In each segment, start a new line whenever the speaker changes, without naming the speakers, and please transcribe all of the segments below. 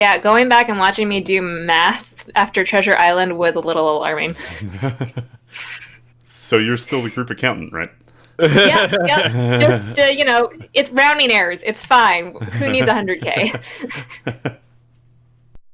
Yeah, going back and watching me do math after Treasure Island was a little alarming.
So you're still the group accountant, right?
Yeah. Just, it's rounding errors. It's fine. Who needs 100K?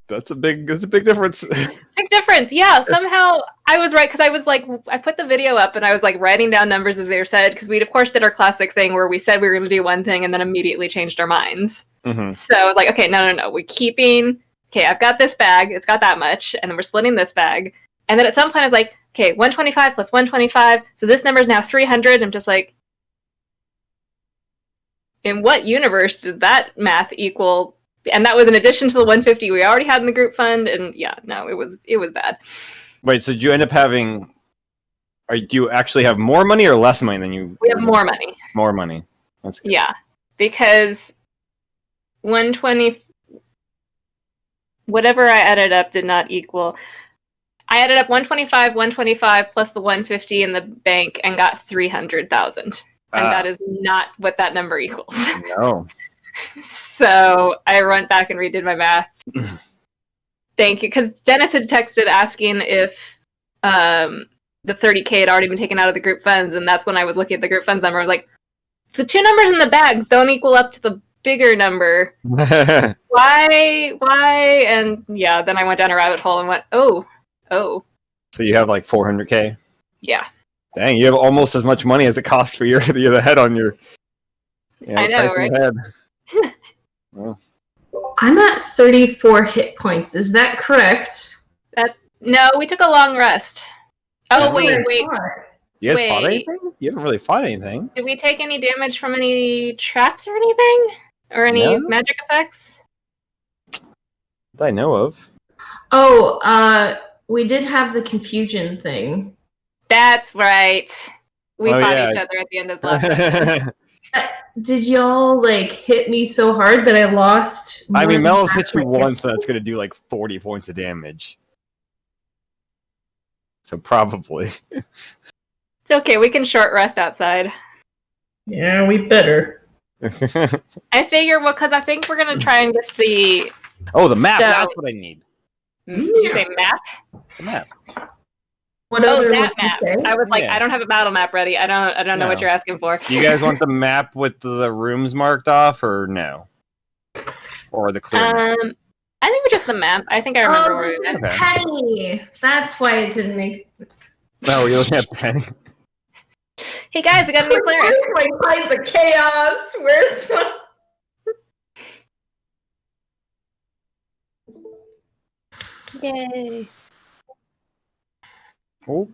That's a big difference.
Big difference. Yeah, somehow I was right, because I was like, I put the video up and I was like writing down numbers as they were said, because we of course did our classic thing where we said we were going to do one thing and then immediately changed our minds.
Mm-hmm.
So I was like, okay, no, we're keeping, okay, I've got this bag, it's got that much, and then we're splitting this bag. And then at some point I was like, okay, 125 plus 125, so this number is now 300. I'm just like, in what universe did that math equal? And that was in addition to the 150 we already had in the group fund, and yeah, no, it was bad.
Wait, so did you end up having... do you actually have more money or less money than you...
We have more money.
More money. That's good.
Yeah, because 120... Whatever I added up did not equal... I added up 125 plus the 150 in the bank and got 300,000. And that is not what that number equals.
No.
So I went back and redid my math. Thank you. Because Dennis had texted asking if the 30K had already been taken out of the group funds. And that's when I was looking at the group funds number. I was like, the two numbers in the bags don't equal up to the bigger number. Why? And yeah, then I went down a rabbit hole and went, oh.
So you have like 400K?
Yeah.
Dang, you have almost as much money as it costs for the head on your...
I know, right?
Head. Well.
I'm at 34 hit points. Is that correct?
No, we took a long rest. Oh, wait.
You guys fought anything? You haven't really fought anything.
Did we take any damage from any traps or anything? Or any magic effects?
That I know of.
Oh, we did have the confusion thing.
That's right. We fought each other at the end of the last
Did y'all, hit me so hard that I lost?
I mean, Mel's hit you once, so that's going to do, 40 points of damage. So probably.
It's okay, we can short rest outside.
Yeah, we better.
I figure, because I think we're going to try and get the...
Oh, the map! That's what I need.
Did you say map?
The map.
That map. I was like, I don't have a battle map ready. I don't know what you're asking for.
Do you guys want the map with the rooms marked off, or no? Or the clear map?
I think just the map. I think I remember where we went.
Penny! That's why it didn't make sense.
No, you're looking at Penny.
Hey guys, we got a new player.
Where's my Tides of Chaos? Where's my...
Yay.
Oh.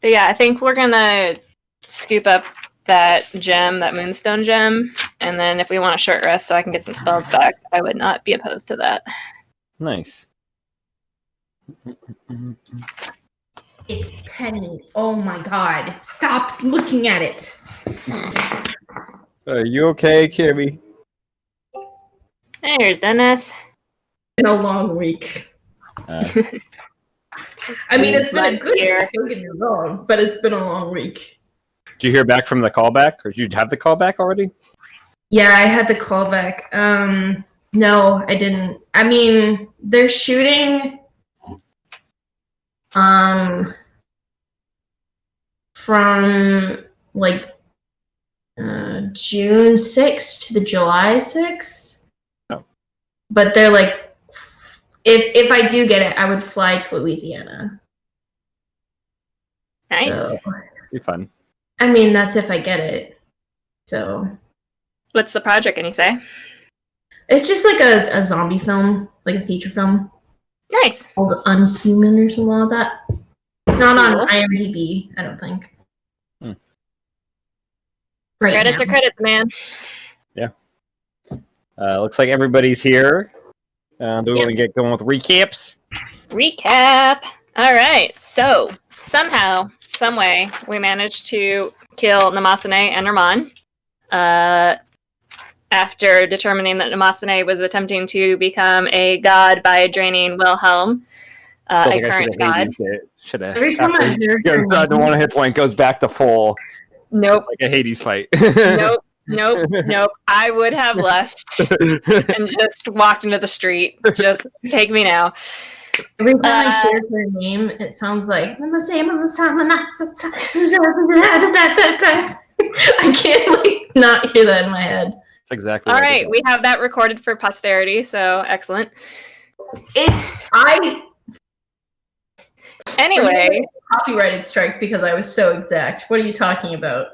But yeah, I think we're gonna scoop up that gem, that moonstone gem, and then if we want a short rest so I can get some spells back, I would not be opposed to that.
Nice.
It's Penny. Oh my god. Stop looking at it.
Are you okay, Kimmy?
There's Dennis.
It's been a long week. I mean, it's been a good week, don't get me wrong, but it's been a long week.
Did you hear back from the callback? Or did you have the callback already?
Yeah, I had the callback. No, I didn't. I mean, they're shooting from June 6th to the July 6th.
Oh.
But they're if I do get it, I would fly to Louisiana.
Nice.
So,
Be fun.
I mean, that's if I get it. So.
What's the project, can you say?
It's just a zombie film, like a feature film.
Nice.
Called Unhuman or something like that. It's not on IMDb, I don't think. Right
credits
now.
are credits, man.
Yeah. Looks like everybody's here. Do we want to get going with recaps?
Recap. All right. So somehow, some way, we managed to kill Namasane and Herman. After determining that Namasane was attempting to become a god by draining Wilhelm. a current god.
Should have.
Every time I hear her
the
name-
one hit point goes back to full.
Nope.
Like a Hades fight.
Nope. I would have left and just walked into the street. Just take me now.
Every time I hear her name, it sounds like I can't like not hear that in my head.
That's exactly.
All
what I
right,
did.
we have that recorded for posterity, so excellent. Anyway,
Copyrighted strike because I was so exact. What are you talking about?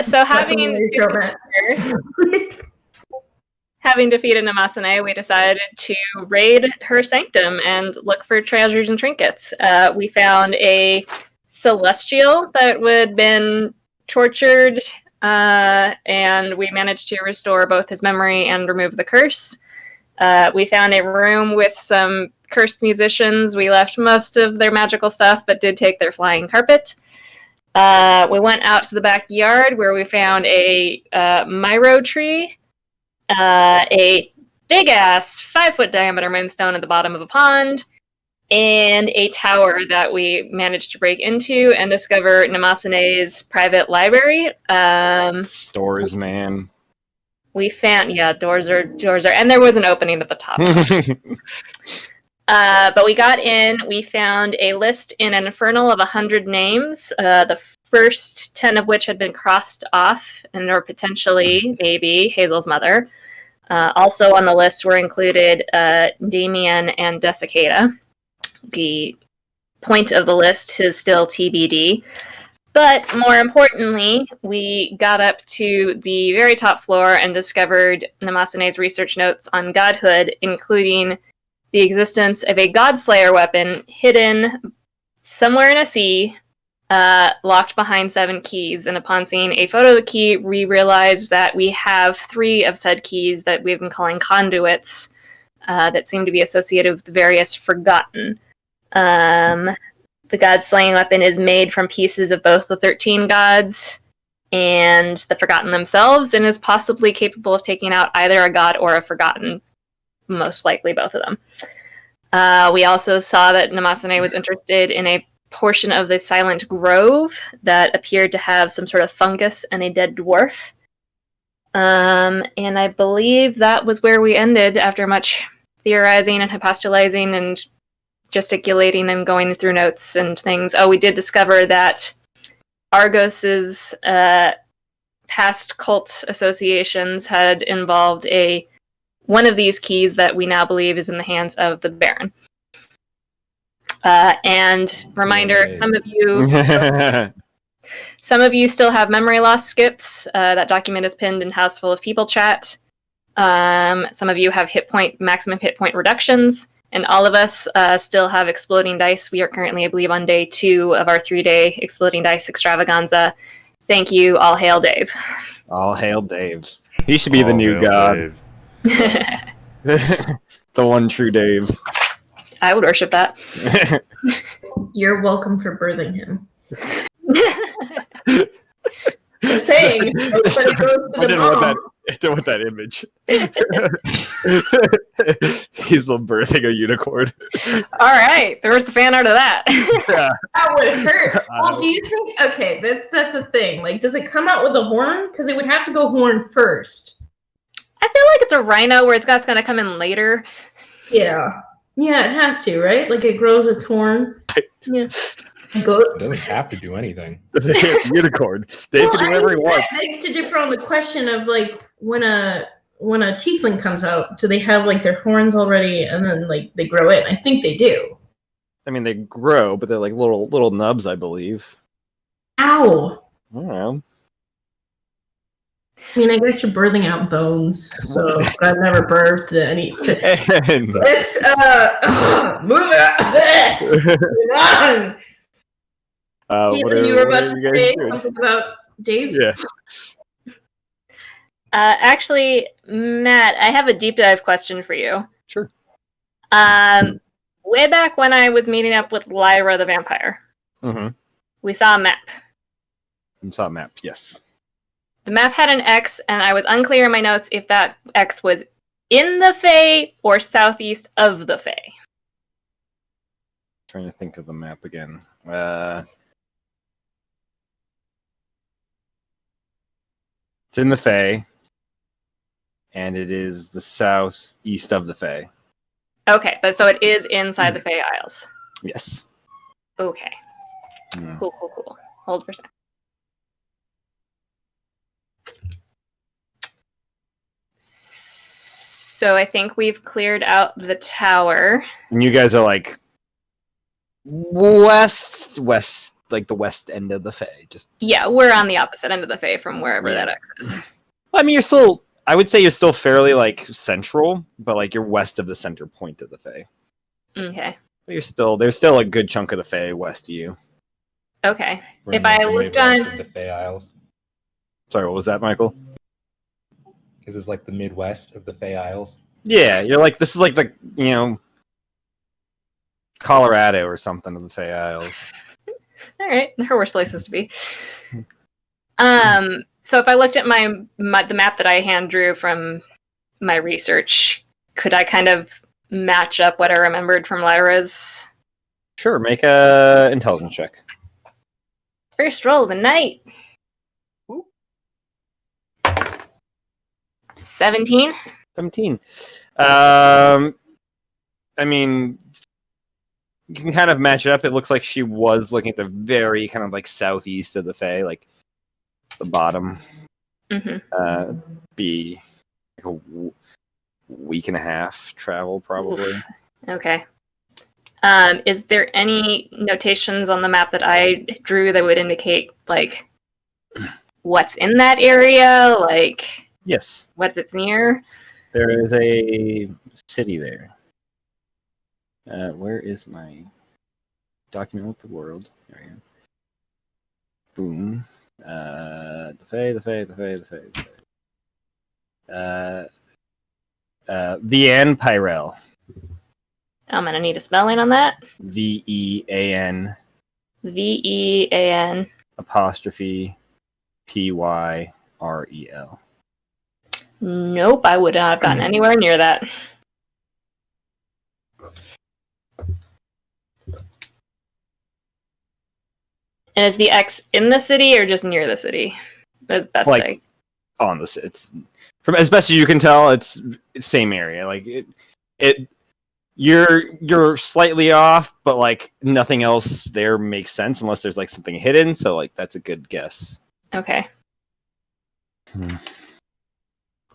so having defeated Namasane, we decided to raid her sanctum and look for treasures and trinkets. We found a celestial that had been tortured, and we managed to restore both his memory and remove the curse. We found a room with some cursed musicians. We left most of their magical stuff, but did take their flying carpet. We went out to the backyard where we found a Myro tree, a big-ass 5-foot diameter moonstone at the bottom of a pond, and a tower that we managed to break into and discover Namasane's private library.
Doors, man.
We found, doors are, and there was an opening at the top. But we got in, we found a list in an infernal of 100 names, the first 10 of which had been crossed off and are potentially, maybe, Hazel's mother. Also on the list were included Damien and Desicata. The point of the list is still TBD. But more importantly, we got up to the very top floor and discovered Namasane's research notes on godhood, including the existence of a Godslayer weapon hidden somewhere in a sea, locked behind 7 keys. And upon seeing a photo of the key, we realized that we have 3 of said keys that we've been calling conduits that seem to be associated with various forgotten. The God-slaying weapon is made from pieces of both the 13 gods and the Forgotten themselves, and is possibly capable of taking out either a god or a Forgotten, most likely both of them. We also saw that Namasane was interested in a portion of the Silent Grove that appeared to have some sort of fungus and a dead dwarf. And I believe that was where we ended after much theorizing and hypostylizing and gesticulating and going through notes and things. Oh, we did discover that Argos's past cult associations had involved one of these keys that we now believe is in the hands of the Baron. And reminder, some of you still have memory loss skips. That document is pinned in House Full of People chat. Some of you have maximum hit point reductions. And all of us still have exploding dice. We are currently, I believe, on day 2 of our 3-day exploding dice extravaganza. Thank you. All hail Dave.
All hail Dave. He should be the new god. The one true Dave.
I would worship that.
You're welcome for birthing him. Just saying. Everybody goes to the mom.
I don't want that image. He's birthing a unicorn.
All right, there was the fan art of that.
Yeah.
That would hurt. Well, do you think? Okay, that's a thing. Like, does it come out with a horn? Because it would have to go horn first.
I feel like it's a rhino where it's going to come in later.
Yeah, it has to, right? Like it grows its horn. Yeah. Goats.
It doesn't have to do anything.
Unicorn. They can do whatever he wants.
That begs to differ on the question of like when a tiefling comes out, do they have like their horns already and then like they grow in? I think they do.
I mean, they grow, but they're like little nubs, I believe.
Ow!
I don't know.
I mean, I guess you're birthing out bones, so but I've never birthed anything. Let's move on. You were about to say something about Dave?
Yeah.
Actually, Matt, I have a deep dive question for you.
Sure.
Way back when I was meeting up with Lyra the vampire, we saw a map.
You saw a map, yes.
The map had an X, and I was unclear in my notes if that X was in the Fae or southeast of the Fae?
Trying to think of the map again. It's in the Fae, and it is the southeast of the Fae.
Okay, but so it is inside the Fae Isles.
Yes.
Okay. Cool. Hold for a second. So I think we've cleared out the tower.
And you guys are like west, like the west end of the Fae.
Yeah, we're on the opposite end of the Fae from wherever that X is.
I mean, I would say you're still fairly like central, but like you're west of the center point of the Fae.
Okay.
But there's still a good chunk of the Fae west of you.
Okay.
We're
If
in,
I
the
looked
Midwest
on
of the Fae Isles.
Sorry, what was that, Michael?
This is like the Midwest of the Fae Isles.
Yeah, you're like, this is like the, Colorado or something of the Fae Isles.
All right, there are worse places to be. So if I looked at the map that I hand drew from my research, could I kind of match up what I remembered from Lyra's?
Sure, make a intelligence check.
First roll of the night. 17.
17. I mean, you can kind of match it up. It looks like she was looking at the very kind of like southeast of the Fae, like the bottom.
Mm-hmm.
Be like a week and a half travel, probably.
Oof. Okay. Is there any notations on the map that I drew that would indicate, like, what's in that area? Like,
Yes.
what's it's near?
There is a city there. Where is my document with the world? There we go. Boom. The Fae. Vian Pyrel.
I'm gonna need a spelling on that.
Vean
Vean
apostrophe Pyrel.
Nope, I would not have gotten anywhere near that. And is the X in the city or just near the city? As best
Like on the it's from as best as you can tell, it's same area. Like you're slightly off, but like nothing else there makes sense unless there's like something hidden. So like that's a good guess.
Okay.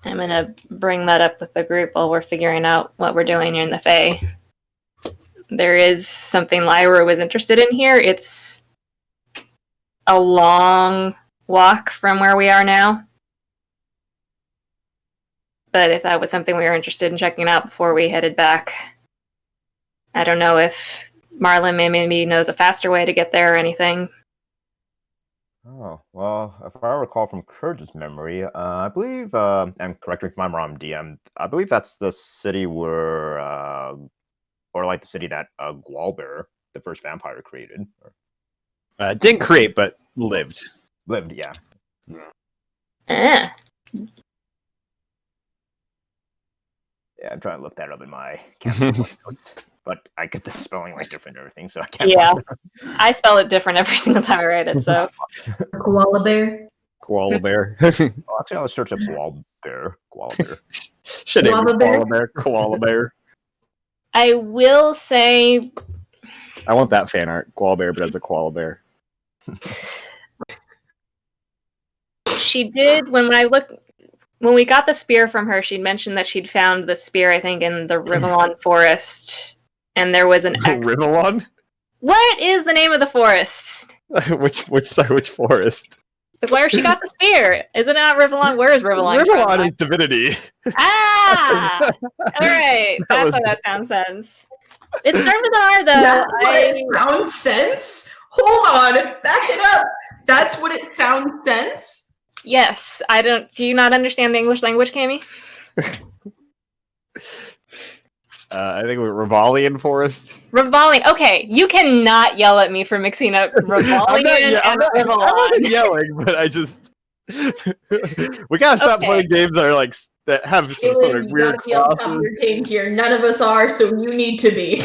I'm gonna bring that up with the group while we're figuring out what we're doing in the Fae. There is something Lyra was interested in here. It's a long walk from where we are now. But if that was something we were interested in checking out before we headed back, I don't know if Marlon maybe knows a faster way to get there or anything.
Oh, well, if I recall from Kurge's memory, I believe, and correct me if I'm wrong, DM, I believe that's the city where, or like the city that Gwalber, the first vampire, created.
Didn't create, but lived.
Lived, yeah.
Ah.
Yeah, I'm trying to look that up in my notes, but I get the spelling like different and everything, so I can't.
Yeah, I spell it different every single time I write it, so.
Koala bear.
Koala bear.
Well, actually, I'll search up Gwalber.
Should name
Koala
it
bear?
Koala bear. Koala bear.
I will say
I want that fan art. Koala bear, but as a koala bear.
she did when we got the spear from her, she'd mentioned that she'd found the spear, I think, in the Rivellon forest, and there was an X.
Rivellon?
What is the name of the forest?
which forest?
Where she got the spear? Isn't it not Rivellon? Where is Rivellon?
Rivellon is divinity.
Ah! Alright, that's why that sounds sense. It started with an R, though.
That's what it sounds sense? Hold on, back it up. That's what it sounds sense?
Yes, do you not understand the English language, Cammy?
I think we're Rivalian forest.
Rivalian. Okay, you cannot yell at me for mixing up Rivalian and Rivellon.
I'm not yelling, but I just we gotta stop playing games that are like that have some sort of
You
weird
gotta be on top of
crosses.
your game here. None of us are, so you need to be.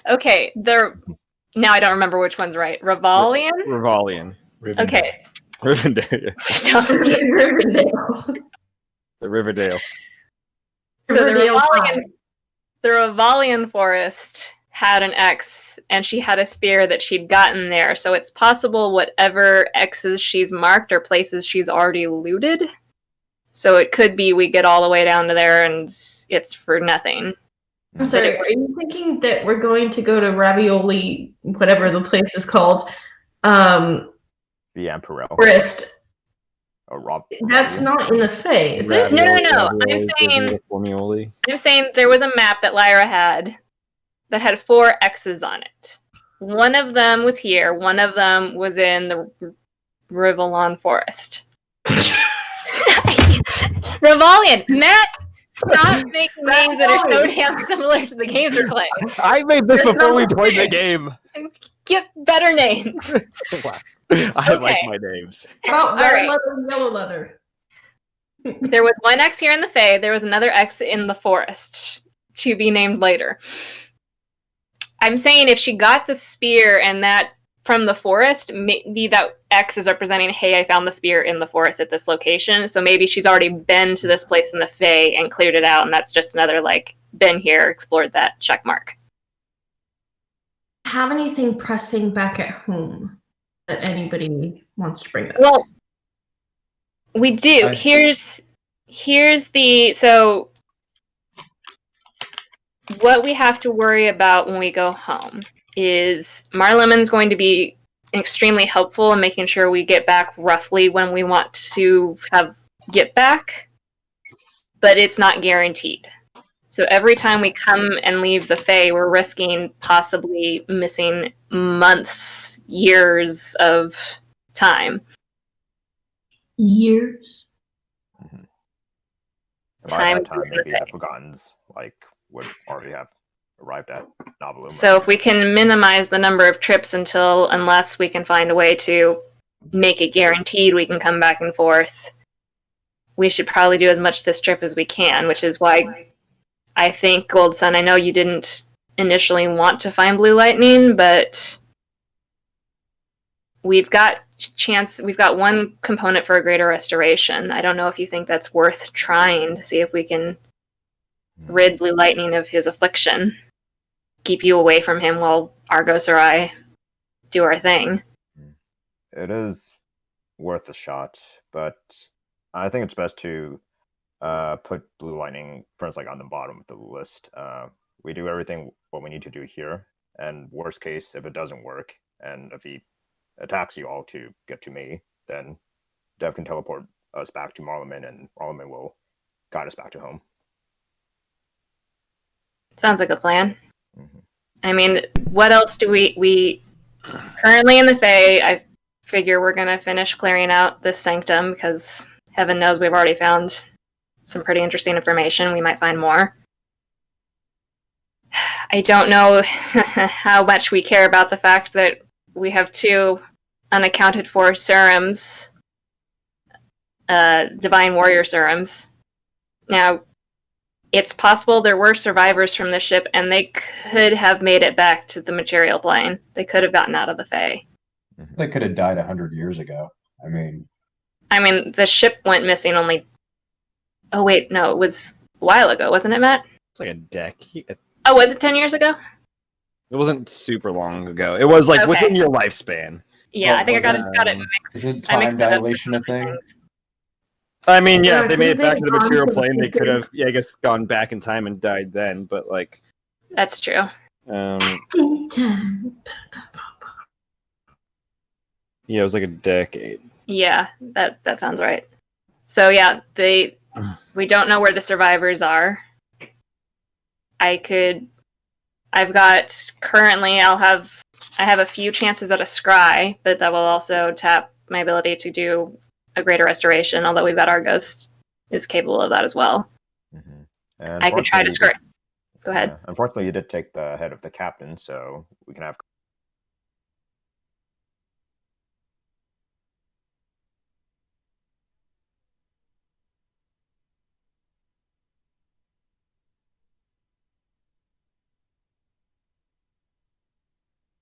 Okay, now I don't remember which one's right. Rivalian?
Rivalian.
Okay.
Rivendell.
Stop.
Riverdale.
The Riverdale.
So the
Riverdale
Rivalian forest had an X, and she had a spear that she'd gotten there. So it's possible whatever X's she's marked are places she's already looted. So it could be we get all the way down to there and it's for nothing.
I'm sorry, are you thinking that we're going to go to Ravioli, whatever the place is called,
The Emperor.
Forest?
Or Rob.
That's not in the Fae, is it?
No.
Ravioli,
I'm saying there was a map that Lyra had that had 4 X's on it. One of them was here. One of them was in the Rivalian forest. Rivalian! Matt, stop making names that are so damn similar to the games we're playing.
I made this
That's
before we
not
played the
fair.
game.
Get better names.
I like
Okay.
my names.
About
All
red
right.
leather and yellow leather.
There was 1 X here in the Fae. There was another X in the forest, to be named later. I'm saying if she got the spear and that from the forest, maybe that X is representing, hey, I found the spear in the forest at this location. So maybe she's already been to this place in the Fae and cleared it out, and that's just another, like, been here, explored that check mark.
Have anything pressing back at home that anybody wants to bring up?
Well, we do. Here's the... So what we have to worry about when we go home is Marlemon's going to be extremely helpful in making sure we get back roughly when we want to get back, but it's not guaranteed. So every time we come and leave the Fae, we're risking possibly missing months, years of time.
Years?
And by
Time
that time,
to
maybe
the
the Forgottens would already have arrived at Novi'luma.
So if we can minimize the number of trips unless we can find a way to make it guaranteed we can come back and forth, we should probably do as much this trip as we can, which is why I think, Gold Sun, I know you didn't initially want to find Blue Lightning, but we've got one component for a greater restoration. I don't know if you think that's worth trying to see if we can rid Blue Lightning of his affliction. Keep you away from him while Argos or I do our thing.
It is worth a shot, but I think it's best to put Blue Lightning first, on the bottom of the list. We do everything what we need to do here, and worst case, if it doesn't work, and if he attacks you all to get to me, then Dev can teleport us back to Marleman, and Marleman will guide us back to home.
Sounds like a plan.
Mm-hmm.
I mean, what else do we currently in the Fae, I figure we're going to finish clearing out this sanctum, because heaven knows we've already found some pretty interesting information. We might find more. I don't know how much we care about the fact that we have 2 unaccounted for serums, Divine Warrior serums. Now, it's possible there were survivors from the ship, and they could have made it back to the material plane. They could have gotten out of the Fae.
They could have died 100 years ago. I mean,
the ship went missing only... Oh, wait, no, it was a while ago, wasn't it, Matt?
It's like a deck.
Oh, was it 10 years ago?
It wasn't super long ago. It was
Okay.
within your lifespan.
Yeah,
Well,
I think I
was
got it mixed.
isn't
I mixed
time
it up with
dilation a
other
thing?
things.
I mean,
Yeah,
if they made it
couldn't
back
they
to the
have gone
material
to the
plane, they
future?
could have, I guess, gone back in time and died then. But
That's true.
In time.
yeah, it was like a decade.
Yeah, that sounds right. So yeah, we don't know where the survivors are. I have a few chances at a scry, but that will also tap my ability to do a greater restoration, although we've got Argos is capable of that as well.
Mm-hmm. And
I could try to scry. Go ahead.
Yeah, unfortunately, you did take the head of the captain, so we can have...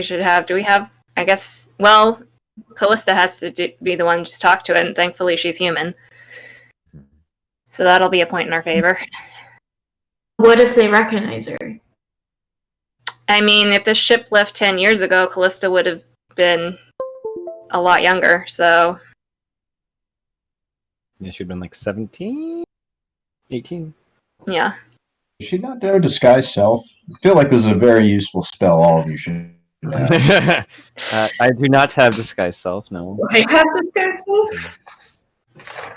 should have. Do we have? I guess. Well, Callista has to be the one to talk to it, and thankfully she's human. So that'll be a point in our favor.
What if they recognize her?
I mean, if this ship left 10 years ago, Callista would have been a lot younger, so...
Yeah, she'd been like 17? 18?
Yeah.
Does she not know disguise self? I feel like this is a very useful spell all of you should have.
I do not have disguise self, no.
I have disguise self.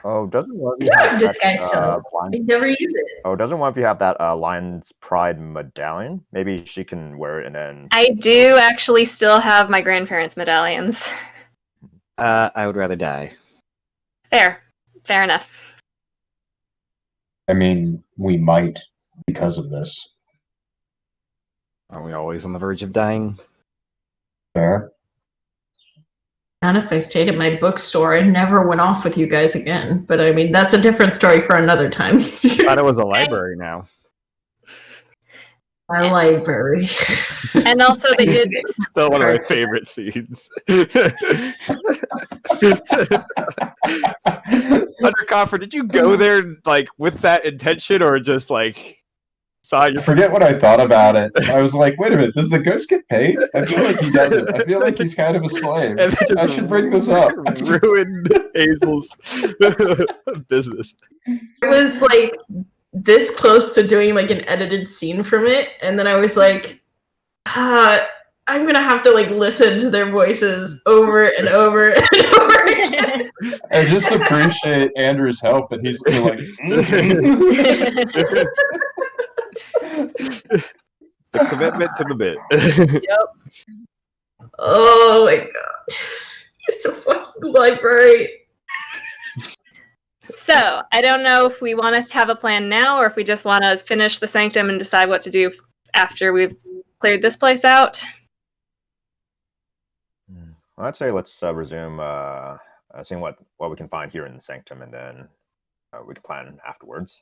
Oh, doesn't one of
I
you
have
have
disguise
that,
self. I never use it.
Oh, doesn't one of you have that Lion's Pride medallion? Maybe she can wear it and then...
I do actually still have my grandparents' medallions.
I would rather die.
Fair. Fair enough.
I mean, we might because of this.
Are we always on the verge of dying?
Fair.
Not if I stayed at my bookstore and never went off with you guys again. But I mean, that's a different story for another time.
I thought it was a library now.
My library.
And also they did...
Still one of my favorite scenes. Undercoffer, did you go there like with that intention or just like saw
I
your
forget what I thought about it. I was like, wait a minute, does the ghost get paid? I feel like he doesn't. I feel like he's kind of a slave.
And then just
I should bring this up.
ruined Hazel's business.
I was like this close to doing like an edited scene from it, and then I was like, I'm gonna have to like listen to their voices over and over and over again.
I just appreciate Andrew's help, and he's like,
The commitment to the bit.
Yep.
Oh my god. It's a fucking library.
So, I don't know if we want to have a plan now or if we just want to finish the sanctum and decide what to do after we've cleared this place out.
Well, I'd say let's resume seeing what we can find here in the sanctum, and then we can plan afterwards.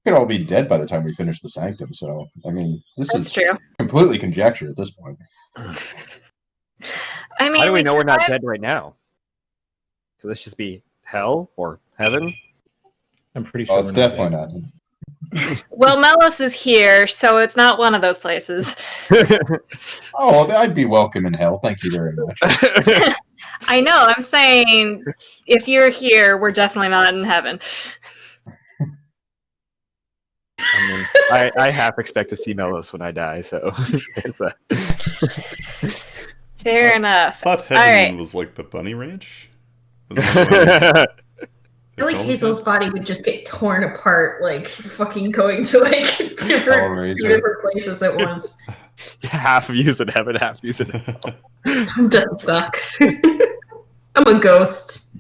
we could all be dead by the time we finish the sanctum, so, I mean, this
That's
is
true.
completely conjecture at this point.
I mean,
How do we know we're not
survived-
dead right now? Could this just be hell or heaven?
I'm pretty sure
Oh, it's
we're not
definitely
dead.
not.
Well, Melos is here, so it's not one of those places.
Oh, I'd be welcome in hell. Thank you very much.
I know, I'm saying if you're here, we're definitely not in heaven.
I mean, I half expect to see Melos when I die, so.
Fair enough.
I thought
All
heaven
right.
was like the bunny ranch. Isn't that what
I feel like Hazel's body would just get torn apart, like fucking going to like two different places at once.
Half of you's in heaven, half of you's in hell.
I'm just stuck. I'm a ghost.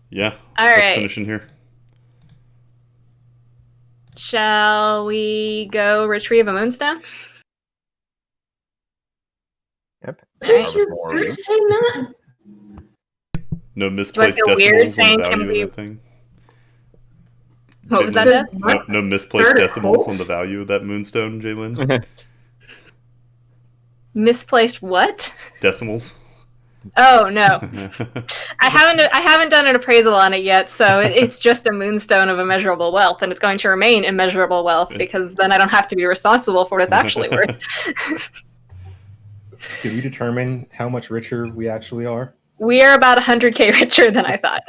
Yeah.
All
Let's
right.
finish in here.
Shall we go retrieve a moonstone?
Yep.
Just
Harvest
your
more.
bird saying that?
No misplaced
feel weird
decimals on
saying
the
can
value
we-
of that thing.
What was that,
Jalen?
Dad?
No misplaced
Third
decimals
cult?
on the value of that moonstone, Jalen.
Misplaced what?
Decimals.
Oh no, I haven't done an appraisal on it yet, so it's just a moonstone of immeasurable wealth, and it's going to remain immeasurable wealth because then I don't have to be responsible for what it's actually worth.
Did we determine how much richer we actually are?
We are about 100k richer than I thought.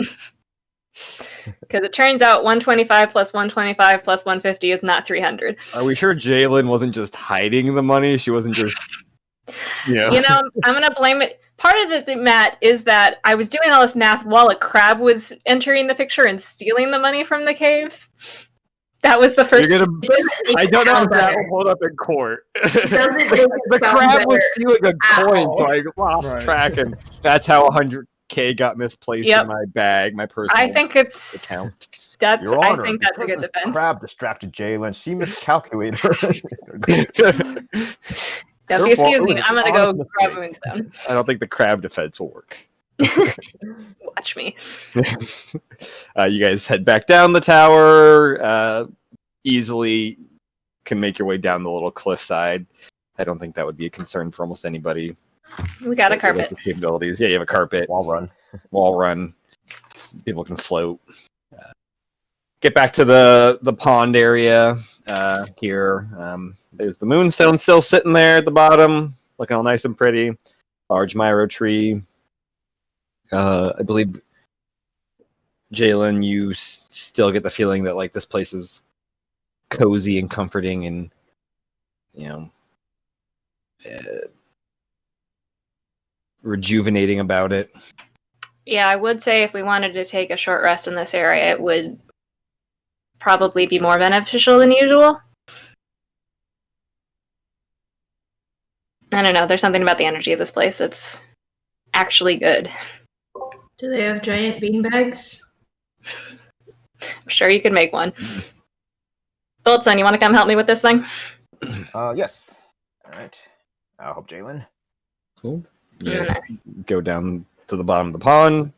Because it turns out 125 plus 125 plus 150 is not 300.
Are we sure Jalen wasn't just hiding the money? She wasn't just,
You know, I'm going to blame it. Part of it, Matt, is that I was doing all this math while a crab was entering the picture and stealing the money from the cave. That was the first.
You're gonna. I don't know if that will hold up in court.
Doesn't make it
The
sound
crab was
better.
stealing a coin, so I lost
Right.
track, and that's how 100K got misplaced
Yep.
in my bag, my personal
I think it's
account.
that's.
Your
I
Honor,
think that's a
because
good
the
defense.
Crab distracted Jalen. She miscalculated her.
If you excuse me, I'm gonna go grab a moonstone.
I don't think the crab defense will work.
Watch me.
You guys head back down the tower. Easily can make your way down the little cliffside. I don't think that would be a concern for almost anybody.
We got a
with
carpet.
the capabilities. Yeah, you have a carpet.
Wall run.
Wall run. People can float. Get back to the pond area here. There's the moonstone still sitting there at the bottom, looking all nice and pretty. Large Myro tree. I believe, Jalen, you still get the feeling that like this place is cozy and comforting, and rejuvenating about it.
Yeah, I would say if we wanted to take a short rest in this area, it would probably be more beneficial than usual. I don't know. There's something about the energy of this place that's actually good.
Do they have giant beanbags?
I'm sure you could make one. Phillipson, you want to come help me with this thing?
Yes. All right. I'll help Jalen.
Cool. You guys go down to the bottom of the pond.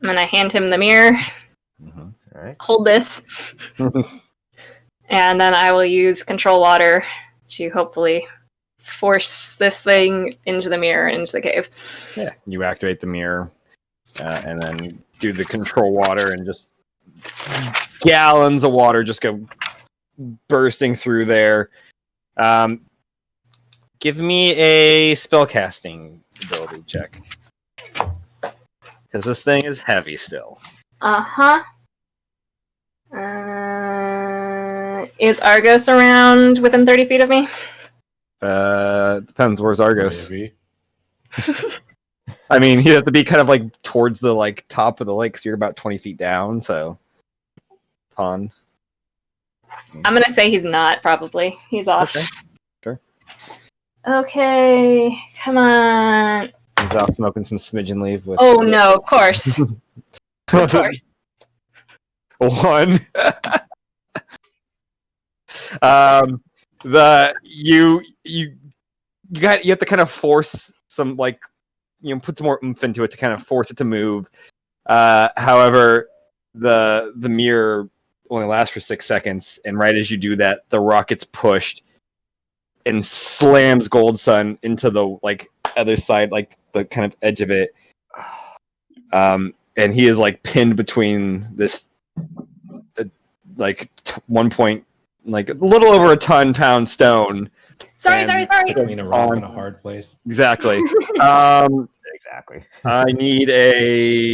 I'm gonna hand him the mirror.
Mm-hmm.
All right.
Hold this. And then I will use control water to hopefully force this thing into the mirror and into the cave.
Yeah, you activate the mirror and then do the control water, and just gallons of water just go bursting through there. Give me a spellcasting ability check. Because this thing is heavy still.
Uh-huh. Is Argos around within 30 feet of me?
Depends. Where's Argos?
Maybe.
I mean, you have to be kind of like towards the like top of the lake, so you're about 20 feet down. So, pond.
I'm gonna say he's not. Probably he's off.
Okay. Sure.
Okay, come on.
He's out smoking some smidgen leaf with.
Oh no! Of course. Of course.
One. You have to kind of force some, like, put some more oomph into it to kind of force it to move. However, the mirror only lasts for 6 seconds, and right as you do that, the rock gets pushed and slams Gold Sun into the like other side, like the kind of edge of it. And he is like pinned between this like 1 point, like a little over a ton-pound stone.
Sorry.
Between a rock and a hard place.
Exactly.
Exactly.
I need a.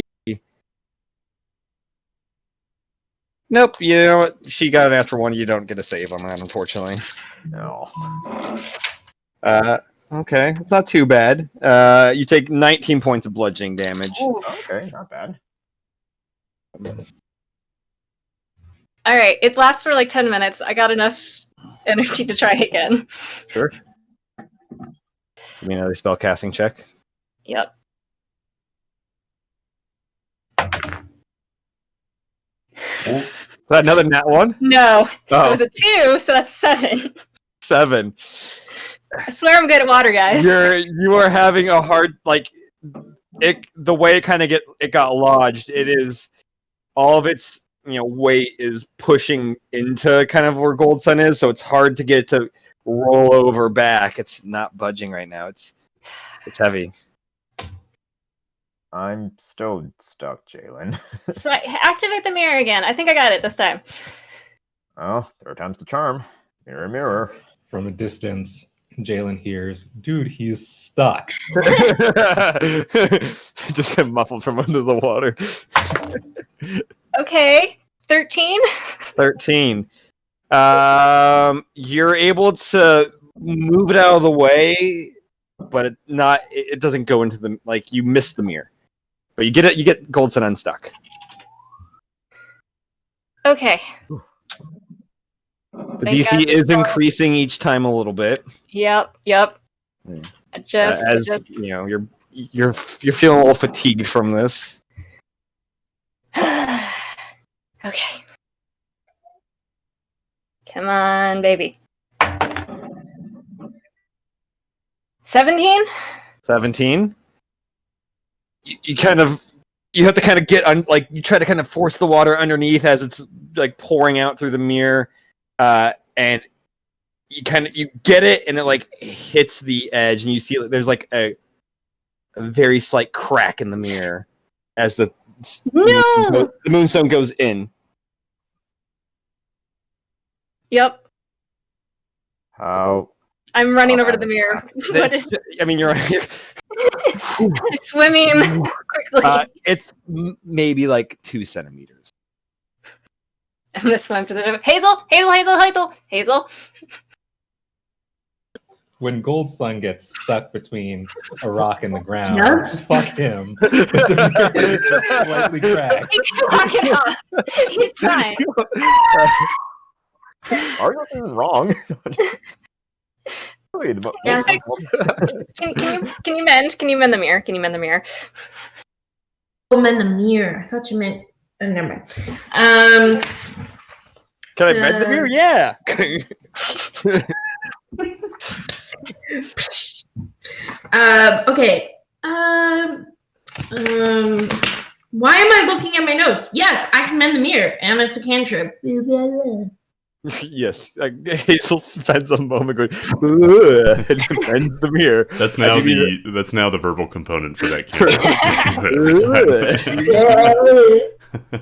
Nope. You know what? She got an after one. You don't get a save on that, unfortunately.
No.
Okay, it's not too bad. You take 19 points of bludgeoning damage.
Ooh.
Okay, not bad.
All right, it lasts for like 10 minutes. I got enough energy to try again.
Sure. Give me another spell casting check.
Yep.
Is that another nat one?
No,
Oh.
it was a 2, so that's 7.
7.
I swear I'm good at water, guys.
You are having a hard, like, it. The way it kind of got lodged. It is all of its weight is pushing into kind of where Gold Sun is, so it's hard to get it to roll over back. It's not budging right now. It's heavy.
I'm still stuck, Jalen.
So activate the mirror again. I think I got it this time.
Oh, third time's the charm. Mirror, mirror.
From a distance, Jalen hears, "Dude, he's stuck."
Just get muffled from under the water.
Okay, 13.
13. You're able to move it out of the way, but it doesn't go into the, like, you miss the mirror. But you get Gold Sun unstuck.
Okay.
The
Thank
DC
God.
is increasing each time a little bit.
Yep.
Mm.
Just
You're feeling a little fatigued from this.
Okay. Come on, baby. 17?
17. You have to kind of get you try to kind of force the water underneath as it's like pouring out through the mirror, and you get it, and it like hits the edge, and you see there's like a very slight crack in the mirror as the moonstone goes in.
Yep.
How?
I'm running over to the mirror.
I mean, you're
swimming quickly.
it's maybe like 2 centimeters.
I'm gonna swim to the ship. Hazel.
When Gold Sun gets stuck between a rock and the ground,
Yes.
fuck him. The mirror is slightly cracked.
He can walk it off. He's fine.
Are you doing wrong?
Yes.
Can you mend? Can you mend the mirror? Can you mend the mirror?
Oh, mend the mirror. I thought you meant. Never mind.
Can I bend the mirror? Yeah.
Okay. Why am I looking at my notes? Yes, I can mend the mirror, and it's a cantrip.
Yes. Hazel spends a moment going, "Ugh," and bends the mirror.
That's now the verbal component for that character.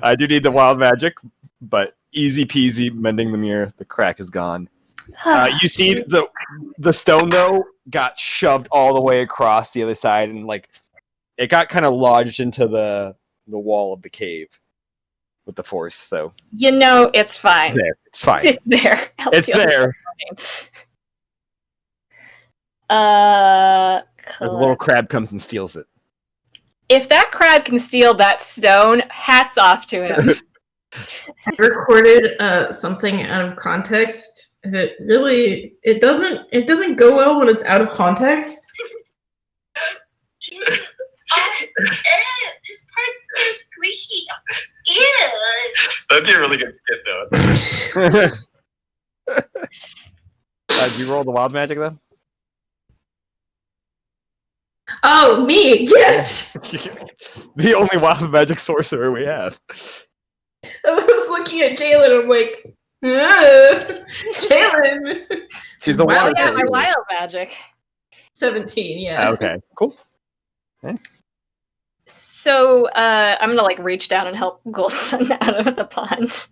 I do need the wild magic, but easy peasy mending the mirror. The crack is gone. You see the stone though got shoved all the way across the other side, and like it got kind of lodged into the wall of the cave with the force. So
it's fine.
It's fine.
It's there.
It's there.
The
little crab comes and steals it.
If that crab can steal that stone, hats off to him.
I recorded something out of context. It doesn't go well when it's out of context.
This part's so squishy. Ew.
That'd be a really good skit, though. Did you roll the wild magic, though?
Oh, me! Yes!
The only wild magic sorcerer we have.
I was looking at Jalen, I'm like, Jalen!
She's the
Well,
wild
yeah,
magic.
my wild magic.
17, yeah.
Okay, cool. Okay.
So, I'm gonna like reach down and help Goldson out of the pond.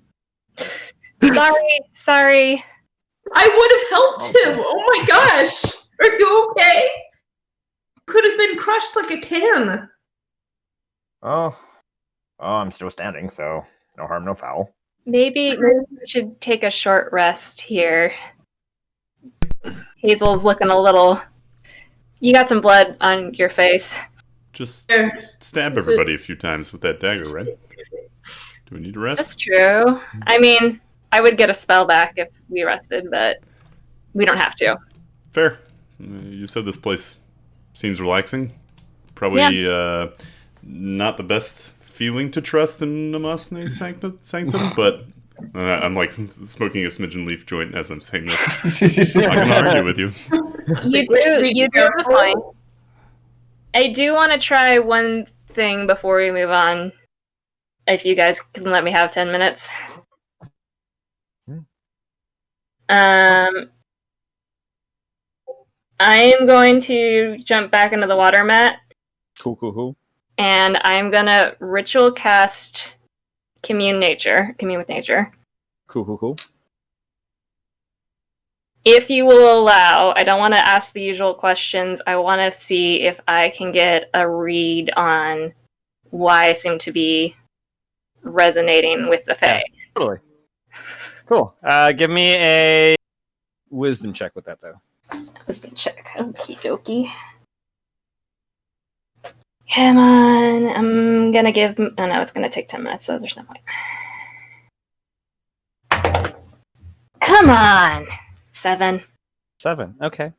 Sorry.
I would have helped him! Oh my gosh! Are you okay? Could have been crushed like a can.
Oh, I'm still standing, so no harm, no foul.
Maybe we should take a short rest here. Hazel's looking a little. You got some blood on your face.
Just stab everybody a few times with that dagger, right? Do we need to rest?
That's true. I mean, I would get a spell back if we rested, but we don't have to.
Fair. You said this place seems relaxing. Probably not the best feeling to trust in Namasne Sanctum, but I'm like smoking a smidgen leaf joint as I'm saying this. I'm not going to argue with you.
You do have a point. I do want to try one thing before we move on. If you guys can let me have 10 minutes. I am going to jump back into the water mat.
Cool.
And I'm going to ritual cast Commune with Nature.
Cool.
If you will allow, I don't want to ask the usual questions. I want to see if I can get a read on why I seem to be resonating with the Fae.
Totally. Cool. Give me a wisdom check with that, though.
Wisdom check. Okie dokie. Come on. I'm going to give... Oh, no, it's going to take 10 minutes, so there's no point. Come on! 7.
7. Okay.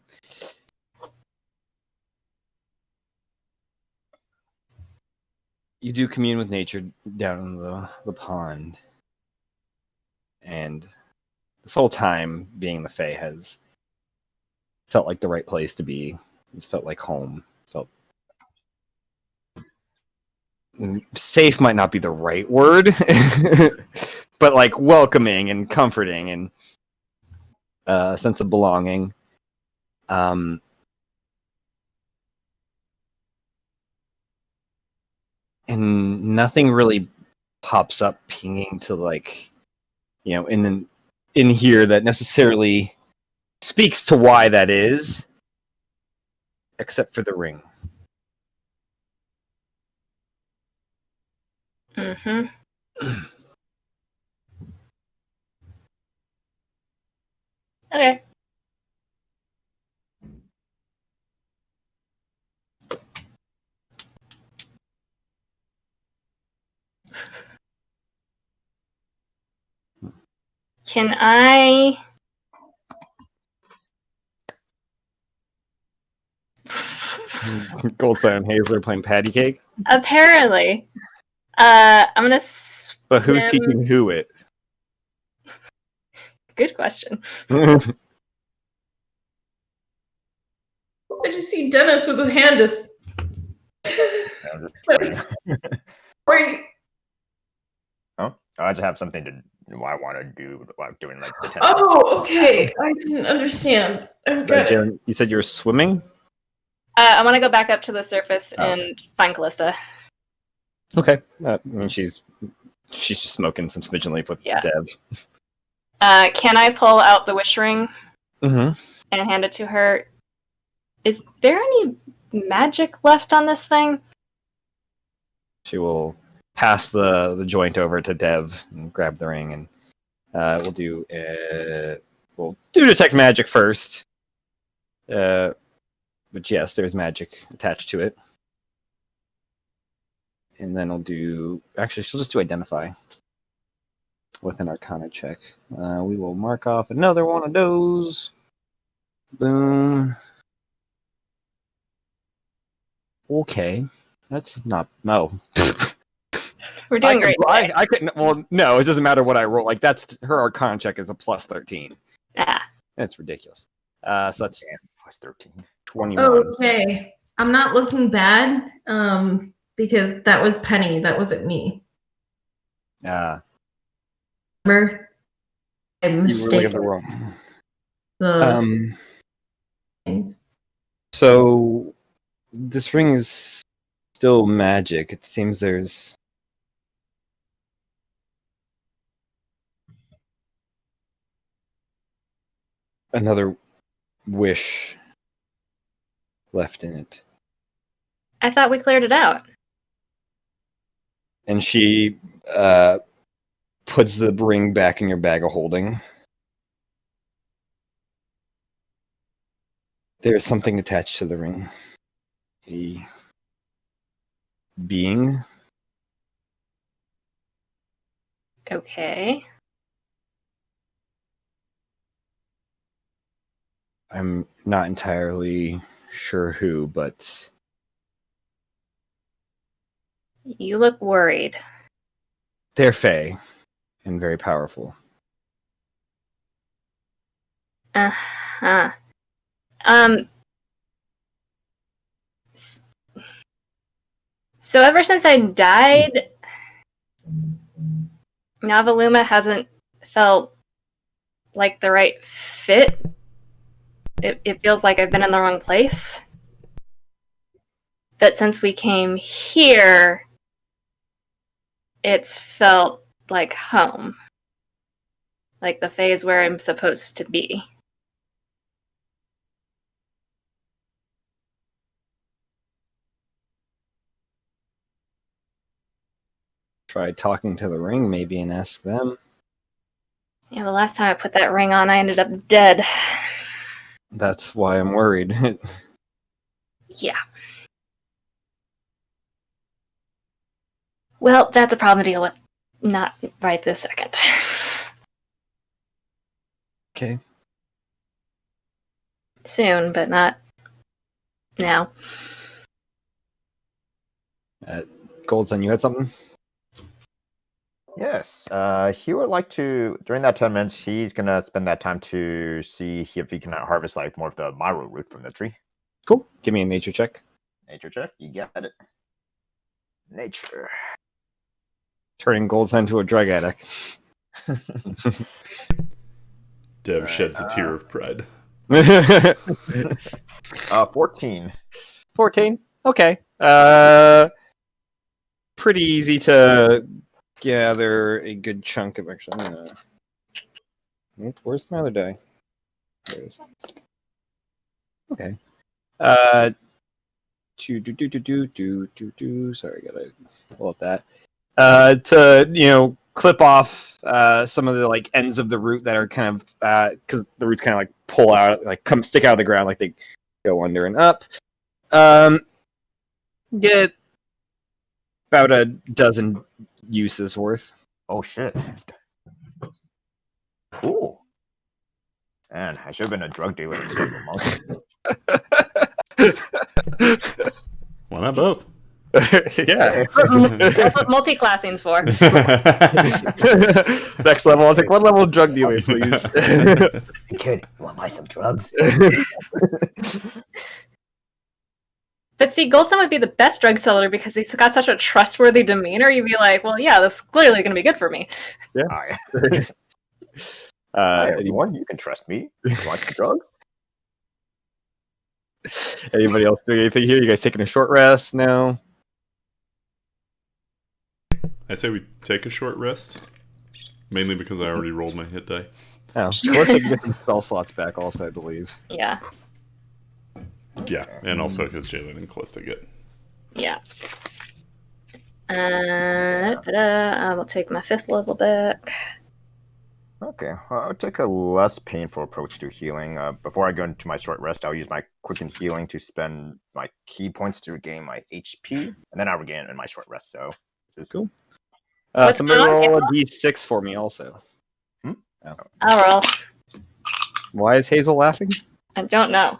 You do commune with nature down in the pond. And this whole time, being in the Fae has felt like the right place to be. It's felt like home. Felt safe might not be the right word, but like welcoming and comforting. And a sense of belonging. And nothing really pops up pinging to like, in here that necessarily speaks to why that is, except for the ring.
Mm-hmm. Okay. Can I...
Goldstein and Hazel are playing patty cake.
Apparently. I'm gonna swim...
But who's teaching who it?
Good question.
I just see Dennis with his hand just. Or you...
Oh, I just have something to. I want to do, like doing like the. Tenants.
Oh, okay. I didn't understand. I got it.
Jaren, you said you were swimming?
I want to go back up to the surface and find Callista.
Okay. I mean, she's just smoking some smidgen leaf with Dev.
Can I pull out the wish ring
Mm-hmm.
and hand it to her? Is there any magic left on this thing?
She will pass the joint over to Dev and grab the ring, and we'll do detect magic first. But yes, there's magic attached to it. And then we'll do... Actually, she'll just do identify with an arcana check. We will mark off another one of those. Boom. Okay. That's not... No.
We're doing great.
I couldn't... Well, no, it doesn't matter what I roll. Like, that's... Her arcana check is a plus 13.
Ah.
That's ridiculous. So that's...
Plus 13.
21.
Okay. I'm not looking bad, because that was Penny. That wasn't me. Remember? I'm
You were looking at
mistaken.
the wrong...
The things.
So this ring is still magic. It seems there's another wish left in it.
I thought we cleared it out.
And she puts the ring back in your bag of holding. There's something attached to the ring. A being.
Okay.
I'm not entirely sure who, but
You look worried.
they're Fae and very powerful.
Uh-huh. So ever since I died, Novi'luma hasn't felt like the right fit. It feels like I've been in the wrong place. But since we came here, it's felt like home. Like the phase where I'm supposed to be.
Try talking to the ring maybe and ask them.
Yeah, the last time I put that ring on, I ended up dead.
That's why I'm worried.
Yeah. Well, that's a problem to deal with. Not right this second.
Okay.
Soon, but not now.
Goldson, you had something?
Yes. He would like to, during that 10 minutes, he's going to spend that time to see if he can harvest like more of the Myro root from the tree.
Cool. Give me a nature check.
Nature check. You got it. Nature.
Turning Goldson into a drug addict.
Dev sheds a tear of pride.
14.
14. Okay. Pretty easy to gather a good chunk of. Actually, I'm gonna. Where's my other die? There it is. Okay. Sorry, gotta pull up that. To clip off some of the like ends of the root that are kind of because the roots kind of like pull out, like stick out of the ground, like they go under and up. Get about a dozen uses worth.
Oh shit. Cool. Man, I should have been a drug dealer instead of a monk.
Why not both?
Yeah.
That's what multi-classing's for.
Next level, I'll take one level drug dealer, please.
Kid, you want to buy some drugs?
But see, Goldson would be the best drug seller because he's got such a trustworthy demeanor. You'd be like, well, yeah, this is clearly going to be good for me.
Yeah.
Hi, everyone, you can trust me. You want some drugs?
Anybody else doing anything here? You guys taking a short rest now?
I'd say we take a short rest. Mainly because I already rolled my hit die.
Oh, of course I can get some spell slots back also, I believe.
Yeah.
Yeah, and also because Jalen and Callista get.
Yeah. I will take my 5th level back.
Okay, well, I'll take a less painful approach to healing. Before I go into my short rest, I'll use my quicken healing to spend my key points to regain my HP, and then I'll regain it in my short rest. So, this is
cool.
What's
Somebody
going on,
roll a
Hazel?
d6 for me also.
I'll roll.
Why is Hazel laughing?
I don't know.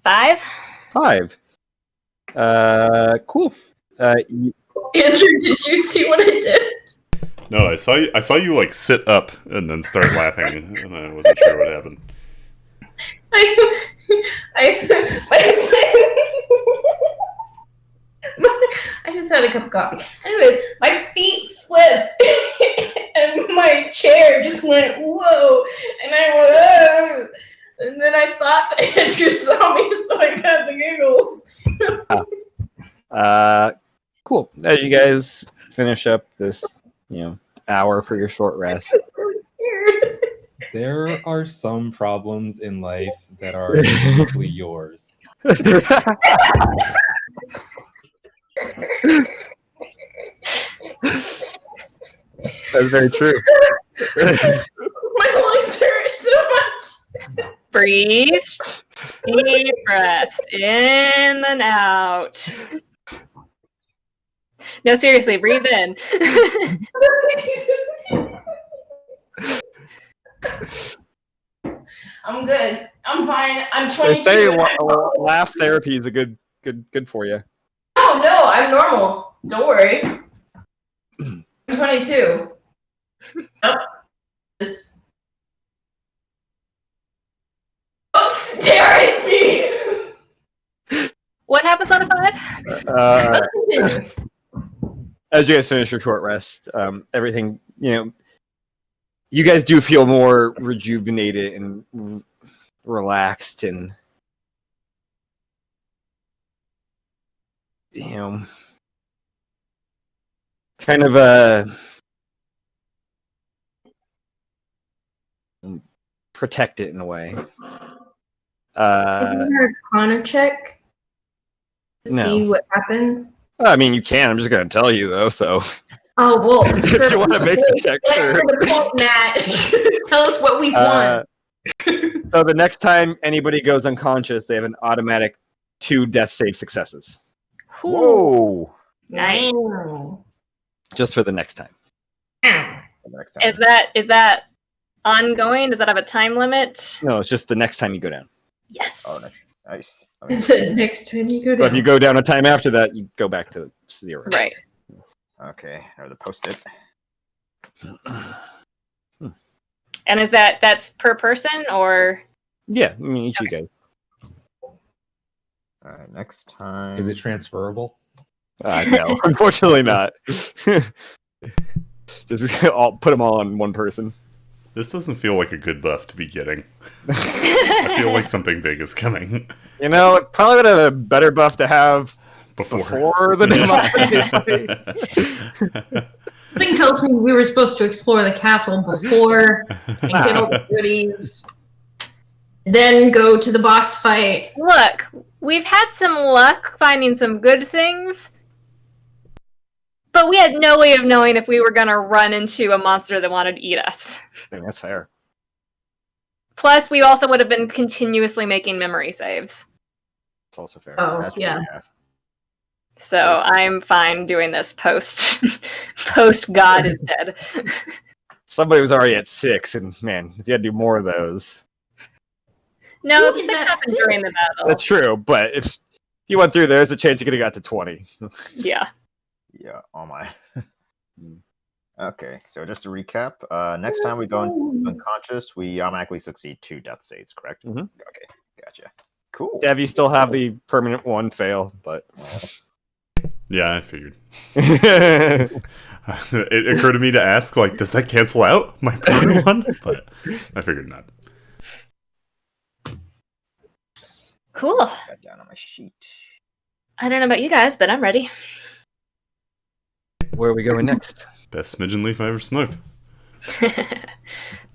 5?
5. Cool.
Andrew, did you see what I did?
No, I saw you like sit up and then start laughing, and I wasn't sure what happened.
I just had a cup of coffee. Anyways, my feet slipped and my chair just went whoa, and I went whoa. And then I thought that Andrew saw me, so I got the giggles.
Cool. As you guys finish up this, hour for your short rest.
I was really scared.
There are some problems in life that are uniquely yours.
That's very true.
My legs hurt so much.
Breathe. Deep breaths in and out. No, seriously, breathe in.
I'm good. I'm fine. I'm
They
22.
say
and I'm-
laugh therapy is a good for you.
Oh no, I'm normal. Don't worry. I'm 22. Nope. Just don't stare at me.
What happens on a 5?
Let's continue.
As you guys finish your short rest, everything, you guys do feel more rejuvenated and relaxed and, kind of protected in a way.
Can you Arcana check to
No.
see what happened?
I mean, you can. I'm just going to tell you, though, so.
Oh, well.
If you want to make the check, sure.
For the point, Matt. Tell us what we've won.
So the next time anybody goes unconscious, they have an automatic 2 death save successes.
Whoa!
Nice.
Just for the next time.
The next time.
Is that ongoing? Does that have a time limit?
No, it's just the next time you go down.
Yes.
Oh, nice. I mean,
The next time you go
But
down.
if you go down a time after that, you go back to 0.
Right.
okay, or the post-it.
And is that's per person or?
Yeah, I mean, each of you guys.
All right, next time.
Is it transferable?
No, unfortunately not. Just I'll put them all on one person.
This doesn't feel like a good buff to be getting. I feel like something big is coming.
You know, it probably would have a better buff to have
Before
the demonic.
Something tells me we were supposed to explore the castle before and get all the goodies. Then go to the boss fight.
Look, we've had some luck finding some good things, but we had no way of knowing if we were going to run into a monster that wanted to eat us.
I think that's fair.
Plus, we also would have been continuously making memory saves.
It's also fair.
Oh,
That's
yeah.
true,
So I'm fine doing this post God is dead.
Somebody was already at 6, and man, if you had to do more of those.
No,
Who
the
is
6
that
happened
six?
during the battle.
That's true, but if you went through there, there's a chance you could have got to 20.
Yeah.
Yeah, oh my. Okay, so just to recap, next time we go unconscious, we automatically succeed 2 death saves, correct?
Mhm.
Okay, gotcha. Cool.
Dev, you still have the permanent 1 fail, but...
Yeah, I figured. It occurred to me to ask, like, does that cancel out my permanent one? But I figured not.
Cool.
Got down on my sheet.
I don't know about you guys, but I'm ready.
Where are we going next?
Best smidgen leaf I ever smoked.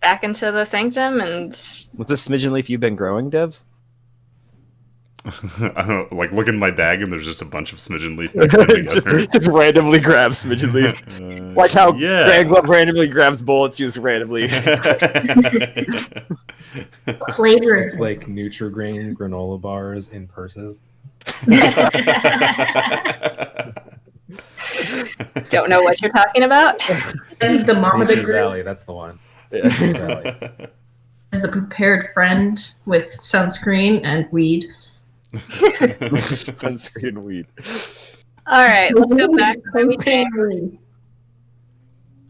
Back into the sanctum and
Was this smidgen leaf you've been growing, Dev?
I don't know, like, look in my bag and there's just a bunch of smidgen leaf mixed in together.
just randomly grab smidgen leaf. Like how
yeah.
Grand Glove randomly grabs bullet juice randomly.
Flavor.
It's like Nutri-Grain granola bars in purses.
don't know what you're talking about.
Is the mom of the
Nature
group
Valley, that's the one. Nature Valley.
is the prepared friend with sunscreen and weed.
Sunscreen weed.
All right, let's go back to where we came.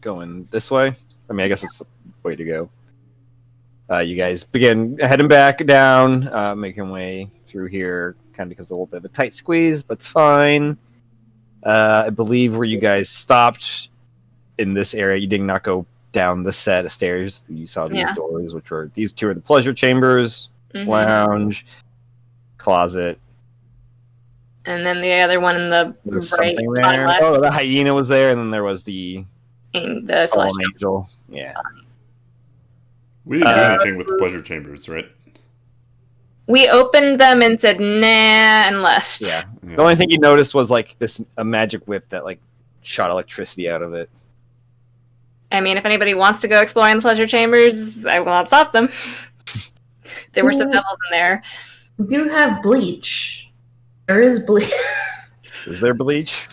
Going this way? I mean, I guess it's the way to go. You guys begin heading back down, making way through here. Kind of becomes a little bit of a tight squeeze, but it's fine. I believe where you guys stopped in this area, you did not go down the set of stairs. You saw these
Yeah.
doors, which were these 2 are the pleasure chambers,
Mhm.
lounge, closet.
And then the other one in the
There was
right
something
bottom
there.
left,
Oh, the hyena was there, and then there was the
and the
fallen
celestial.
angel. Yeah.
We didn't do anything with the pleasure chambers, right?
We opened them and said nah and left.
Yeah.
Yeah.
The only thing you noticed was like a magic whip that like shot electricity out of it.
I mean, if anybody wants to go exploring the pleasure chambers, I will not stop them. There were some
Ooh.
devils in there.
We do have bleach. There is bleach.
Is there bleach?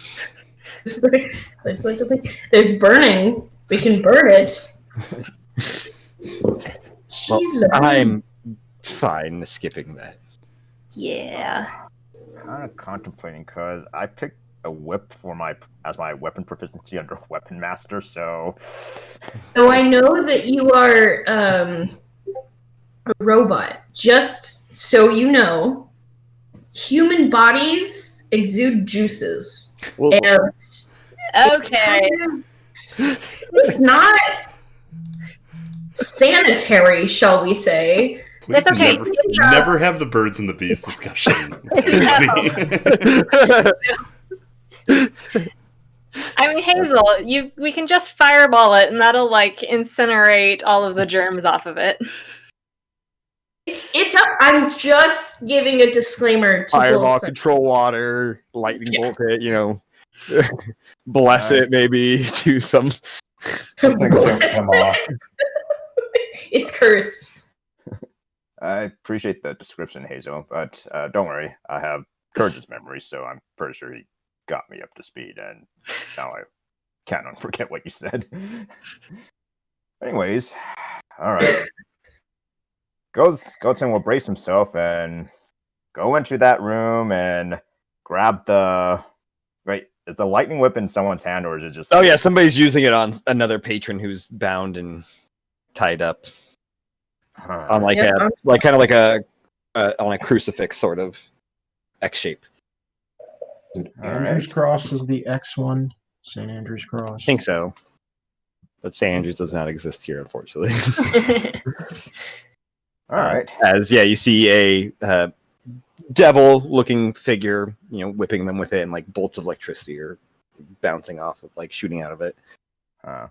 There's such a thing. There's burning. We can burn it.
Well,
Jeez,
I'm fine skipping that.
Yeah.
Kind of contemplating because I picked a whip for my weapon proficiency under weapon master, so
So I know that you are a robot. Just so you know, human bodies exude juices.
Well,
And
Okay.
it's not sanitary, shall we say.
Please
It's okay.
never have the birds and the bees discussion.
I mean, Hazel, we can just fireball it, and that'll like incinerate all of the germs off of it.
It's up. I'm just giving a disclaimer to
fireball,
both sides.
control water, lightning
Yeah.
bolt it, bless it maybe, do some.
Things don't come off.
It's cursed.
I appreciate the description, Hazel, but don't worry, I have Courage's memory, so I'm pretty sure he got me up to speed, and now I can't forget what you said. Anyways, all right. Goten will brace himself and go into that room and grab the. Wait, is the lightning whip in someone's hand, or is it just?
Oh yeah, somebody's using it on another patron who's bound and tied up on like
Yeah.
on a crucifix sort of X shape.
All
Andrew's Cross is the X one. St. Andrew's Cross.
I think so. But St. Andrews does not exist here, unfortunately.
All right.
As you see a devil-looking figure, whipping them with it, and like bolts of electricity are bouncing off of, like shooting out of it.
All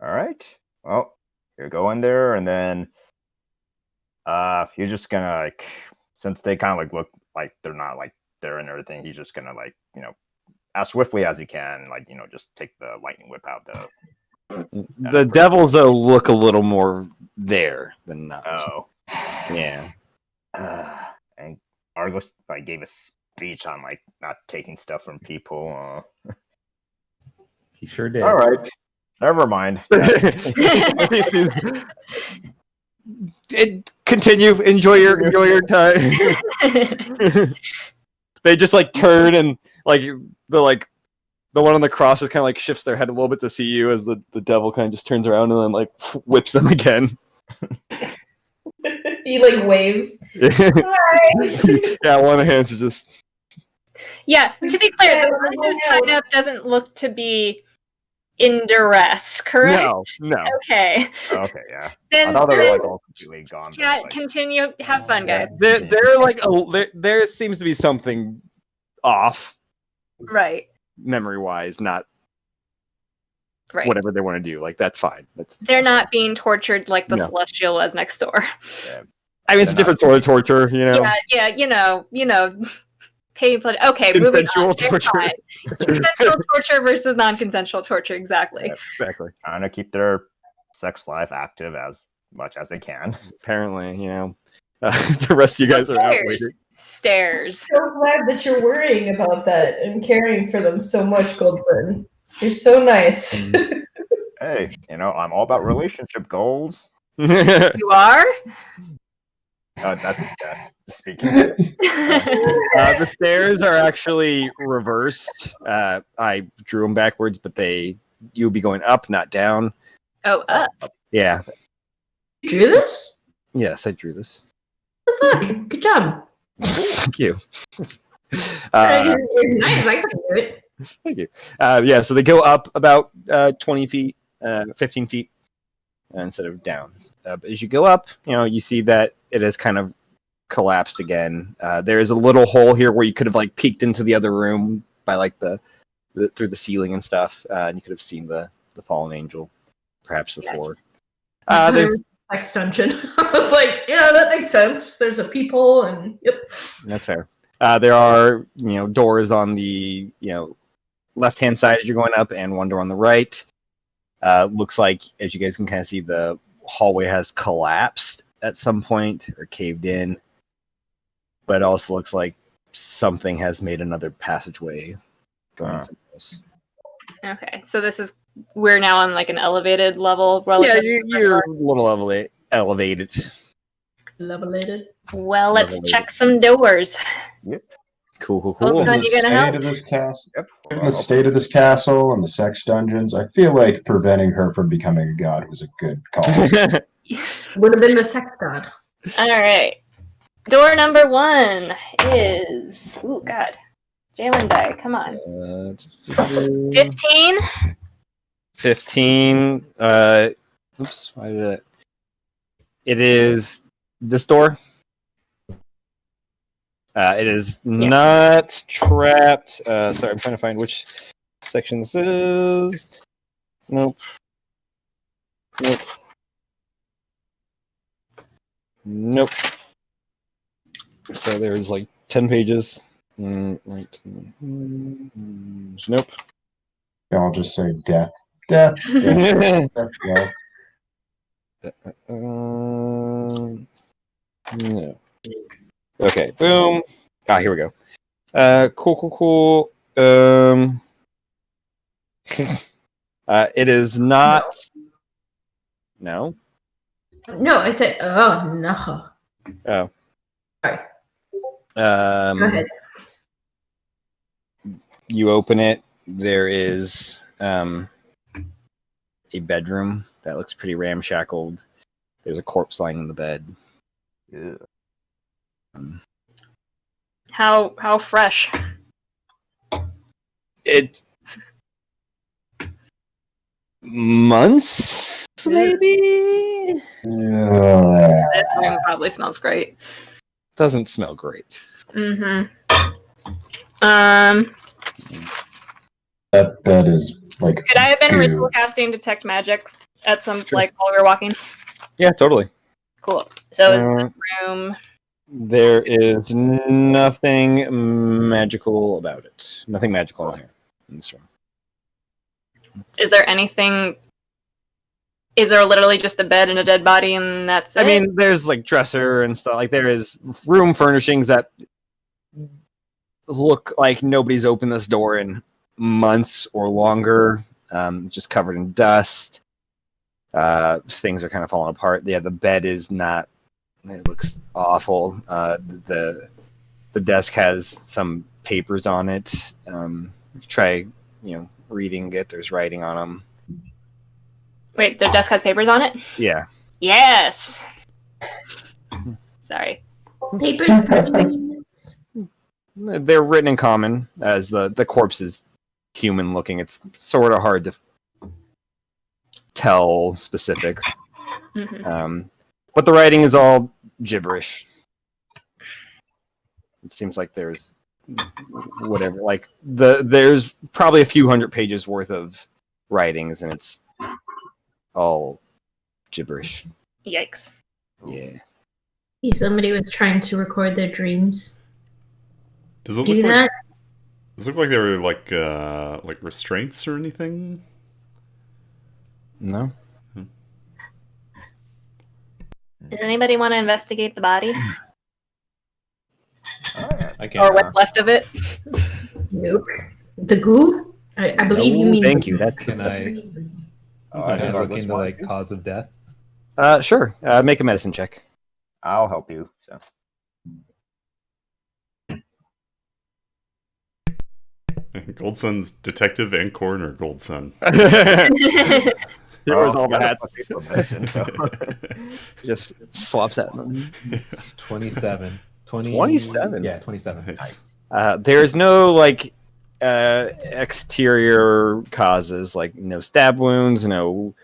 right. Well, you go in there, and then you're just gonna like, since they kind of like look like they're not like there and everything, he's just gonna like as swiftly as he can, like just take the lightning whip out
The devils though look a little more there than not.
Oh.
Yeah.
And Argos like gave a speech on like not taking stuff from people.
He sure did.
All right, never mind.
Continue. Enjoy your time. They just like turn and like the one on the cross just kind of like shifts their head a little bit to see you as the devil kind of just turns around and then like whips them again.
He like waves.
Yeah, one of the hands is just.
Yeah, to be clear, the one who's tied up doesn't look to be in duress, correct?
No.
Okay.
Okay, yeah.
Then,
I thought they were like all completely gone.
yeah,
Like,
continue. Have fun, guys.
They're like there seems to be something off
Right.
memory wise, not
Right.
whatever they want to do. Like that's fine.
They're not being tortured like the
No.
Celestial was next door.
yeah.
I mean, it's a different sort of torture,
Yeah, pay blood. Okay, moving
Consensual
on. They're
torture.
fine. Consensual torture versus non-consensual torture, exactly.
Yeah.
Exactly.
Trying to keep their sex life active as much as they can.
Apparently, the rest of you guys are out waiting.
Stairs.
So glad that you're worrying about that and caring for them so much, Goldburn. You're so nice.
Hey, I'm all about relationship goals.
You are?
That's speaking.
The stairs are actually reversed. I drew them backwards, but you'll be going up, not down.
Oh, up.
Yeah.
You drew this?
Yes, I drew this.
What the fuck? Good job.
Thank you.
You're nice. I couldn't do it.
Thank you. So they go up about 20 feet, 15 feet instead of down. But as you go up, you see that it has kind of collapsed again. There is a little hole here where you could have like peeked into the other room by like through the ceiling and stuff, and you could have seen the fallen angel perhaps before. There's
Sex dungeon. I was like, yeah, that makes sense. There's a people and yep.
That's fair. There are doors on the left hand side as you're going up, and one door on the right. Looks like, as you guys can kind of see, the hallway has collapsed at some point or caved in, but it also looks like something has made another passageway going somewhere else.
Okay, so we're now on like an elevated level.
Yeah, you're a little elevated.
Levelated.
Well, let's
Elevated.
check some doors.
Yep.
Cool.
Hold on, you gonna help?
Of this castle,
Yep.
given the state of this castle and the sex dungeons, I feel like preventing her from becoming a god was a good call.
Would have been the sex god.
All right. Door number 1 is. Oh God. Jalen die. Come on. 15.
15. Oops. Why did it? It is this door. It is not trapped. Sorry, I'm trying to find which section this is. Nope. So there's like 10 pages. Right. Nope.
I'll just say death. Death. Death. Death.
No. Okay, boom. Here we go. Cool. It is not. No.
No, I said, oh no.
Oh.
Sorry. Go ahead.
You open it. There is a bedroom that looks pretty ramshackled. There's a corpse lying in the bed.
Yeah.
How fresh?
It months, maybe.
This room probably smells great.
Doesn't smell great.
Mm-hmm.
That bed is like.
Could I have been
goo.
ritual casting detect magic at some
Sure.
while we were walking?
Yeah, totally.
Cool. So is
Uh,
this room?
There is nothing magical about it. Nothing magical in here in this room.
Is there anything? Is there literally just a bed and a dead body, and that's it?
I mean, there's like dresser and stuff. Like there is room furnishings that look like nobody's opened this door in months or longer. Just covered in dust. Things are kind of falling apart. Yeah, the bed is not. It looks awful. The desk has some papers on it. Try, reading it. There's writing on them.
Wait, the desk has papers on it?
Yeah.
Yes. Sorry.
Papers, please.
They're written in common, as the corpse is human looking. It's sort of hard to tell specifics.
Mm-hmm.
But the writing is all gibberish. It seems like there's whatever, like there's probably a few hundred pages worth of writings, and it's all gibberish.
Yikes.
Yeah.
Somebody was trying to record their dreams.
Does it
Do
look
that?
like? Does it look like there were like restraints or anything?
No.
Does anybody want to investigate the body?
I can't.
Or what's left of it?
Nope. The goo? I believe you
No,
mean.
thank you. That's
Can I
Oh,
can I
didn't
look
this
into
one,
like
too?
cause of death?
Sure. Make a medicine check.
I'll help you. So.
Gold Sun's detective and coroner. Gold Sun.
He wears all the
yeah,
hats.
that's a mission, so.
Just swaps at them.
27.
27?
Yeah, 27.
Nice.
There's no exterior causes, like no stab wounds, no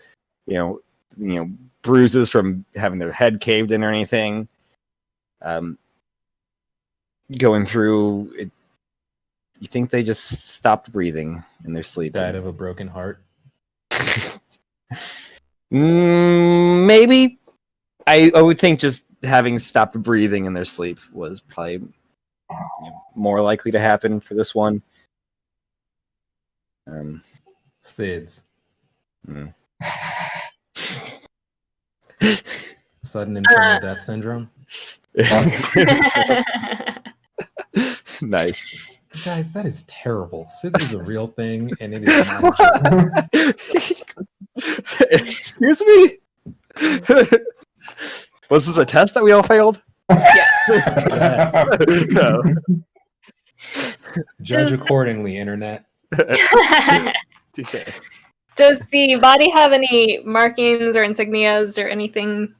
bruises from having their head caved in or anything. Going through it, you think they just stopped breathing in their sleep.
Died of a broken heart.
Maybe. I would think just having stopped breathing in their sleep was probably more likely to happen for this one.
SIDS.
Mm.
Sudden infernal death syndrome.
Nice.
Guys, that is terrible. SIDS is a real thing, and it is not a joke.
Excuse me? Was this a test that we all failed?
Yes.
No.
Judge accordingly, internet.
Touché.
Does the body have any markings or insignias or anything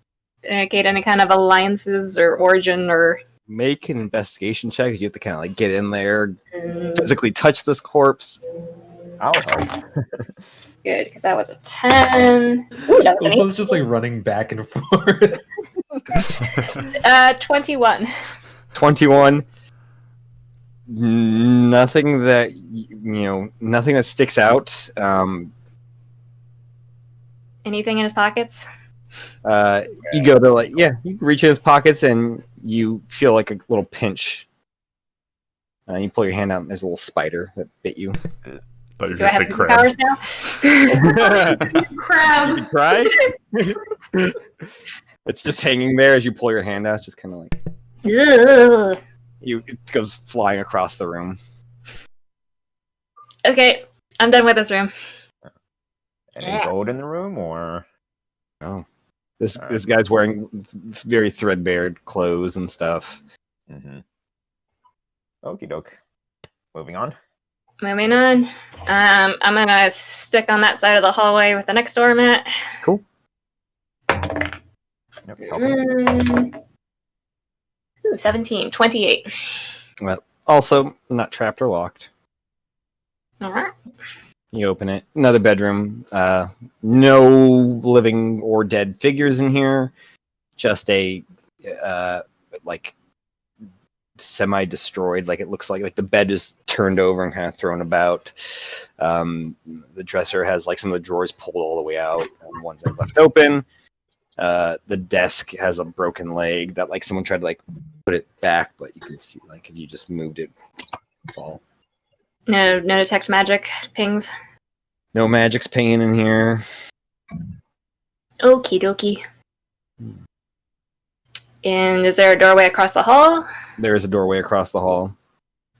to indicate any kind of alliances or origin or?
Make an investigation check. You have to kind of get in there, physically touch this corpse.
I'll help.
Good, because that was a 10. Ooh, that was an
Goldsun's just running back and forth.
21.
21. Nothing that nothing that sticks out.
Anything in his pockets?
You go to you reach in his pockets and you feel like a little pinch. You pull your hand out and there's a little spider that bit you.
Thought you were
Do I
gonna
have
say crab.
powers now?
Crab.
You cry? It's just hanging there as you pull your hand out. It's just kind of like
Ugh.
it goes flying across the room.
Okay, I'm done with this room.
Any
Yeah.
gold in the room, or?
Oh, this guy's wearing very threadbare clothes and stuff.
Mm-hmm. Okie doke. Moving on.
Moving on. I'm gonna stick on that side of the hallway with the next door mat.
Cool.
Yep, helping.
17, 28.
Also, not trapped or locked.
Alright.
You open it. Another bedroom. No living or dead figures in here. Just a like semi-destroyed. Like it looks like the bed is turned over and kind of thrown about. The dresser has like some of the drawers pulled all the way out, and ones that left open. The desk has a broken leg that like someone tried to like put it back, but you can see like if you just moved it, fall.
No detect magic pings.
No magic's pinging in here.
Okie dokie. And is there a doorway across the hall?
There is a doorway across the hall.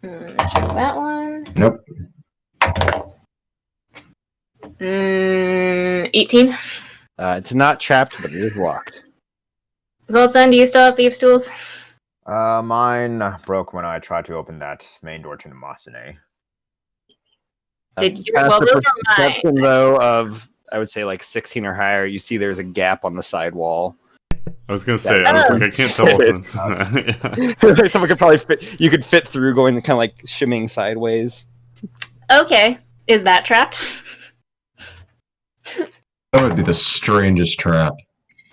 Check that one.
Nope.
18.
It's not trapped, but it is locked.
Goldson, do you still have thieves' tools?
Mine broke when I tried to open that main door to Namasine.
Did you?
Past
Well,
the
those are mine.
perception though of I would say like 16 or higher, you see there's a gap on the side wall.
I was gonna say, I was like, I can't tell if it's. Yeah.
Someone could probably fit. You could fit through, going kind of like shimming sideways.
Okay. Is that trapped?
That would be the strangest trap.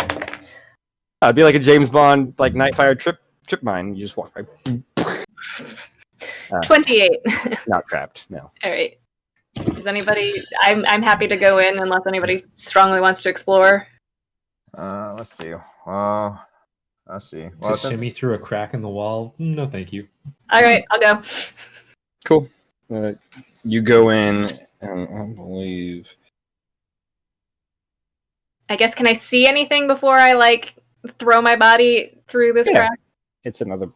It'd be like a James Bond like Nightfire trip mine. You just walk right.
28.
Not trapped. No.
All right. Is anybody? I'm happy to go in unless anybody strongly wants to explore.
Let's see. Let's see.
To shimmy through a crack in the wall? No, thank you.
All right, I'll go.
Cool. You go in, and I believe.
I guess can I see anything before I like throw my body through this crack?
It's another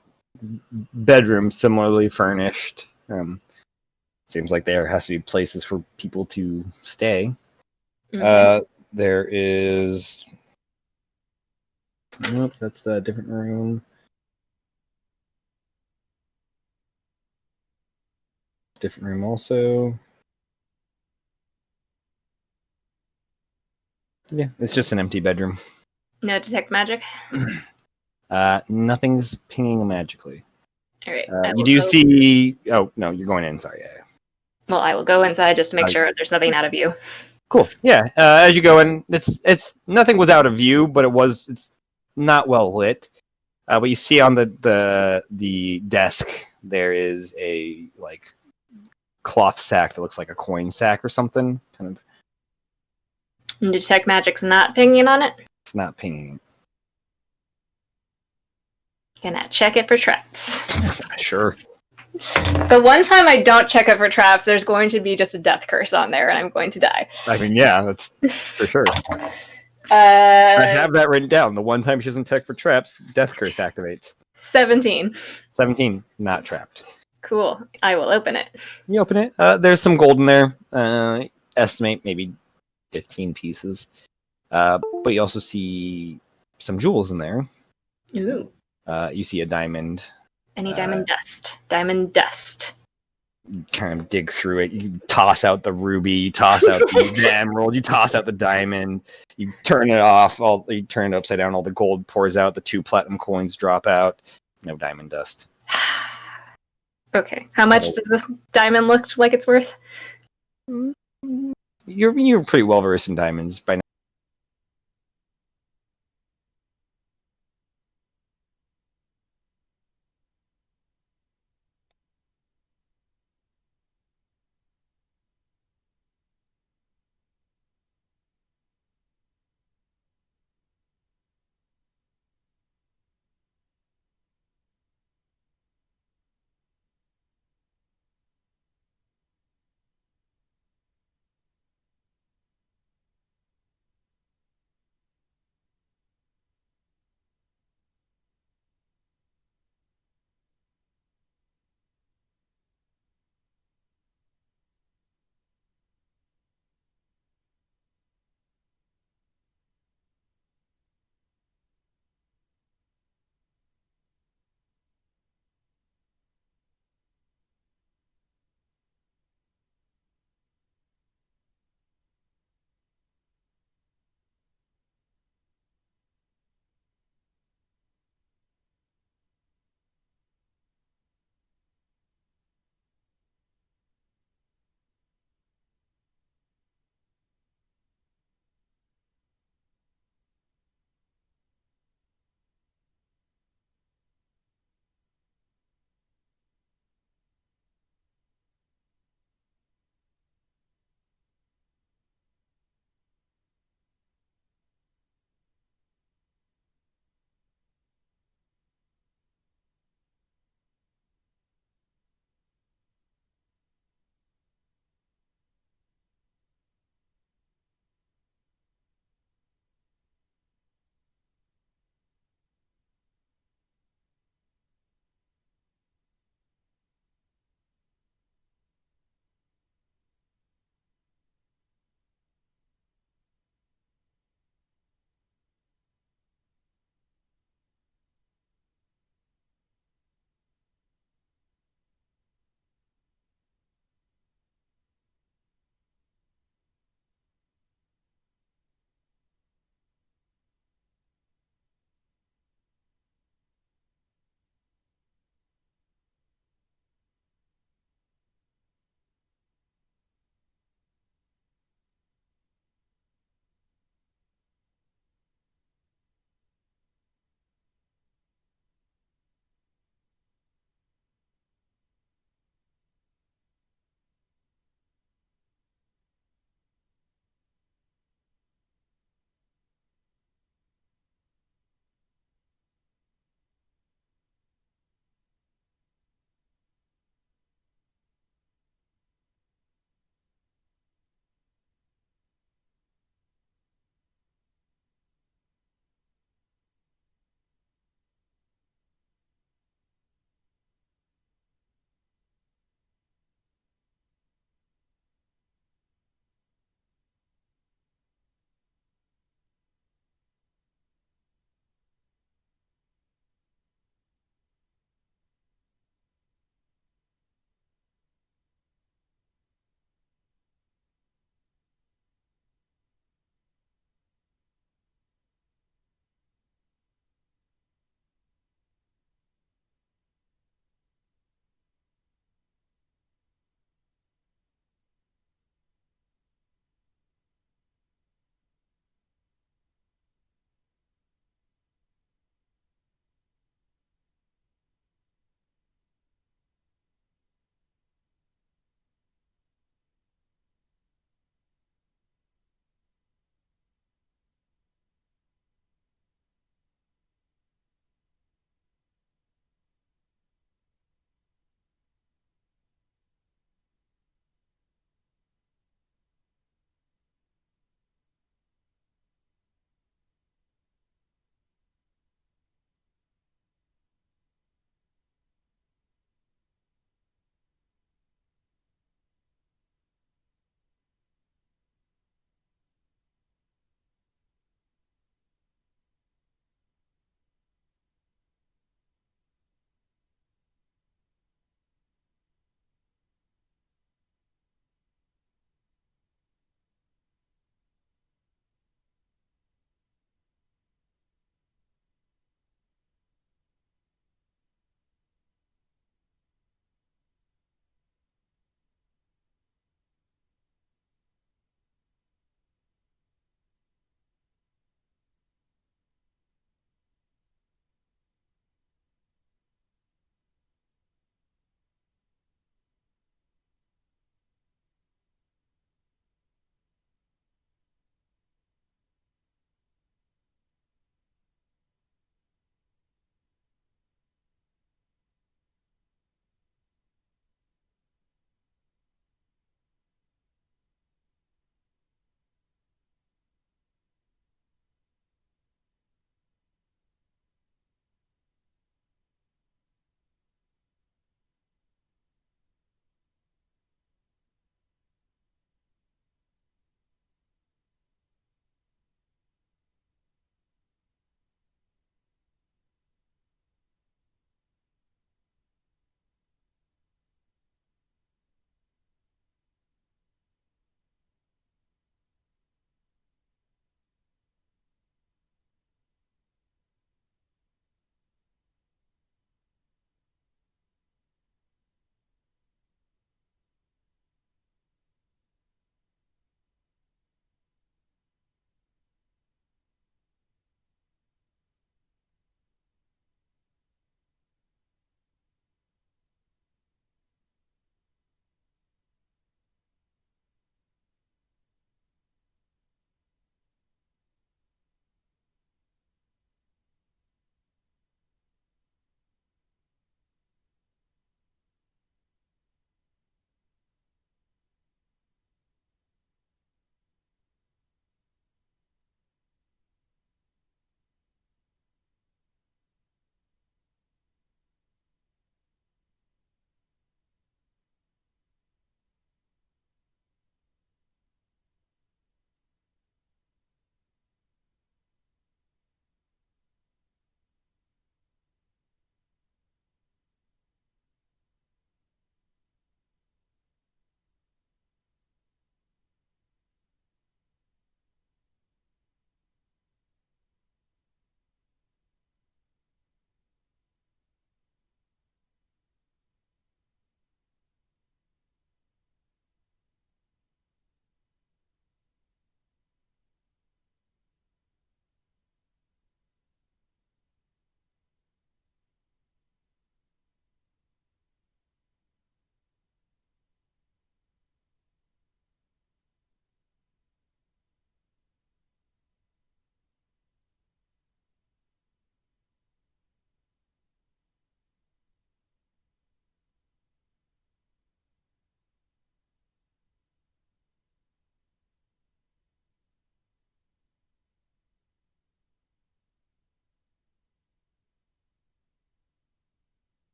bedroom, similarly furnished. Seems like there has to be places for people to stay.
Mhm.
There is. Nope, that's the different room. Different room also. Yeah, it's just an empty bedroom.
No detect magic.
Nothing's pinging magically.
All right.
You do see. Oh no, you're going in. Sorry. Yeah.
Well, I will go inside just to make sure there's nothing out of view.
Cool. Yeah. As you go in, it's nothing was out of view, but it's not well lit. But you see on the desk there is a like cloth sack that looks like a coin sack or something. Kind of.
And detect magic's not pinging on it.
It's not pinging.
Gonna check it for traps.
Sure.
The one time I don't check it for traps, there's going to be just a death curse on there, and I'm going to die.
I mean, yeah, that's for sure. I have that written down. The one time she doesn't check for traps, death curse activates.
17.
17, not trapped.
Cool. I will open it.
You open it. There's some gold in there. Estimate maybe 15 pieces. But you also see some jewels in there.
Ooh.
You see a diamond.
Any diamond dust. Diamond dust.
You kind of dig through it. You toss out the ruby. You toss out the emerald. You toss out the diamond. You turn it off. You turn it upside down. All the gold pours out. The 2 platinum coins drop out. No diamond dust.
Okay. How much does this diamond look like it's worth?
You're pretty well versed in diamonds by now.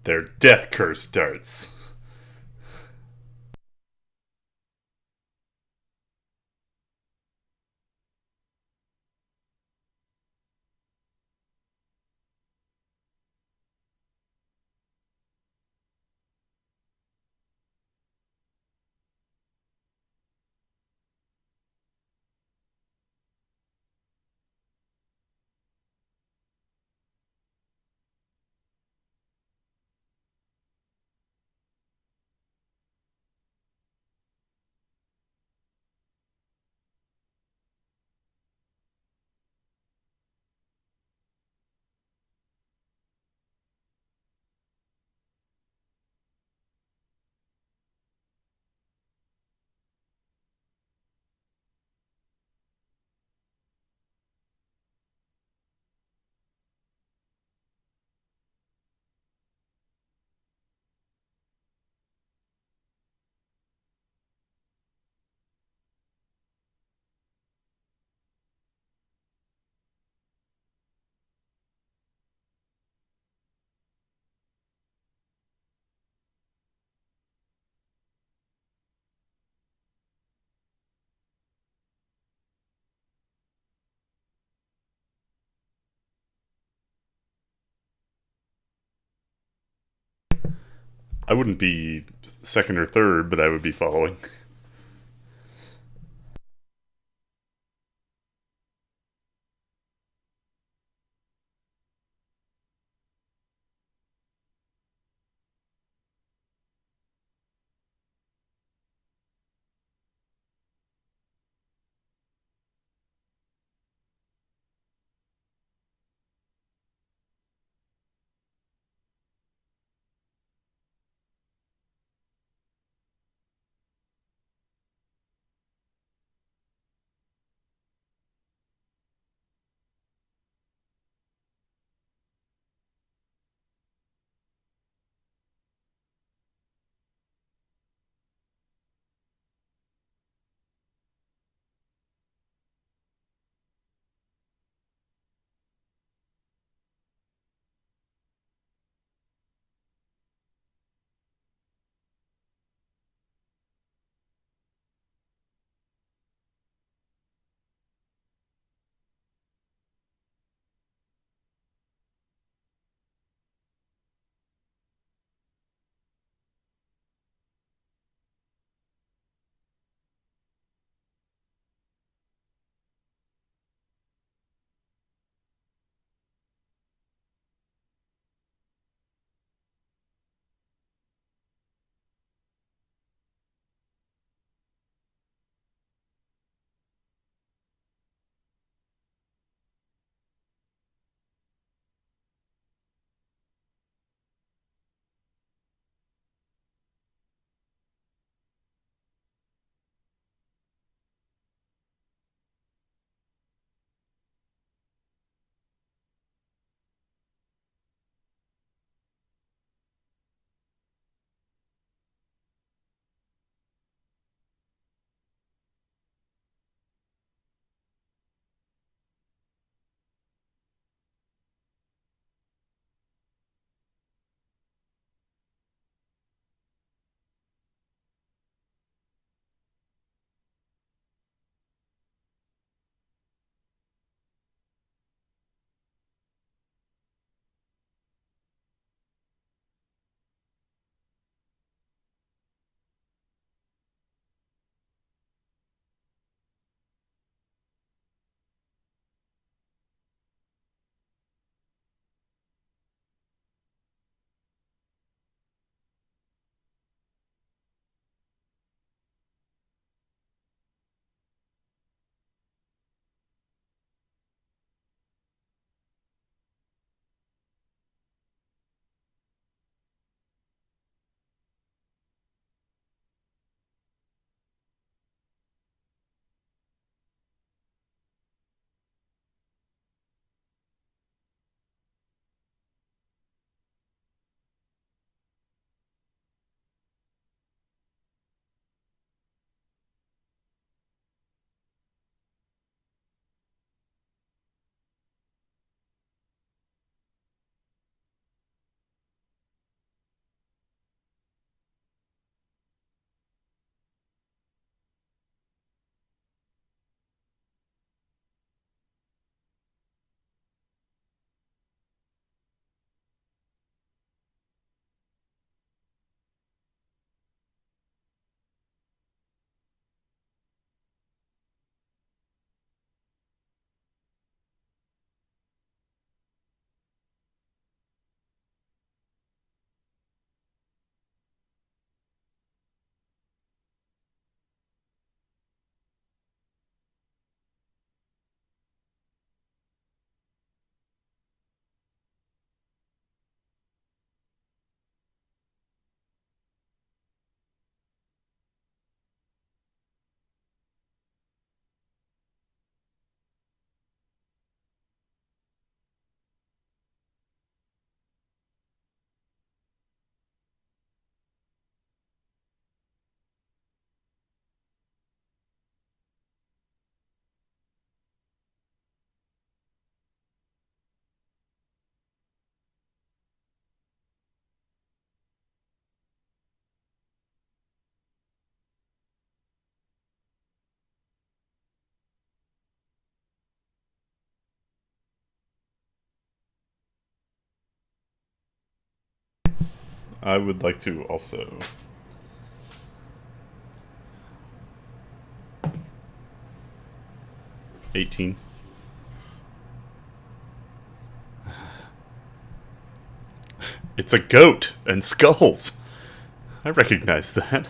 Their death curse darts. I wouldn't be second or third, but I would be following. I would like to also. $18. It's a goat and skulls. I recognize that.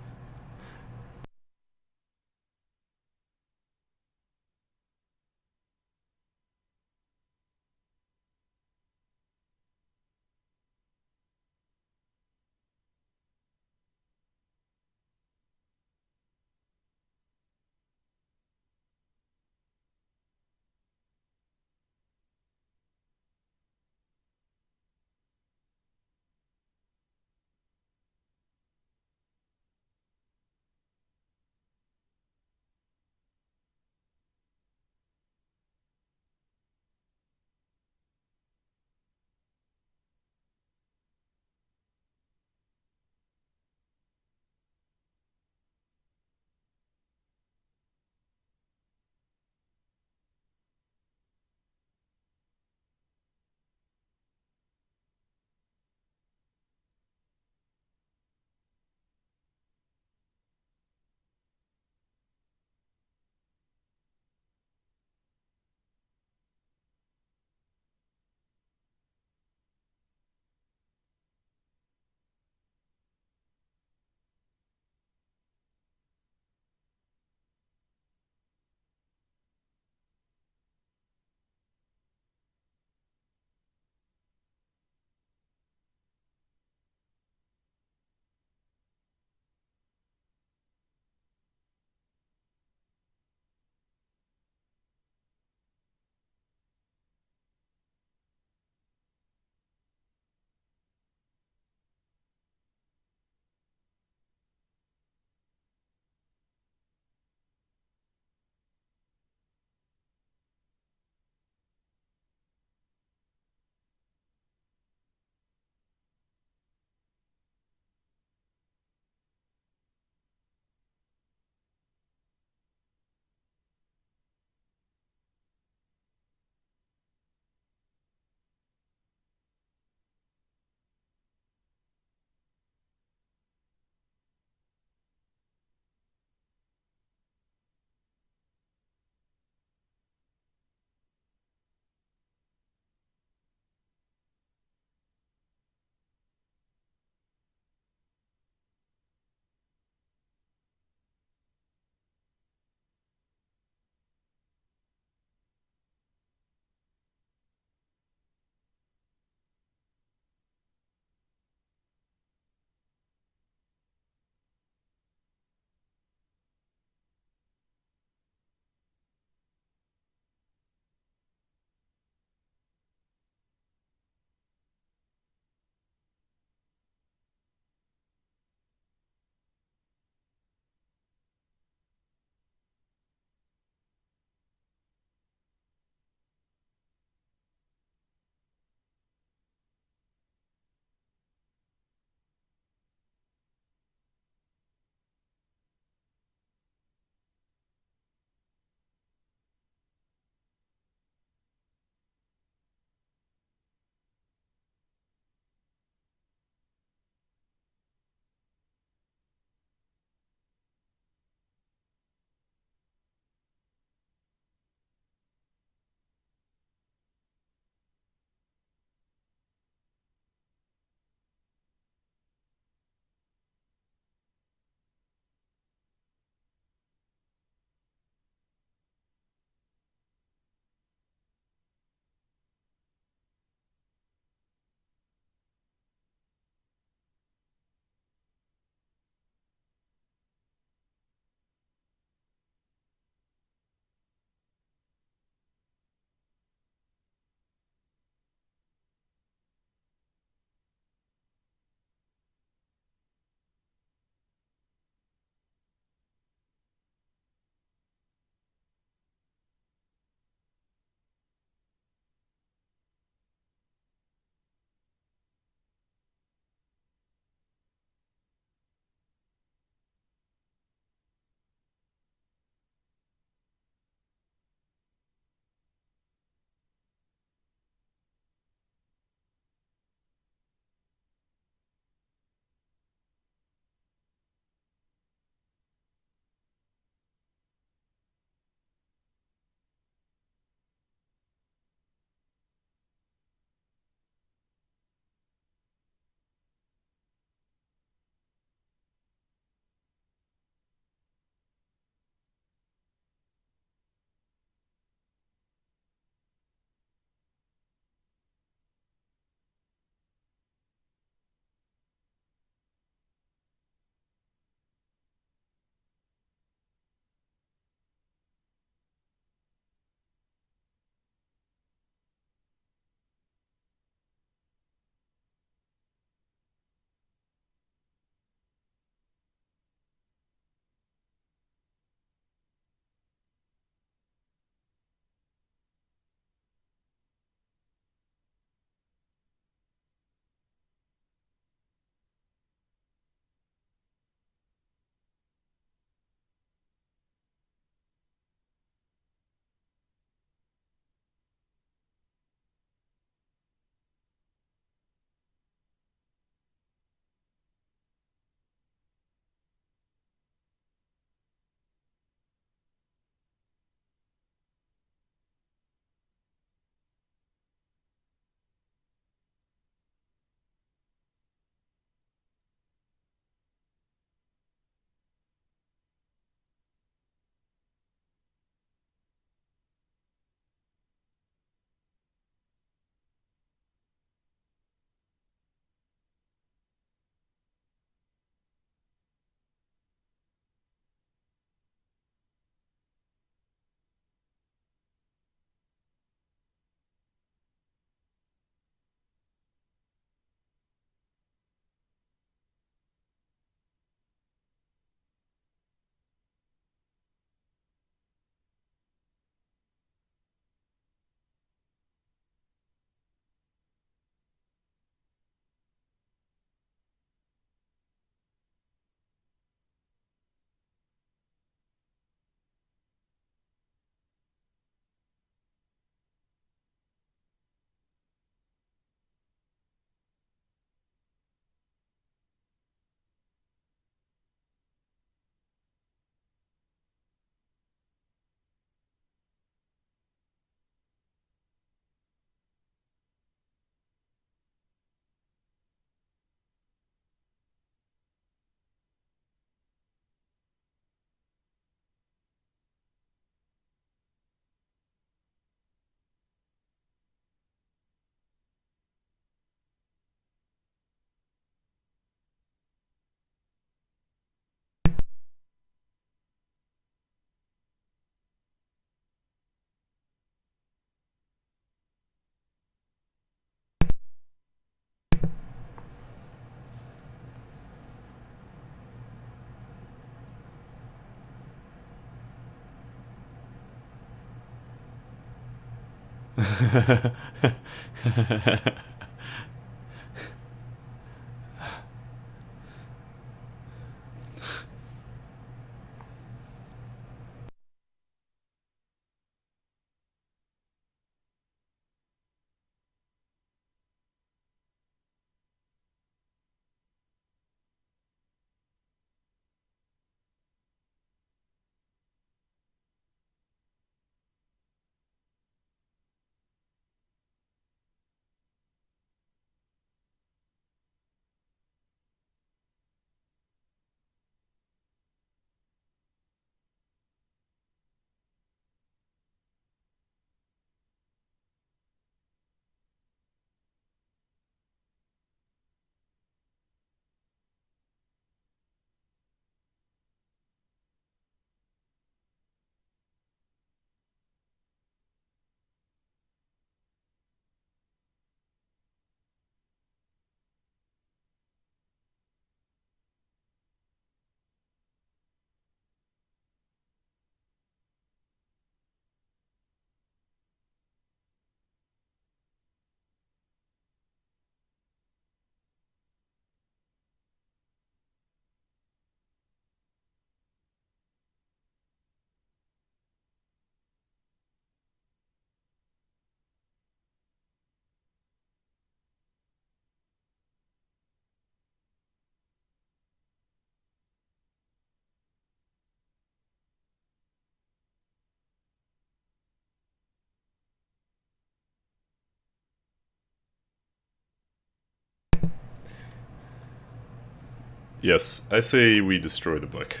Yes, I say we destroy the book.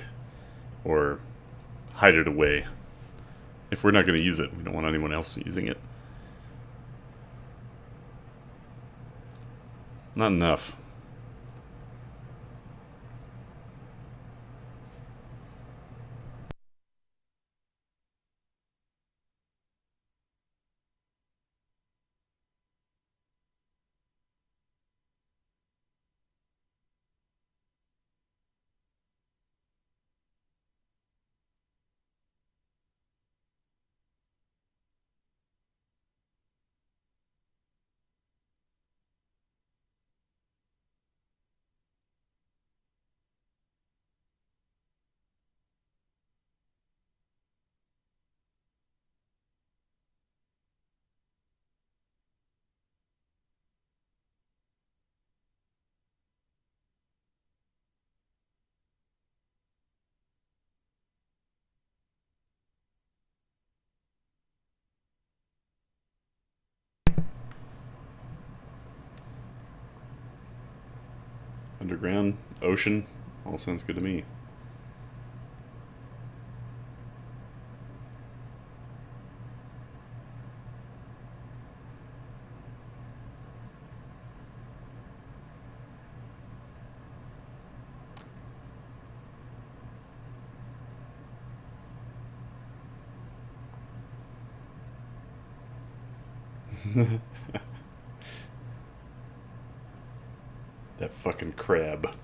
Or hide it away. If we're not going to use it, we don't want anyone else using it. Not enough. Underground, ocean, all sounds good to me. That fucking crab.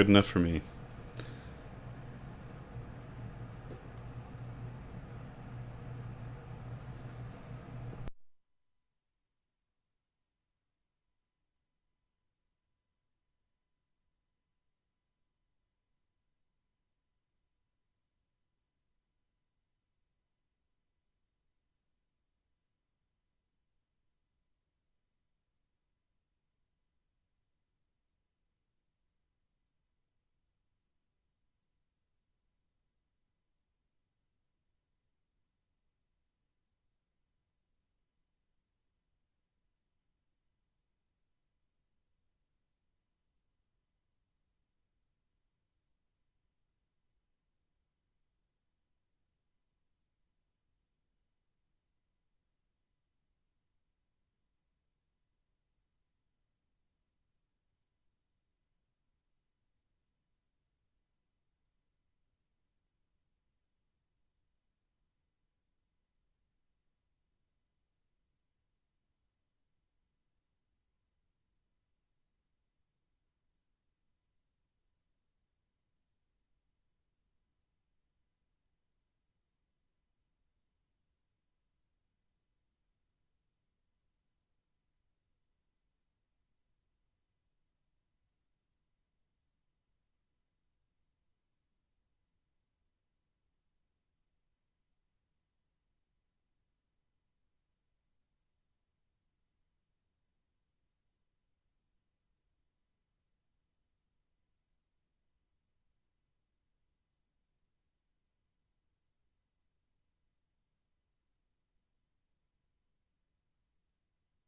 Good enough for me.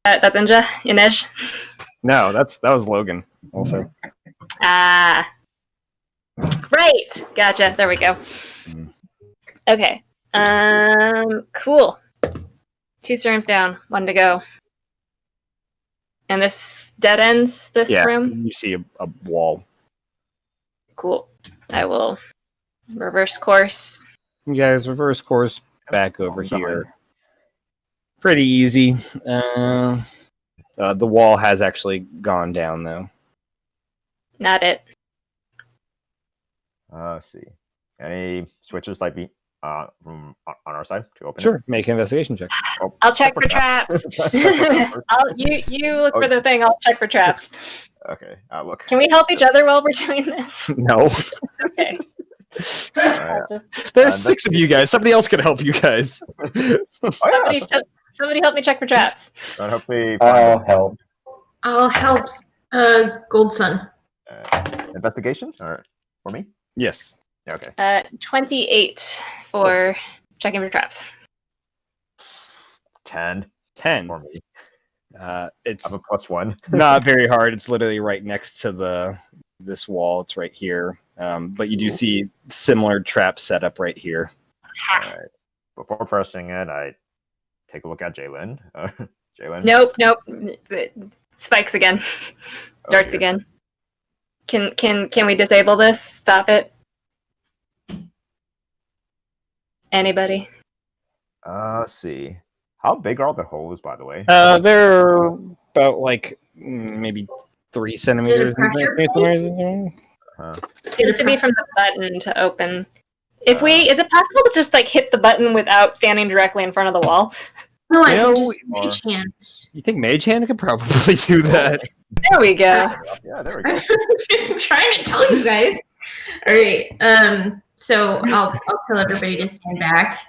That's Inja? Inej?
No, that was Logan. Also,
Ah. Right. Gotcha. There we go. Okay. Cool. 2 storms down. 1 to go. And this dead ends this
yeah,
room?
you see a wall.
Cool. I will reverse course.
You guys reverse course back over here. Pretty easy. The wall has actually gone down, though.
Not it.
Let's see. Any switches like from on our side to open?
Sure, make an investigation check.
Oh,
I'll check for traps. You look for the thing. I'll check for traps.
Okay, look.
Can we help each other while we're doing this?
No.
Okay.
There's 6 of you guys. Somebody else can help you guys.
Somebody help me check for traps.
Hopefully,
I'll help.
I'll help. Gold Sun.
Investigation or for me?
Yes.
Okay.
28 for checking for traps.
10
10.
for me.
It's
I'm a +1.
not very hard. It's literally right next to this wall. It's right here. But you do see similar traps set up right here.
All right. Before pressing it, I take a look at Jalen. Jalen.
Nope. Spikes again. Darts
dear.
again. Can we disable this? Stop it. Anybody?
Let's see. How big are the holes, by the way?
They're about like maybe 3 centimeters.
Seems to be from the button to open. Is it possible to just like hit the button without standing directly in front of the wall?
No, I can just mage hands.
You think Mage Hand could probably do that?
There we go.
Yeah, there we go.
I'm trying to tell you guys. All right. So I'll tell everybody to stand back.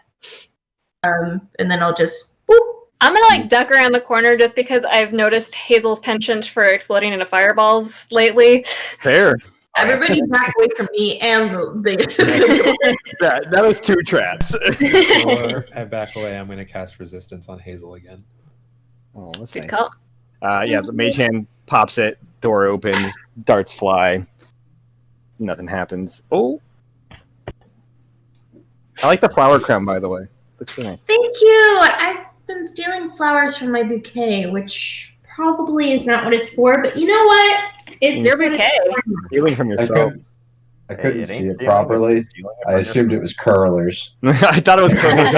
And then I'll just. Boop.
I'm gonna like duck around the corner just because I've noticed Hazel's penchant for exploding into fireballs lately.
Fair.
Everybody back away from me and the
that was 2 traps.
Before I back away, I'm going to cast resistance on Hazel again.
Oh, that's
Good
nice.
call.
Yeah, the Mage Hand pops it, door opens, darts fly. Nothing happens. Oh. I like the flower crown, by the way. Looks really nice.
Thank you. I've been stealing flowers from my bouquet, which probably is not what it's for, but you know what? It's
Your bouquet.
Stealing from yourself.
I couldn't see it properly. I assumed it was curlers.
I thought it was curlers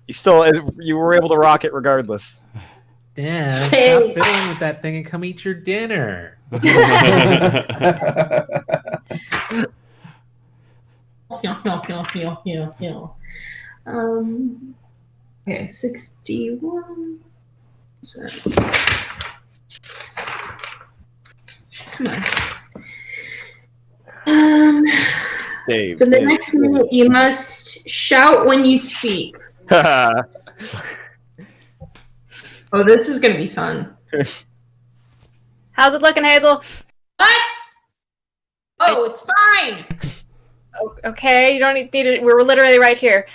also. You were able to rock it regardless.
Dad,
Hey.
stop fiddling with that thing and come eat your dinner.
Okay, 61. So. Come on.
Dave.
For the
Dave.
next minute, you must shout when you speak. Oh, this is gonna be fun.
How's it looking, Hazel?
What? Oh, it's fine.
Okay, you don't need it. We're literally right here.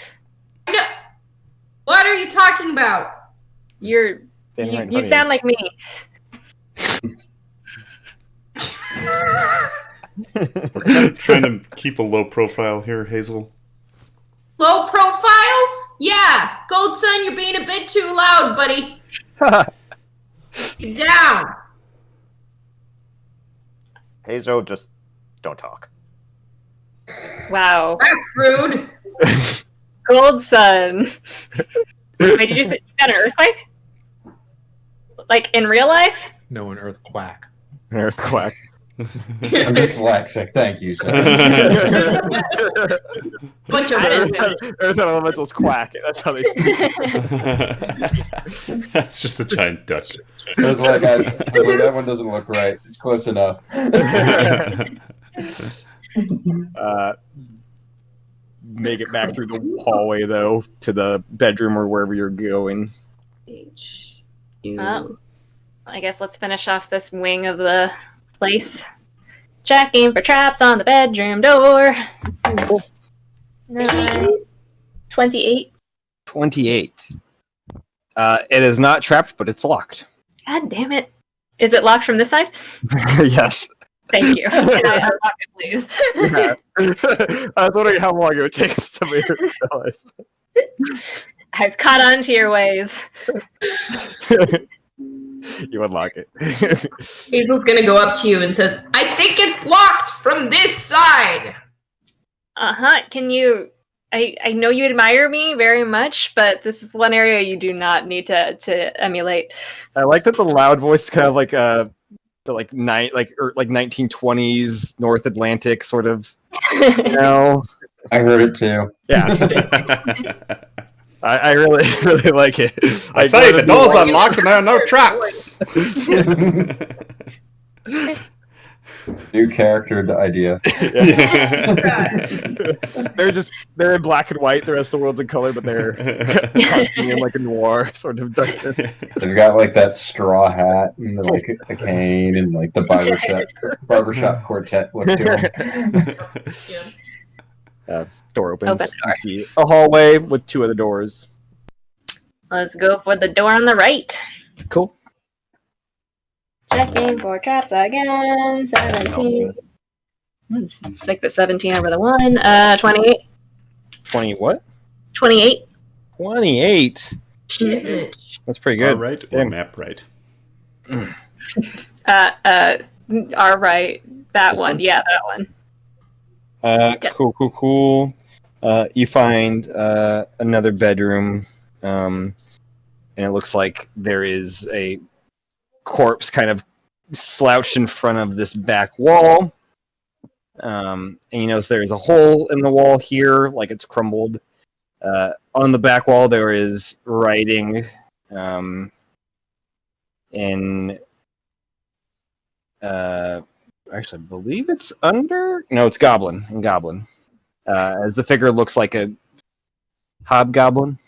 I know. What are you talking about?
You
Standing right in
you
front of
sound like me.
Trying to keep a low profile here, Hazel.
Low profile? Yeah. Gold Sun, you're being a bit too loud, buddy. Get down.
Hazel, just don't talk.
Wow.
That's rude.
Gold Sun. Wait, did you say you got an earthquake? Like in real life?
No, an earth quack.
Earthquake.
I'm dyslexic. Thank you, sir.
Bunch of
Earth elementals quack. That's how they speak.
That's just a giant duck.
I was like, that one doesn't look right. It's close enough.
Make it back through the hallway though to the bedroom or wherever you're going.
Well, I guess let's finish off this wing of the place. Checking for traps on the bedroom door.
Cool.
28.
28. It is not trapped, but it's locked.
God damn it. Is it locked from this side?
Yes.
Thank you. Can I unlock it, please?
Yeah. I was wondering how long it would take somebody to realize.
I've caught on to your ways.
You unlock it.
Hazel's gonna go up to you and says, I think it's locked from this side.
Uh-huh. Can you... I know you admire me very much, but this is one area you do not need to emulate.
I like that the loud voice kind of like the like 1920s North Atlantic sort of, you know.
I heard it too.
Yeah. I really really like it.
I say the door's unlocked and there are no traps.
New character idea.
They're in black and white. The rest of the world's in color, but they're in like a noir sort of darkness.
They've got like that straw hat and like a cane and like the barbershop quartet look to them.
Door opens.
Open door.
You see a hallway with two other doors.
Let's go for the door on the right.
Cool.
Checking for traps again. 17. Oops, it's like the 17 over the 1. 28.
20 what?
28.
28. That's pretty good.
All right, or
Damn.
map right.
All right. That one. Yeah, that one.
Cool. You find another bedroom, and it looks like there is a corpse kind of slouched in front of this back wall. And you notice there's a hole in the wall here, like it's crumbled. On the back wall, there is writing in... actually, I believe it's under... No, it's Goblin. In Goblin. As the figure looks like a hobgoblin.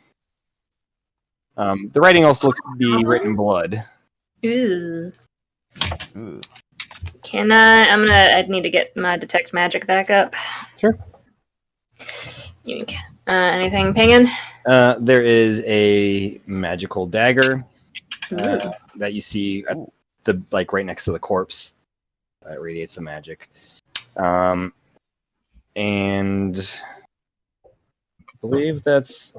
The writing also looks to be written in blood.
Ooh.
Ooh.
I'd need to get my detect magic back up.
Sure.
Yoink. Anything pinging?
There is a magical dagger that you see at the right next to the corpse. It radiates the magic. And I believe that's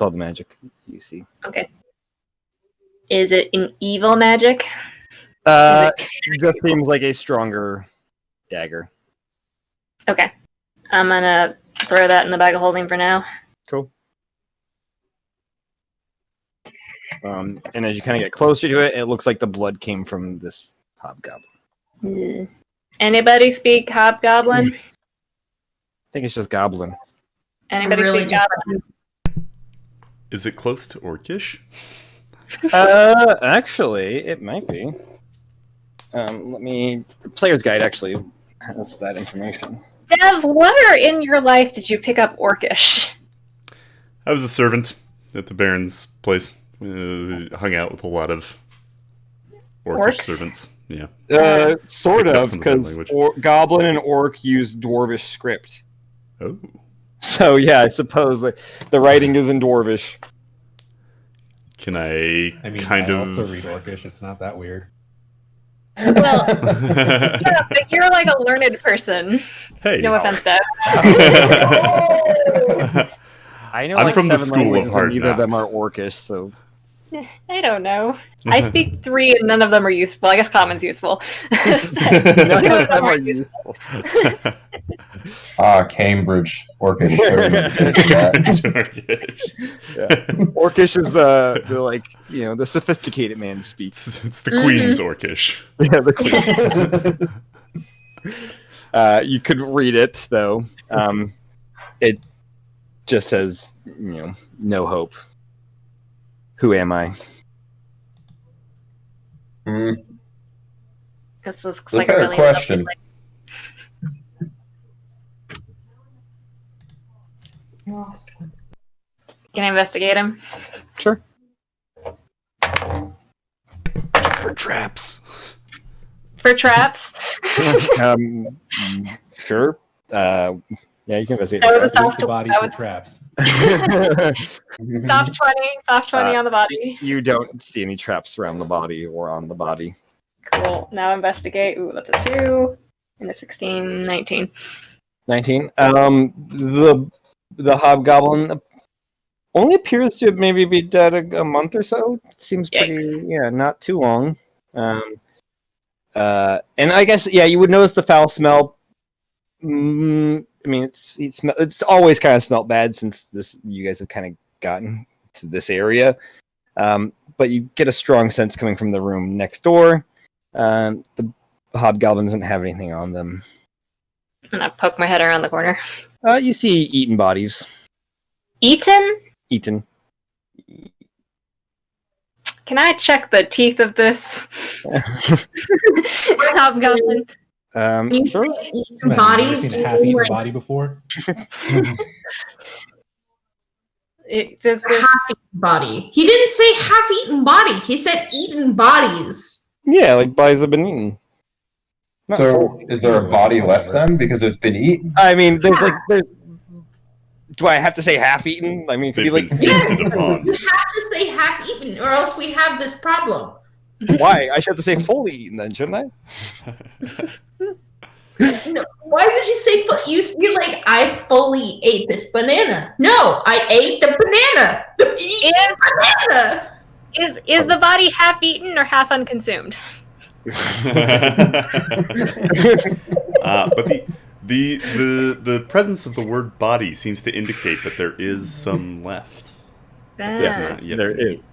all the magic you see.
Okay. Is it an evil magic?
Just seems like a stronger dagger.
Okay. I'm gonna throw that in the bag of holding for now.
Cool. And as you kind of get closer to it, it looks like the blood came from this hobgoblin.
Anybody speak hobgoblin?
I think it's just goblin.
Anybody
Really
speak goblin?
Is it close to Orcish?
Actually, it might be. The player's guide actually has that information.
Dev, where in your life did you pick up Orcish?
I was a servant at the Baron's place. Hung out with a lot of Orcish
Orcs?
servants. Yeah.
Sort
Picked up
of,
some of that
because
language.
Goblin and Orc use Dwarvish script.
Oh.
So yeah, I suppose the writing is in Dwarvish.
Can I,
I mean,
kind
I
of...
also read Orcish. It's not that weird.
Well, yeah, but you're like a learned person.
Hey.
No offense, Dev.
I know
I'm
like
from the
7
school of
languages,
hard
and neither of them are
knocks.
Orcish, so
I don't know. I speak 3 and none of them are useful. I guess common's useful.
none of them are useful.
Cambridge Orcish.
Orcish is the like the sophisticated man speaks.
It's the Queen's Orcish.
Yeah, the Queen. You could read it though. It just says no hope. Who am I?
This looks
It's a
like
fair
a really
question.
Lost one.
Can I investigate him?
Sure.
For traps.
For traps?
Sure. Yeah, you can investigate.
That was a
Use
soft
the body
that
for
was-
traps.
Soft 20 on the body.
You don't see any traps around the body or on the body.
Cool. Now investigate. Ooh, that's a 2 and a 16, 19.
19. The hobgoblin only appears to maybe be dead a month or so. Seems pretty,
Yikes.
not too long. And I guess, you would notice the foul smell. I mean, it's always kind of smelled bad since you guys have kind of gotten to this area. But you get a strong sense coming from the room next door. The hobgoblin doesn't have anything on them.
I'm gonna poke my head around the corner.
You see eaten bodies.
Eaten?
Eaten.
Can I check the teeth of this hobgoblin?
You
Sure.
eat
Have
some
you
bodies.
seen a
eating,
half-eaten
like,
body before?
Does this...
half-eaten body. He didn't say half-eaten body. He said eaten bodies.
Yeah, like bodies have been eaten. Not
So,
full.
is there a body left then? Because it's been eaten.
I mean, there's. Do I have to say half-eaten? I mean, it could be
They've
like.
been feasted upon.
You have to say half-eaten, or else we have this problem.
Why? I should have to say fully eaten then, shouldn't I?
No, why would you say you feel like I fully ate this banana? No, I ate the banana. The banana.
Is the body half eaten or half unconsumed?
But the presence of the word body seems to indicate that there is some left. That's
Ah.
not yet
There
been
is.
eaten.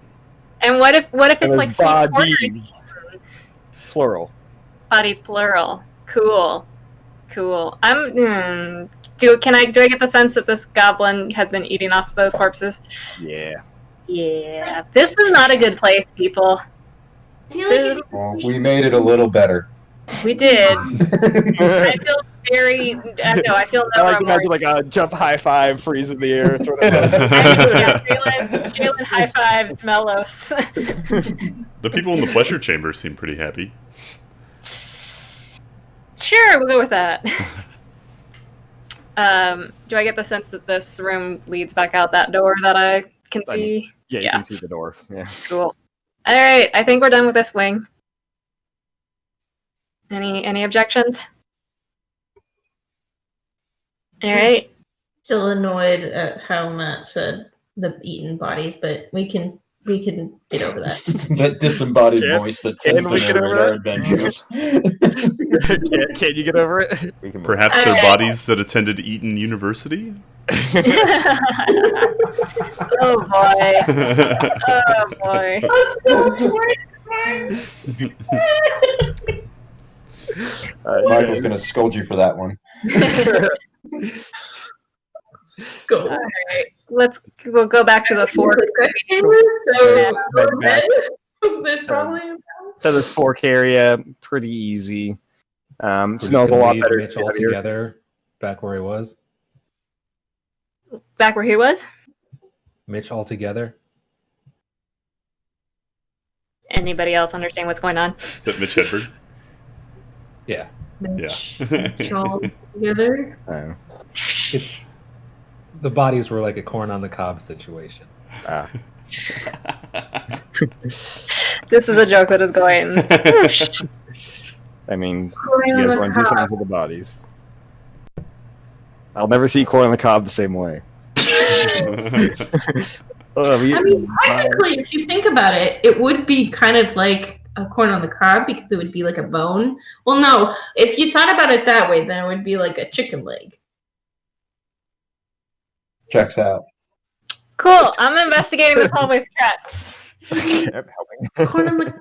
And what if it's like
body.
3/4
Plural.
bodies plural? Cool. Do I get the sense that this goblin has been eating off those corpses?
Yeah.
Yeah. This is not a good place, people.
I feel like if
Well, we made it a little better.
We did. I feel very I feel
I
no
like to
remorse.
imagine like a jump high five, freeze in the air, sort of.
Jalen high fives Melos.
The people in the pleasure chamber seem pretty happy.
Sure, we'll go with that. Do I get the sense that this room leads back out that door that I can see?
Yeah, you
Yeah.
can see the door. Yeah.
Cool. All right, I think we're done with this wing. Any objections? All right.
still annoyed at how Matt said the eaten bodies, but we can get over that.
That disembodied
Can-
voice that
can
tends
we
to
get over
narrate our
that?
adventures.
Can you get over it?
We can
Perhaps
Okay.
they're bodies that attended Eton University?
Oh boy. Oh boy.
Michael's going to scold you for that one.
Go.
All right. We'll go back to the four.
There's probably
So this fork area, pretty easy.
We're just
Smells a
gonna
lot
leave
better.
Mitch altogether back where he was.
Back where he was?
Mitch altogether.
Anybody else understand what's going on?
Is that Mitch Hedberg?
Yeah,
Mitch all together.
it's the bodies were like a corn on the cob situation.
This is a joke that is going.
I mean, you guys want to do something for the bodies. I'll never see corn on the cob the same way.
I mean, technically, if you think about it, it would be kind of like a corn on the cob because it would be like a bone. Well, no, if you thought about it that way, then it would be like a chicken leg.
Checks out.
Cool. I'm investigating this hallway for traps.
Yep, helping.
Corn on the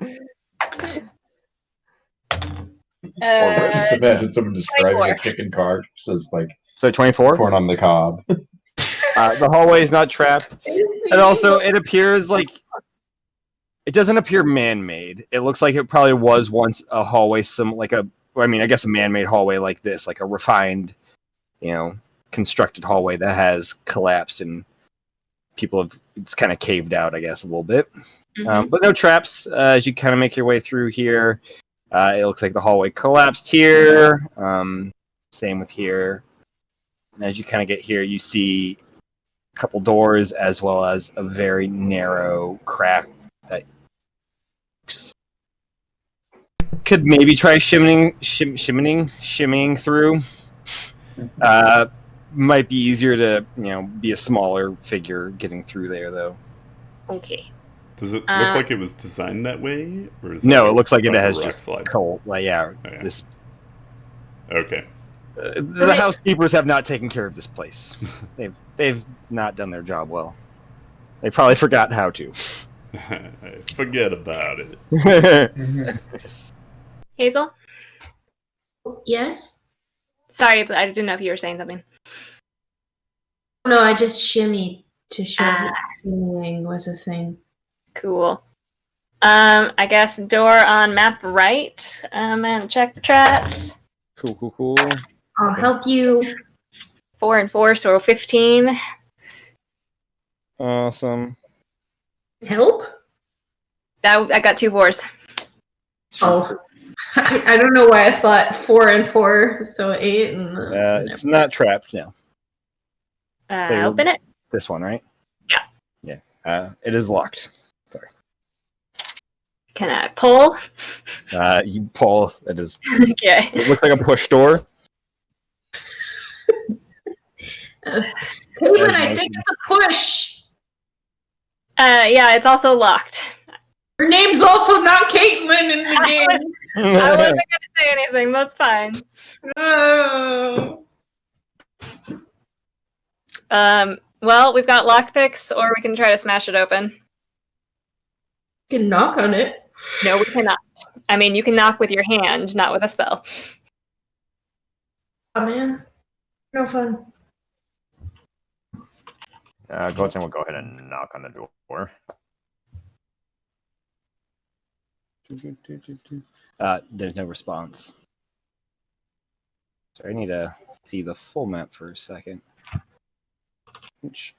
Or just imagine someone just driving
24.
a chicken cart. Says like
So 24?
corn on the cob.
The hallway is not trapped. And also, it appears like... It doesn't appear man-made. It looks like it probably was once a hallway, I guess a man-made hallway like this, like a refined, constructed hallway that has collapsed and people have it's kind of caved out, I guess, a little bit.
Mhm.
But no traps as you kind of make your way through here. It looks like the hallway collapsed here. Same with here. And as you kind of get here, you see a couple doors as well as a very narrow crack that could maybe try shimmying through. Might be easier to, be a smaller figure getting through there, though.
Okay.
Does it look like it was designed that way, or is
No,
that
it looks like it
a
has
rock
just
slide?
coal.
Okay.
This.
Okay.
The housekeepers have not taken care of this place. They've not done their job well. They probably forgot how to.
Forget about it.
Hazel?
Yes?
Sorry, I didn't know if you were saying something.
No, I just shimmied to show
Ah.
that shimmying was a thing.
Cool. I guess door on map right. And check the traps.
Cool.
I'll help you.
4 and 4, so 15.
Awesome.
Help?
I got 2 4s.
Oh. I don't know why I thought 4 and 4, so 8 and...
It's not trapped now.
Open it.
This one, right?
Yeah.
Yeah. It is locked. Sorry.
Can I pull?
You pull. It is.
Okay.
It looks like a push door.
Caitlin, I think it's a push.
Yeah, it's also locked.
Her name's also not Caitlin in the game.
I wasn't gonna say anything. That's fine.
Oh.
Well, we've got lockpicks, or we can try to smash it open.
You can knock on it.
No, we cannot. I mean, you can knock with your hand, not with a spell.
Oh man, no fun.
Goldstein will go ahead and knock on the door.
There's no response. So I need to see the full map for a second. Which...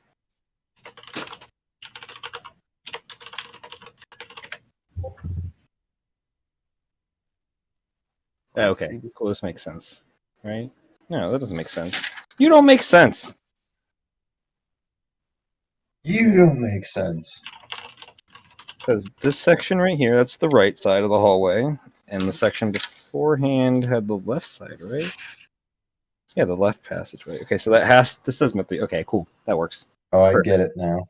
Okay, cool. This makes sense, right? No, that doesn't make sense. You don't make sense.
You don't make sense.
Because this section right here, that's the right side of the hallway, and the section beforehand had the left side, right? Yeah, the left passageway. Okay, so this does meant the. Okay, cool. That works.
Oh, I
Perfect.
get it now.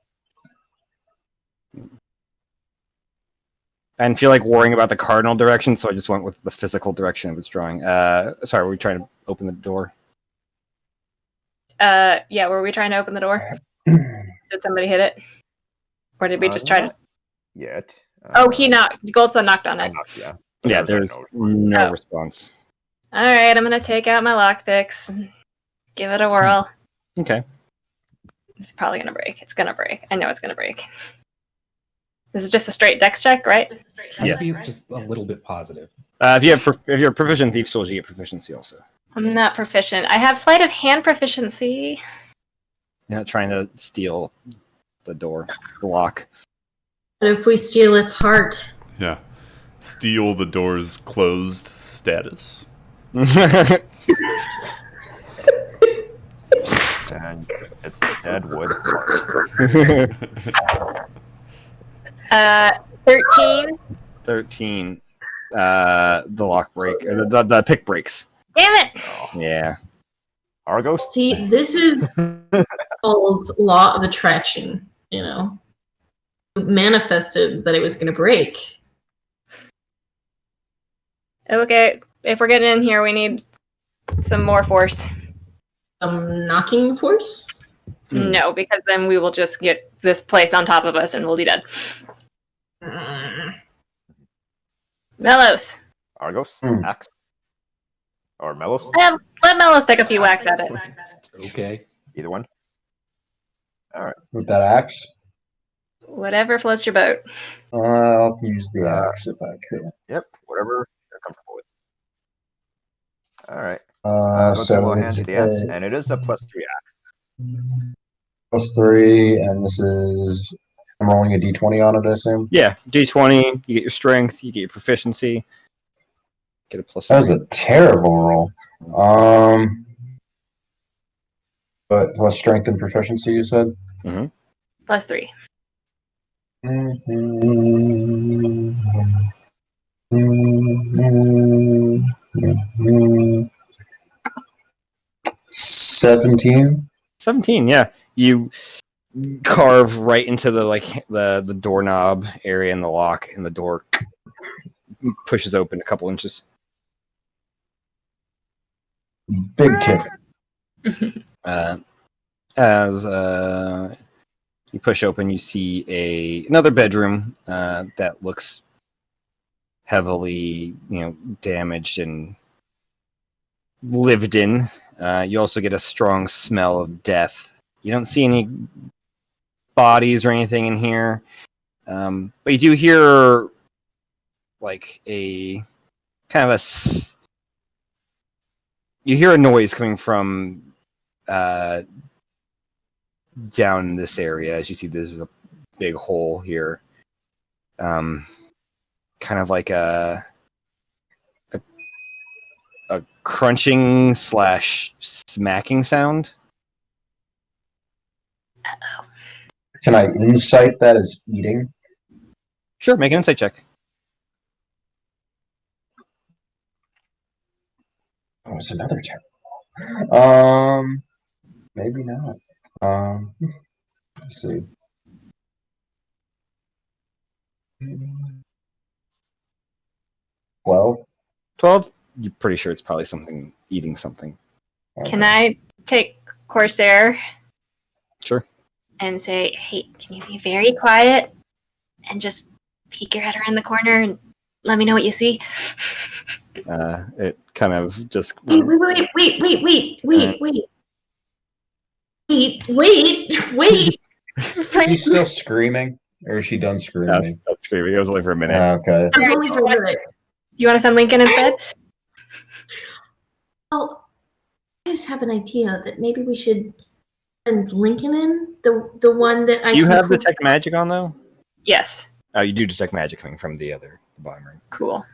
I didn't feel like worrying about the cardinal direction, so I just went with the physical direction of its drawing. Sorry, were we trying to open the door?
Yeah, were we trying to open the door? Did somebody hit it? Or did we just try to...
Not yet.
Oh, he knocked. Goldson knocked on it.
Yeah.
Yeah,
There's
there's
no
no
Oh.
response.
Alright, I'm gonna take out my lockpicks. Give it a whirl.
Okay.
It's probably gonna break. It's gonna break. I know it's gonna break. This is just a straight dex check, right?
Yes.
Maybe it's just a little bit positive.
If you're a proficient thief souls, you get proficiency also.
I'm not proficient. I have sleight of hand proficiency.
You're not trying to steal the door, the lock.
But if we steal its heart,
Yeah. Steal the door's closed status.
And it's Deadwood Park.
13.
13. The lock break, or the pick breaks.
Damn it!
Yeah.
Argos?
see, this is called law of attraction. You know, it manifested that it was going to break.
Okay, if we're getting in here, we need some more force.
Some knocking force.
No, because then we will just get this place on top of us and we'll be dead. Melos.
Argos?
Hmm.
Axe? Or Melos?
Let Melos take a few whacks at it.
Okay.
Either one?
With that axe,
Whatever floats your boat.
I'll use the axe if I could.
Yep, whatever you're comfortable with. Alright. Go to
So
low hand
it's
to the axe, and it is a +3 axe.
+3, and this is I'm rolling a d20 on it, I assume.
Yeah. D20. You get your strength. You get your proficiency. Get a +3.
That was a terrible roll. But plus strength and proficiency, you said.
+3.
Mm-hmm. 17.
17. Yeah. You carve right into the doorknob area in the lock, and the door pushes open a couple inches.
Big kick.
As you push open, you see another bedroom that looks heavily, damaged and lived in. You also get a strong smell of death. You don't see any bodies or anything in here, but you do hear like a kind of you hear a noise coming from down in this area. As you see, there's a big hole here, kind of like a crunching / smacking sound.
Can I insight that as eating?
Sure, make an insight check.
Oh, it's another terrible. Maybe not. Let's see. 12.
12. You're pretty sure it's probably something eating something.
Can I take Corsair?
Sure.
And say, hey, can you be very quiet and just peek your head around the corner and let me know what you see?
It kind of just.
Wait.
She's still screaming, or is she done screaming?
That's screaming. It was only for a minute.
Okay.
I'm only for a minute.
You want to send Lincoln instead?
Oh, I just have an idea that maybe we should send Lincoln in, the one that I.
Do you have detect magic on though?
Yes.
Oh, you do detect magic coming from the bottom ring.
Cool.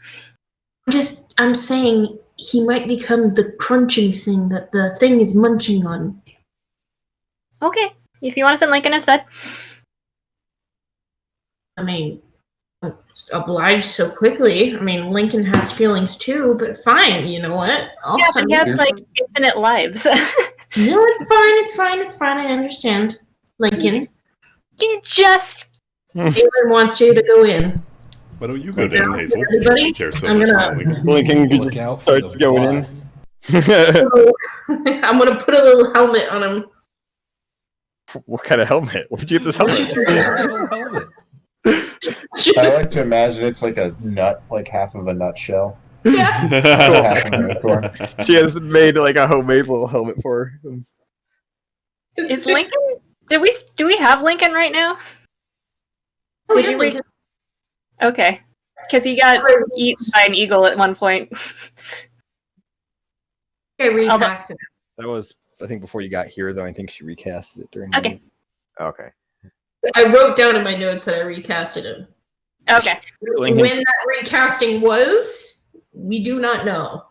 I'm saying he might become the crunching thing that the thing is munching on.
Okay. If you want to send Lincoln instead.
I mean, obliged so quickly. I mean, Lincoln has feelings too, but fine. You know what? I'll
Yeah, but
send
he has
him.
like infinite lives.
No, it's fine. I understand. Lincoln,
You just
Aiden wants you to go in.
Why don't you go down, Hazel?
Everybody?
You care so
I'm
much
gonna-
about Lincoln.
Lincoln
Look
just
out for
starts
the
going in.
boss.
I'm gonna put a little helmet on him.
What kind of helmet? Where'd you get this helmet?
Little helmet.
I like to imagine it's like a nut, like half of a nutshell.
Yeah.
Half of an acorn.
She has made like a homemade little helmet for her.
Is Lincoln? Do we have Lincoln right now?
Oh,
Did
yeah,
you
Lincoln.
Okay, because he got eaten by an eagle at one point.
Okay, recast it.
That was, I think, before you got here, though. I think she recasted it during.
Okay.
Okay.
I wrote down in my notes that I recasted him.
Okay.
Lincoln,
When that recasting was, we do not know.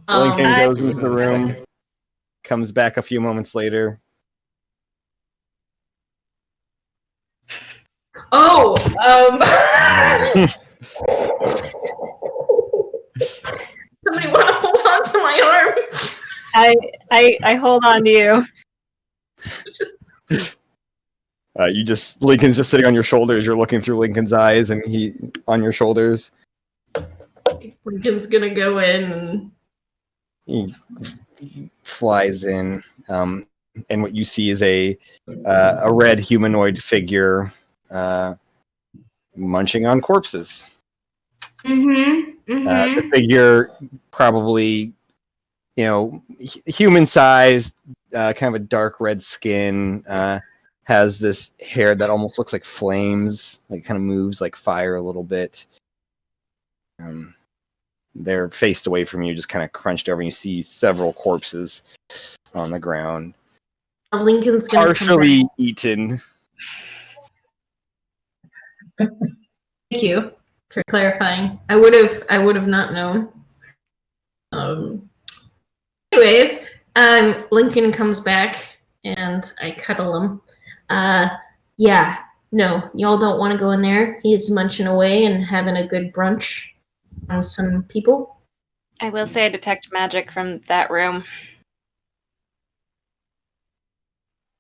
Lincoln
I-
goes into the room, comes back a few moments later.
Oh, somebody want to hold on to my arm?
I hold on to you.
Lincoln's just sitting on your shoulders. You're looking through Lincoln's eyes, and he on your shoulders.
Lincoln's gonna go in and
He flies in, and what you see is a red humanoid figure munching on corpses. The figure, probably, human-sized, kind of a dark red skin, has this hair that almost looks like flames, like kind of moves like fire a little bit. They're faced away from you, just kind of crunched over, and you see several corpses on the ground.
Lincoln's gonna
Partially eaten.
Thank you for clarifying. I would have not known. Anyways, Lincoln comes back and I cuddle him. Yeah, no, y'all don't want to go in there. He's munching away and having a good brunch on some people.
I will say I detect magic from that room.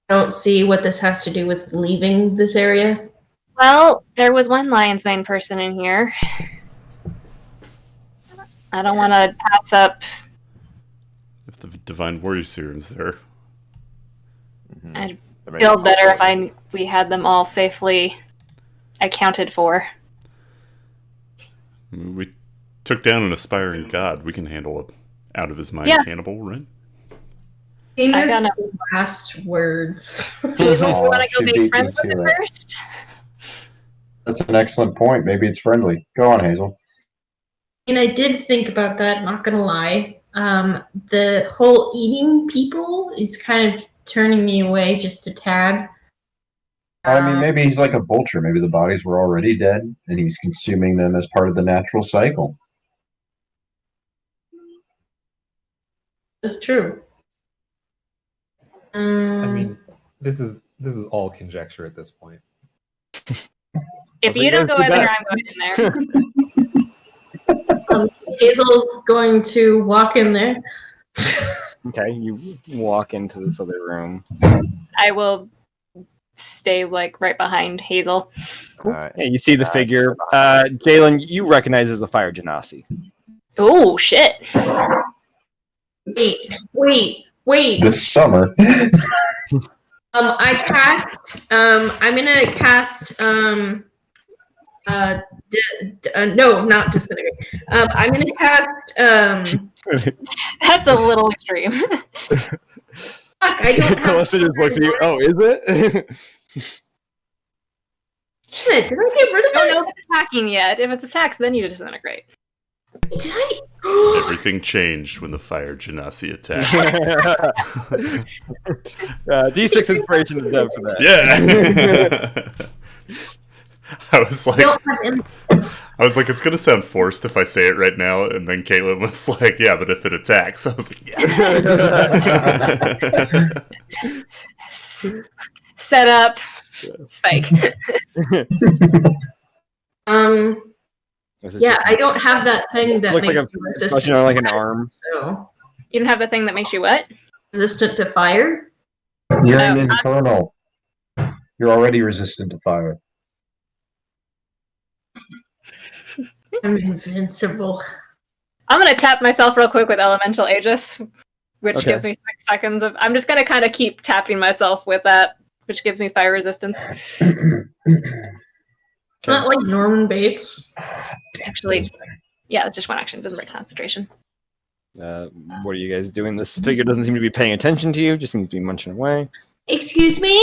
I don't see what this has to do with leaving this area.
Well, there was one Lion's Mane person in here. I don't want to pass up.
If the Divine Warrior Serum's there.
I'd feel better if we had them all safely accounted for.
We took down an aspiring god. We can handle it out of his mind cannibal, right?
Famous
got
last words.
Do you want to go
she beat
make friends
me
with
to
it
it.
first?
That's an excellent point. Maybe it's friendly. Go on, Hazel.
And I did think about that, not gonna lie. The whole eating people is kind of turning me away just a tad.
I mean, maybe he's like a vulture. Maybe the bodies were already dead, and he's consuming them as part of the natural cycle.
That's true.
I mean, this is all conjecture at this point.
If you don't go in there, I'm going in there.
Hazel's going to walk in there.
Okay, you walk into this other room.
I will stay right behind Hazel.
Alright.
Yeah, you see the figure. Jalen, you recognize as the Fire Genasi.
Oh shit!
Wait.
This summer.
I cast. I'm gonna cast. No, not disintegrate. I'm gonna cast.
That's a little extreme.
Fuck, I don't have.
Melissa just looks at you. Oh, is it?
Shit, did I get rid
I
of
don't
it?
know if it's attacking yet. If it's attacks, then you disintegrate.
Did I?
Everything changed when the Fire Genasi attacked.
D6 inspiration is done for that.
Yeah! I was like,
Don't have him.
it's gonna sound forced if I say it right now, and then Caitlin was like, yeah, but if it attacks, I was like, yes.
Set up. Spike.
This is
Yeah,
just-
I don't have that thing that
looks
makes
like
you
a
resistant.
expression on like an arm.
So
You don't have the thing that makes you what?
resistant to fire.
You're an infernal. You're already resistant to fire.
I'm invincible.
I'm gonna tap myself real quick with Elemental Aegis, which
Okay.
gives me 6 seconds of. I'm just gonna kind of keep tapping myself with that, which gives me fire resistance.
It's not like Norman Bates.
Actually, yeah, it's just one action. It doesn't break concentration.
What are you guys doing? This figure doesn't seem to be paying attention to you. Just seems to be munching away.
Excuse me,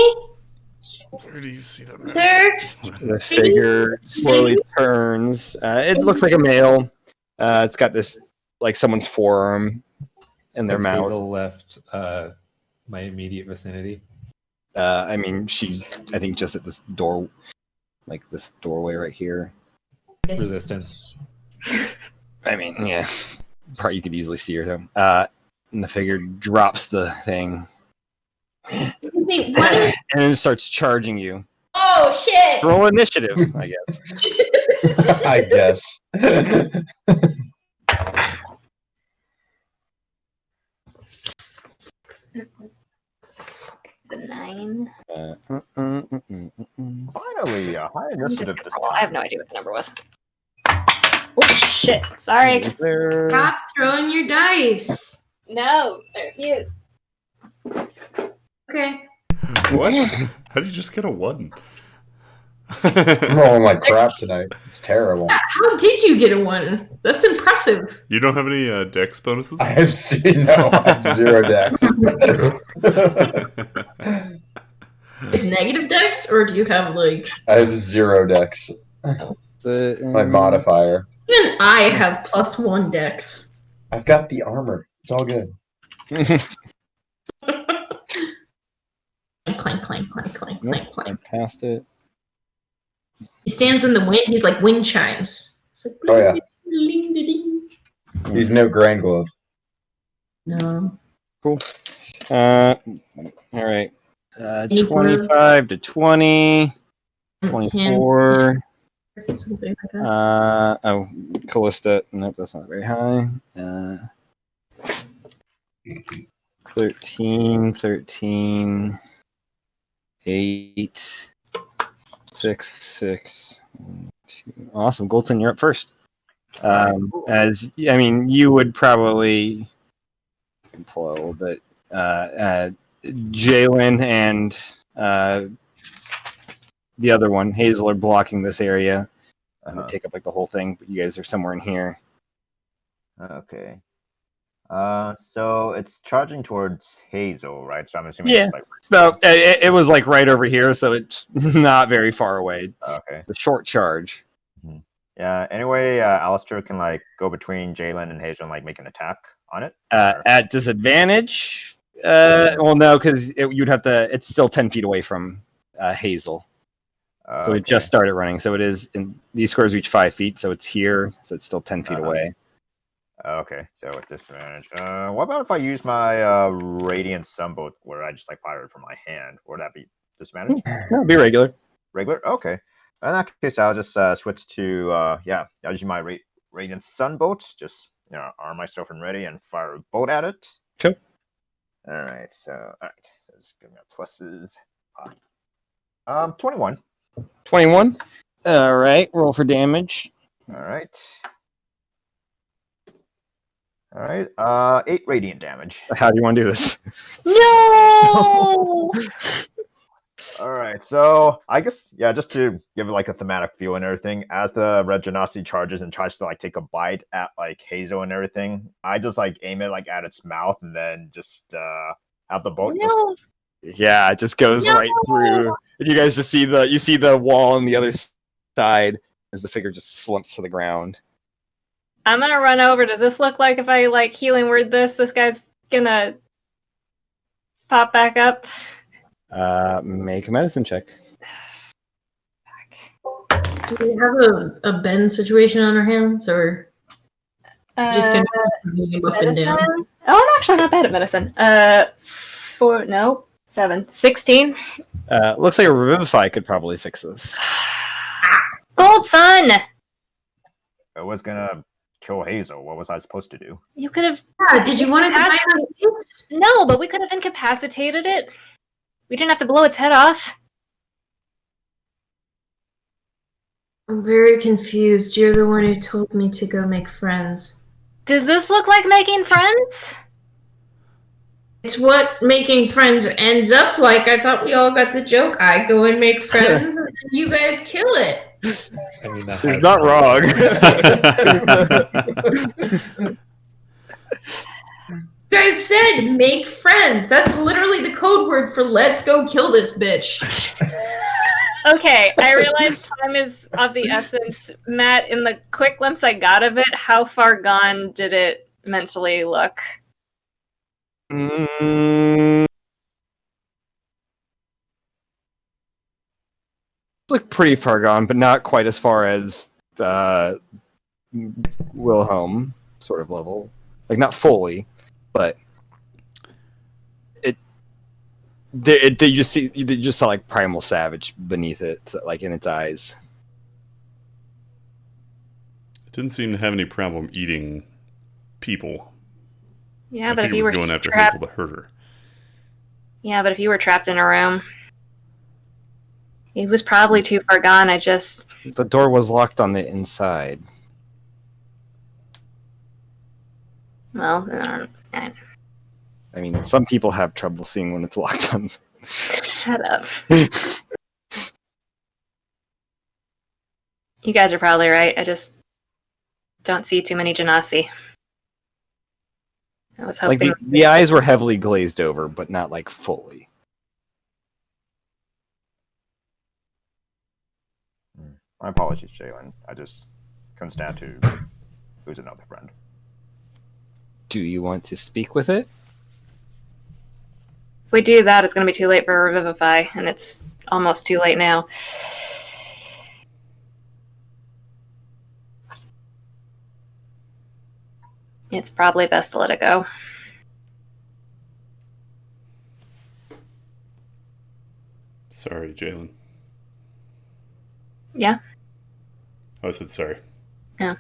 Where do you see that?
sir.
The figure slowly turns. It looks like a male. It's got this like someone's forearm in their
Has
mouth.
Hazel left my immediate vicinity?
I mean, she's I think just at this door, like this doorway right here.
Resistance.
I mean, yeah, probably you could easily see her though. And the figure drops the thing
Excuse me, what is...
and then starts charging you.
Oh shit!
Roll initiative, I guess.
I guess.
The 9.
Finally, a high initiative this
I have
time.
no idea what the number was. Oh shit! Sorry.
There.
Stop throwing your dice.
No, I refuse.
Okay.
What? How did you just get a 1?
I'm rolling like crap tonight. It's terrible.
How did you get a 1? That's impressive.
You don't have any dex bonuses?
I have seen no. I have 0 decks.
Negative dex, or do you have like?
I have 0 decks. My modifier.
Even I have +1 dex.
I've got the armor. It's all good.
Clank, clank, clank, clank, clank, clank.
Past it.
He stands in the wind. He's like wind chimes. It's like,
Oh, yeah.
bling, ding, ding.
He's no Grand Glove.
No.
Cool. All right. 25 to 20. 24.
Something like that.
Callista. Nope, that's not very high. 13. 8. 6. 2. Awesome. Goldson, you're up first. As I mean, you would probably pull a little bit. Jalen and the other one, Hazel, are blocking this area. They take up like the whole thing, but you guys are somewhere in here.
Okay. So it's charging towards Hazel, right? So I'm assuming
Yeah.
it's like
It's about. It was like right over here, so it's not very far away.
okay.
It's a short charge.
Yeah. Anyway, Alistair can like go between Jalen and Hazel and like make an attack on it.
At disadvantage. Well, no, because you'd have to. It's still 10 feet away from Hazel. So it just started running. So it is. These squares reach 5 feet, so it's here. So it's still 10 feet away.
Okay, so with disadvantage. What about if I use my Radiant Sunbolt where I just like fire it from my hand? Would that be disadvantage?
No, be regular.
Regular? Okay. In that case, I'll just switch to I'll use my Radiant Sunbolt. Just arm myself and ready and fire a bolt at it.
Cool.
All right. So just give me a pluses. 21.
21. All right. Roll for damage.
All right. All right. 8 radiant damage.
How do you want to do this?
No.
All right. So I guess just to give it like a thematic feel and everything, as the red genasi charges and tries to like take a bite at like Hazel and everything, I just like aim it like at its mouth and then just have the bolt.
No.
Yeah, it just goes right through. And you guys just see the wall on the other side as the figure just slumps to the ground.
I'm gonna run over. Does this look like if I like healing word this guy's gonna pop back up?
Make a medicine check.
Do we have a bend situation on our hands, or just gonna move him up and down?
Medicine? Oh, I'm actually not bad at medicine. 7. 16.
Looks like a revivify could probably fix this.
Gold Sun!
I was gonna kill Hazel. What was I supposed to do?
You could have.
Yeah, did you want to die on this?
No, but we could have incapacitated it. We didn't have to blow its head off.
I'm very confused. You're the one who told me to go make friends.
Does this look like making friends?
It's what making friends ends up like. I thought we all got the joke. I go and make friends, and then you guys kill it.
I mean, that
She's
has
not wrong.
You guys said make friends. That's literally the code word for let's go kill this bitch.
Okay, I realize time is of the essence. Matt, in the quick glimpse I got of it, how far gone did it mentally look?
Look pretty far gone, but not quite as far as Wilhelm sort of level. Like not fully, but you just saw like primal savage beneath it, like in its eyes.
It didn't seem to have any problem eating people.
Yeah,
I
but
think
if
it
you
was
were
going after
trapped,
Hazel to hurt her.
yeah, but if you were trapped in a room, he was probably too far gone.
The door was locked on the inside.
Well,
I mean, some people have trouble seeing when it's locked on.
shut up. You guys are probably right. I just don't see too many Genasi. I was
Like
hoping
the eyes were heavily glazed over, but not like fully.
My apologies, Jalen. I just couldn't stand to lose another friend.
Do you want to speak with it?
if we do that, it's going to be too late for Revivify, and it's almost too late now. It's probably best to let it go.
Sorry, Jalen.
Yeah?
Oh, I said sorry.
Yeah.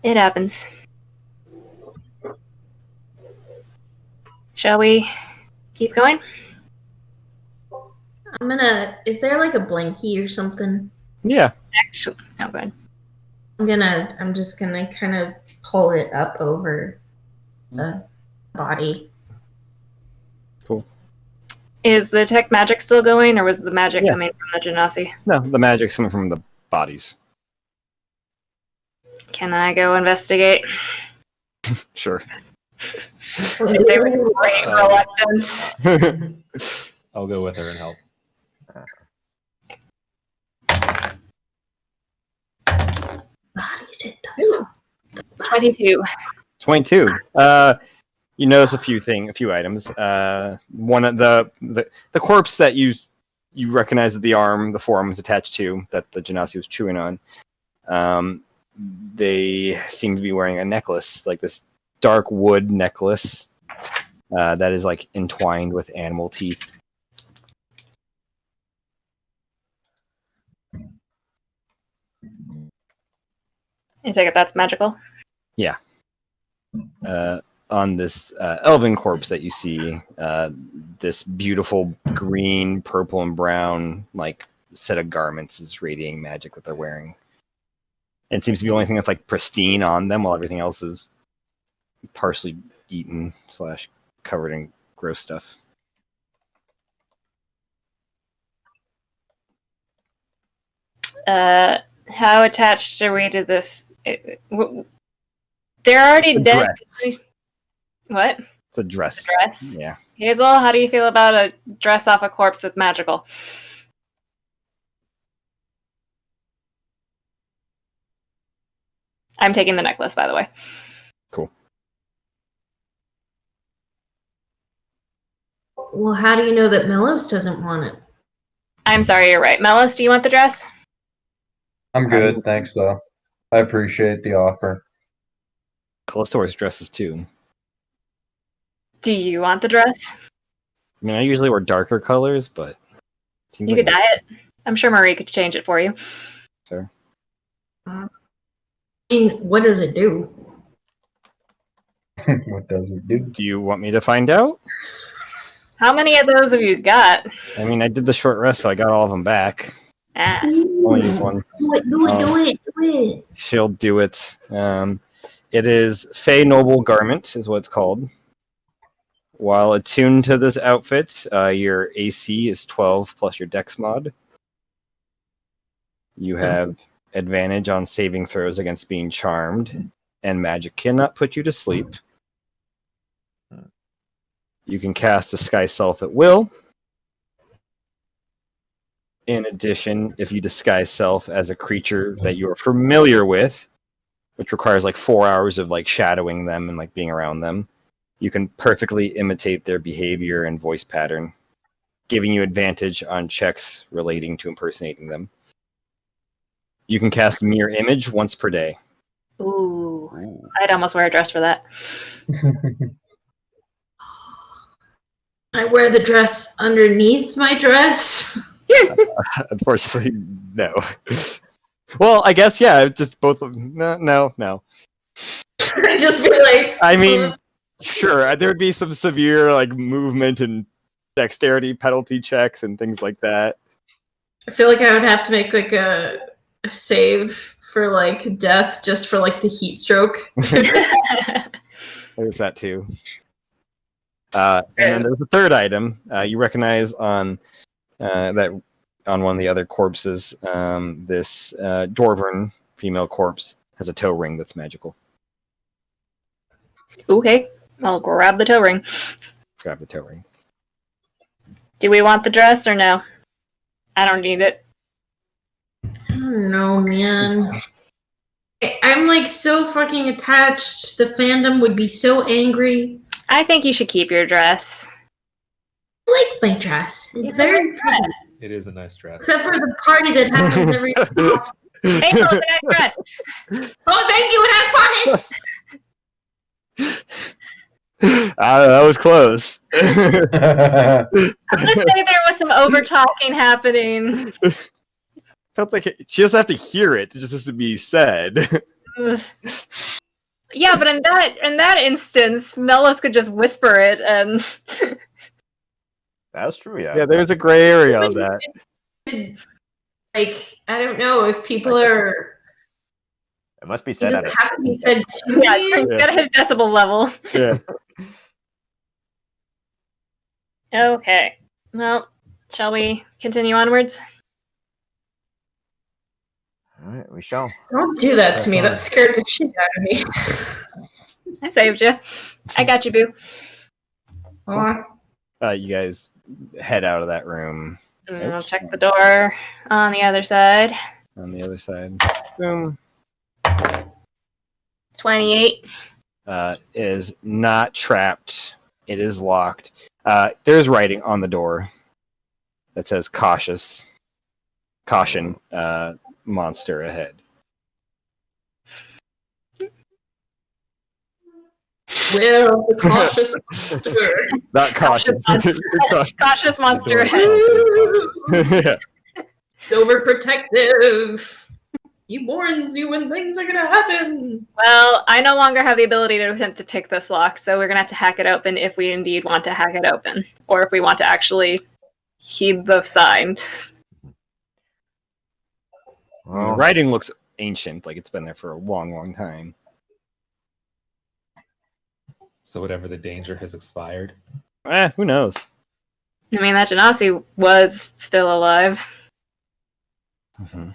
It happens. Shall we keep going?
Is there like a blankie or something?
Yeah.
Actually, oh, good.
I'm just gonna kind of pull it up over the body.
Cool.
Is the detect magic still going, or was the magic
Yeah.
coming from the Genasi?
No, the magic's coming from the bodies.
Can I go investigate?
Sure.
There was great reluctance.
I'll go with her and help.
Bodies hit the
22.
22. You notice a few items. One of the corpse that you recognize that the forearm is attached to, that the Genasi was chewing on. They seem to be wearing a necklace, like this dark wood necklace that is like entwined with animal teeth.
I take it that's magical.
Yeah. On this elven corpse that you see, this beautiful green, purple, and brown like set of garments is radiating magic that they're wearing. And it seems to be the only thing that's like pristine on them, while everything else is partially eaten / covered in gross stuff.
How attached are we to this? They're already
A
dead.
dress.
What?
It's a dress.
A dress?
Yeah.
Hazel, how do you feel about a dress off a corpse that's magical? I'm taking the necklace, by the way.
Cool.
Well, how do you know that Melos doesn't want it?
I'm sorry, you're right. Melos, do you want the dress?
I'm good, thanks though. I appreciate the offer.
Callisto wears dresses too.
Do you want the dress?
I mean, I usually wear darker colors, but it seems
You
like
could dye it. I'm sure Marie could change it for you.
Fair.
I mean, what does it do?
What does it do?
Do you want me to find out?
How many of those have you got?
I mean, I did the short rest, so I got all of them back.
Ah.
Only used one.
Do it, it.
She'll do it. It is Fey Noble Garment, is what it's called. While attuned to this outfit, your AC is 12 plus your Dex mod. You have advantage on saving throws against being charmed, and magic cannot put you to sleep. You can cast Disguise Self at will. In addition, if you disguise self as a creature that you are familiar with, which requires like 4 hours of like shadowing them and like being around them, you can perfectly imitate their behavior and voice pattern, giving you advantage on checks relating to impersonating them. You can cast Mirror Image once per day.
Ooh.
Ooh.
I'd almost wear a dress for that.
I wear the dress underneath my dress.
Unfortunately, no. Well, I guess, yeah, just both of them. No.
Just be like,
I mean, sure, there would be some severe like movement and dexterity penalty checks and things like that.
I feel like I would have to make like a save for like death just for like the heat stroke.
There's that too. And then there's a third item you recognize on that on one of the other corpses. This dwarven female corpse has a toe ring that's magical.
Okay, I'll grab the toe ring.
Grab the toe ring.
Do we want the dress or no? I don't need it.
I don't know, man. I'm like so fucking attached. The fandom would be so angry.
I think you should keep your dress.
I like my dress. It's very pretty.
It is a nice dress.
Except for the party that happens every
Hey, look at that dress.
Oh, thank you, it has pockets!
That was close.
I'm gonna say there was some over talking happening.
Don't think she doesn't have to hear it; it just has to be said.
Yeah, but in that instance, Melos could just whisper it, and
That's true, yeah.
Yeah, there's a gray area on that.
Like, I don't know if people are.
It must be
It
said
doesn't
at
have to be said to
yeah,
me.
you gotta hit decibel level.
Yeah.
Okay. Well, shall we continue onwards?
All right, we shall.
Don't do that to me.
That's
That scared the shit out of me.
I saved you. I got you, boo.
Aw.
You guys head out of that room.
And I'll check the door on the other side.
On the other side, boom.
28.
It is not trapped. It is locked. There's writing on the door that says caution, monster ahead.
Well, the cautious monster.
Not cautious.
Cautious monster.
Yeah.
Overprotective. He warns you when things are gonna happen.
Well, I no longer have the ability to attempt to pick this lock, so we're gonna have to hack it open if we indeed want to hack it open, or if we want to actually heed the sign.
The
Well,
writing looks ancient, like it's been there for a long, long time.
So whatever the danger has expired.
Who knows?
I mean, that Genasi was still alive.
Mm-hmm.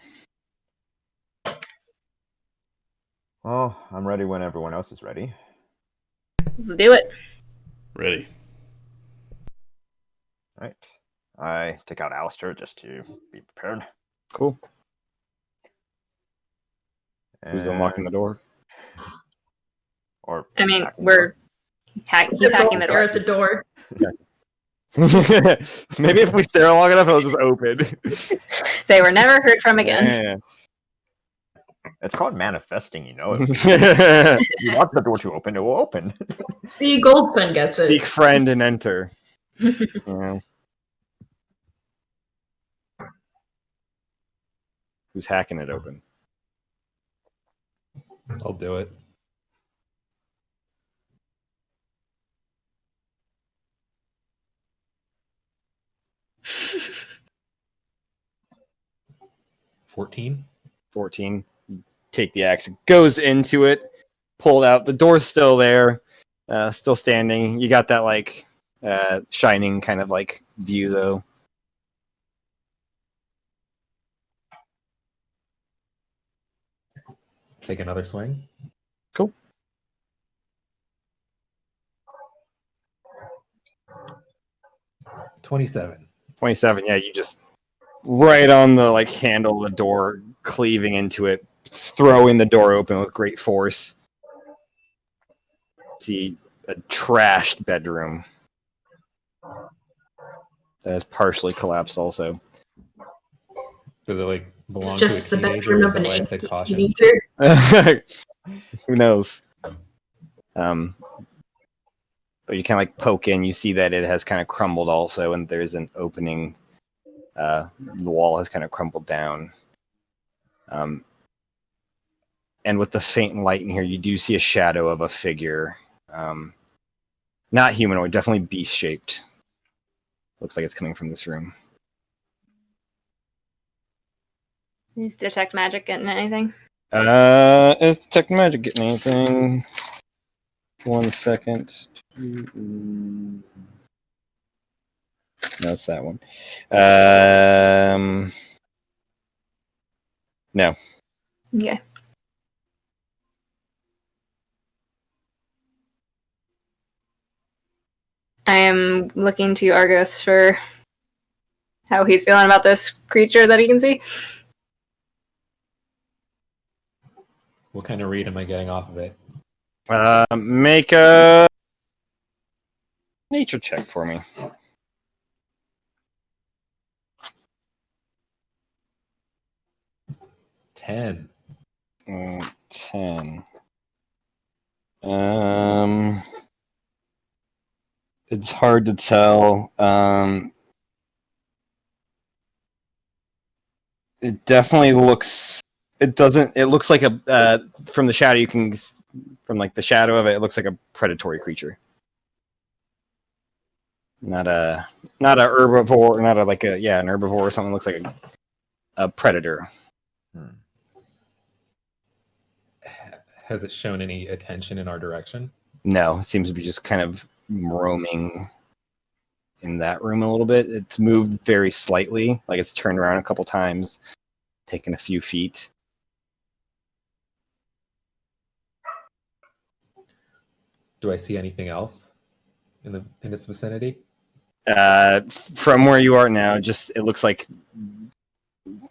well, I'm ready when everyone else is ready.
Let's do it.
Ready.
All right. I take out Alistair just to be prepared.
Cool. Who's unlocking the door?
Or
I mean,
hacking the door.
he's hacking the
They're
door.
at the door.
Maybe if we stare long enough, it'll just open.
They were never heard from again.
Yeah.
It's called manifesting, you know.
Speak
If you want the door to open, it will open.
See, Goldson gets it.
friend and enter. Yeah. Who's hacking it open?
I'll do it. $14.
14. take the axe. It goes into it, pulled out. The door's still there, still standing. You got that like shining kind of like view though.
Take another swing.
Cool.
27.
27. Yeah, you just right on the like handle of the door, cleaving into it, throwing the door open with great force. See a trashed bedroom that is partially collapsed. Also,
Does it like belong
Just
to
the
a teenager?
bedroom
Is
of
that
an
why I said
angsty
caution?
teenager.
who knows? But you kind of like poke in, you see that it has kind of crumbled also, and there's an opening. The wall has kind of crumbled down. And with the faint light in here, you do see a shadow of a figure. Not humanoid, definitely beast-shaped. Looks like it's coming from this room.
Is detect magic getting anything?
Is detect magic getting anything? 1 second. No, it's that one. No.
Yeah. I am looking to Argos for how he's feeling about this creature that he can see.
What kind of read am I getting off of it?
Make a nature check for me.
10.
10. It's hard to tell. It definitely looks. It doesn't. It looks like a from the shadow. You can from like the shadow of it. It looks like a predatory creature. Not a herbivore. Not a like a an herbivore or something. Looks like a predator.
Has it shown any attention in our direction?
No, it seems to be just kind of roaming in that room a little bit. It's moved very slightly, like it's turned around a couple times, taken a few feet.
Do I see anything else in its vicinity?
From where you are now, it looks like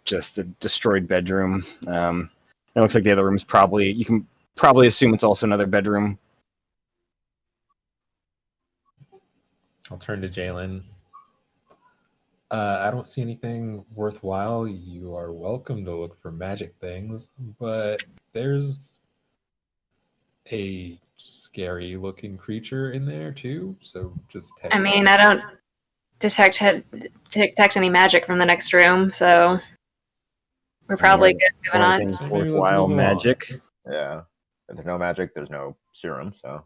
just a destroyed bedroom. It looks like the other room's probably, you can probably assume it's also another bedroom.
I'll turn to Jalen. I don't see anything worthwhile. You are welcome to look for magic things, but there's a scary looking creature in there too. So just
I mean, I don't detect any magic from the next room, so we're probably good moving on.
Anything
So maybe let's
worthwhile
move on.
magic.
Yeah. If there's no magic, there's no serum, so.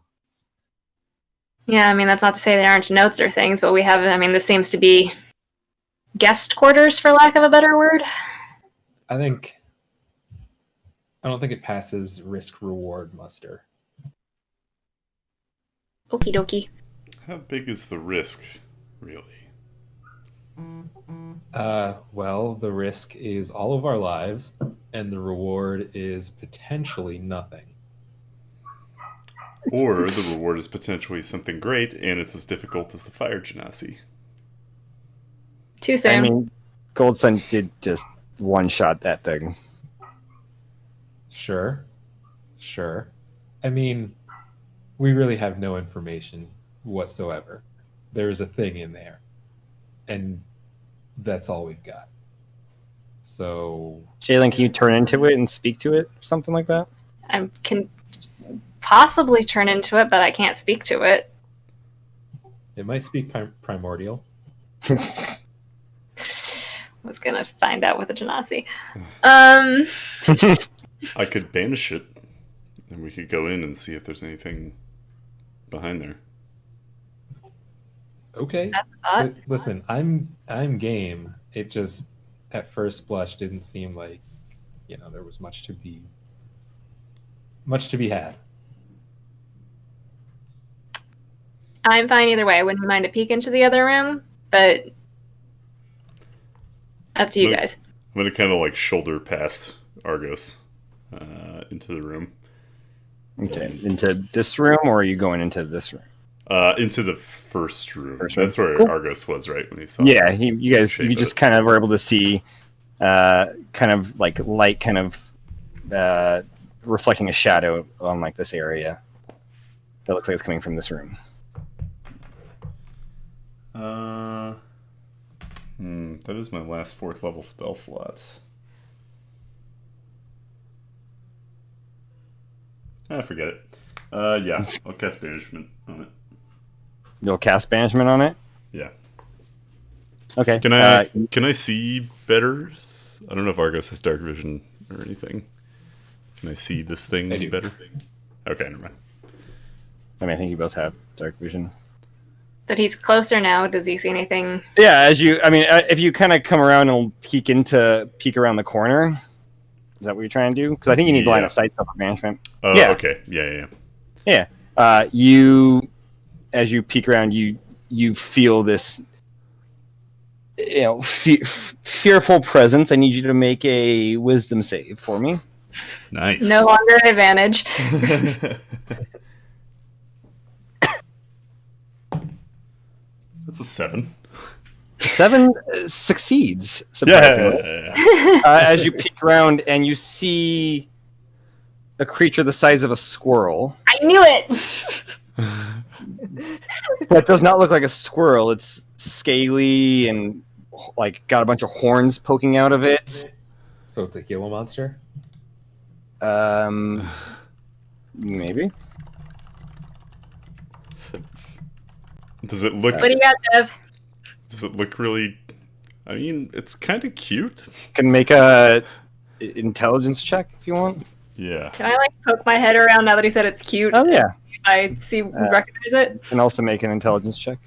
Yeah, I mean, that's not to say there aren't notes or things, but we have, I mean, this seems to be guest quarters, for lack of a better word.
I don't think it passes risk reward muster.
Okie dokie.
How big is the risk, really?
Well, the risk is all of our lives, and the reward is potentially nothing.
Or the reward is potentially something great, and it's as difficult as the fire genasi.
Too soon.
I mean, Gold Sun did just one-shot that thing.
Sure. I mean, we really have no information whatsoever. There's a thing in there, and that's all we've got. So,
Jalen, can you turn into it and speak to it? Something like that?
I can possibly turn into it, but I can't speak to it.
it might speak primordial.
Was gonna find out with a genasi.
I could banish it, and we could go in and see if there's anything behind there.
Okay.
That's odd.
Listen, I'm game. It just at first blush didn't seem like there was much to be much to be had.
I'm fine either way. I wouldn't mind a peek into the other room, but up to you guys.
I'm gonna kind of like shoulder past Argos into the room.
Okay, into this room, or are you going into this room?
Into the first room.
First room.
That's where
Cool.
Argos was, right, when he saw.
Yeah, you guys,
shape
you
of
just
it.
kind of were able to see, kind of like light, kind of reflecting a shadow on like this area. That looks like it's coming from this room.
That is my last 4th level spell slot. Forget it. Yeah, I'll cast Banishment on it.
You'll cast banishment on it.
Yeah.
Okay.
Can I see better? I don't know if Argos has dark vision or anything. Can I see this thing
I do.
better? Okay, never mind.
I mean, I think you both have dark vision.
But he's closer now. Does he see anything?
Yeah, if you kind of come around and peek around the corner, is that what you're trying to do? Because I think you need line of sight stuff for management.
Oh,
Yeah.
okay. Yeah.
As you peek around, you feel this, fearful presence. I need you to make a wisdom save for me.
Nice.
No longer an advantage.
That's a 7.
7 succeeds, surprisingly.
Yeah.
As you peek around and you see a creature the size of a squirrel.
I knew it!
That does not look like a squirrel. It's scaly and like got a bunch of horns poking out of it.
So it's a Gila monster?
Maybe.
Does it look?
What do you got, Dev?
Does it look really? I mean, it's kind of cute.
Can make a intelligence check if you want.
Yeah.
Can I like poke my head around now that he said it's cute?
Oh yeah.
I see, recognize it.
And also make an intelligence check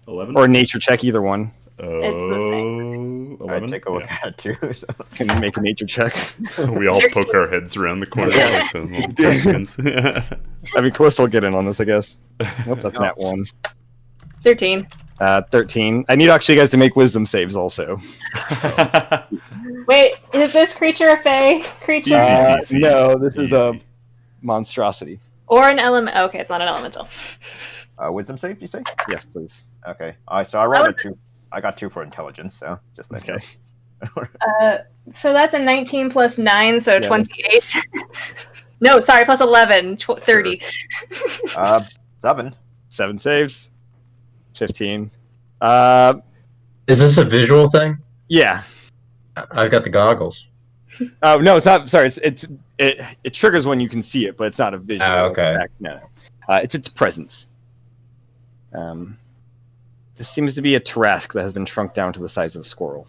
11
or nature check, either one.
Oh,
I
11.
take a look at it too. So.
Can make a nature check.
We all poke our heads around the corner like the little pumpkins.
I mean, Calista will get in on this, I guess. Nope, that's not 1.
13.
13. I need actually you guys to make wisdom saves also.
Wait, is this creature a fae creature?
Easy peasy.
No, this is a
Easy.
monstrosity.
Or an element? Okay, it's not an elemental.
Wisdom save, do you say?
Yes, please.
Okay. So I rolled a 2. I got 2 for intelligence, so just like
Okay.
So that's a 19 plus 9, so
Yeah,
28. No, sorry, plus 11, 30.
7.
7 saves. 15.
Is this a visual thing?
Yeah.
I've got the goggles.
Oh no, it's not. Sorry, it triggers when you can see it, but it's not a visual.
okay.
Effect. No. It's its presence. This seems to be a Tarask that has been shrunk down to the size of a squirrel.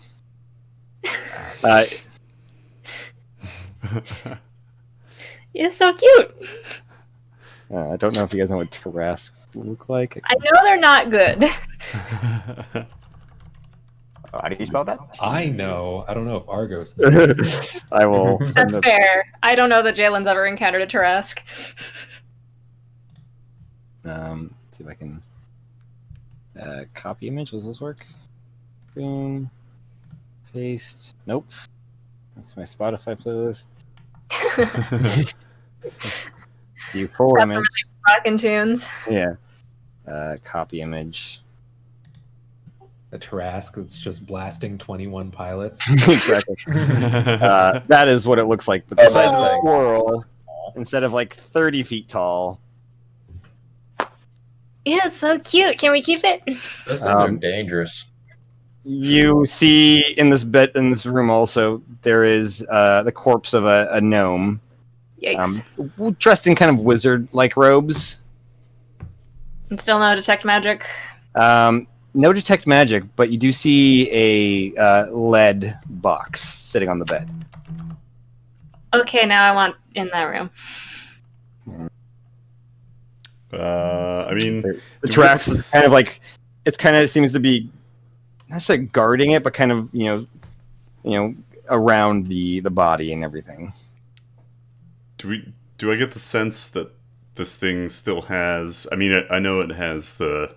It's so cute.
I don't know if you guys know what Tarasks look like.
I know they're not good.
How do you spell that?
I know. I don't know if Argos knows.
I will.
That's fair. I don't know that Jalen's ever encountered a Tarask.
See if I can copy image. Does this work? Boom. Paste. Nope. That's my Spotify playlist. View full
Except for
image.
Rockin' tunes.
Yeah. Copy image.
A Tarask that's just blasting 21 pilots.
Exactly. That is what it looks like, but the size of a squirrel instead of like 30 feet tall.
Yeah, it's so cute. Can we keep it?
Those things are dangerous.
You see in this room also there is the corpse of a gnome,
Yikes.
dressed in kind of wizard-like robes.
And still no detect magic.
No detect magic, but you do see a lead box sitting on the bed.
Okay, now I want in that room.
I mean,
The Tarax is kind of like seems to be not necessarily guarding it, but kind of around the body and everything.
do do I get the sense that this thing still has? I mean, I know it has the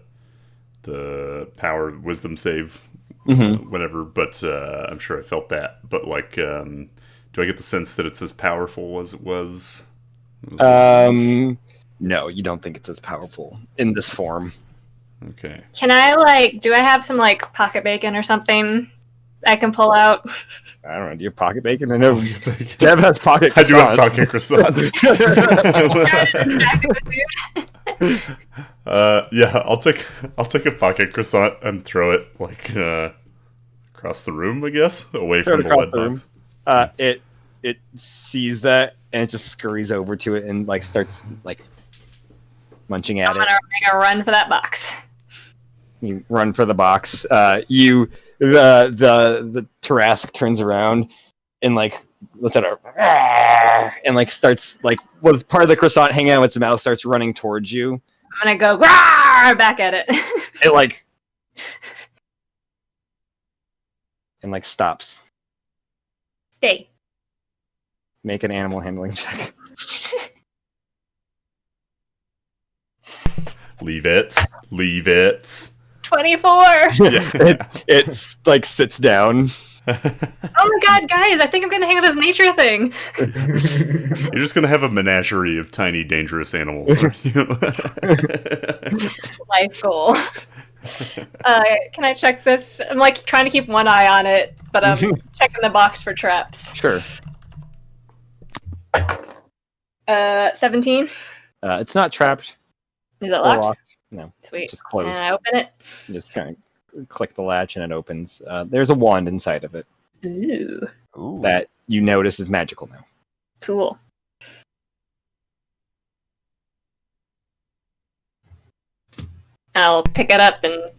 power wisdom save, whatever. But I'm sure I felt that. But like, do I get the sense that it's as powerful as it was?
No, you don't think it's as powerful in this form.
Okay.
Can I do I have some pocket bacon or something I can pull out?
I don't know. Do you have pocket bacon? I know Deb has pocket croissants.
I do have pocket croissants. Yeah, I'll take a pocket croissant and throw it across the room, I guess, away from the lead box.
It sees that and it just scurries over to it and starts munching at it.
I'm gonna run for that box.
You run for the box. The Tarask turns around and lets out a and starts with part of the croissant hanging out of its mouth, starts running towards you.
I'm gonna go back at it.
It and stops.
Stay.
Make an animal handling check.
Leave it.
24.
It sits down.
Oh my god, guys! I think I'm gonna hang out this nature thing.
You're just gonna have a menagerie of tiny, dangerous animals.
Life goal. Can I check this? I'm trying to keep one eye on it, but I'm checking the box for traps.
Sure.
17.
It's not trapped.
Is it locked?
No.
Sweet.
Just closed.
And I open it.
You just kind of click the latch and it opens. There's a wand inside of it.
Ooh.
That you notice is magical now.
Cool. I'll pick it up and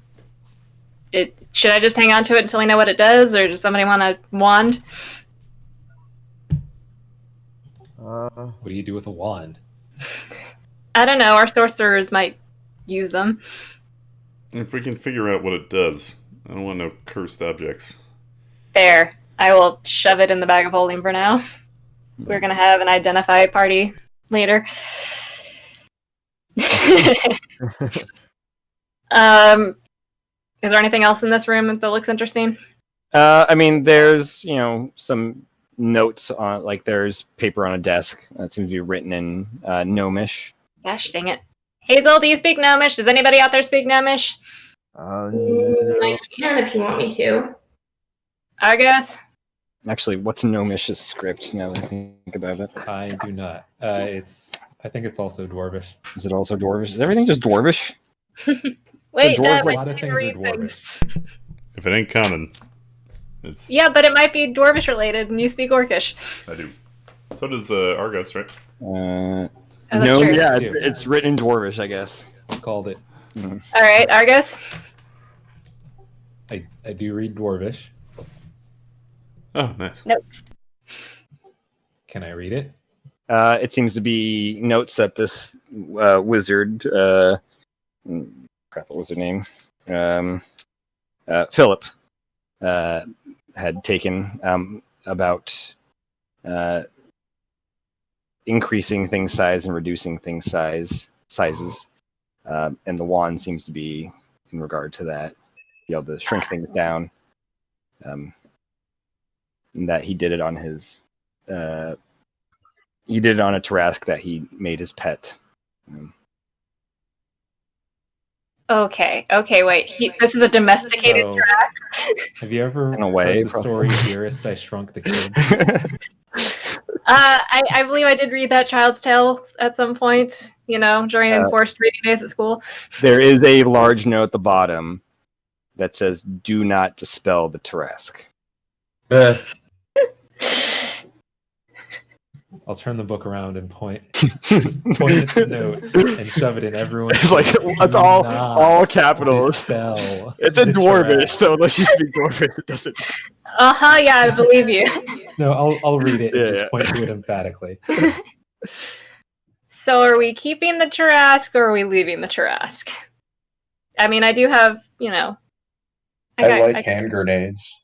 should I just hang on to it until we know what it does, or does somebody want a wand?
What do you do with a wand?
I don't know. Our sorcerers might use them.
If we can figure out what it does. I don't want no cursed objects.
Fair. I will shove it in the bag of holding for now. We're going to have an identify party later. Is there anything else in this room that looks interesting?
I mean, there's, some notes on, there's paper on a desk that seems to be written in Gnomish.
Gosh dang it. Hazel, do you speak Gnomish? Does anybody out there speak Gnomish?
I can if you want me to.
Argus?
Actually, what's Gnomish's script now that I think about it?
I do not. I think it's also Dwarvish.
Is it also Dwarvish? Is everything just Dwarvish?
Wait,
A lot of things are Dwarvish.
If it ain't common, it's...
Yeah, but it might be Dwarvish related, and you speak Orcish.
I do. So does Argos, right?
Oh,
No,
true.
yeah, it's written in Dwarvish, I guess.
Called it.
All right, Argus?
I do read Dwarvish.
Oh, nice.
Notes.
Can I read it?
It seems to be notes that this wizard, crap, what was her name? Philip had taken about increasing thing size and reducing thing sizes, and the wand seems to be in regard to that. Be able to shrink things down. And that he did it on his. He did it on a Tarask that he made his pet.
Okay, wait. This is a domesticated
So-
Tarask?
Have you ever
In a way,
heard the story Dearest I Shrunk the Kid?
I believe I did read that Child's Tale at some point, during enforced reading days at school.
There is a large note at the bottom that says, "Do not dispel the Tarask."
I'll turn the book around and just point at the note and shove it in everyone's face.
It's
Do
all
not
capitals.
dispel
It's in
the
Dwarvish,
Tarask.
so unless you speak Dwarvish, it doesn't.
Yeah, I believe you.
No, I'll read it and
Yeah,
just
yeah.
point to it emphatically.
So are we keeping the Tarask or are we leaving the Tarask? I mean, I do have,
I like hand grenades.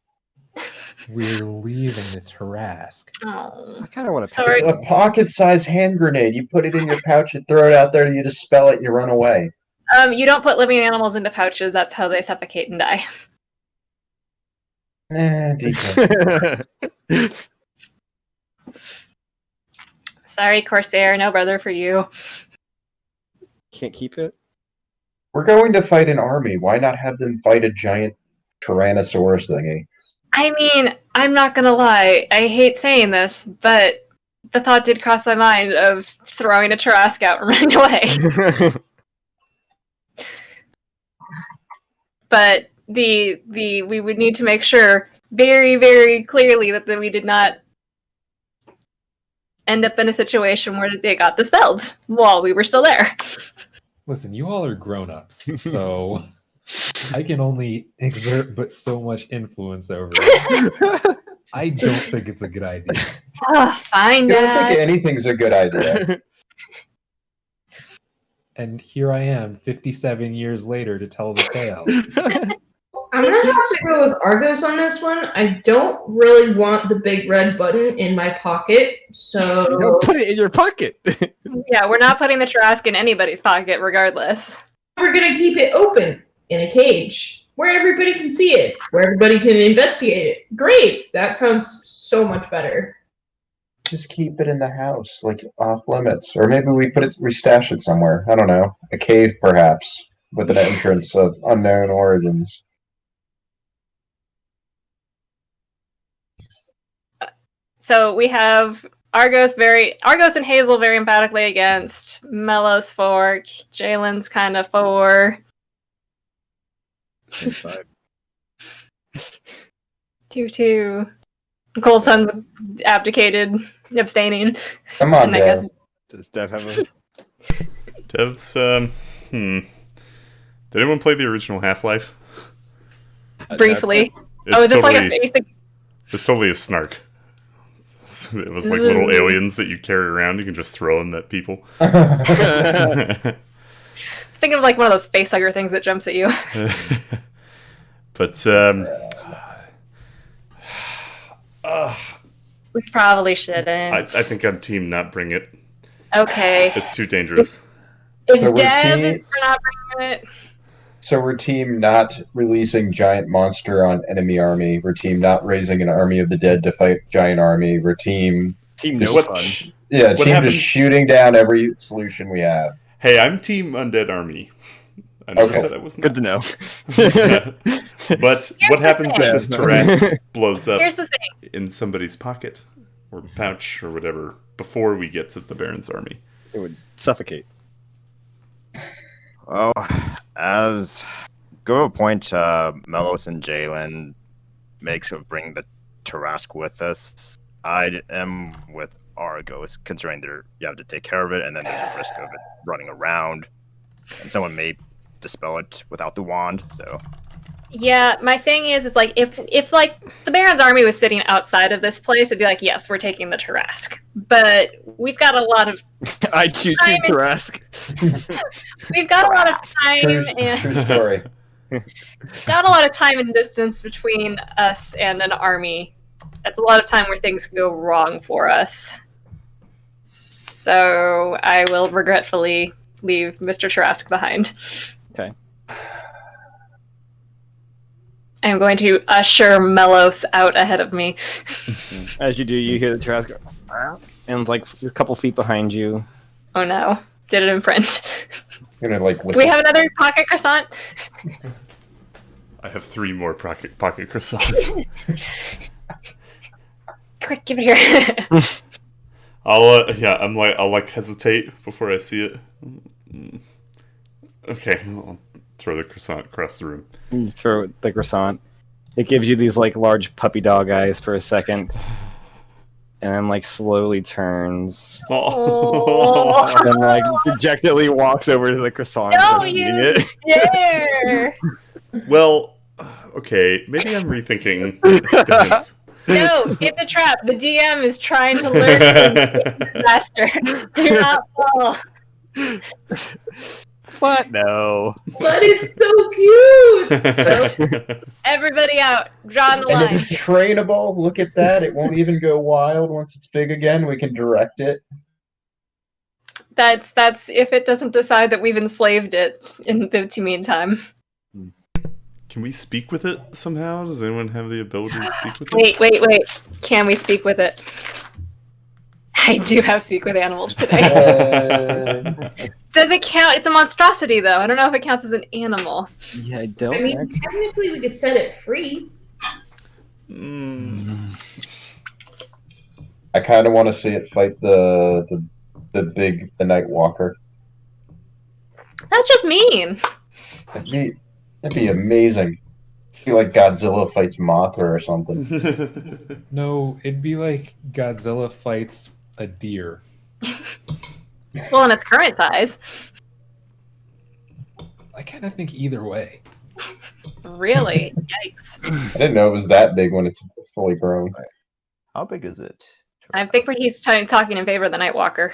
We're leaving the Tarask.
Oh,
I kind of want to.
sorry.
It's a pocket-sized hand grenade. You put it in your pouch, you throw it out there, you dispel it, you run away.
You don't put living animals into pouches. That's how they suffocate and die.
Decent.
Sorry, Corsair. No brother for you.
Can't keep it.
We're going to fight an army. Why not have them fight a giant Tyrannosaurus thingy?
I mean, I'm not gonna lie. I hate saying this, but the thought did cross my mind of throwing a Tarask out and running away. But we would need to make sure very, very clearly that we did not end up in a situation where they got dispelled while we were still there.
Listen, you all are grown-ups, so I can only exert but so much influence over it. I don't think it's a good idea.
Oh, fine,
I don't think
Dad.
anything's a good idea.
And here I am, 57 years later, to tell the tale.
I'm gonna have to go with Argos on this one. I don't really want the big red button in my pocket, so
Don't put it in your pocket.
Yeah, we're not putting the Tarask in anybody's pocket, regardless.
we're gonna keep it open in a cage where everybody can see it, where everybody can investigate it. Great, that sounds so much better.
Just keep it in the house, like off limits. Or maybe we stash it somewhere. I don't know. A cave, perhaps, with an entrance of unknown origins.
So we have Argos and Hazel very emphatically against. Mello's for. Jalen's kind of for.
Inside.
2-2. Cold Sun's abdicated, abstaining.
Come on,
And I
Dev.
guess-
Does Dev have a?
Dev's, Did anyone play the original Half-Life?
Briefly.
It's
Oh, is this
totally,
like a face that...
it's totally a snark. It was like little aliens that you carry around. You can just throw them at people.
I was thinking of like one of those facehugger things that jumps at you.
But,
We probably shouldn't.
I think I'm team not bring it.
Okay.
It's too dangerous.
If
So we're
Dev
team-
is for not bringing it...
So we're team not releasing giant monster on enemy army. We're team not raising an army of the dead to fight giant army. We're team
Team
Just
no
what-
fun.
yeah,
What
team
happens-
just shooting down every solution we have.
Hey, I'm team undead army. I never
Okay.
said I was not.
Good to know.
But
Here's
what
the
happens
thing.
if this Tarask blows up
Here's the thing.
in somebody's pocket or pouch or whatever before we get to the Baron's army?
It would suffocate.
Well, as go to a point, Melos and Jalen makes of bring the Tarask with us. I am with Argos, considering you have to take care of it, and then there's a risk of it running around, and someone may dispel it without the wand. So
Yeah, my thing is like if like the Baron's army was sitting outside of this place, it'd be like, yes, we're taking the Tarask. But we've got a lot of
I choose Team Tarask.
we've got a lot of time and
True story.
got a lot of time and distance between us and an army. That's a lot of time where things can go wrong for us. So I will regretfully leave Mr. Tarask behind.
Okay.
I'm going to usher Melos out ahead of me.
As you do, you hear the Tarask go, and like a couple feet behind you.
Oh no. Did it in print.
I'm gonna like
Do we have another pocket croissant?
I have 3 more pocket croissants.
Quick, give it here.
I'll hesitate before I see it. Okay, I'll throw the croissant across the room.
You throw the croissant. It gives you these like large puppy dog eyes for a second, and then like slowly turns,
Oh.
and then like dejectedly walks over to the croissant.
No,
and eating
you
it.
dare!
Well, okay, maybe I'm rethinking this stance.
No, it's a trap. The DM is trying to learn from the disaster. Do not fall.
What? No.
But it's so cute.
Everybody out. Draw the
And
line.
it's trainable. Look at that. It won't even go wild once it's big again. We can direct it.
That's if it doesn't decide that we've enslaved it in the meantime.
Can we speak with it somehow? Does anyone have the ability to speak with it?
Wait. Can we speak with it? I do have speak with animals today. Does it count? It's a monstrosity, though. I don't know if it counts as an animal.
Yeah, I don't.
I mean, technically, we could set it free.
I kind of want to see it fight the Night Walker.
That's just mean.
That'd be amazing. It'd be like Godzilla fights Mothra or something.
No, it'd be like Godzilla fights a deer.
Well, in its current size.
I kind of think either way.
Really? Yikes.
I didn't know it was that big when it's fully grown.
How big is it?
I think he's talking in favor of the Nightwalker.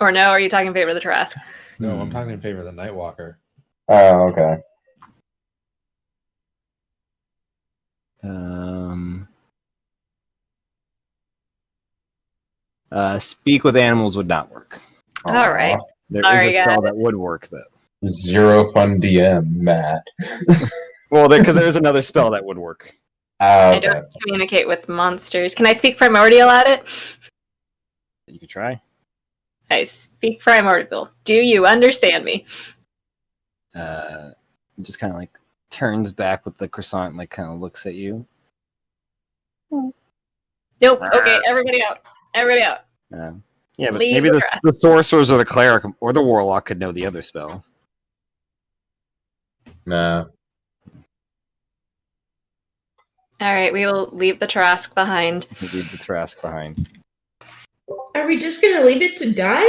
Or no, are you talking in favor of the Trask?
No, I'm talking in favor of the Nightwalker.
Oh, okay.
Speak with animals would not work.
All right.
There
Sorry,
is a spell
guys.
that would work, though.
Zero fun DM, Matt.
Well, because there's another spell that would work.
I
Okay.
don't communicate with monsters. Can I speak primordial at it?
You could try.
I speak primordial. Do you understand me?
It just kind of like turns back with the croissant and like kind of looks at you.
Nope. Okay, everybody out. Everybody out.
Yeah, but
Leave
maybe
the
the sorcerers or the cleric or the warlock could know the other spell.
Nah.
All right, we will leave the Trask behind.
Leave the Trask behind.
Are we just gonna leave it to die?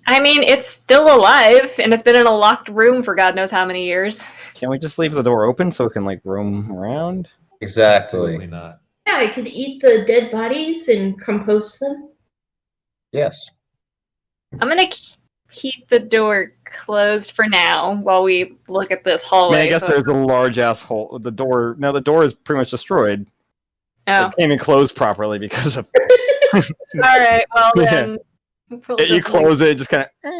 I mean, it's still alive, and it's been in a locked room for God knows how many years.
Can't we just leave the door open so it can like roam around?
Exactly.
Absolutely not.
Yeah, I could eat the dead bodies and compost them.
Yes.
I'm gonna keep the door closed for now while we look at this
I
hallway.
mean, I guess there's a large ass hole. The door. Now the door is pretty much destroyed.
Oh.
It can't even close properly because of.
All right. Well then, we'll
You
just
close it, just kind of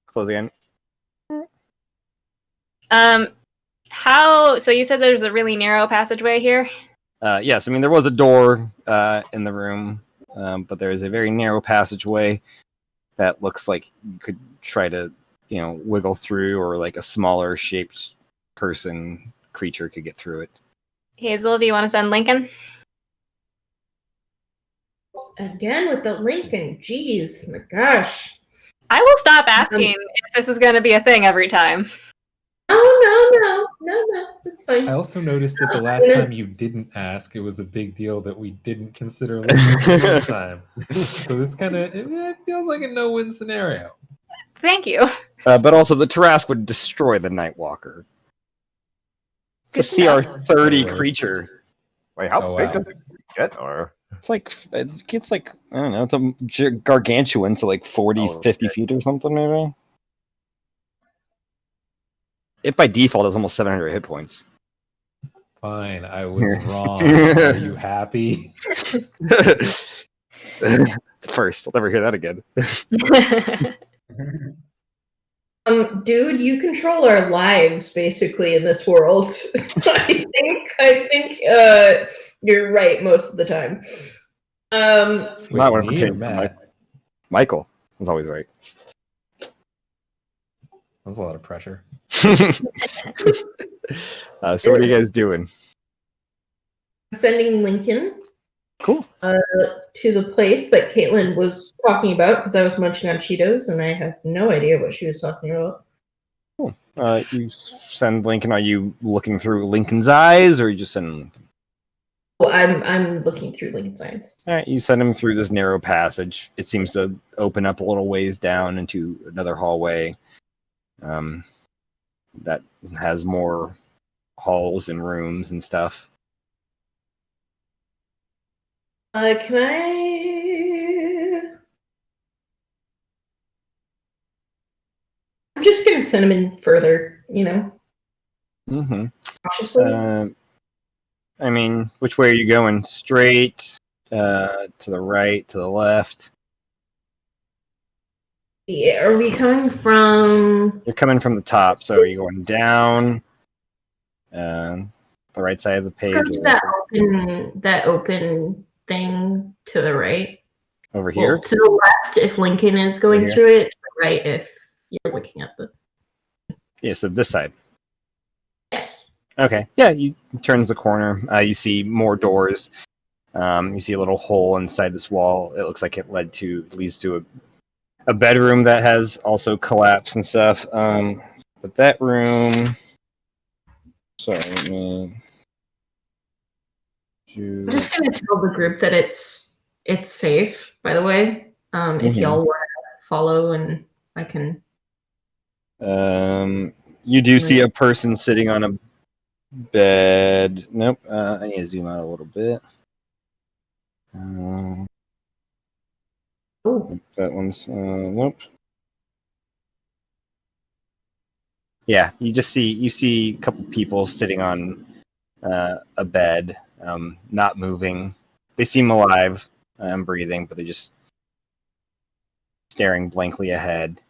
close again.
How? So you said there's a really narrow passageway here.
Yes, I mean there was a door in the room, but there is a very narrow passageway that looks like you could try to, wiggle through, or like a smaller shaped creature could get through it.
Hazel, do you want to send Lincoln?
Again with the Lincoln. Jeez, my gosh.
I will stop asking if this is going to be a thing every time.
Oh, no. That's fine.
I also noticed that the last time you didn't ask, it was a big deal that we didn't consider Lincoln the first time. So this kind of it feels like a no-win scenario.
Thank you.
But also, the Tarask would destroy the Nightwalker. It's a CR30 creature.
Wait, how
Oh,
big
wow.
does it get? Or
It gets like, I don't know, it's a gargantuan, so like 40, 50 feet or something, maybe. It by default has almost 700 hit points.
Fine, I was wrong. Are you happy?
First, I'll never hear that again.
Dude, you control our lives basically in this world. I think you're right most of the time.
Not when it
me or
pertains to
Matt?
Michael was always right.
That's a lot of pressure.
So what are you guys doing?
Sending Lincoln
Cool.
to the place that Caitlin was talking about because I was munching on Cheetos and I had no idea what she was talking about.
Cool. You send Lincoln. Are you looking through Lincoln's eyes, or are you just sending Lincoln?
Well, I'm looking through Lincoln's eyes.
All right, you send him through this narrow passage. It seems to open up a little ways down into another hallway. That has more halls and rooms and stuff.
Can I? I'm send him in further,
Mm-hmm.
cautiously.
I mean, which way are you going? Straight, to the right, to the left?
Yeah, are we coming from...
You're coming from the top, so are you going down? The right side of the page,
Go to that open thing to the right?
over here?
Well, to the left if Lincoln is going
Right here?
through it, to the right if you're looking at the...
Yeah, so this side.
Yes.
Okay. Yeah, you turns the corner. You see more doors. You see a little hole inside this wall. It looks like it leads to a bedroom that has also collapsed and stuff. But that room. Sorry, let me.
I'm just gonna tell the group that it's safe, by the way. If y'all want to follow and I can...
You do see a person sitting on a bed. Nope. I need to zoom out a little bit.
Oh,
That one's nope. Yeah, you see a couple people sitting on a bed, not moving. They seem alive and breathing, but they're just staring blankly ahead.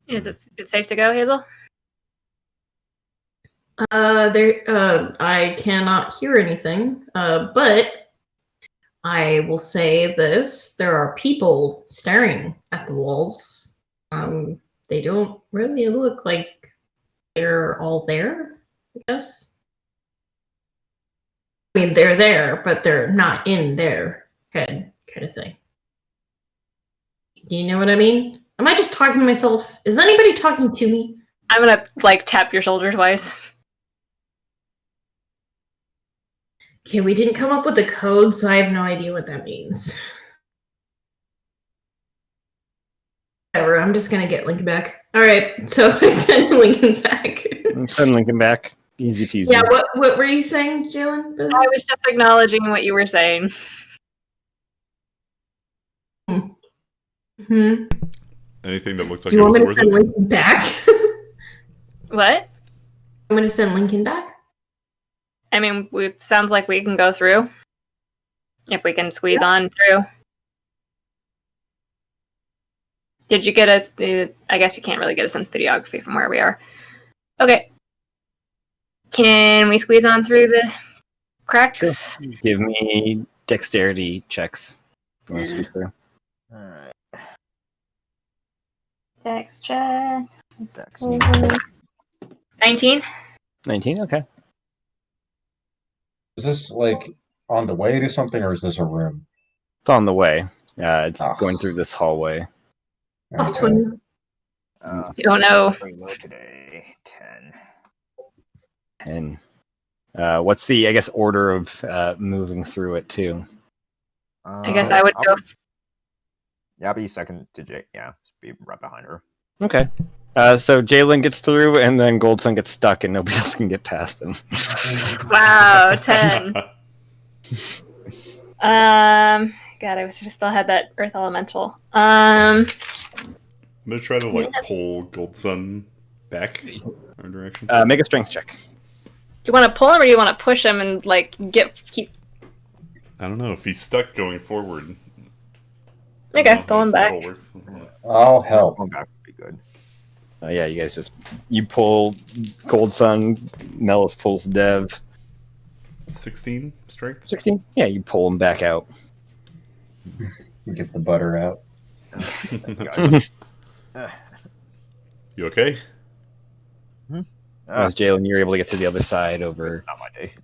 Is it safe to go, Hazel?
I cannot hear anything, but I will say this: there are people staring at the walls. They don't really look like they're all there, I guess. I mean, they're there, but they're not in their head, kind of thing. Do you know what I mean? Am I just talking to myself? Is anybody talking to me?
I'm gonna tap your shoulder twice.
Okay, we didn't come up with a code, so I have no idea what that means. Whatever, I'm just gonna get Lincoln back. Alright, so I send Lincoln back.
Send Lincoln back. Easy peasy.
Yeah, what were you saying, Jalen?
I was just acknowledging what you were saying.
Hmm.
Anything that looked like
Do you
it
want
was
me to
worth
send
it?
Lincoln back?
What?
I'm gonna send Lincoln back?
I mean, sounds like we can go through. If we can squeeze on through. Did you get us? I guess you can't really get us into the geography from where we are. Okay. Can we squeeze on through the cracks?
Sure. Give me dexterity checks. If you want to squeeze through.
Alright.
Dex check.
Dex.
19.
19. Okay.
Is this like on the way to something, or is this a room?
It's on the way. It's
Oh.
going through this hallway.
Off 20.
You don't know.
Pretty low today. 10.
And what's the, I guess, order of moving through it too?
I guess I would go.
Yeah, I'll be second to Jay. Yeah, just be right behind her.
Okay. So Jalen gets through, and then Goldson gets stuck, and nobody else can get past him.
Wow, 10. God, I wish I still had that Earth Elemental.
I'm gonna try to pull Gold Sun back our direction.
Make a strength check.
Do you want to pull him or do you want to push him and keep?
I don't know if he's stuck going forward.
Okay, pull him back.
I'll help.
Going back would be good.
Yeah, you guys you pull Gold Sun, Melis pulls Dev.
16 strength.
16? Yeah, you pull him back out.
Get the butter out.
You okay?
As Jalen, you're able to get to the other side over
Not my day.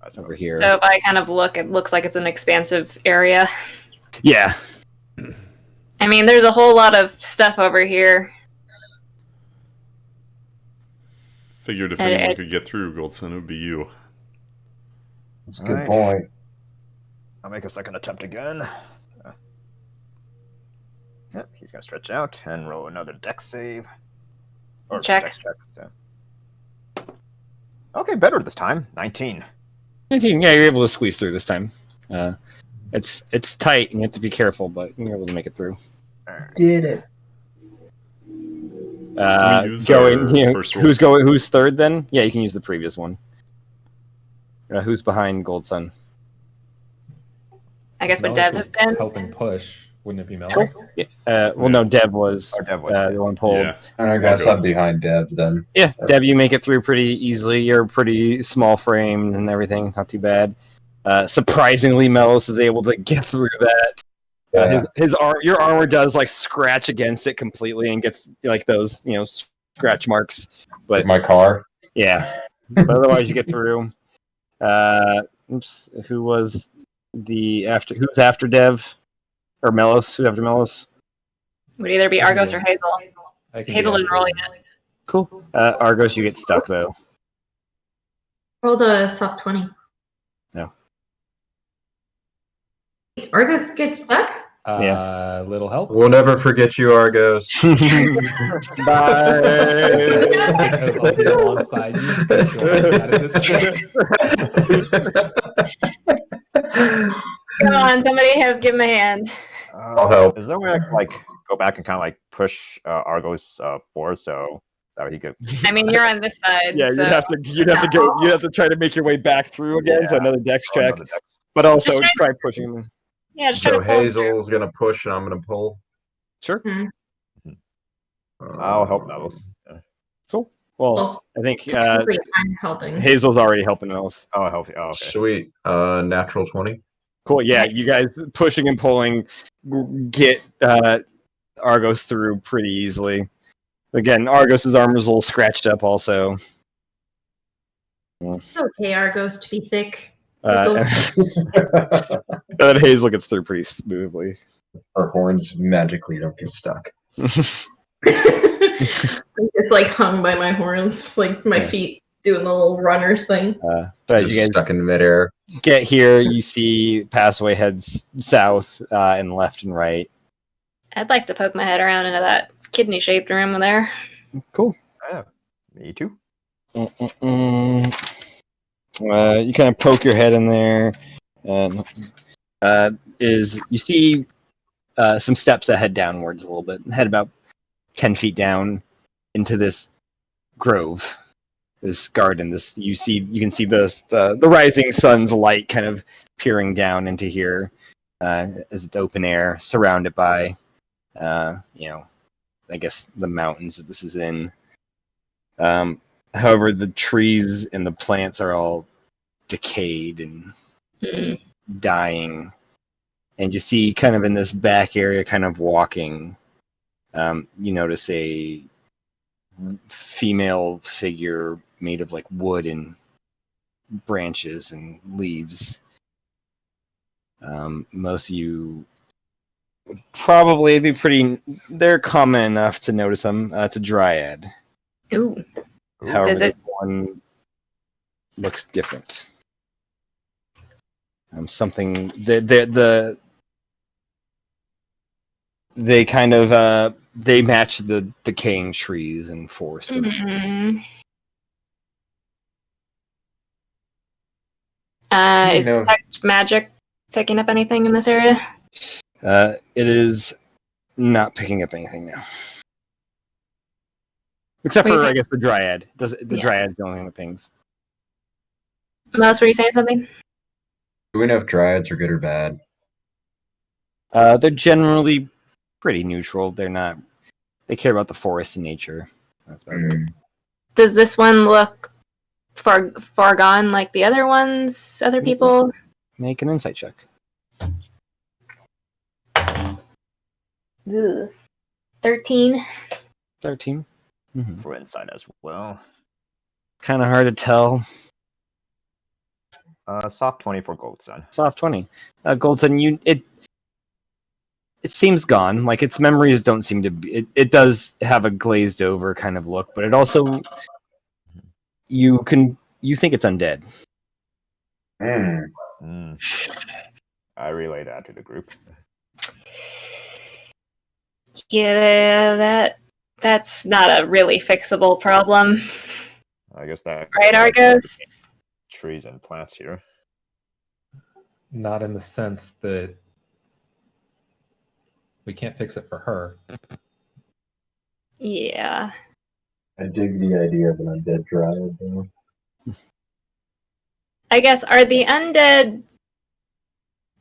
That's
over here.
So if I kind of look, it looks like it's an expansive area.
Yeah.
I mean, there's a whole lot of stuff over here.
Figured if anyone could get through Gold Sun, it would be you.
That's a good
Alright.
point.
I'll make a second attempt again. Yep, he's gonna stretch out and roll another dex save. Or
Check.
Dex check. So. Okay, better this time. 19.
19. Yeah, you're able to squeeze through this time. It's tight, and you have to be careful, but you're able to make it through.
Did it.
Can we use
Going.
our
You know,
first roll?
who's going? Who's third then? Yeah, you can use the previous one. Who's behind Gold Sun?
I guess would
Melis
Dev
was
have been?
helping push. Wouldn't it be Melis?
Yeah. Well, no, Dev was,
Dev was,
the one pulled.
Yeah.
And I guess
go.
I'm behind Dev then.
Yeah, Dev, you make it through pretty easily. You're pretty small framed and everything, not too bad. Surprisingly, Melos is able to get through that.
Yeah.
Your armor does like scratch against it completely and gets like those scratch marks. But
My car.
yeah, but otherwise you get through. Who was Who's after Dev or Melos? Who's after Melos?
Would either be Argos or Hazel.
I can
Hazel
be
didn't
after-
roll yet.
Cool. Argos, you get stuck though.
Rolled a soft 20.
No.
Argos gets stuck?
Little help.
We'll never forget you, Argos.
Bye.
Because I'll be alongside you. Because you'll be out of this shit.
Come on, somebody give him a hand.
I'll help.
Is there a way I can like go back and kind of like push Argos forward so that he could?
I mean, you're on this side.
Yeah,
so.
you'd have to try to make your way back through again. So
Yeah.
another dex
Oh,
check,
another dex.
but also
Just
try pushing him.
Yeah, just try
So
to pull him through.
Hazel's gonna push and I'm gonna pull.
Sure.
I'll help Melos.
Cool. Well,
Well,
I think
technically I'm helping.
Hazel's already helping else.
Oh, I'll help you. Oh, okay.
Sweet. Natural 20.
Cool. Yeah,
Nice.
you guys pushing and pulling get Argos through pretty easily. Again, Argos's armor's a little scratched up also.
It's okay, Argos, to be thick.
And then Hazel gets through pretty smoothly.
Our horns magically don't get stuck.
It's like hung by my horns, like my feet doing the little runners thing.
But
Just
you guys
stuck in midair.
get here, you see Passaway heads south and left and right.
I'd like to poke my head around into that kidney-shaped room there.
Cool.
Yeah, me too.
You kind of poke your head in there. You see some steps that head downwards a little bit. Head about 10 feet down into this grove, this garden. You can see the rising sun's light kind of peering down into here as it's open air, surrounded by I guess the mountains that this is in. However, the trees and the plants are all decayed and dying. And you see kind of in this back area, kind of walking, you notice a female figure made of like wood and branches and leaves. Most of you probably they're common enough to notice them. It's a dryad.
Ooh.
However,
Does it-
this one looks different. Something they kind of they match the decaying trees and forest.
Mm-hmm.
You
Is
know-
detect magic picking up anything in this area?
It is not picking up anything now, except
What do
for
you
I
say?
guess the dryad. The
Yeah.
dryad's the only thing that pings.
Mouse, were you saying something?
Do we know if dryads are good or bad?
They're generally pretty neutral. They care about the forest and nature. That's about it.
Does this one look far gone like the other ones? Other people?
Make an insight check.
Ugh. 13.
13.
For insight as well.
Kind of hard to tell.
Soft 20 for Gold Sun.
Soft 20. Goldson, it seems gone. Like its memories don't seem to be. It does have a glazed over kind of look, but it also you think it's undead.
I relay that to the group.
Yeah, that's not a really fixable problem.
I guess that
Right, Argos?
trees and plants here.
not in the sense that we can't fix it for her.
Yeah.
I dig the idea of an undead dryad, though.
I guess, are the undead,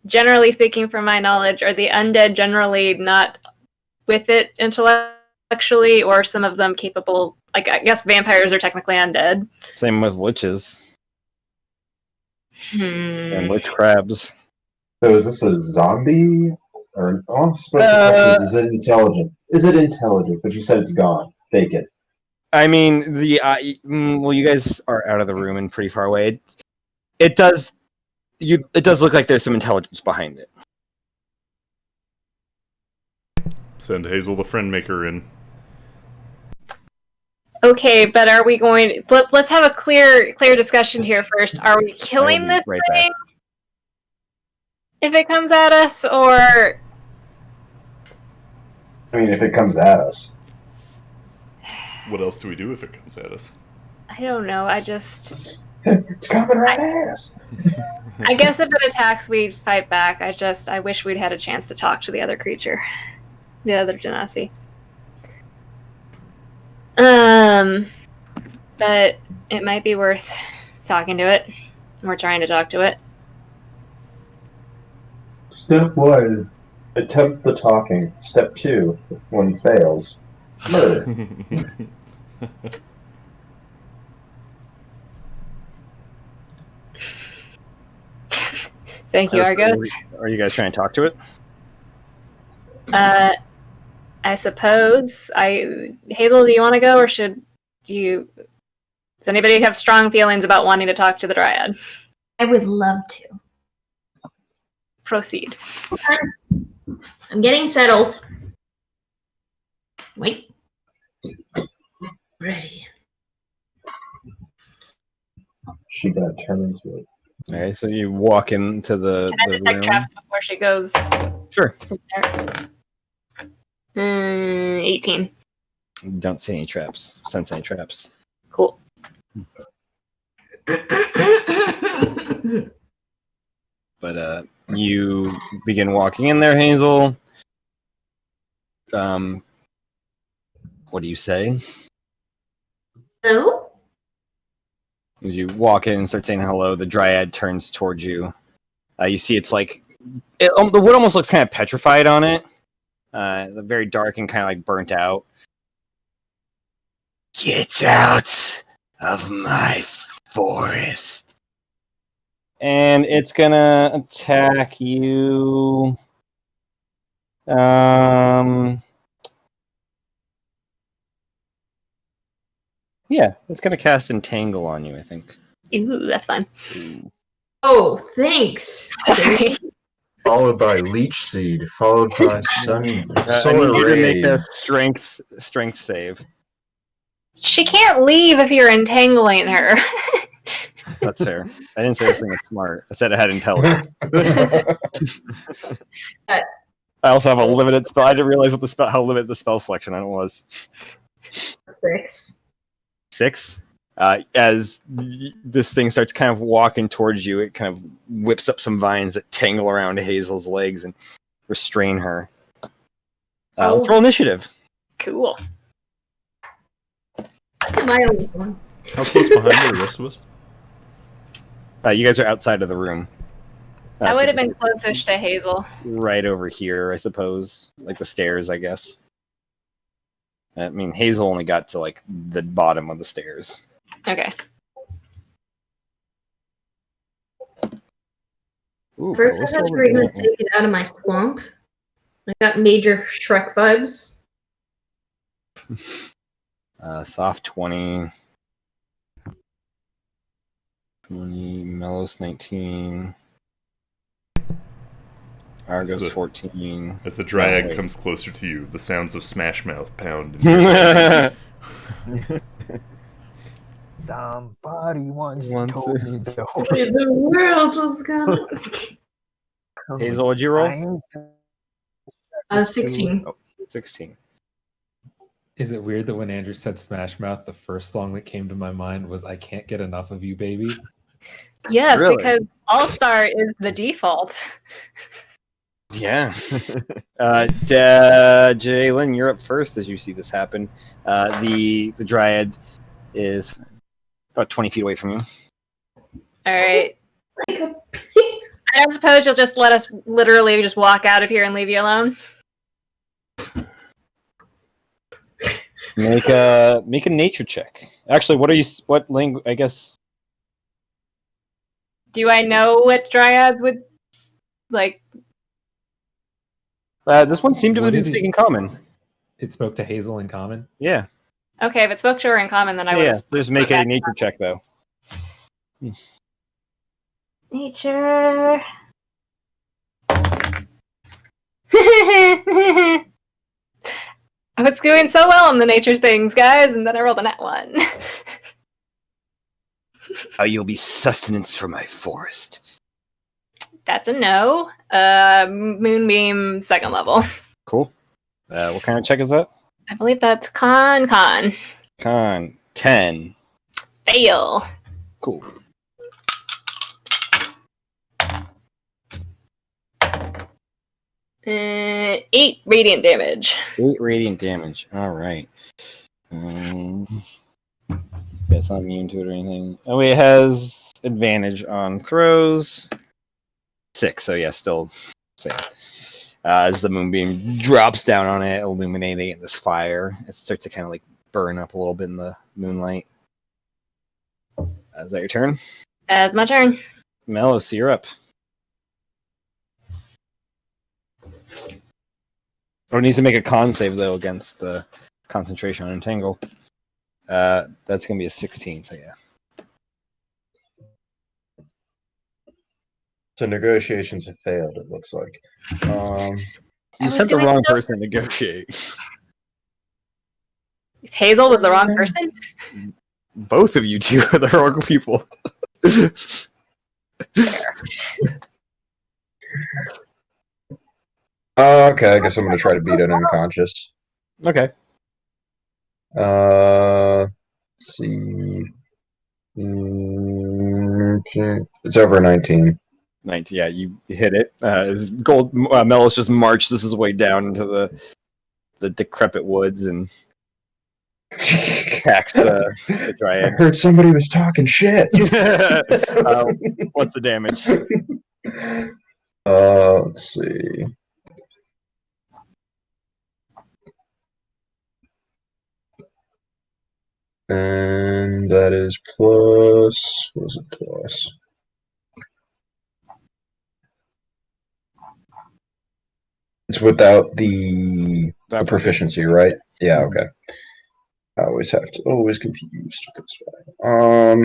generally speaking from my knowledge, are the undead generally not with it intellectually, or some of them capable? Like, I guess vampires are technically undead.
Same with liches and
Hmm.
lich crabs.
So is this a zombie? Or oh, I'm supposed to question is it intelligent? Is it intelligent? But you said it's gone. Fake it.
I mean, well, you guys are out of the room and pretty far away. It does look like there's some intelligence behind it.
Send Hazel the friend maker in.
Okay, but are we going? Let's have a clear discussion here first. Are we killing this
right
thing if it comes at us, or?
I mean, if it comes at us.
What else do we do if it comes at us?
I don't know. I just.
It's coming right at us.
I guess if it attacks, we'd fight back. I wish we'd had a chance to talk to the other creature, the other genasi. But it might be worth talking to it. We're trying to talk to it.
Step 1, attempt the talking. Step 2, if one fails, murder.
Thank you, Argos.
Are you guys trying to talk to it?
I suppose. Hazel, do you want to go, or should you? Does anybody have strong feelings about wanting to talk to the Dryad?
I would love to.
Proceed.
I'm getting settled. Wait. Ready.
She got turned into it.
Okay, so you walk into the
Can I detect
room.
traps before she goes?
Sure.
18.
Don't see any traps. Sense any traps.
Cool.
But you begin walking in there, Hazel. What do you say?
Hello?
As you walk in and start saying hello, the Dryad turns towards you. You see it's like... the wood almost looks kind of petrified on it. Very dark and kind of like burnt out. Get out of my forest. And it's gonna attack you. Yeah, it's gonna cast Entangle on you, I think.
Ooh, that's fun.
Oh, thanks.
Sorry.
Followed by Leech Seed, followed by Sun
I
Solar
need you to make
Ray.
a strength save.
She can't leave if you're entangling her.
That's fair. I didn't say this thing was smart. I said it had intelligence. I also have a limited spell. I didn't realize how limited the spell selection on it was. 6. As this thing starts kind of walking towards you, it kind of whips up some vines that tangle around Hazel's legs and restrain her. Let's roll initiative.
Cool.
My only one.
How close behind are the rest of us?
You guys are outside of the room.
I
So
would have been closest to Hazel.
right over here, I suppose. Like the stairs, I guess. I mean, Hazel only got to like the bottom of the stairs.
Okay.
Ooh,
First,
let's
I have
roll
to bring
again.
this get out of my swamp. I got major Shrek vibes.
Soft 20. 20, Melos 19. Argos
So-
14.
As the Dryad
wait.
comes closer to you, the sounds of Smash Mouth pound. in your ear.
Somebody once
Once
told
it-
me the
The world just gonna.
Hazel, what'd you roll?
I'm
16.
16.
Is it weird that when Andrew said Smash Mouth, the first song that came to my mind was "I Can't Get Enough of You, Baby"?
Yes,
Really?
because All-Star is the default.
Yeah. Jalen, you're up first as you see this happen. The Dryad is about 20 feet away from you.
Alright. I don't suppose you'll just let us literally just walk out of here and leave you alone?
Make a nature check. Actually, what language? I guess.
Do I know what dryads would like?
This one seemed to
What
have been
did it-
speaking common.
It spoke to Hazel in common.
Yeah.
Okay, if it spoke to her in common, then I would.
Yeah. So just make a nature check though.
Nature. I was doing so well on the nature things, guys, and then I rolled a nat 1.
You'll be sustenance for my forest.
That's a no. Moonbeam 2nd level.
Cool. What kind of check is that?
I believe that's con.
Con 10.
Fail.
Cool.
Uh, 8 radiant damage.
8 radiant damage. All right. Guess I'm immune to it or anything. Oh, it has advantage on throws. 6. So yeah, still same. As the moonbeam drops down on it, illuminating it in this fire, it starts to kind of like burn up a little bit in the moonlight. Is that your turn?
That's my turn.
Melos, you're up. Or needs to make a con save though against the concentration on entangle. That's gonna be a 16. So yeah.
So negotiations have failed, it looks like.
You sent the wrong person to negotiate.
Hazel was the wrong person?
Both of you two are the wrong people.
Okay, I guess I'm gonna try to beat it unconscious.
Okay.
Let's see. It's over 19.
19. Yeah, you hit it. His gold Melos just marches his way down into the decrepit woods and attacks the
I
dryad.
heard somebody was talking shit.
What's the damage?
Let's see. And that is plus. What was it plus? It's without the proficiency, right? Yeah. Okay. I always confused with this guy.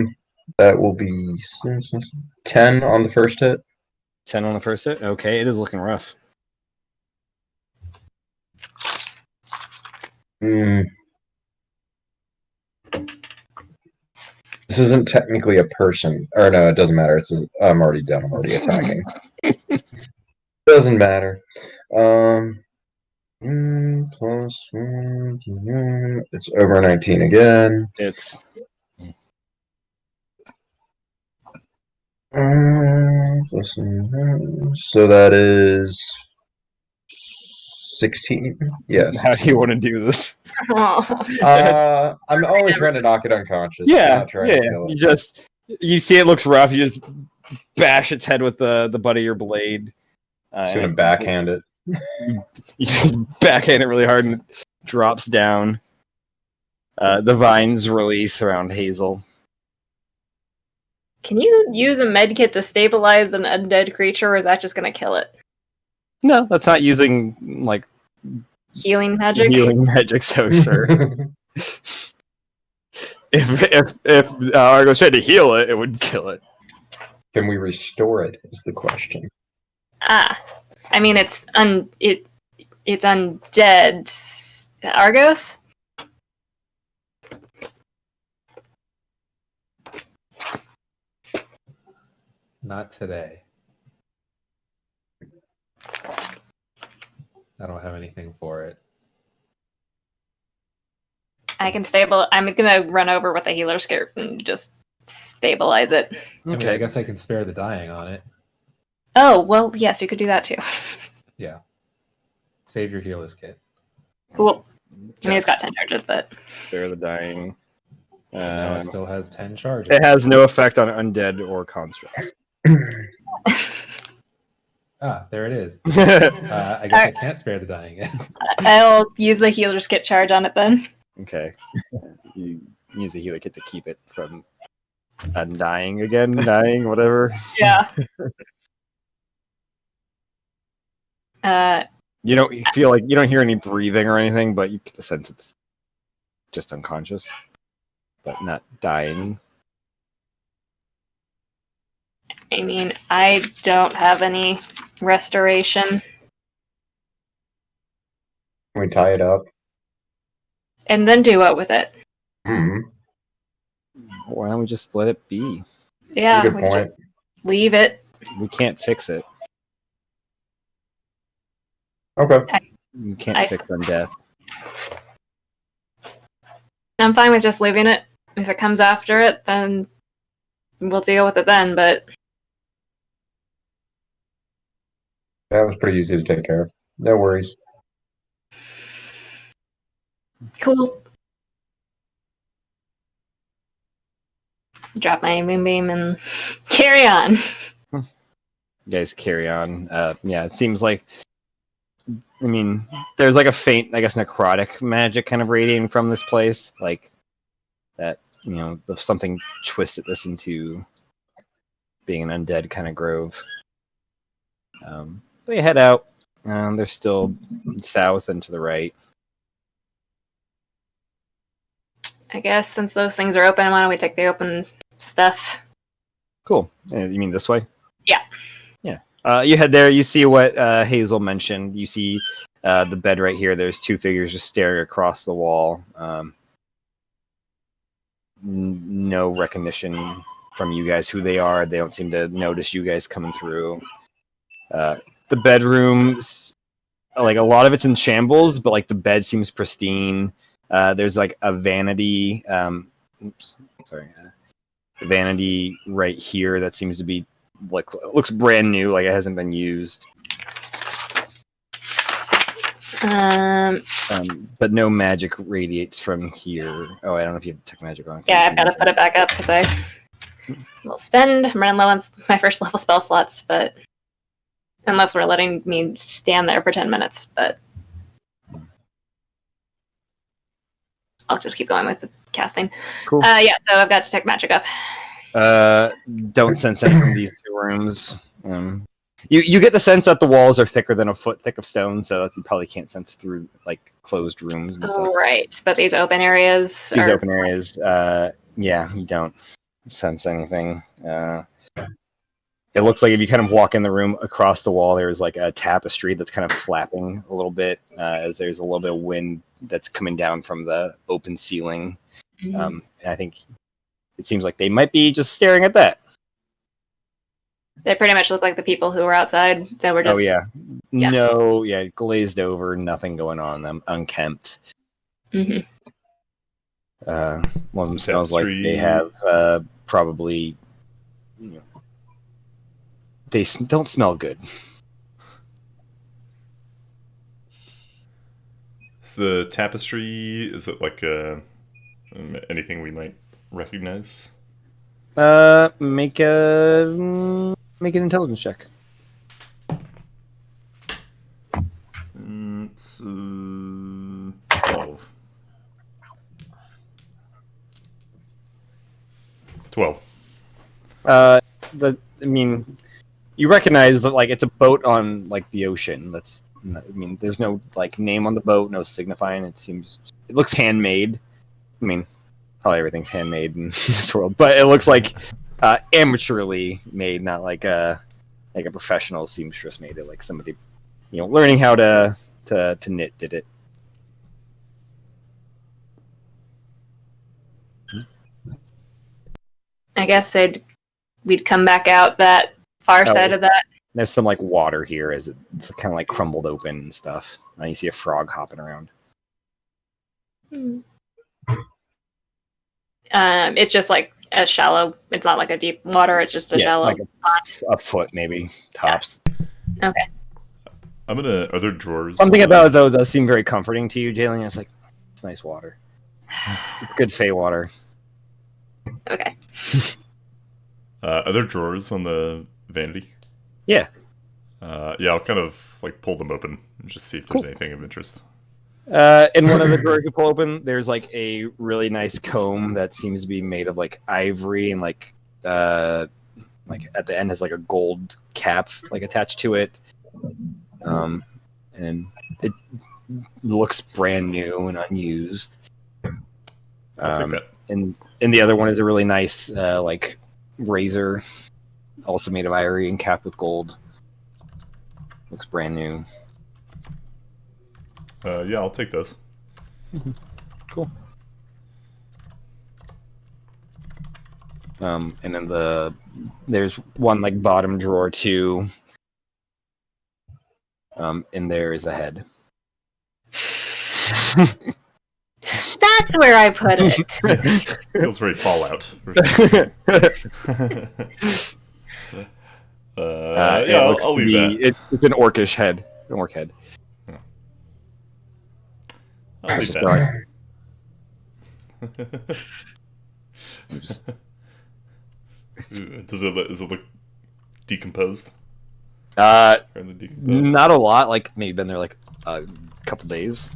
That will be 10 on the first hit.
10 on the first hit. Okay, it is looking rough.
This isn't technically a person, or no, it doesn't matter. I'm already done. I'm already attacking. Doesn't matter. Plus it's over 19 again.
It's
so that is 16. Yes.
How do you want to do this?
I'm only trying to knock it unconscious.
Yeah,
not trying to kill it.
You see it looks rough. You just bash its head with the butt of your blade.
Just gonna backhand it.
You just backhand it really hard and it drops down. The vines release around Hazel.
Can you use a medkit to stabilize an undead creature, or is that just going to kill it?
No, that's not using like
Healing magic?
healing magic. So sure. if Argos tried to heal it, it would kill it.
Can we restore it? Is the question.
I mean, it's undead. Argos?
Not today. I don't have anything for it.
I can I'm gonna run over with a healer skirt and just stabilize it.
I mean, I guess I can spare the dying on it.
Oh, well, yes, you could do that too.
Yeah. Save your healer's kit.
Cool. I mean, it's got 10 charges, but...
Spare the dying.
Now it still has 10 charges.
It has no effect on undead or constructs.
Ah, there it is. I guess I can't spare the dying yet.
I'll use the healer's kit charge on it then.
Okay. You use the healer kit to keep it from undying again, dying, whatever.
Yeah.
You don't feel like you don't hear any breathing or anything, but you get the sense it's just unconscious, but not dying.
I mean, I don't have any restoration.
Can we tie it up?
And then do what with it?
Hmm.
Why don't we just let it be?
Yeah,
Good
we can
point.
just leave it.
We can't fix it.
Okay.
You can't
I-
fix undeath.
I'm fine with just leaving it. If it comes after it, then we'll deal with it then, but
That was pretty easy to take care of. No worries.
cool. Drop my moonbeam and carry on.
You guys carry on. Yeah, it seems like. I mean, there's like a faint, I guess, necrotic magic kind of radiating from this place, like that. You know, if something twisted this into being an undead kind of grove. So you head out. They're still south and to the right.
I guess since those things are open, why don't we take the open stuff?
Cool. You mean this way?
Yeah.
Yeah. You head there. You see what Hazel mentioned. You see the bed right here. There's two figures just staring across the wall. No recognition from you guys who they are. They don't seem to notice you guys coming through. The bedroom, like a lot of it's in shambles, but like the bed seems pristine. There's like a vanity. Vanity right here that seems to be like looks brand new, like it hasn't been used. But no magic radiates from here. Oh, I don't know if you have Tech Magic on.
Yeah, I've got to put it back up because I will spend. I'm running low on my first level spell slots, but unless we're letting me stand there for 10 minutes, but I'll just keep going with the casting.
Cool.
Yeah, so I've got Detect Magic up.
Don't sense any from these two rooms. You get the sense that the walls are thicker than a foot thick of stone, so that you probably can't sense through like closed rooms and stuff.
Right, but these open areas.
These open areas, yeah, you don't sense anything. It looks like if you kind of walk in the room across the wall, there's like a tapestry that's kind of flapping a little bit as there's a little bit of wind that's coming down from the open ceiling. And I think it seems like they might be just staring at that.
They pretty much look like the people who were outside that were just.
Oh yeah.
Yeah.
No, yeah, glazed over, nothing going on them, unkempt.
Mm-hmm.
One of them smells like they have probably. You know, they don't smell good.
Is the tapestry? Is it like anything we might recognize?
Make an intelligence check.
It's 12. 12.
I mean, you recognize that like it's a boat on like the ocean. I mean, there's no like name on the boat, no signifying. It looks handmade. I mean, probably everything's handmade in this world, but it looks like amateurly made, not like a professional seamstress made it. Like somebody, learning how to knit did it.
I guess we'd come back out that far side of that.
There's some like water here as it's kind of like crumbled open and stuff. And you see a frog hopping around.
It's just like as shallow. It's not like a deep water. It's just a shallow
like
pond.
a foot maybe tops.
Okay.
Are there drawers?
Something about those does seem very comforting to you, Jalen. It's like, it's nice water. It's good Fey water.
Okay.
Are there drawers on the vanity?
Yeah.
Yeah, I'll kind of like pull them open and just see if there's anything of interest.
In one of the drawers you pull open, there's like a really nice comb that seems to be made of like ivory and like at the end has like a gold cap like attached to it. And it looks brand new and unused.
I'll take that.
And the other one is a really nice like razor, also made of ivory and capped with gold. Looks brand new.
Yeah, I'll take those.
Cool. And then there's one like bottom drawer too. And there is a head.
That's where I put it.
Feels very Fallout. Yeah, I'll leave that.
It's an orcish head. An orc head.
I'll leave
Just
that. Does it look decomposed? Fairly decomposed?
Not a lot. Like maybe been there like a couple days.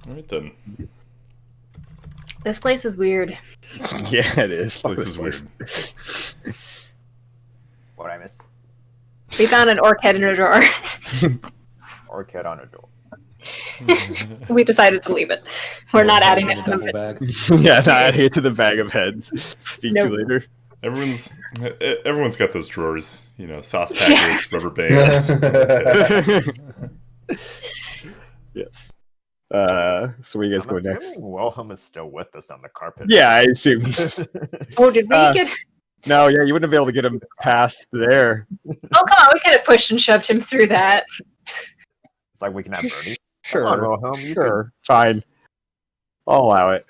All right then.
This place is weird.
Yeah, it is.
This is weird.
What I missed?
We found an orc head in a drawer.
Or kid on a door.
We decided to leave it. We're not adding it to
duffel
the
bag.
Yeah, not adding it to the bag of heads. Speak to
Nope.
you later.
Everyone's got those drawers. You know, sauce packets, rubber bands.
Yes. So where you guys
I'm
going next?
assuming Wilhelm is still with us on the carpet.
Yeah, I assume he's.
Oh, did we get?
No, yeah, you wouldn't be able to get him past there.
Oh, come on! We could have pushed and shoved him through that.
It's like we can have Bernie.
Sure,
Come on, Wilhelm, you
sure, fine. I'll allow it.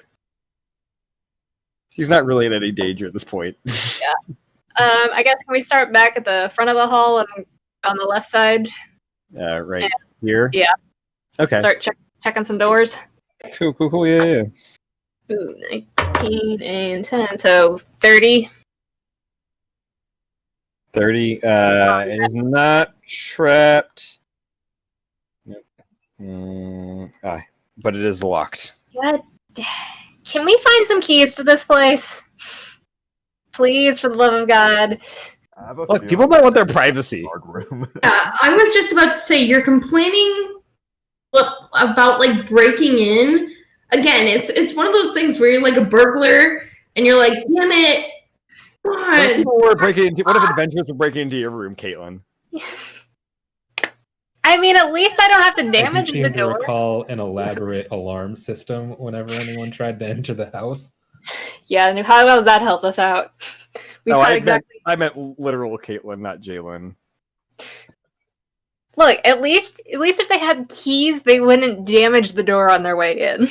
He's not really in any danger at this point.
I guess can we start back at the front of the hall and on the left side?
Right here.
Yeah.
Okay.
Start checking some doors.
Cool. Yeah.
Ooh, 19 and 10, so 30.
30. It is not trapped. But it is locked.
What? Can we find some keys to this place? Please, for the love of God.
I have a
Look,
feeling
people might want their privacy.
guard room.
I was just about to say, you're complaining about like breaking in. Again, it's one of those things where you're like a burglar and you're like, damn it.
What if
God.
people were breaking into? What if adventurers were breaking into your room, Caitlin?
I mean, at least I don't have to
I do
damage
seem
the
to
door.
recall an elaborate alarm system whenever anyone tried to enter the house.
Yeah, and how has that helped us out? We've
No,
had
I
exactly.
meant literal Caitlin, not Jalen.
Look, at least if they had keys, they wouldn't damage the door on their way in.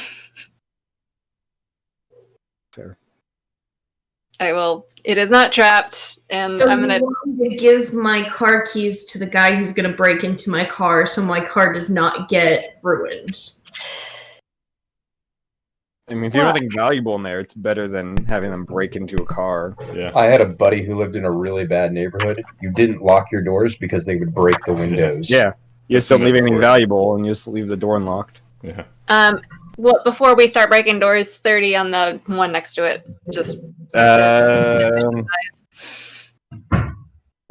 Fair.
Alright, well, it is not trapped, and
So
I'm gonna.
you want me to give my car keys to the guy who's gonna break into my car so my car does not get ruined.
I mean, if you have anything valuable in there, it's better than having them break into a car.
Yeah.
I had a buddy who lived in a really bad neighborhood. You didn't lock your doors because they would break the windows.
Yeah. You
I've
just don't
seen
leave
that
anything
before.
valuable and you just leave the door unlocked.
Yeah.
Well, before we start breaking doors, 30 on the one next to it. Just
The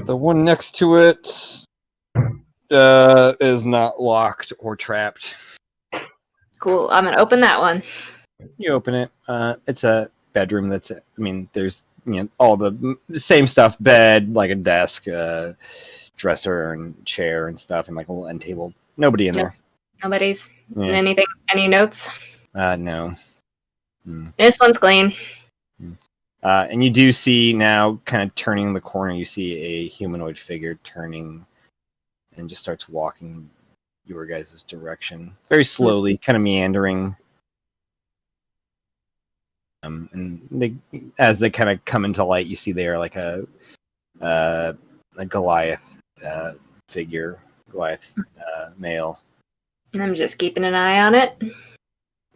one next to it is not locked or trapped.
cool. I'm gonna open that one.
You open it. It's a bedroom. There's all the same stuff: bed, like a desk, dresser, and chair and stuff, and like a little end table. Nobody in there.
Nobody's.
Yeah.
Anything? Any notes?
No.
This one's clean.
And you do see now, kind of turning the corner, you see a humanoid figure turning and just starts walking your guys' direction. Very slowly, kind of meandering. And as they kind of come into light, you see they are like a Goliath figure, Goliath male.
And I'm just keeping an eye on it.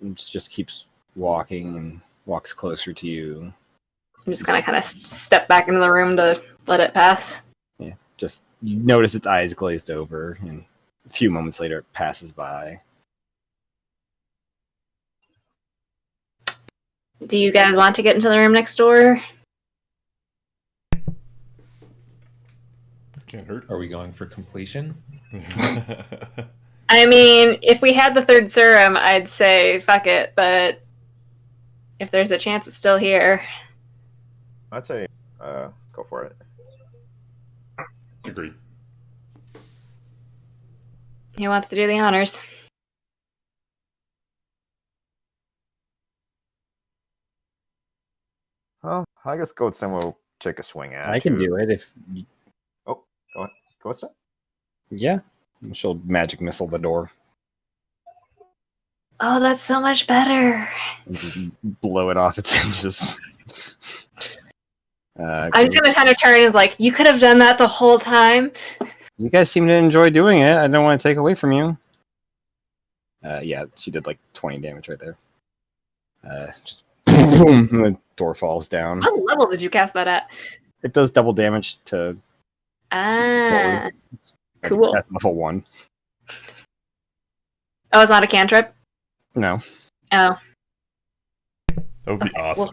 And just keeps walking and walks closer to you.
I'm just gonna kind of step back into the room to let it pass.
Yeah, just you notice its eyes glazed over, and a few moments later it passes by.
Do you guys want to get into the room next door?
Can't hurt.
Are we going for completion?
I mean, if we had the third serum, I'd say fuck it, but if there's a chance it's still here.
I'd say go for it.
Agreed.
Who wants to do the honors?
Well, I guess Goatston will take a swing at.
I can do it if.
Oh, go ahead. Goatston?
Yeah, she'll magic missile the door.
Oh, that's so much better.
And just blow it off its hinges.
I'm just gonna kind of turn and be like, you could have done that the whole time.
You guys seem to enjoy doing it. I don't want to take away from you. Yeah, she did like 20 damage right there. Just boom, the door falls down.
What level did you cast that at?
It does double damage to.
Ah, cool.
That's level 1.
Oh, it's not a cantrip?
No.
Oh.
That would be awesome.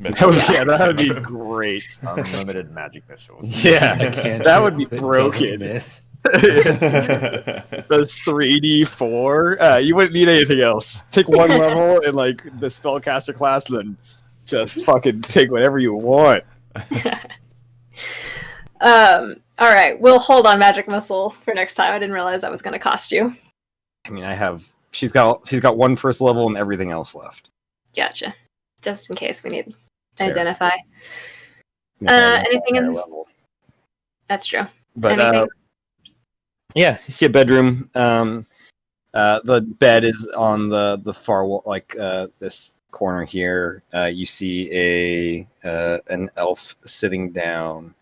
That would be great.
Unlimited magic missiles.
Yeah,
Cantrip
that would be
that
broken.
doesn't miss.
That's 3d4. You wouldn't need anything else. Take one level in like the spellcaster class, and then just fucking take whatever you want.
All right, we'll hold on magic missile for next time. I didn't realize that was going to cost you.
I mean, she's got one first level and everything else left.
Gotcha. Just in case we need to
Fair.
identify.
Yeah,
Anything in?
level.
That's true.
But
Anything?
yeah, you see a bedroom. The bed is on the far wall, like this corner here. You see an elf sitting down,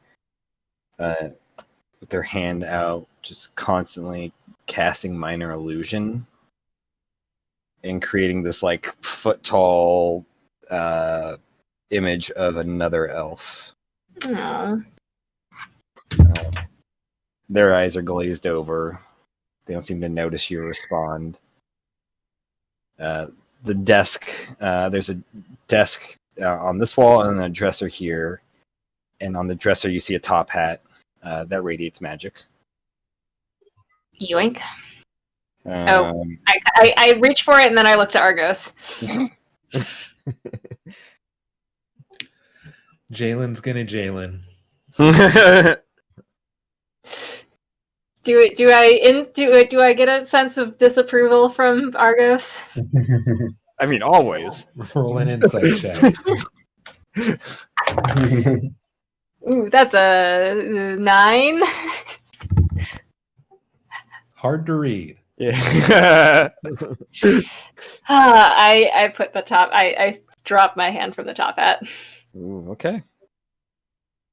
with their hand out, just constantly casting minor illusion and creating this like foot tall image of another elf.
Aw.
Their eyes are glazed over. They don't seem to notice you respond. The desk, there's a desk on this wall and a dresser here. And on the dresser, you see a top hat that radiates magic.
Yoink. I reach for it and then I look to Argos.
Jalen's gonna Jalen.
Do I get a sense of disapproval from Argos?
I mean, always.
Roll an insight check.
Ooh, that's a 9.
Hard to read.
Yeah.
I put the top. I dropped my hand from the top hat.
Ooh, okay.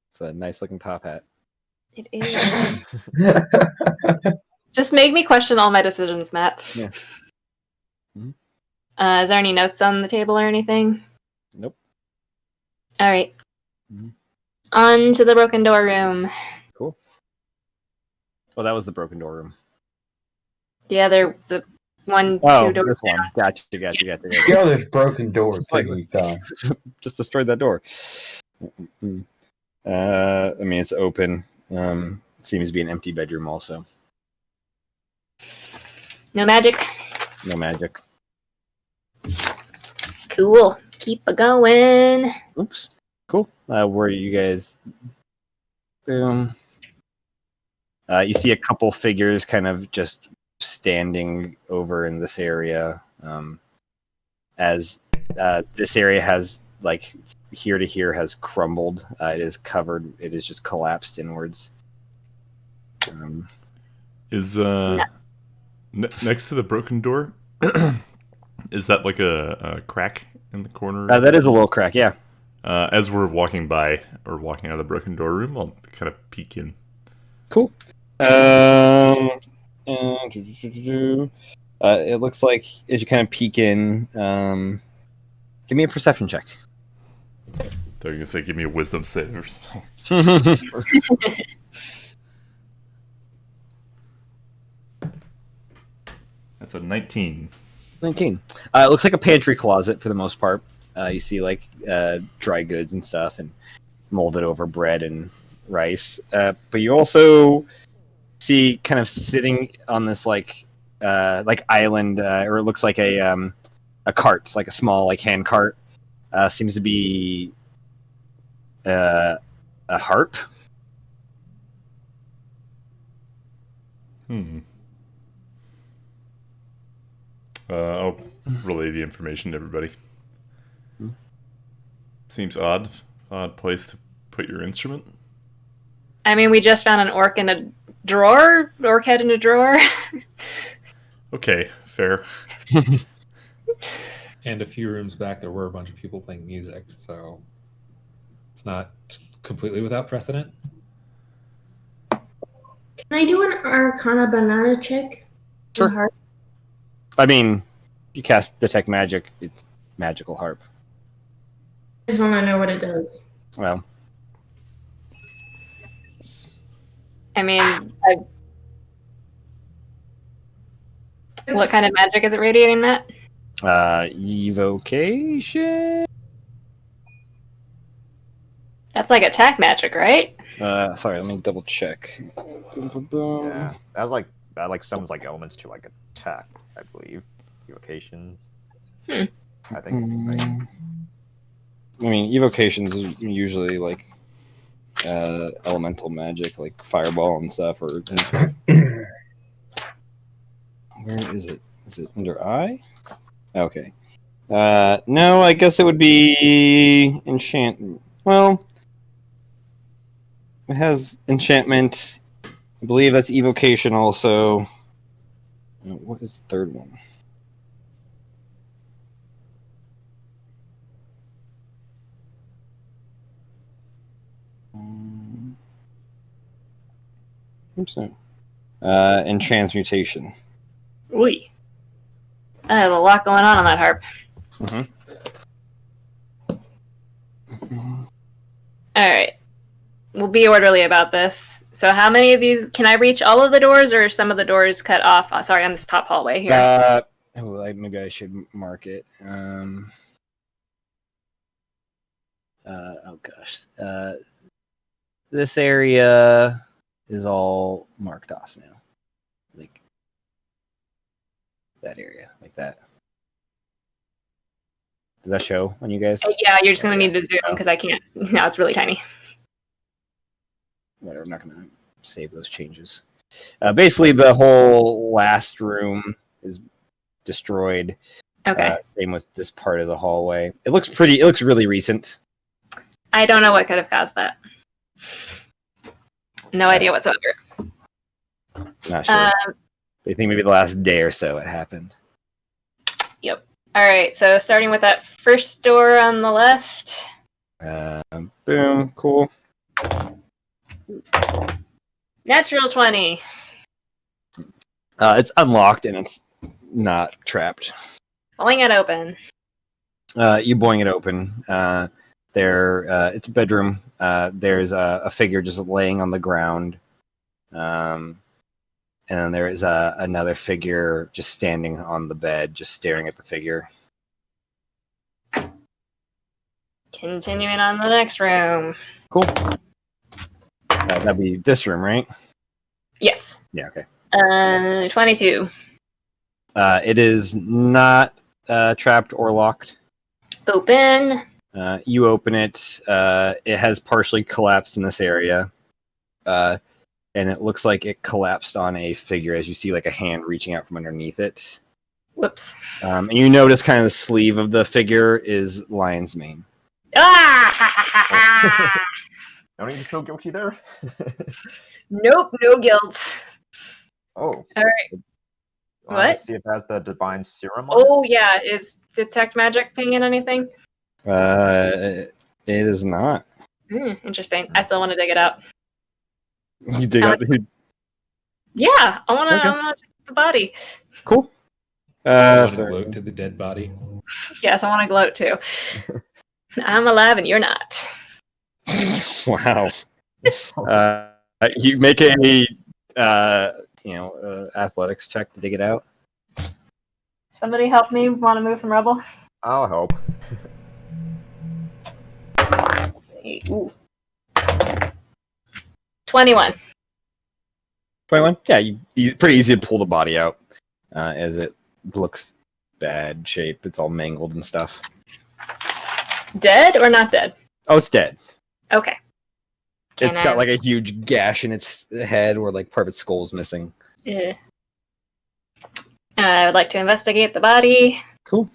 It's a nice looking top hat.
It is. Just make me question all my decisions, Matt.
Yeah. Mhm.
Is there any notes on the table or anything?
Nope.
All right.
Mhm.
On to the broken door room.
Cool. Oh, that was the broken door room.
The other, the one,
Oh,
two doors.
this one. Gotcha.
The other's broken door couldn't be
Just destroyed that door. I mean, it's open. It seems to be an empty bedroom also.
No magic.
No magic.
Cool. Keep a going.
Oops. Cool. Where are you guys? Boom. You see a couple figures kind of just standing over in this area. As this area has, like, here to here has crumbled. It is covered. It is just collapsed inwards.
Is next to the broken door? Is that like a crack in the corner?
That is a little crack, yeah.
As we're walking by or walking out of the broken door room, I'll kind of peek in.
Cool. It looks like as you kind of peek in, give me a perception check.
They're gonna say, "Give me a wisdom save" or something. That's a 19.
19. It looks like a pantry closet for the most part. You see like dry goods and stuff, and molded over bread and rice. But you also see kind of sitting on this like island, or it looks like a cart, like a small like hand cart. Seems to be a harp.
I'll relay the information to everybody. Seems odd place to put your instrument.
I mean, we just found an orc in a drawer. Orc head in a drawer.
Okay, fair.
And a few rooms back, there were a bunch of people playing music, so it's not completely without precedent.
Can I do an Arcana banana check?
Sure. I mean, you cast Detect Magic, it's magical harp.
I just want to know what it does.
Well,
I mean, what kind of magic is it radiating, Matt?
evocation.
That's like attack magic, right?
Sorry, let me double check.
Yeah, that like summons like elements to like attack, I believe. Evocation. I think it's right.
I mean, evocations is usually like elemental magic, like fireball and stuff. Or where is it? Is it under I? Okay. No, I guess it would be enchantment. Well, it has enchantment. I believe that's evocation also. What is the third one? Oops, no. And transmutation.
Ooh. There's a lot going on that harp. Alright. We'll be orderly about this. So how many of these... Can I reach all of the doors, or are some of the doors cut off? Sorry, on this top hallway here.
Maybe I should mark it. Oh gosh. This area is all marked off now. Like that area, like that. Does that show on you guys?
Yeah, you're just going to need to zoom because I can't. No, it's really tiny.
Whatever, I'm not going to save those changes. Basically, the whole last room is destroyed.
Okay.
Same with this part of the hallway. It looks really recent.
I don't know what could have caused that. No idea whatsoever.
Not sure. I think maybe the last day or so it happened.
Yep. All right, so starting with that first door on the left.
Boom, cool.
Natural 20.
It's unlocked and it's not trapped.
Pulling it open.
You boing it open. It's a bedroom. There's a figure just laying on the ground. And then there is another figure just standing on the bed, just staring at the figure.
Continuing on the next room.
Cool. That'd be this room, right?
Yes.
Yeah, okay.
22.
It is not trapped or locked.
Open.
You open it. It has partially collapsed in this area. And it looks like it collapsed on a figure as you see like a hand reaching out from underneath it.
Whoops.
And you notice kind of the sleeve of the figure is lion's mane.
Ah!
Don't you feel guilty there?
Nope, no guilt.
Oh.
All right. What?
See if it has the divine serum on it.
Oh yeah, is detect magic pinging anything?
It is not.
Interesting. I still want to dig it out.
You dig out the
Yeah, I want to.
Okay.
I want to check the body.
cool.
I want to
Sorry.
gloat to the dead body.
Yes, I want to gloat too. I'm alive and you're not.
Wow. You make a athletics check to dig it out.
Somebody help me. Want to move some rubble?
I'll help.
Let's see. Ooh. 21.
21. Yeah, pretty easy to pull the body out, as it looks bad shape. It's all mangled and stuff.
Dead or not dead?
Oh, it's dead.
Okay.
It's got like a huge gash in its head where like part of its skull's missing.
Yeah. I would like to investigate the body.
Cool.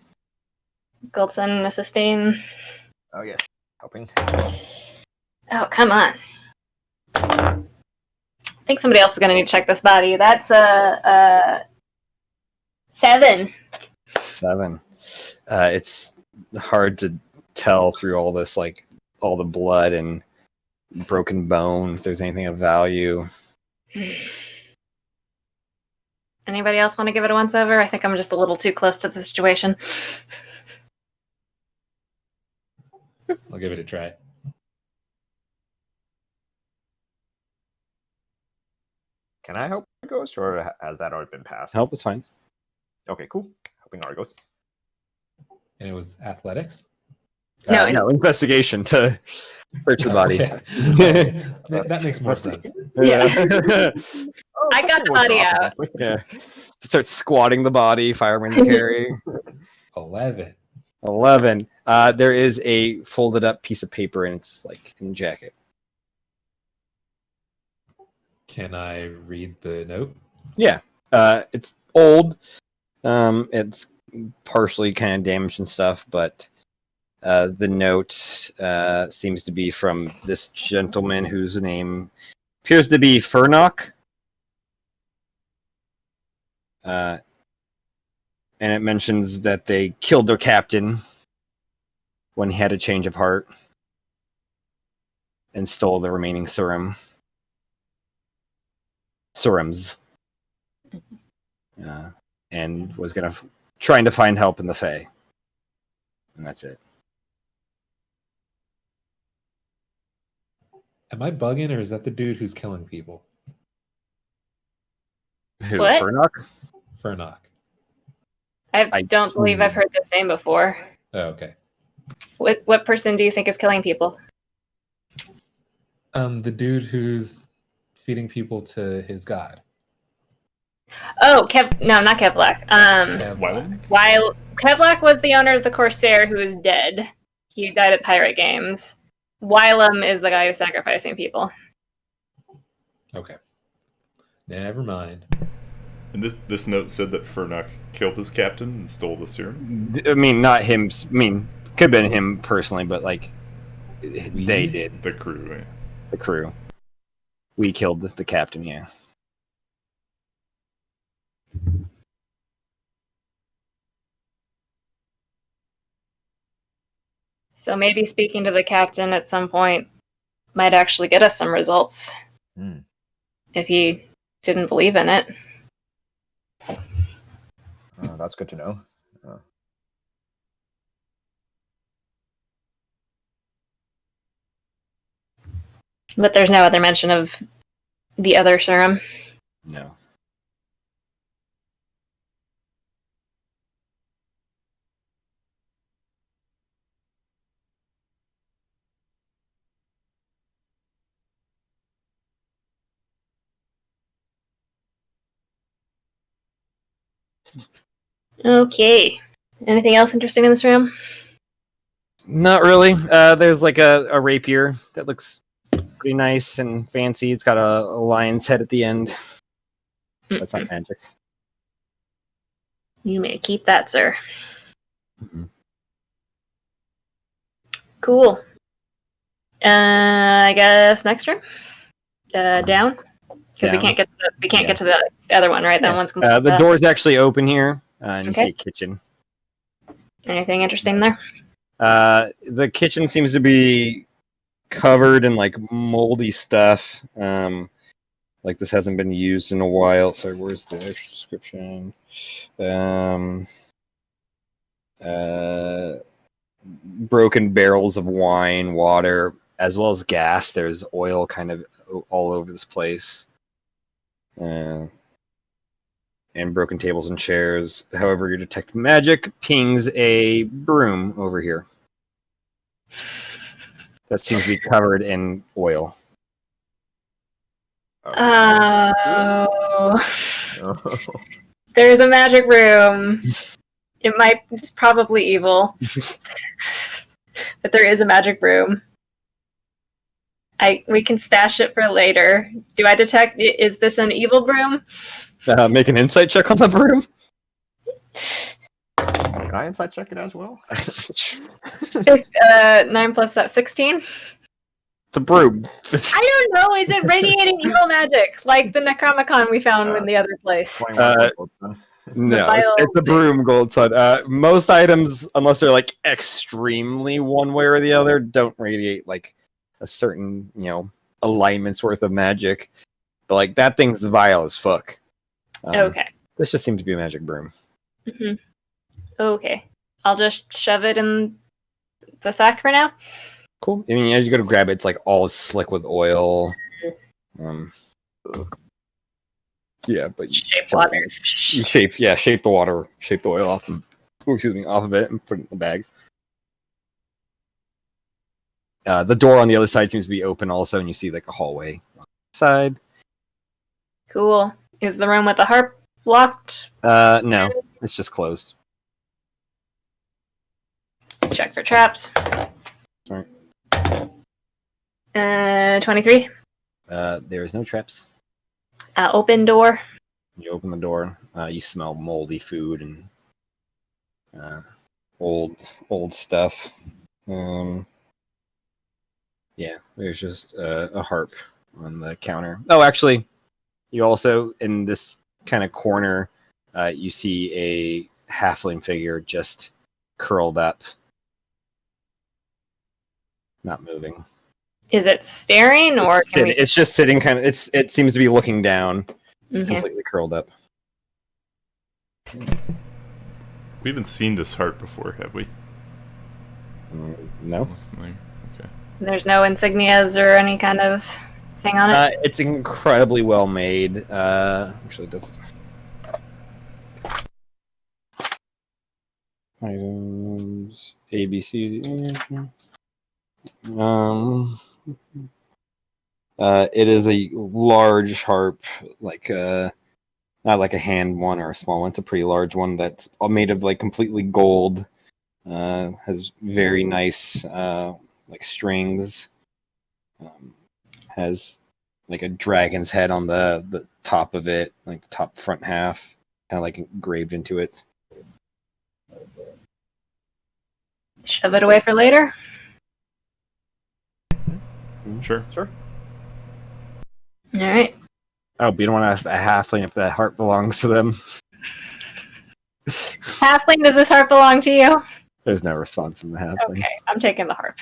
Goldson to sustain.
Oh yes, helping.
Oh, come on. I think somebody else is going to need to check this body. That's a 7.
7. It's hard to tell through all this, like all the blood and broken bone, if there's anything of value.
Anybody else want to give it a once over? I think I'm just a little too close to the situation.
I'll give it a try.
Can I help Argos, or has that already been passed?
Help is fine.
Okay, cool. Helping Argos.
And it was athletics?
No,
investigation to search the body.
Okay. That makes more sense.
Yeah.
Oh,
I got the body out.
Yeah. Start squatting the body, fireman's carry.
11.
11. There is a folded up piece of paper in its jacket.
Can I read the note?
Yeah. It's old. It's partially kind of damaged and stuff, but the note seems to be from this gentleman whose name appears to be Furnock. And it mentions that they killed their captain when he had a change of heart and stole the remaining serums. And was trying to find help in the Fae. And that's it.
Am I bugging, or is that the dude who's killing people?
Who?
What?
Furnock?
Furnock.
I don't believe I've heard this name before.
Oh, okay.
What person do you think is killing people?
The dude who's feeding people to his god.
Oh, no, not Kevlak.
Wylam?
Kevlak was the owner of the Corsair who is dead. He died at Pirate Games. Wylam is the guy who's sacrificing people.
Okay. Never mind.
And this note said that Furnock killed his captain and stole the serum?
I mean, not him. I mean, could have been him personally, but they did.
The crew, yeah.
The crew. We killed the captain, yeah.
So maybe speaking to the captain at some point might actually get us some results. If he didn't believe in it.
That's good to know.
But there's no other mention of the other serum.
No.
Okay. Anything else interesting in this room?
Not really. There's a rapier that looks pretty nice and fancy. It's got a lion's head at the end. That's not magic.
You may keep that, sir.
Mm-hmm.
Cool. I guess next room? Down? Because we
down.
can't
Yeah.
get to the other one, right? That
Yeah.
one's complete.
The door's actually open here, and you
Okay.
see a kitchen.
Anything interesting there?
The kitchen seems to be covered in like moldy stuff. Like this hasn't been used in a while. Sorry, where's the extra description? Broken barrels of wine, water, as well as gas. There's oil kind of all over this place. And broken tables and chairs. However, your detect magic pings a broom over here. That seems to be covered in oil.
Oh.
Oh.
There's a magic room. It's probably evil. But there is a magic room. We can stash it for later. Do I detect, is this an evil broom?
Make an insight check on the broom.
Can I insight check it as well?
9 plus that, 16?
It's a broom.
I don't know, is it radiating evil magic? Like the Necronomicon we found in the other place?
21 gold then.
No,
vial
it's a broom, Gold Sun. Most items, unless they're like extremely one way or the other, don't radiate like a certain, alignment's worth of magic. But like that thing's vile as fuck.
Okay.
This just seems to be a magic broom.
Mm-hmm. Okay. I'll just shove it in the sack for now.
Cool. I mean, as you go to grab it, it's like all slick with oil. Yeah, but
Shape water.
you shape the water, shape the oil off of it and put it in the bag. The door on the other side seems to be open also, and you see like a hallway on the side.
Cool. Is the room with the harp locked?
No, it's just closed.
Check for traps.
Sorry.
23.
There is no traps.
Open door.
You open the door. You smell moldy food and old stuff. Yeah, there's just a harp on the counter. Oh, actually, you also in this kind of corner, you see a halfling figure just curled up, not moving.
Is it staring or
It's just sitting kind of. It seems to be looking down,
Okay.
completely curled up.
We haven't seen this heart before, have we?
No.
Okay.
There's no insignias or any kind of thing on it?
It's incredibly well made. Actually, it does. Items A, B, C. It is a large harp, like not like a hand one or a small one. It's a pretty large one that's all made of like completely gold. Has very nice like strings. Has like a dragon's head on the top of it, like the top front half, kind of like engraved into it.
Shove it away for later?
Sure.
Alright.
Oh, but you don't want to ask the halfling if that harp belongs to them.
Halfling, does this harp belong to you?
There's no response from the halfling.
Okay, I'm taking the harp.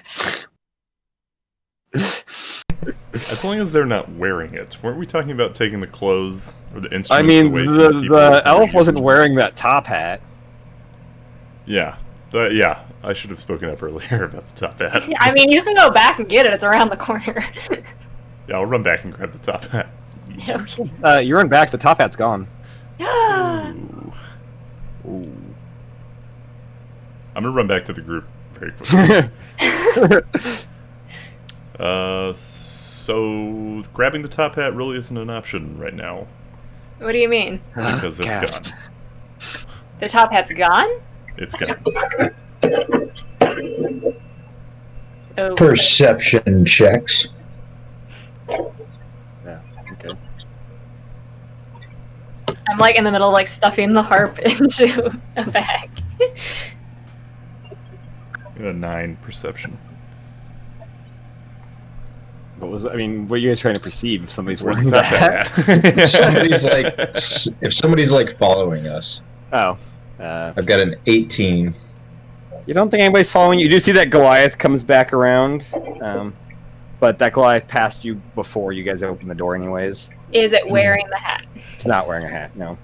As long as they're not wearing it. Weren't we talking about taking the clothes or the instruments
I mean,
away from the people?
the elf wasn't wearing that top hat.
Yeah. Yeah. I should have spoken up earlier about the top hat.
I mean, you can go back and get it. It's around the corner.
Yeah, I'll run back and grab the top hat.
Okay.
You run back, the top hat's gone.
Ooh. I'm gonna run back to the group very quickly. So grabbing the top hat really isn't an option right now
What do you mean?
because it's
Gasp.
gone.
The top hat's gone?
It's gone.
Oh,
Perception checks.
Yeah, okay.
I'm like in the middle, like stuffing the harp into a bag.
I got a 9 perception.
What was? I mean, what are you guys trying to perceive? If somebody's
Where's
wearing that.
If somebody's like following us.
Oh.
I've got an 18.
You don't think anybody's following you? You do see that Goliath comes back around, but that Goliath passed you before you guys opened the door, anyways.
Is it wearing the hat?
It's not wearing a hat. No.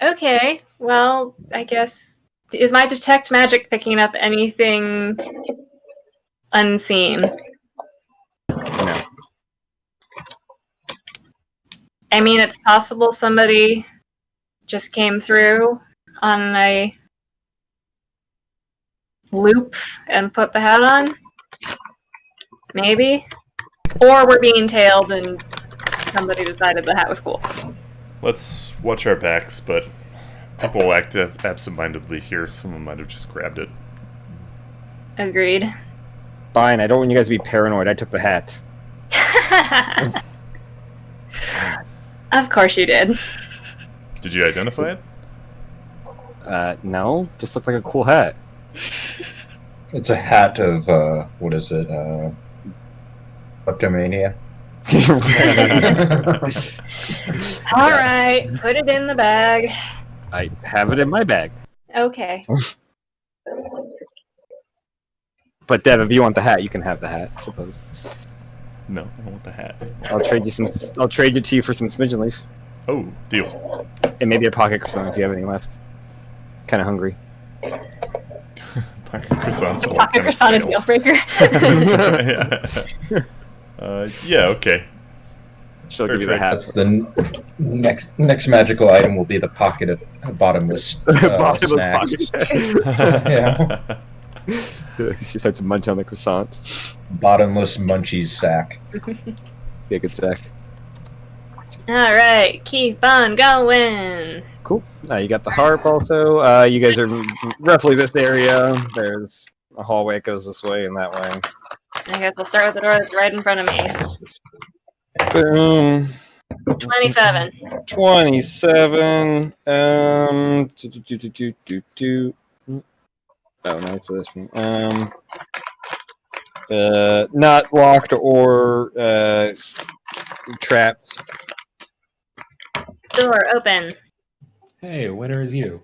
Okay. Well, I guess is my detect magic picking up anything unseen?
No.
I mean, it's possible somebody just came through on a loop and put the hat on. Maybe. Or we're being tailed and somebody decided the hat was cool.
Let's watch our backs, but people act absentmindedly here. Someone might have just grabbed it.
Agreed.
Fine, I don't want you guys to be paranoid. I took the hat.
Of course you did.
Did you identify it?
No. Just looked like a cool hat.
It's a hat of, what is it? Kleptomania?
All right, put it in the bag.
I have it in my bag.
Okay.
But Dev, if you want the hat, you can have the hat, I suppose.
No, I don't want the hat.
I'll trade it to you for some smidgen leaf.
Oh, deal.
And maybe a pocket croissant if you have any left. Kinda hungry.
Pocket croissant's
A pocket croissant is deal breaker.
Yeah, okay.
She'll
Fair
give you the
trade.
hat.
That's the next magical item will be the pocket of bottomless
Bottomless
snacks.
pocket.
Yeah.
She starts to munch on the croissant.
Bottomless munchies sack.
Yeah, good sack.
All right, keep on going.
Cool. You got the harp also. You guys are roughly this area. There's a hallway that goes this way and that way.
I guess I'll start with the door that's right in front of me.
Boom.
27.
27. Oh, no, it's this one. Not locked or trapped.
Door open.
Hey, winner is you.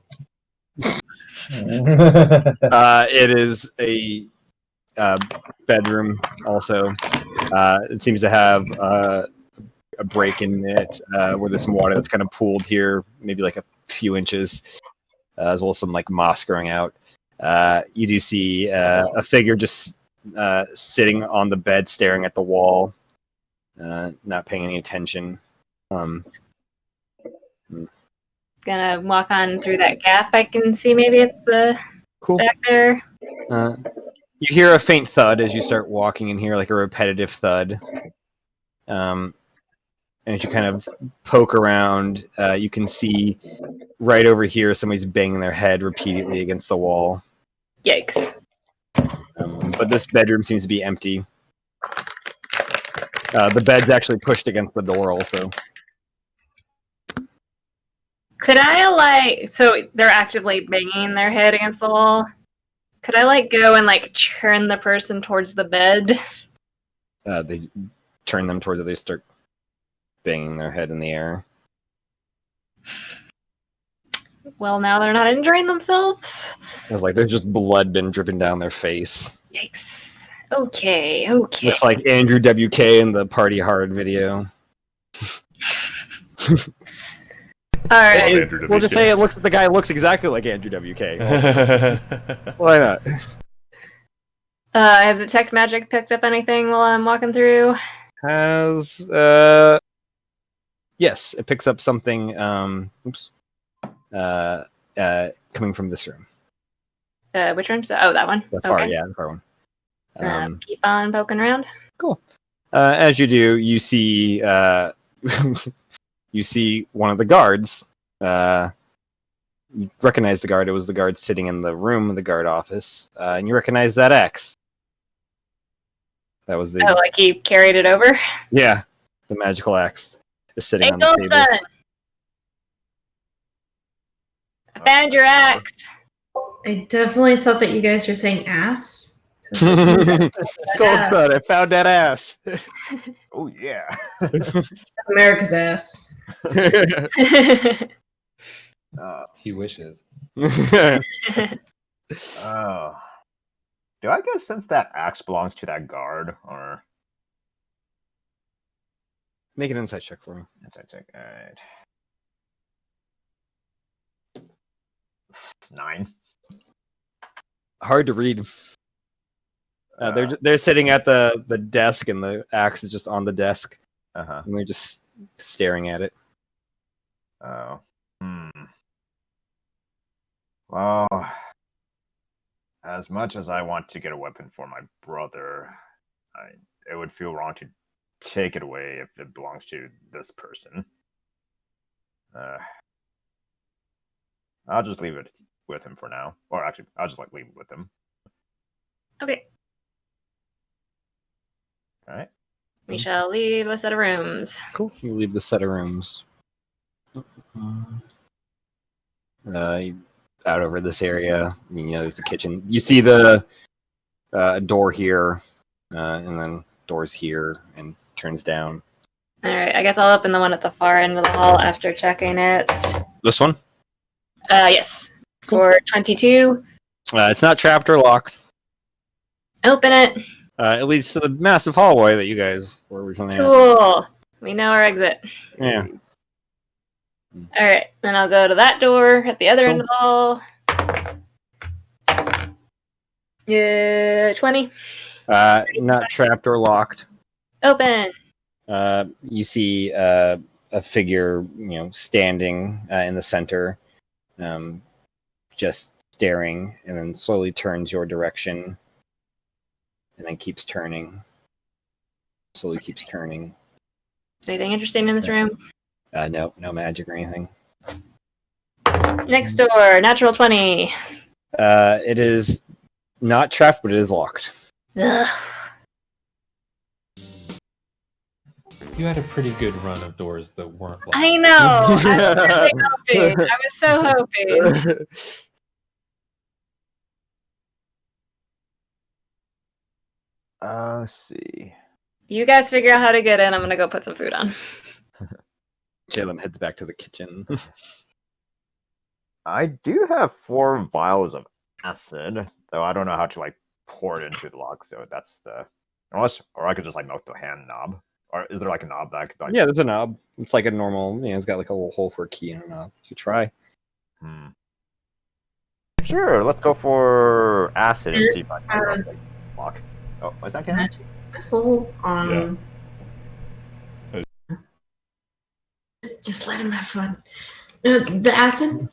It is a bedroom also. It seems to have a break in it where there's some water that's kind of pooled here, maybe like a few inches, as well as some like moss growing out. You do see a figure just sitting on the bed, staring at the wall, not paying any attention.
Gonna walk on through that gap. I can see maybe at the
Cool.
back there.
You hear a faint thud as you start walking in here, like a repetitive thud. And as you kind of poke around, you can see right over here somebody's banging their head repeatedly against the wall.
Yikes.
But this bedroom seems to be empty. The bed's actually pushed against the door also.
Could I so they're actively banging their head against the wall? Could I go and turn the person towards the bed?
They turn them towards it. They start banging their head in the air.
Well, now they're not injuring themselves.
It's like there's just blood been dripping down their face.
Yikes. Okay.
Looks like Andrew WK in the Party Hard video.
All right.
We'll just say the guy looks exactly like Andrew WK. Why not?
Has Detect Magic picked up anything while I'm walking through?
Yes, it picks up something. Coming from this room.
Which room? Oh, that one.
The far,
okay.
yeah, the far one.
Keep on poking around.
Cool. As you do, you see you see one of the guards. You recognize the guard. It was the guard sitting in the room, the guard office, and you recognize that axe. That was the.
Oh, he carried it over.
Yeah, the magical axe is sitting
Hey,
on the table.
Goldson! I found your axe.
I definitely thought that you guys were saying ass.
Cold blood, I found that ass.
Oh yeah.
America's ass.
He wishes.
Oh. Do I guess since that axe belongs to that guard, or
Make an insight check for me.
insight check? All right. 9.
Hard to read. They're sitting at the desk, and the axe is just on the desk,
Uh-huh.
and they're just staring at it.
Oh. Well, as much as I want to get a weapon for my brother, it would feel wrong to take it away if it belongs to this person. I'll just leave it with him for now. Or actually, I'll just leave it with him.
Okay.
All right.
We shall leave a set of rooms.
Cool. You leave the set of rooms. Out over this area, there's the kitchen. You see the door here, and then doors here, and turns down.
All right, I guess I'll open the one at the far end of the hall after checking it.
This one?
Yes.
Cool.
For 22.
It's not trapped or locked.
Open it.
It leads to the massive hallway that you guys were originally at.
Cool. We know our exit.
Yeah.
All right, then I'll go to that door at the other end of the hall. Yeah, 20.
Not trapped or locked.
Open.
You see a figure, standing in the center, just staring, and then slowly turns your direction, and then keeps turning. Slowly keeps turning.
Anything interesting in this room?
No magic or anything.
Next door, natural 20.
It is not trapped, but it is locked.
Ugh.
You had a pretty good run of doors that weren't locked.
I know. I was really hoping. I was so hoping.
Let's see.
You guys figure out how to get in. I'm gonna go put some food on.
Jalen heads back to the kitchen.
I do have 4 vials of acid, though I don't know how to pour it into the lock. So that's or I could just melt the hand knob. Or is there a knob that I could?
Yeah, there's a knob. It's like a normal. It's got a little hole for a key and a knob. You could try.
Sure, let's go for acid and see if I can lock. Oh, is that can?
Missile on. Just let him have fun. The acid.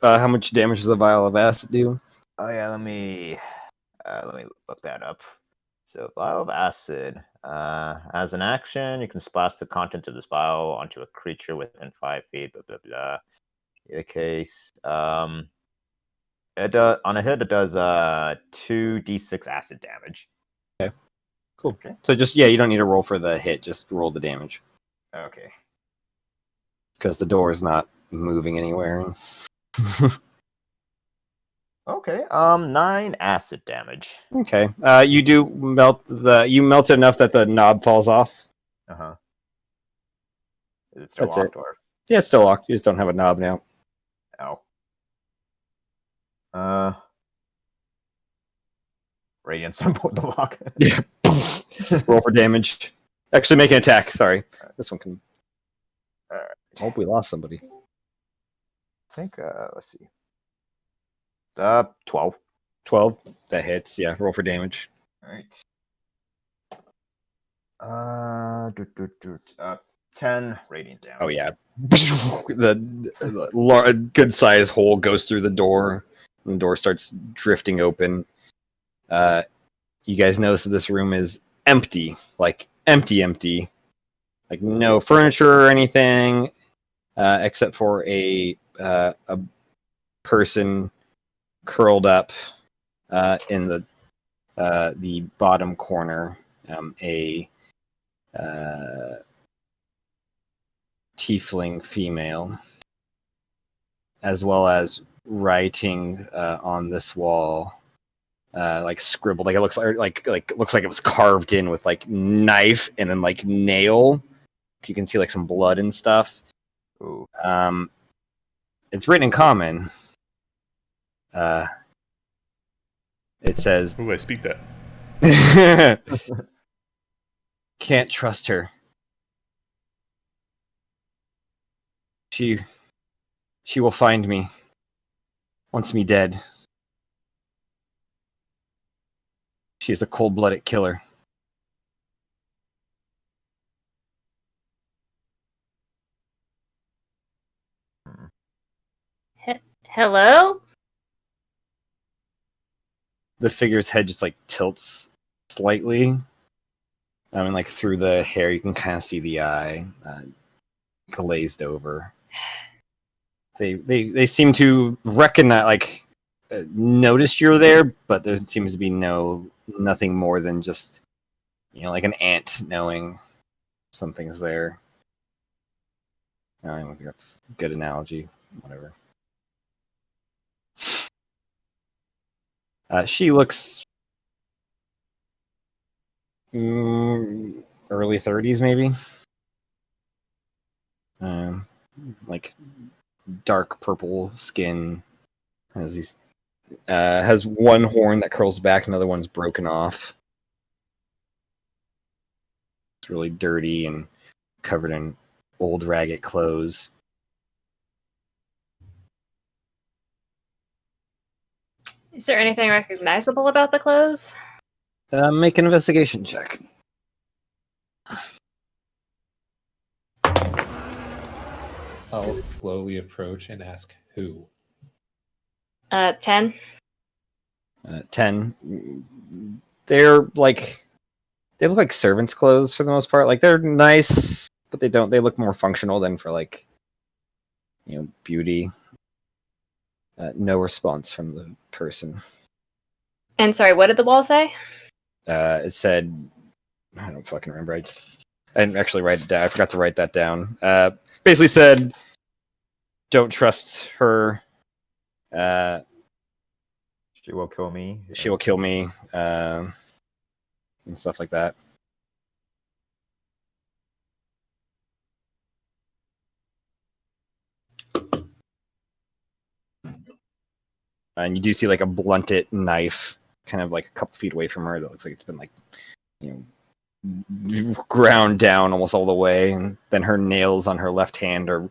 How much damage does a vial of acid do?
Oh yeah, let me look that up. So vial of acid. As an action, you can splash the contents of this vial onto a creature within 5 feet. Blah blah blah. In the case, it does on a hit. It does 2d6 acid damage.
Okay, cool. Okay. So you don't need to roll for the hit. Just roll the damage.
Okay.
Because the door is not moving anywhere.
Okay. 9 acid damage.
Okay. You do melt you melt it enough that the knob falls off.
Is it still
That's
locked
it.
or?
Yeah, it's still locked. You just don't have a knob now.
Oh. Radiance on both the lock.
Yeah. Roll for damage. Actually, make an attack. Sorry. This one can.
Alright.
I hope we lost somebody.
I think. Let's see. 12.
12. That hits. Yeah. Roll for damage.
All right. 10 radiant damage.
Oh yeah. The good sized hole goes through the door. And the door starts drifting open. You guys notice that this room is empty, empty. Like no furniture or anything, except for a person curled up in the bottom corner. A tiefling female, as well as writing on this wall, like scribbled. Like it looks like looks like it was carved in with like knife and then like nail. You can see like some blood and stuff.
Ooh.
It's written in common. It says,
Ooh, I speak that.
"Can't trust her. She will find me. Wants me dead. She is a cold-blooded killer."
Hello?
The figure's head just like tilts slightly. I mean, like through the hair, you can kind of see the eye glazed over. They seem to recognize, like, notice you're there, but there seems to be nothing more than just, like an ant knowing something's there. I don't think that's a good analogy. Whatever. She looks early 30s, maybe. Like dark purple skin. Has one horn that curls back, another one's broken off. It's really dirty and covered in old ragged clothes.
Is there anything recognizable about the clothes?
Make an investigation check.
I'll slowly approach and ask who.
10.
10. They're like, they look like servants' clothes for the most part. Like they're nice, but they look more functional than for like, beauty. No response from the person.
And sorry, what did the wall say?
It said, I don't fucking remember. I didn't actually write it down. I forgot to write that down. Basically said, don't trust her.
She will kill me.
She will kill me. And stuff like that. And you do see like a blunted knife kind of like a couple feet away from her that looks like it's been like, ground down almost all the way. And then her nails on her left hand are,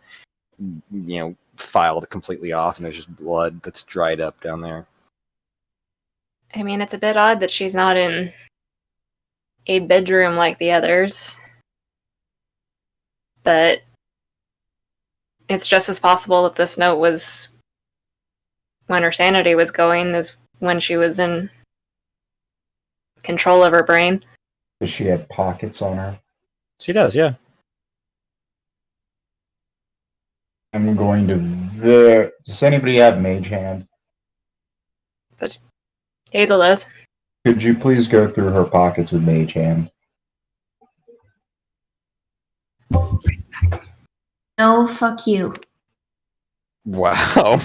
filed completely off, and there's just blood that's dried up down there.
I mean, it's a bit odd that she's not in a bedroom like the others. But it's just as possible that this note was when her sanity was going as when she was in control of her brain.
Does she have pockets on her?
She does, yeah.
I'm going to. Does anybody have Mage Hand?
But Hazel does.
Could you please go through her pockets with Mage Hand?
No, fuck you.
Wow.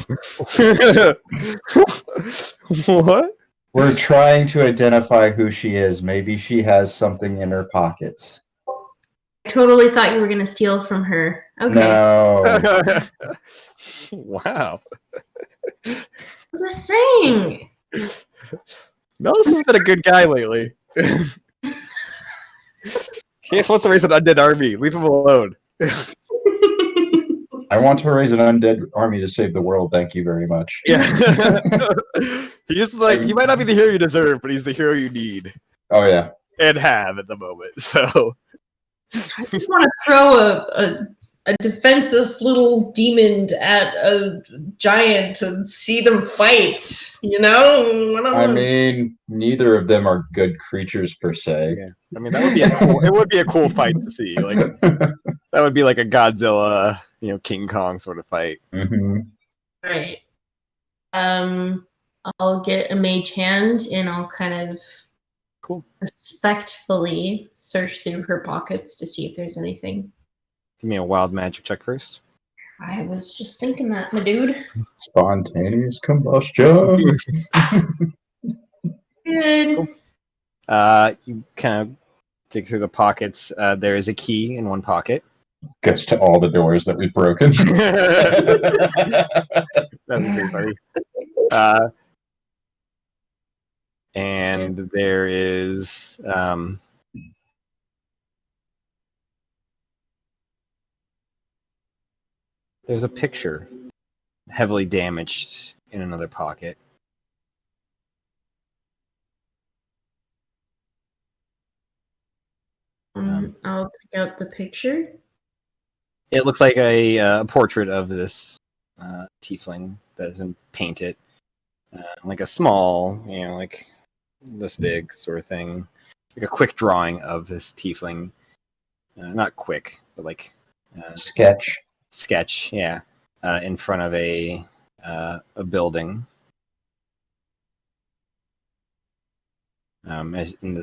What?
We're trying to identify who she is. Maybe she has something in her pockets.
I totally thought you were gonna steal from her. Okay.
No.
Wow.
I'm just saying.
Mel's has been a good guy lately. He just wants to raise an undead army. Leave him alone.
I want to raise an undead army to save the world. Thank you very much.
Yeah. He's like, he might not be the hero you deserve, but he's the hero you need
Oh, yeah.
and have at the moment. So
I just want to throw a defenseless little demon at a giant and see them fight.
I mean, neither of them are good creatures per se.
yeah. I mean, it would be a cool fight to see. Like that would be like a Godzilla, King Kong sort of fight.
Mm-hmm.
Right. I'll get a mage hand and I'll kind of
Cool.
respectfully search through her pockets to see if there's anything.
Give me a wild magic check first.
I was just thinking that, my dude.
Spontaneous combustion.
Good.
You kind of dig through the pockets. There is a key in one pocket.
Goes to all the doors that we've broken.
That'd be pretty funny. And there is there's a picture heavily damaged in another pocket.
I'll take out the picture.
It looks like a portrait of this tiefling that has been painted, like a small, like this big sort of thing, like a quick drawing of this tiefling. Not quick, but like
Sketch.
yeah, in front of a building.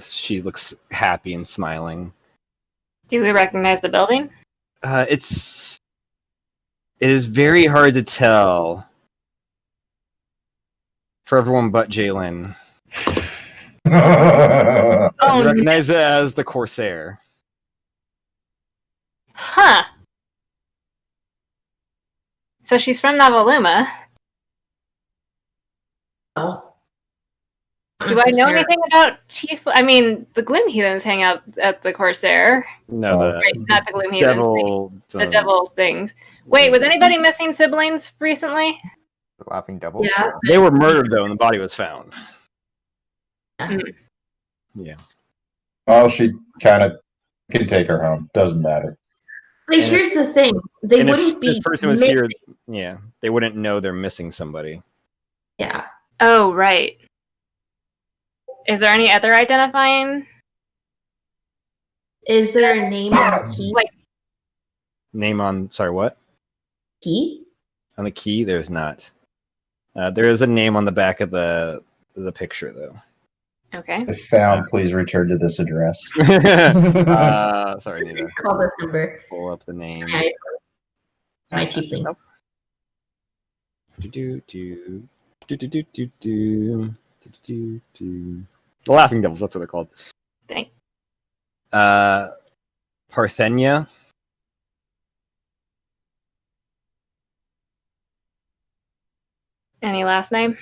She looks happy and smiling.
Do we recognize the building?
It is very hard to tell for everyone but Jalen.
Oh,
You recognize it as the Corsair.
Huh. So she's from Novi'luma.
Oh.
Do I know anything about Tiefling? I mean, the Gloom Heathens hang out at the Corsair.
No, the
Right, not the Gloom Heathens.
devil.
The devil things. Wait, was anybody missing siblings recently?
The laughing devil.
Yeah.
They were murdered though, and the body was found. Yeah.
Well, she kind of can take her home. Doesn't matter.
But here's the thing: they
And if
wouldn't be
this person was
missing.
here, they wouldn't know they're missing somebody.
Yeah.
Oh, right. Is there any other identifying?
Is there a name on the key?
Name on what?
Key?
On the key, there's not. There is a name on the back of the picture though.
Okay.
If found, please return to this address.
Sorry, Nita.
Call this number.
Pull up the name.
My tiefling.
The Laughing Devils, that's what they're called.
Thanks.
Parthenia.
Any last name?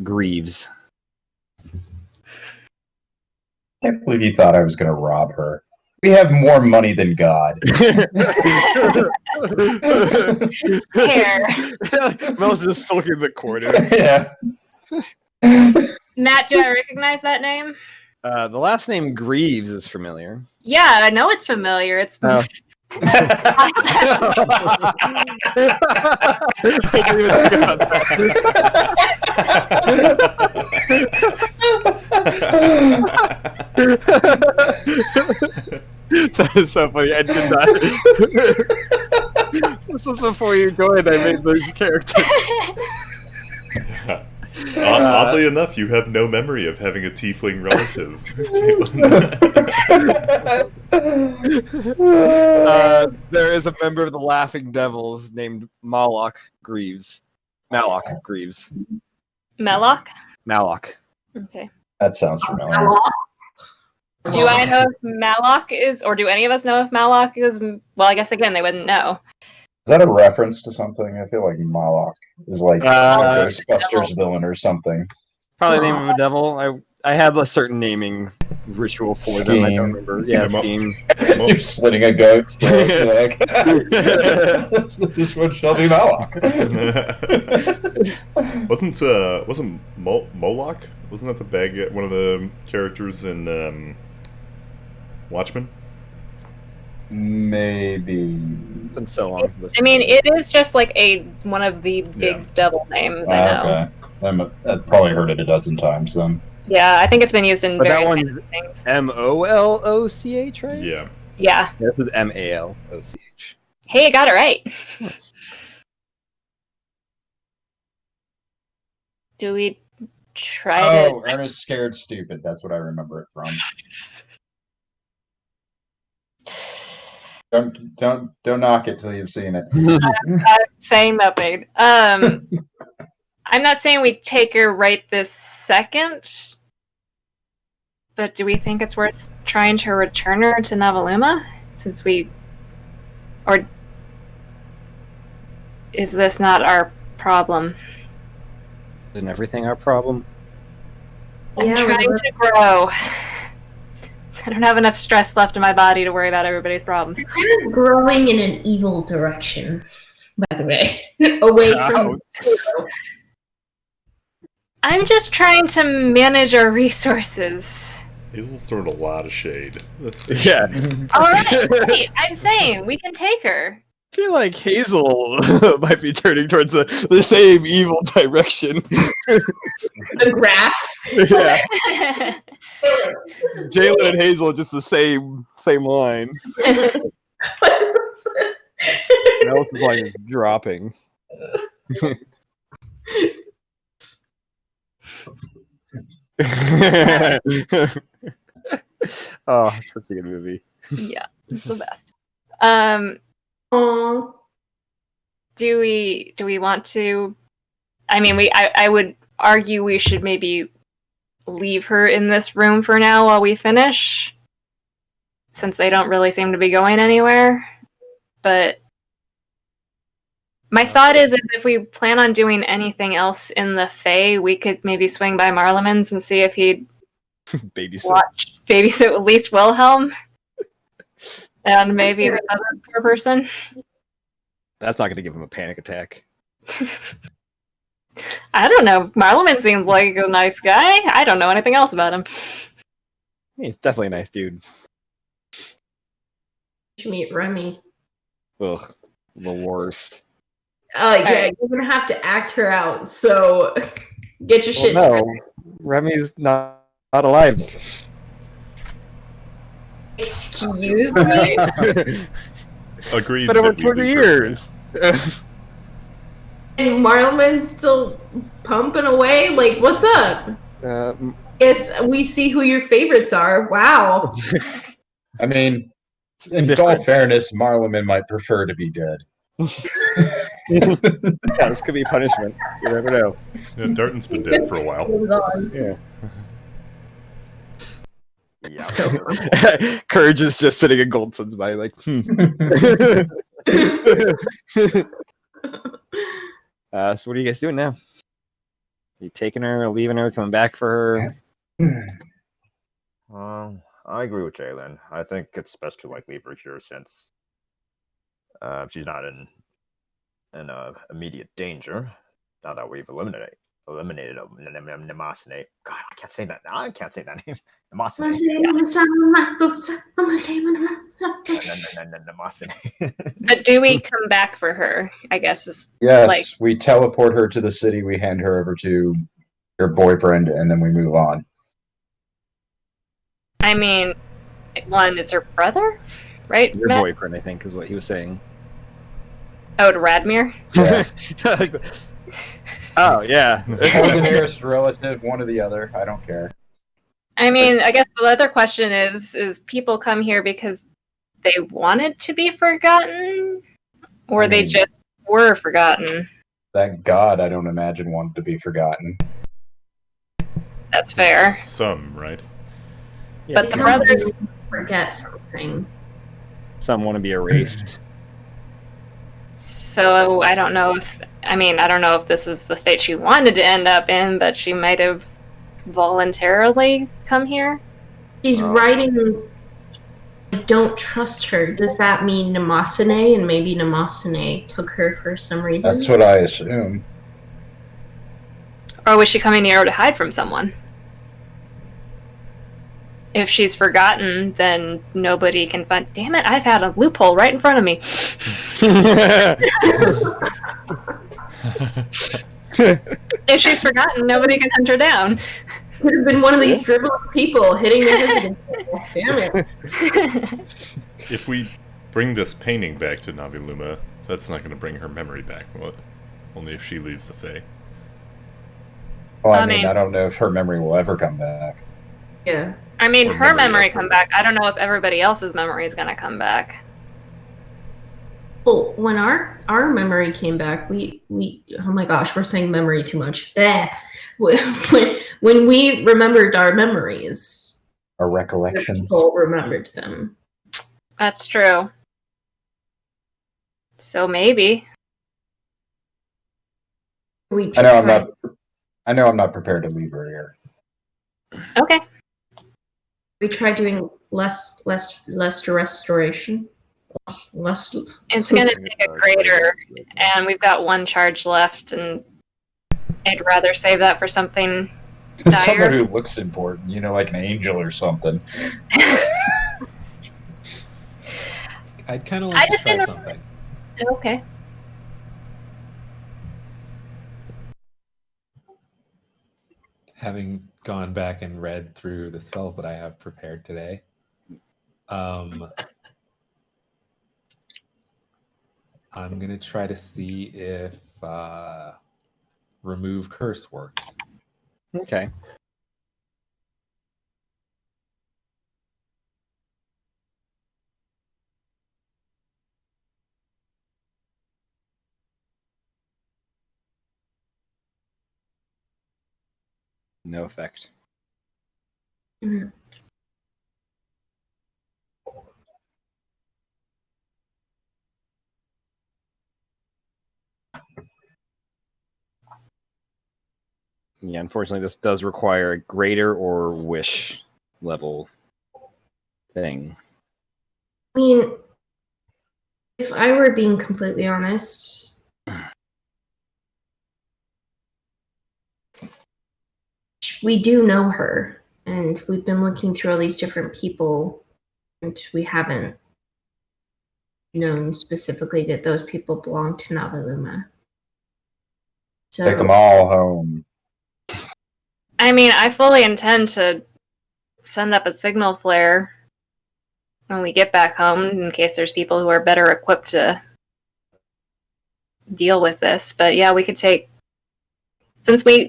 Greaves.
I can't believe you thought I was going to rob her. We have more money than God.
Hair.
Mel's just sulking in the corner.
Yeah.
Matt, do I recognize that name?
The last name Greaves is familiar.
Yeah, I know it's familiar. It's
Oh. I didn't even think about that is so funny. I did not. This was before you joined. I made those characters.
Oddly enough, you have no memory of having a tiefling relative.
There is a member of the Laughing Devils named Malok Greaves. Malok Greaves.
Melloc?
Malok.
Okay.
That sounds familiar.
Do I know if Malloc is, or do any of us know if Malloc is? Well, I guess again they wouldn't know.
Is that a reference to something? I feel like Malok is like a Ghostbusters villain or something.
Probably the name of a devil. I have a certain naming ritual for them. I don't remember. Yeah, scheme.
You're slitting a goat's throat. You're like, this one shall be Malok.
wasn't Moloch? Wasn't that the bad one of the characters in Watchmen?
Maybe.
It's been so long.
I mean, it is just like one of the big devil names. I know.
Okay. I've probably heard it a dozen times then.
Yeah, I think it's been used in
But that
various
one's
kinds of things.
Moloch, right?
Yeah.
Yeah.
This is Maloch.
Hey, I got it right. Do we try to?
Ernest Scared Stupid. That's what I remember it from. Don't knock it till you've seen it.
I'm saying nothing. I'm not saying we take her right this second, but do we think it's worth trying to return her to Novi'luma? Since or is this not our problem?
Isn't everything our problem?
I'm
Yeah,
trying to grow. I don't have enough stress left in my body to worry about everybody's problems.
kind of growing in an evil direction, by the way. Away from
I'm just trying to manage our resources.
Hazel's throwing a lot of shade.
Yeah.
Alright, wait, I'm saying we can take her.
I feel like Hazel might be turning towards the same evil direction.
the graph.
Yeah. Jalen and Hazel are just the same line. Elsa's line is dropping. Oh, it's such a good movie.
Yeah, it's the best.
Aww.
Do we want to? I mean, I would argue we should maybe leave her in this room for now while we finish, since they don't really seem to be going anywhere. But my thought is if we plan on doing anything else in the Fae, we could maybe swing by Marleman's and see if he'd babysit at least Wilhelm. And maybe this other poor person.
That's not going to give him a panic attack.
I don't know. Marleman seems like a nice guy. I don't know anything else about him.
He's definitely a nice dude.
You should meet Remy.
Ugh, the worst.
Oh, yeah,
Alright.
you're gonna have to act her out, so get your shit
Well,
together.
no, Remy's not alive.
Excuse me?
Agreed.
It's been over
that we
20
leave her.
years.
And Marleman's still pumping away? Like, what's up? Guess we see who your favorites are. Wow.
I mean, in all
Different.
fairness, Marleman might prefer to be dead.
Yeah, this could be punishment. You never know.
Yeah, Darton's been dead for a while.
Goes on.
Yeah.
Yeah.
So
Courage is just sitting in Goldson's body, like, so what are you guys doing now? You taking her, leaving her, coming back for her?
I agree with Jalen. I think it's best to leave her here since she's not in immediate danger. Now that we've eliminated Nemosine. God, I can't say that now. I can't say that name. Nemosine.
But do we come back for her? I guess is
Yes, we teleport her to the city, we hand her over to your boyfriend, and then we move on.
I mean, one is her brother, right?
Your
Matt?
boyfriend, I think, is what he was saying.
Oh, to Radmir.
Oh, yeah.
Or the nearest relative, one or the other. I don't care.
I mean, I guess the other question is people come here because they wanted to be forgotten, or they just were forgotten?
Thank God I don't imagine wanted to be forgotten.
That's fair.
Some, right?
But the brothers,
forget something.
Some want to be erased.
so I don't know if this is the state she wanted to end up in, but she might have voluntarily come here.
She's writing, I don't trust her. Does that mean Nemosine? And maybe Nemosine took her for some reason?
That's what I assume.
Or was she coming here to hide from someone? If she's forgotten, then nobody can find. Damn it! I've had a loophole right in front of me. If she's forgotten, nobody can hunt her down.
Could have been one of these dribbling people hitting the head. Damn it.
If we bring this painting back to Novi'luma, that's not going to bring her memory back. What? Only if she leaves the Fae.
Well,
I
I mean,
mean-
I don't know if her memory will ever come back.
Yeah.
I mean,
Or
her
memory
memory
of
come
her.
back. I don't know if everybody else's memory is going to come back.
Well, when our memory came back, we oh my gosh, we're saying memory too much. When we remembered our memories,
Our
other
recollections.
people remembered them.
That's true. So maybe.
We
I know I'm
tried-
not. I know I'm not prepared to leave her here.
Okay.
We tried doing less restoration. Less.
It's gonna take a greater, and we've got one charge left, and I'd rather save that for something
Someone
dire.
who looks important, like an angel or something.
I'd kind of
I
like to
just
try
didn't-
something.
Okay.
Having gone back and read through the spells that I have prepared today, I'm gonna try to see if remove curse works.
Okay. No effect.
Mhm.
Yeah, unfortunately, this does require a greater or wish level thing.
I mean, if I were being completely honest, we do know her, and we've been looking through all these different people, and we haven't known specifically that those people belong to Novi'luma. So,
Take them all home.
I mean, I fully intend to send up a signal flare when we get back home in case there's people who are better equipped to deal with this. But yeah, we could take since we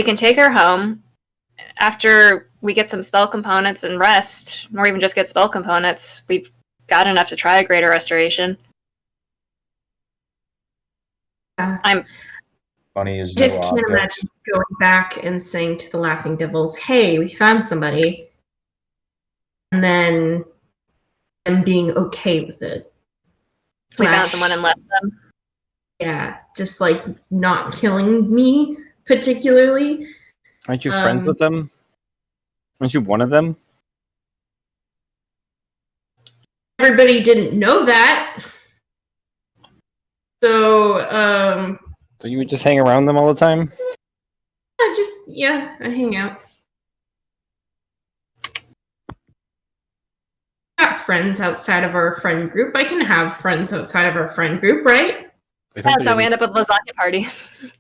can take her home after we get some spell components and rest, or even just get spell components. We've got enough to try a greater restoration.
yeah.
I'm
Money is
I
no
just can't
object.
imagine going back and saying to the Laughing Devils, "Hey, we found somebody," and then them being okay with it.
we found
Slash-
someone and left them.
Yeah, just like not killing me particularly.
Aren't you friends
Um,
with them? Aren't you one of them?
Everybody didn't know that. So,
So you would just hang around them all the time?
I hang out. Got friends outside of our friend group. I can have friends outside of our friend group, right?
That's how we end up with lasagna party.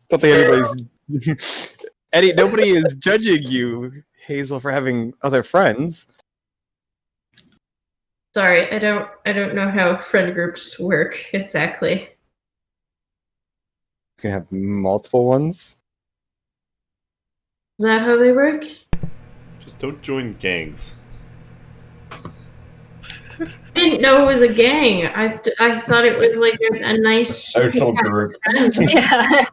Don't think anybody's nobody is judging you, Hazel, for having other friends.
Sorry, I don't know how friend groups work exactly.
You can have multiple ones.
Is that how they work?
Just don't join gangs.
I didn't know it was a gang. I thought it was like a nice
Social group.
Yeah.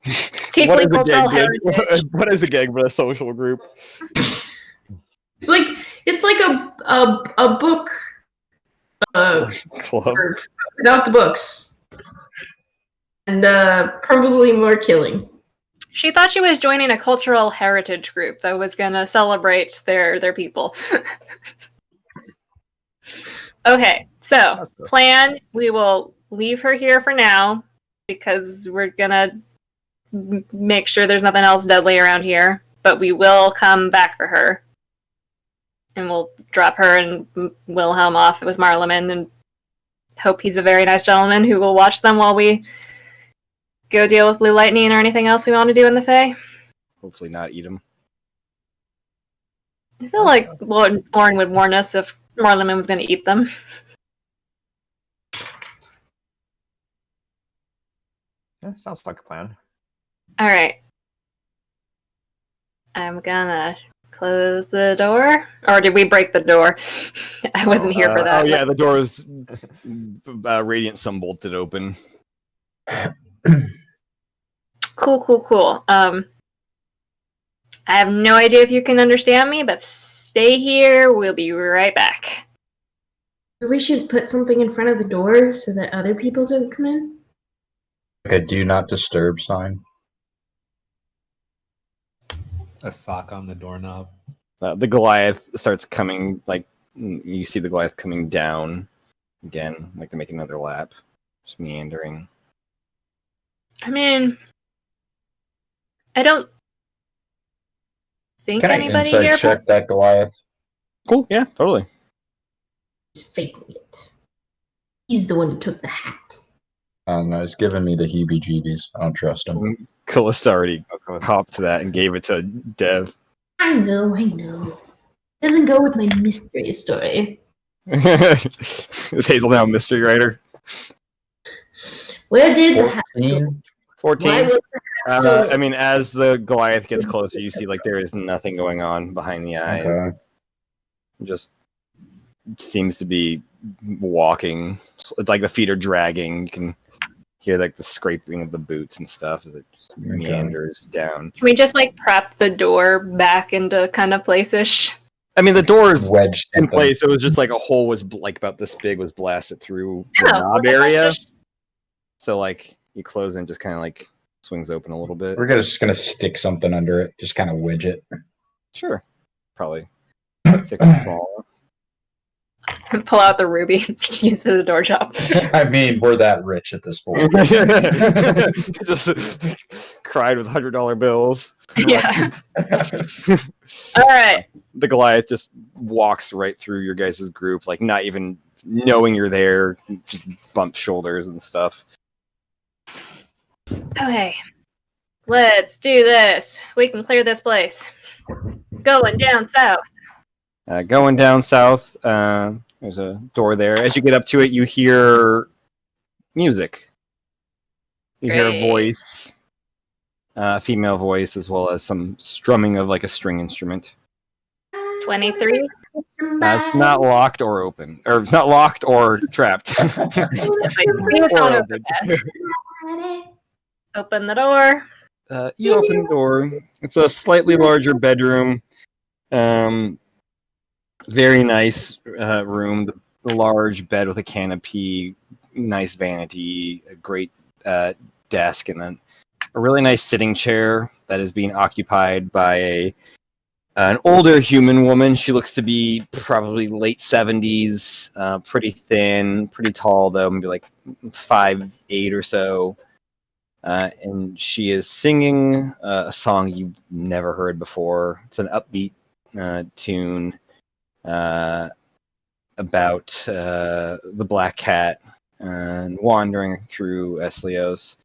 What
Tiefling
is a
cultural
gang?
heritage.
What is a gang but a social group?
It's like a book
Club.
without the books, and probably more killing.
She thought she was joining a cultural heritage group that was gonna celebrate their people. Okay, so plan, we will leave her here for now because we're gonna make sure there's nothing else deadly around here, but we will come back for her. And we'll drop her and Wilhelm off with Marleman and hope he's a very nice gentleman who will watch them while we go deal with Blue Lightning or anything else we want to do in the Fae.
Hopefully not eat them.
I feel like Lord Lauren would warn us if Marleman was going to eat them.
Yeah, sounds like a plan.
Alright. I'm gonna Close the door? Or did we break the door? I wasn't here for that.
Oh yeah, the door is radiant sun bolted open.
Cool. I have no idea if you can understand me, but stay here. We'll be right back.
We should put something in front of the door so that other people don't come in.
Okay, do not disturb sign.
A sock on the doorknob.
The Goliath starts coming, like, you see the Goliath coming down again, like to make another lap, just meandering.
I mean, I don't think
Can I
anybody
insight
here.
check that Goliath?
Cool, yeah, totally.
He's faking it. He's the one who took the hat.
No, he's giving me the heebie-jeebies. I don't trust him.
Callista already hopped to that and gave it to Dev.
I know. Doesn't go with my mystery story.
Is Hazel now a mystery writer?
Where did the hat go?
14?
14.
Why was the hat so
I mean, as the Goliath gets closer, you see like there is nothing going on behind the eyes.
Okay.
It just seems to be walking. It's like the feet are dragging. You can hear like the scraping of the boots and stuff as it just meanders down.
Can we just like prep the door back into kind of place-ish?
I mean, the door is
Wedged
in
something.
place. It was just like a hole was like about this big was blasted through the
Yeah,
knob
well,
area.
that's just-
So like you close and just kind of like swings open a little bit.
We're just gonna stick something under it, just kind of wedge it.
Sure, probably 6 feet small.
Pull out the ruby and use it as a door job.
I mean, we're that rich at this point.
Just cried with $100 bills.
Yeah. All right.
The Goliath just walks right through your guys' group, like not even knowing you're there, just bumps shoulders and stuff.
Okay. Let's do this. We can clear this place. Going down south.
Going down south, there's a door there. As you get up to it, you hear music. You hear a
Great.
voice, a female voice, as well as some strumming of like a string instrument.
23.
It's not locked or open, or it's not locked or trapped. Or open.
Open the door.
You open the door. It's a slightly larger bedroom. Very nice room. The large bed with a canopy, nice vanity, a great desk, and a really nice sitting chair that is being occupied by an older human woman. She looks to be probably late 70s, pretty thin, pretty tall though, maybe like 5'8" or so. And she is singing a song you've never heard before. It's an upbeat tune about the black cat and wandering through Eslios.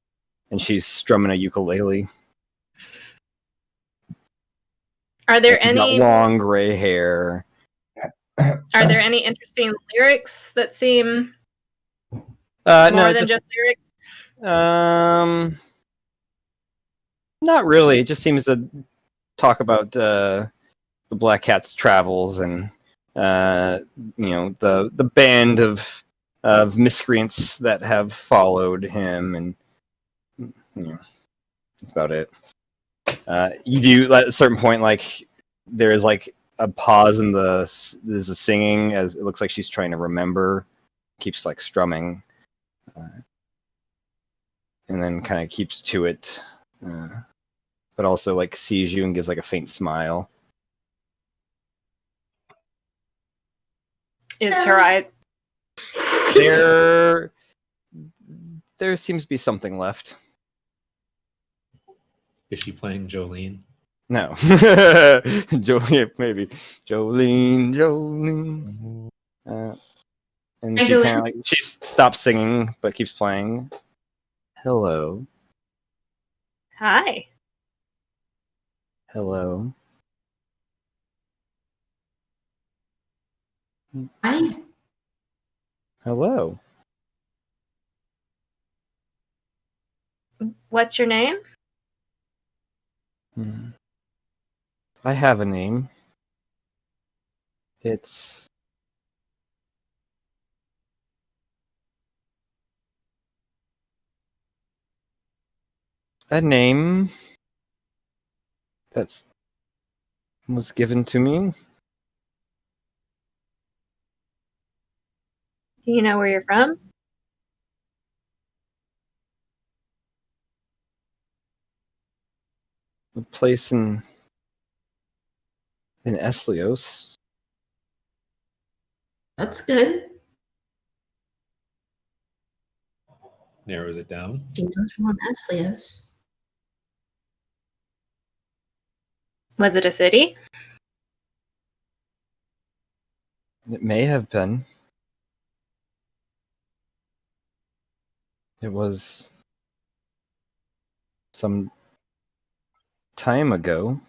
And she's strumming a ukulele.
Are there
She's got
any
long gray hair?
Are there any interesting lyrics that seem more
No,
than just lyrics?
Not really. It just seems to talk about the Black Cat's travels and the band of miscreants that have followed him, and that's about it. You do at a certain point, like there is like a pause in there's a singing as it looks like she's trying to remember, keeps like strumming, and then kind of keeps to it, but also like sees you and gives like a faint smile.
Is her eye?
There seems to be something left.
Is she playing Jolene?
No. Jolene, maybe. Jolene. And she kind of like, she stops singing, but keeps playing. Hello.
Hi.
Hello.
Hi.
Hello.
What's your name?
I have a name. It's a name that was given to me.
Do you know where you're from?
A place in Eslios.
That's good.
Narrows it down.
She knows from Eslios.
Was it a city?
It may have been. It was some time ago.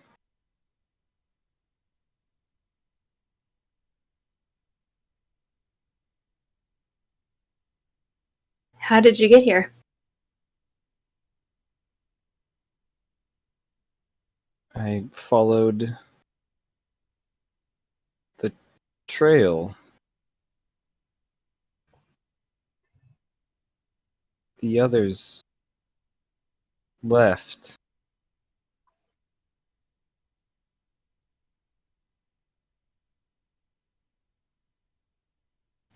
How did you get here?
I followed the trail. The others left.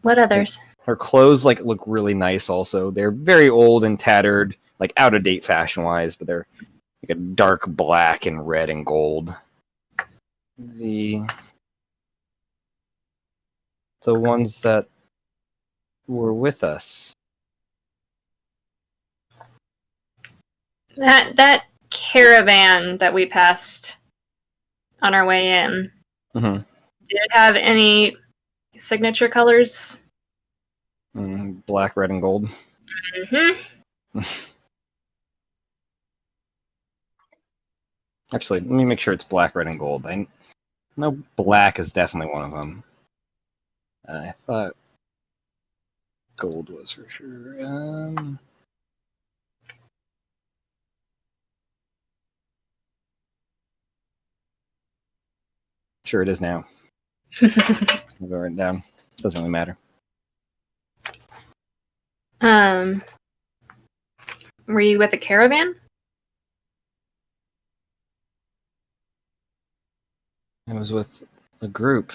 What others?
Her clothes look really nice also. They're very old and tattered, out of date fashion wise, but they're a dark black and red and gold. The ones that were with us.
That caravan that we passed on our way in.
Mm-hmm.
Did it have any signature colors?
Black, red, and gold.
Mm-hmm.
Actually, let me make sure it's black, red, and gold. I know black is definitely one of them. I thought gold was for sure. Sure, it is now. I'll go right down. Doesn't really matter.
Were you with a caravan?
I was with a group.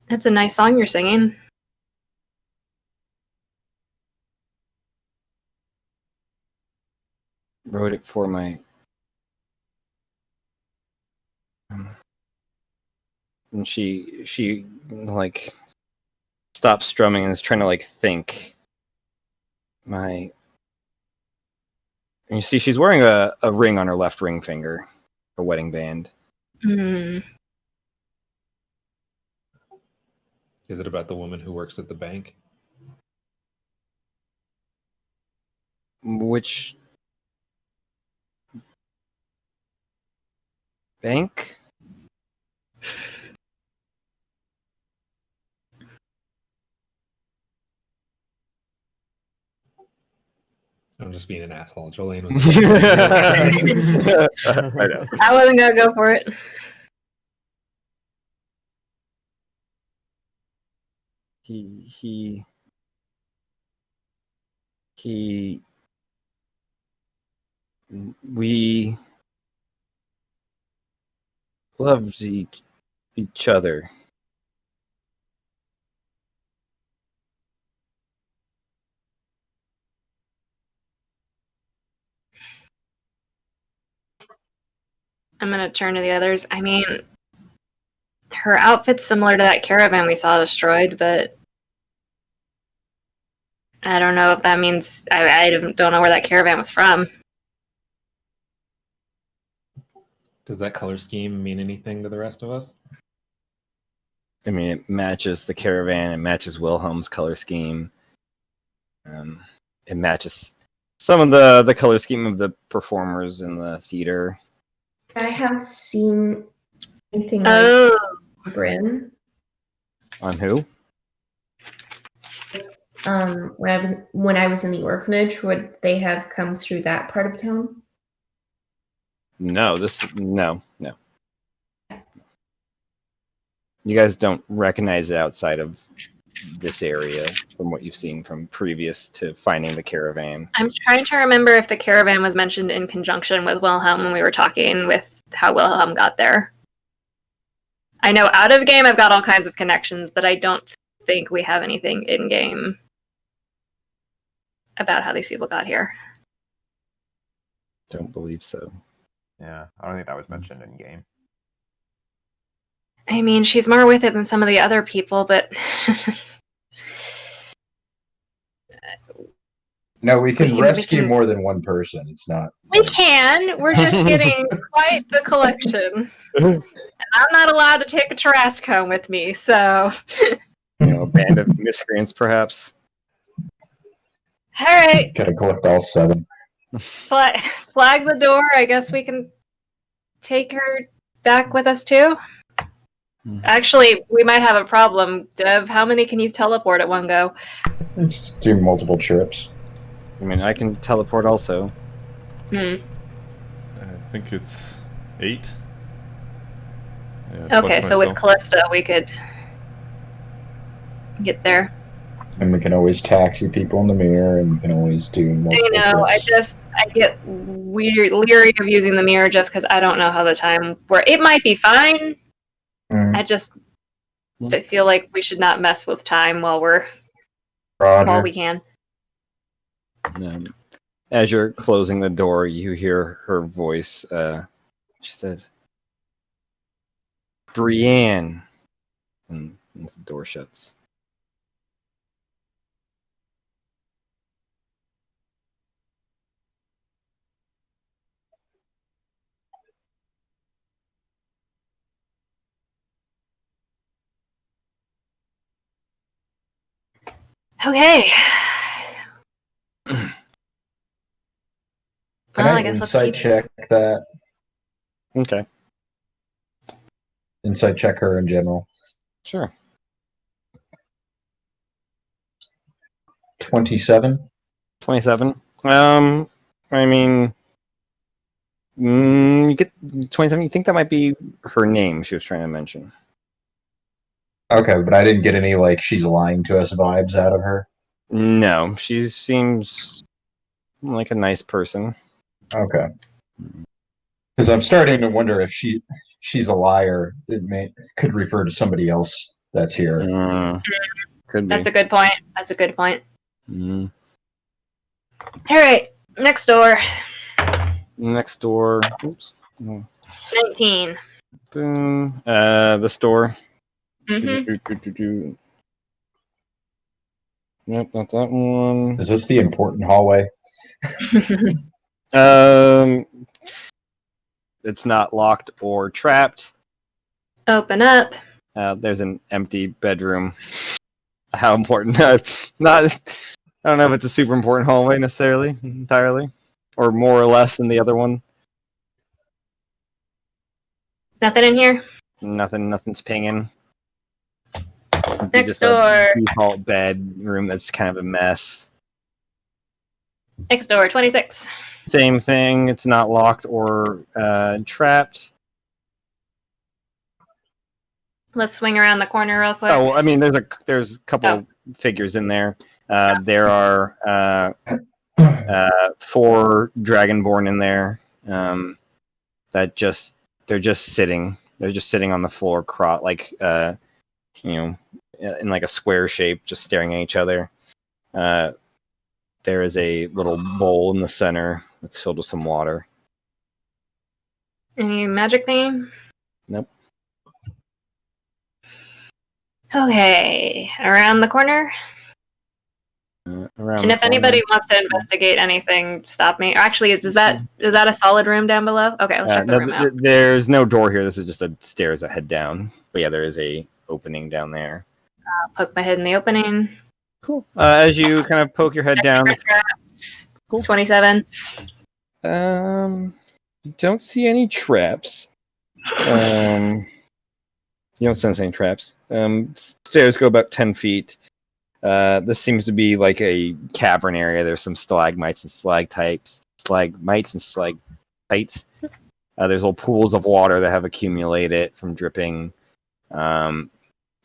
That's a nice song you're singing.
Wrote it for my and she stops strumming and is trying to think. And you see she's wearing a ring on her left ring finger, a wedding band.
Is it about the woman who works at the bank?
Which bank?
I'm just being an asshole. Jolene was.
I know.
I wasn't gonna go for it.
He we loved each other.
I'm gonna turn to the others. I mean, her outfit's similar to that caravan we saw destroyed, but I don't know if that means I don't know where that caravan was from.
Does that color scheme mean anything to the rest of us?
I mean, it matches the caravan. It matches Wilhelm's color scheme. It matches some of the color scheme of the performers in the theater.
I have seen anything
Oh,
like Bryn.
On who?
when I was in the orphanage, would they have come through that part of town?
No. You guys don't recognize it outside of this area from what you've seen from previous to finding the caravan.
I'm trying to remember if the caravan was mentioned in conjunction with Wilhelm when we were talking with how Wilhelm got there. I know out of game I've got all kinds of connections, but I don't think we have anything in game about how these people got here.
Don't believe so.
Yeah, I don't think that was mentioned in game.
I mean, she's more with it than some of the other people, but
No, we can
we
rescue
can-
more than one person. It's not.
we can. We're just getting quite the collection. And I'm not allowed to take a Trask home with me, so...
A band of miscreants, perhaps.
Alright,
Gotta collect all 7.
flag the door. I guess we can take her back with us, too? Actually, we might have a problem. Dev, how many can you teleport at one go?
Just do multiple trips.
I mean, I can teleport also.
I think it's 8. Yeah,
Okay,
plus
so with
myself.
Callista, we could get there.
And we can always taxi people in the mirror, and we can always do multiple trips.
I get leery of using the mirror just because I don't know how the time works. It might be fine.
Mm.
I feel like we should not mess with time while
Roger.
we can.
As you're closing the door, you hear her voice. She says, "Brienne," and the door shuts.
Okay.
Can
Well,
I
I guess let's
insight
keep...
check that?
Okay,
Insight check her in general.
sure.
27.
27. I mean, you get 27. You think that might be her name she was trying to mention.
Okay, but I didn't get any, like, she's lying to us vibes out of her.
No, she seems like a nice person.
Okay. Because I'm starting to wonder if she's a liar. Could refer to somebody else that's here.
Could be.
That's a good point.
Mm.
Alright, next door.
Next door. Oops.
19.
Boom. The store.
Mm-hmm.
Nope, not that one.
Is this the important hallway?
It's not locked or trapped.
Open up.
There's an empty bedroom. How important? Not. I don't know if it's a super important hallway necessarily, entirely, or more or less than the other one.
Nothing in here?
Nothing's pinging.
Next
just
door.
a default bedroom that's kind of a mess.
Next door, 26.
Same thing. It's not locked or trapped.
Let's swing around the corner real quick.
Oh, I mean, there's a couple figures in there. There are 4 Dragonborn in there. They're just sitting. They're just sitting on the floor, in like a square shape, just staring at each other. There is a little bowl in the center that's filled with some water.
Any magic thing?
Nope.
Okay, around the corner.
Around
And
the
if anybody
corner.
wants to investigate anything, stop me. Or actually, is that a solid room down below? Okay, let's check the room out.
There's no door here. This is just a stairs that head down. But yeah, there is a opening down there.
I'll poke my head in the opening.
Cool. As you kind of poke your head down,
Cool. 27.
you don't see any traps. You don't sense any traps. Stairs go about 10 feet. This seems to be like a cavern area. There's some stalagmites and stalactites. There's little pools of water that have accumulated from dripping.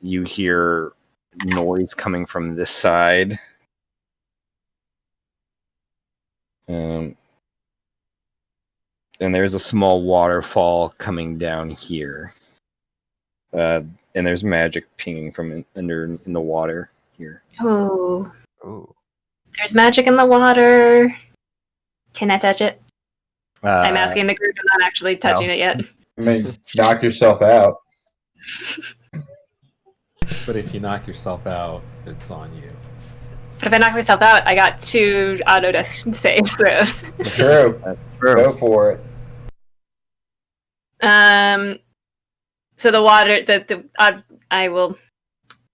You hear noise coming from this side. And there's a small waterfall coming down here. And there's magic pinging from in the water here.
Oh.
Ooh.
There's magic in the water. Can I touch it? I'm
Uh,
asking the group. I'm not actually touching it yet.
I mean, knock yourself out.
But if you knock yourself out, it's on you.
But if I knock myself out, I got 2 auto death saves.
True.
That's true.
Go for it.
So the water, I will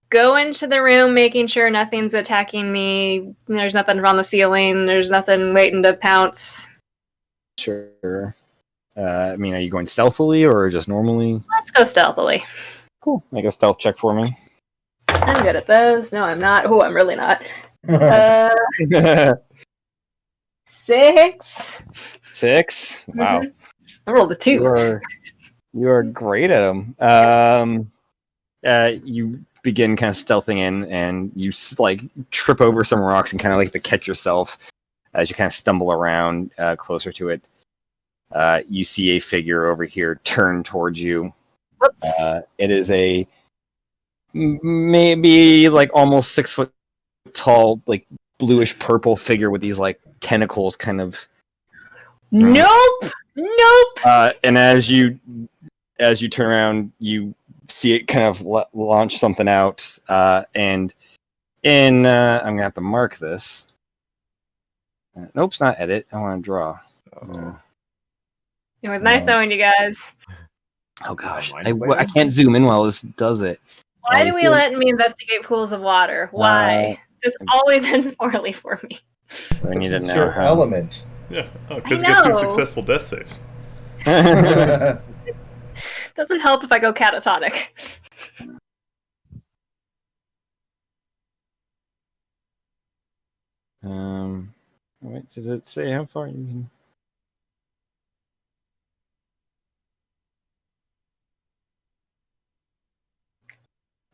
go into the room, making sure nothing's attacking me. There's nothing on the ceiling. There's nothing waiting to pounce.
Sure. I mean, are you going stealthily or just normally?
Let's go stealthily.
Cool. Make a stealth check for me.
I'm good at those. No, I'm not. Oh, I'm really not. 6.
6. Wow.
I rolled a 2.
You are great at them. You begin kind of stealthing in, and you like trip over some rocks and kind of like to catch yourself as you kind of stumble around closer to it. You see a figure over here turn towards you.
Whoops.
It is a maybe like almost 6 foot tall, like bluish purple figure with these like tentacles kind of.
Nope.
And as you turn around, you see it kind of launch something out. And I'm gonna have to mark this. Nope, it's not edit. I want to draw.
It was nice knowing you guys.
Oh gosh, I can't zoom in while this does it.
Why do we let me investigate pools of water? Why? This always ends poorly for me.
I need to
It's
know
your
how.
element.
Yeah, because you get 2 successful death saves.
Doesn't help if I go catatonic.
Wait, does it say how far you can?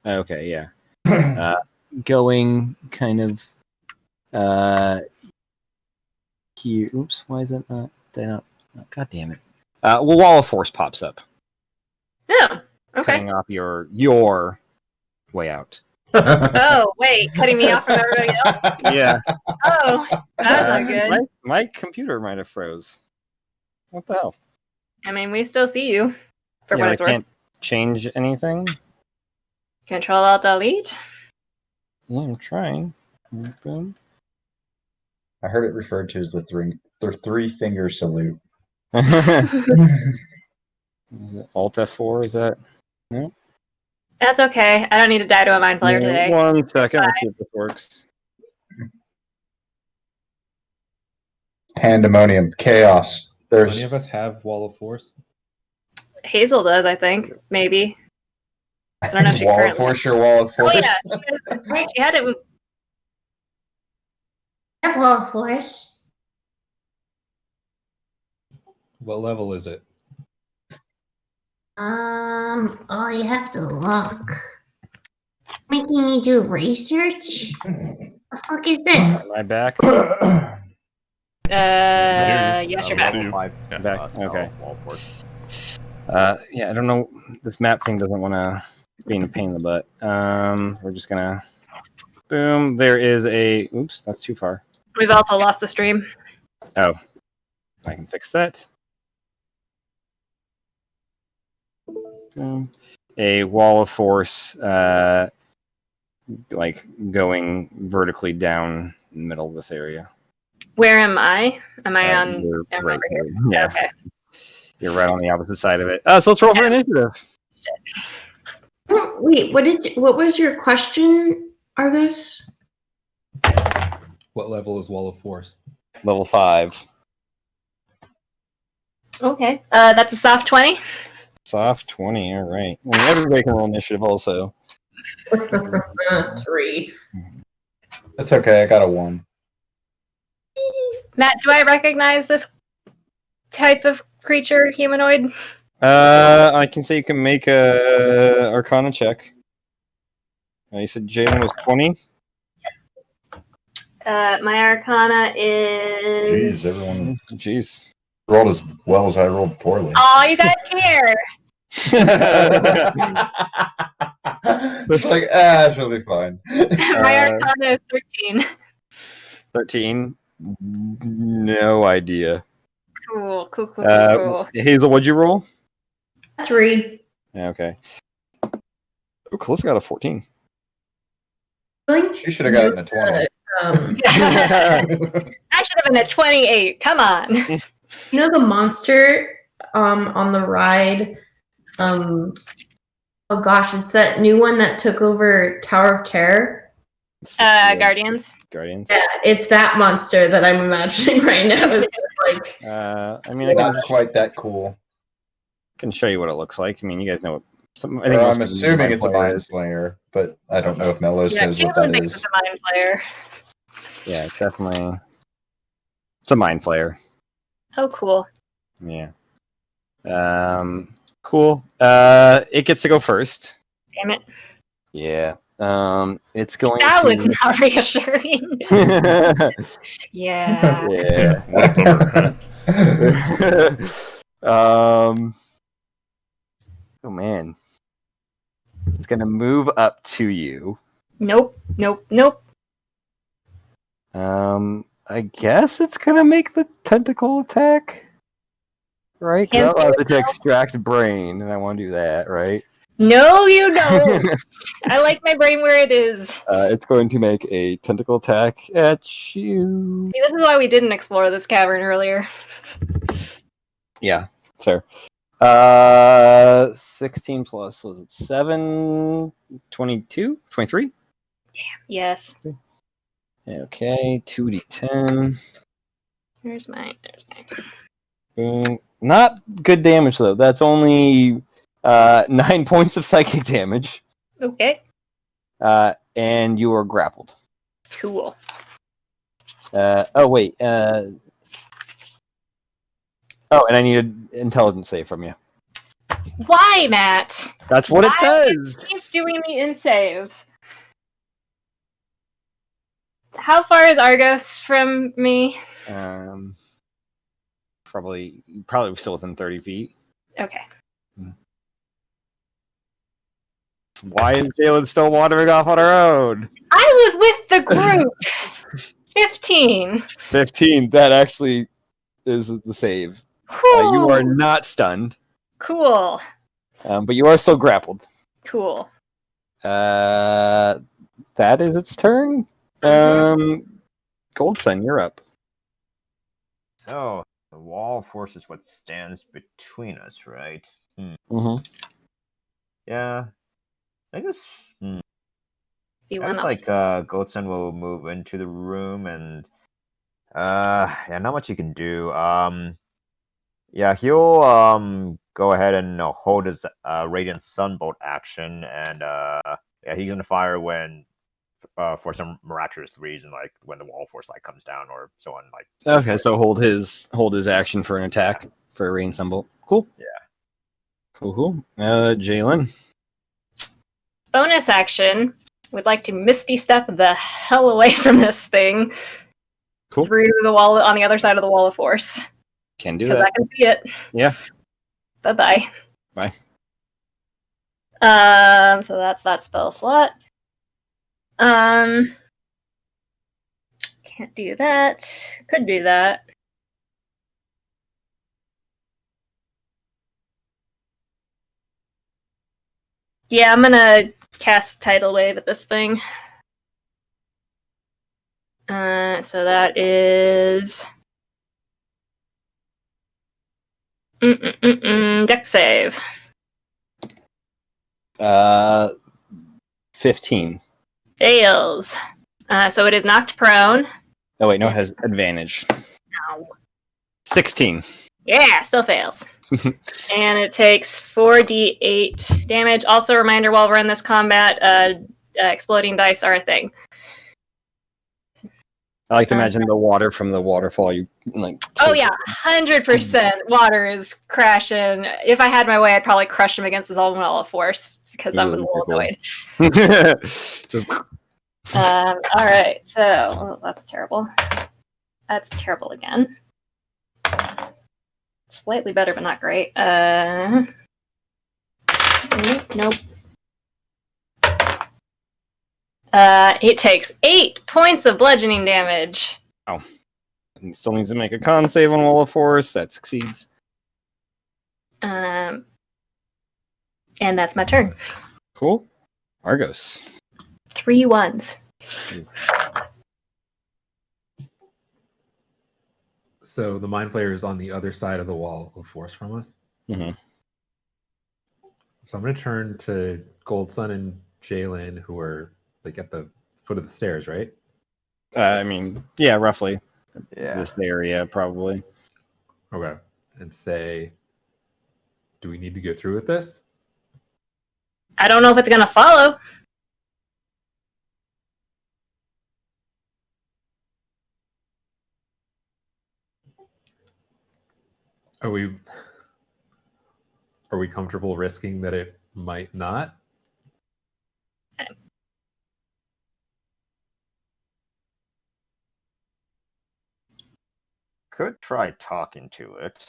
Okay, yeah. Going kind of here. Oops, why is that not? God damn it. Well, Wall of Force pops up,
Yeah. Okay.
cutting off your way out.
Oh, wait, cutting me off from everybody else?
Yeah.
Oh, that's not good.
My computer might have froze. What the hell?
I mean, we still see you, for
Yeah,
what
I
it's worth.
can't change anything.
Control Alt Delete.
Yeah, I'm trying. Boom.
I heard it referred to as the three finger salute.
Is it Alt F4? Is that? No.
That's okay. I don't need to die to a mind player today.
1 second. Let's see if this works.
Pandemonium, chaos.
Do
There's
any of us have Wall of Force?
Hazel does, I think. Maybe. I don't know if she
wall of
currently.
force. Your wall of force.
Oh yeah, she had it.
I have Wall of Force.
What level is it?
Oh, you have to look. Making me do research? The fuck is this?
Am I back?
Yes, you're back.
See you.
Back.
Spell,
Okay.
wall of force.
Yeah, I don't know. This map thing doesn't want to be in a pain in the butt. We're just gonna. Boom. There is a. Oops, that's too far.
We've also lost the stream.
Oh, I can fix that. Boom. A wall of force, like going vertically down in the middle of this area.
Where am I? Am I on?
You're
I'm
right
over here.
here. Yeah,
Okay.
you're right on the opposite side of it. So let's roll for initiative.
Wait, what was your question, Argus?
What level is Wall of Force?
Level 5.
Okay. That's a soft 20.
Soft 20. All right. Well, everybody can roll initiative also.
3.
That's okay. I got a 1.
Matt, do I recognize this type of creature, humanoid?
I can say you can make a Arcana check. You said Jalen was 20?
My Arcana is...
Jeez, everyone
Jeez.
rolled as well as I rolled poorly.
Oh, you guys care!
It's like, she'll be fine.
My Arcana is 13.
13? No idea.
Cool.
Hazel, what'd you roll?
3.
Yeah, okay. Oh, Calista got a 14.
She should have gotten a 20.
I should have been at 28. Come on.
You know the monster on the ride? Oh gosh, it's that new one that took over Tower of Terror.
Guardians.
Guardians.
Yeah, it's that monster that I'm imagining right now. It's like,
I mean, I
Not
can,
quite that cool.
can show you what it looks like. I mean, you guys know what. I
Or
most
I'm
people know
assuming
what
it's a
player
mind
is.
slayer, but I don't know if Mellows
Yeah,
knows what
Caitlin
that
thinks
is.
it's a mind player.
Yeah, it's definitely. It's a mind flayer.
Oh, cool.
Yeah. Cool. It gets to go first.
Damn it.
Yeah. It's going
That
to.
was not reassuring. Yeah.
Yeah.
What a bummer, huh?
Oh man. It's gonna move up to you.
Nope.
I guess it's gonna make the tentacle attack. Right? 'Cause that allows it to extract brain, and I want to do that, right?
No, you don't. I like my brain where it is.
It's going to make a tentacle attack at you.
See, this is why we didn't explore this cavern earlier.
Yeah, fair. 16 plus, was it 7? 22? 23?
Yes.
Okay, 2d10.
There's mine.
Boom. Not good damage, though. That's only 9 points of psychic damage.
Okay.
And you are grappled.
Cool.
Oh, wait. And I need an intelligence save from you.
Why, Matt?
That's what it says.
Keep doing the in saves. How far is Argos from me?
Probably still within 30 feet.
Okay.
Why is Jalen still wandering off on her own?
I was with the group. 15.
15. That actually is the save. You are not stunned.
Cool.
But you are still grappled.
Cool.
That is its turn. Goldson, you're up.
So, the wall force is what stands between us, right?
Mm-hmm.
Yeah. I guess.
You
I guess Goldson will move into the room and yeah, not much you can do. Yeah, he'll go ahead and hold his Radiant Sunbolt action, and yeah, he's gonna fire when for some miraculous reason, like when the wall force comes down or so on.
Okay, so hold his action for an attack for a Radiant Sunbolt. Cool.
Yeah.
Cool. Jalen.
Bonus action. Would like to Misty Step the hell away from this thing.
Cool.
Through the wall on the other side of the wall of force.
Can do
Because
that.
I can see it.
Yeah.
Bye-bye.
Bye.
So that's that spell slot. Can't do that. Could do that. Yeah, I'm gonna cast Tidal Wave at this thing. So that is Dex save.
15.
Fails. So it is knocked prone.
Oh wait, no, it has advantage.
No.
16.
Yeah, still fails. And it takes 4d8 damage. Also, a reminder while we're in this combat, exploding dice are a thing.
I like to imagine the water from the waterfall. You like.
Oh yeah, 100% water is crashing. If I had my way, I'd probably crush him against his own wall of force because I'm a little annoyed.
Just.
All right, so that's terrible. That's terrible again. Slightly better, but not great. Nope. It takes 8 points of bludgeoning damage.
Oh. And still needs to make a con save on Wall of Force. That succeeds.
And that's my turn.
Cool. Argos.
3 ones.
So the Mind Flayer is on the other side of the wall of force from us.
Mm-hmm.
So I'm going to turn to Gold Sun and Jalen, who are like at the foot of the stairs, right?
I mean, yeah, roughly.
Yeah.
This area, probably.
Okay. And say, do we need to go through with this?
I don't know if it's going to follow.
Are we comfortable risking that it might not?
Could try talking to it.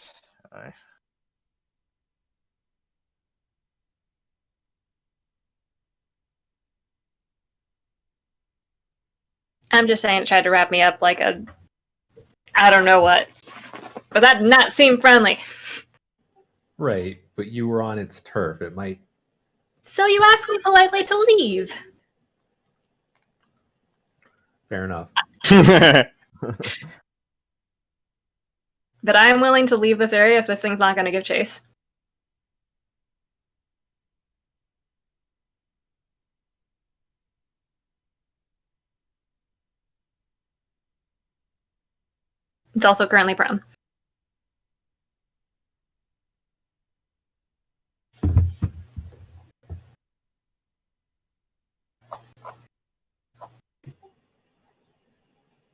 I'm just saying it tried to wrap me up like a... I don't know what. But that did not seem friendly.
Right, but you were on its turf. It might...
So you asked me politely to leave.
Fair enough.
But I am willing to leave this area if this thing's not going to give chase. It's also currently prone.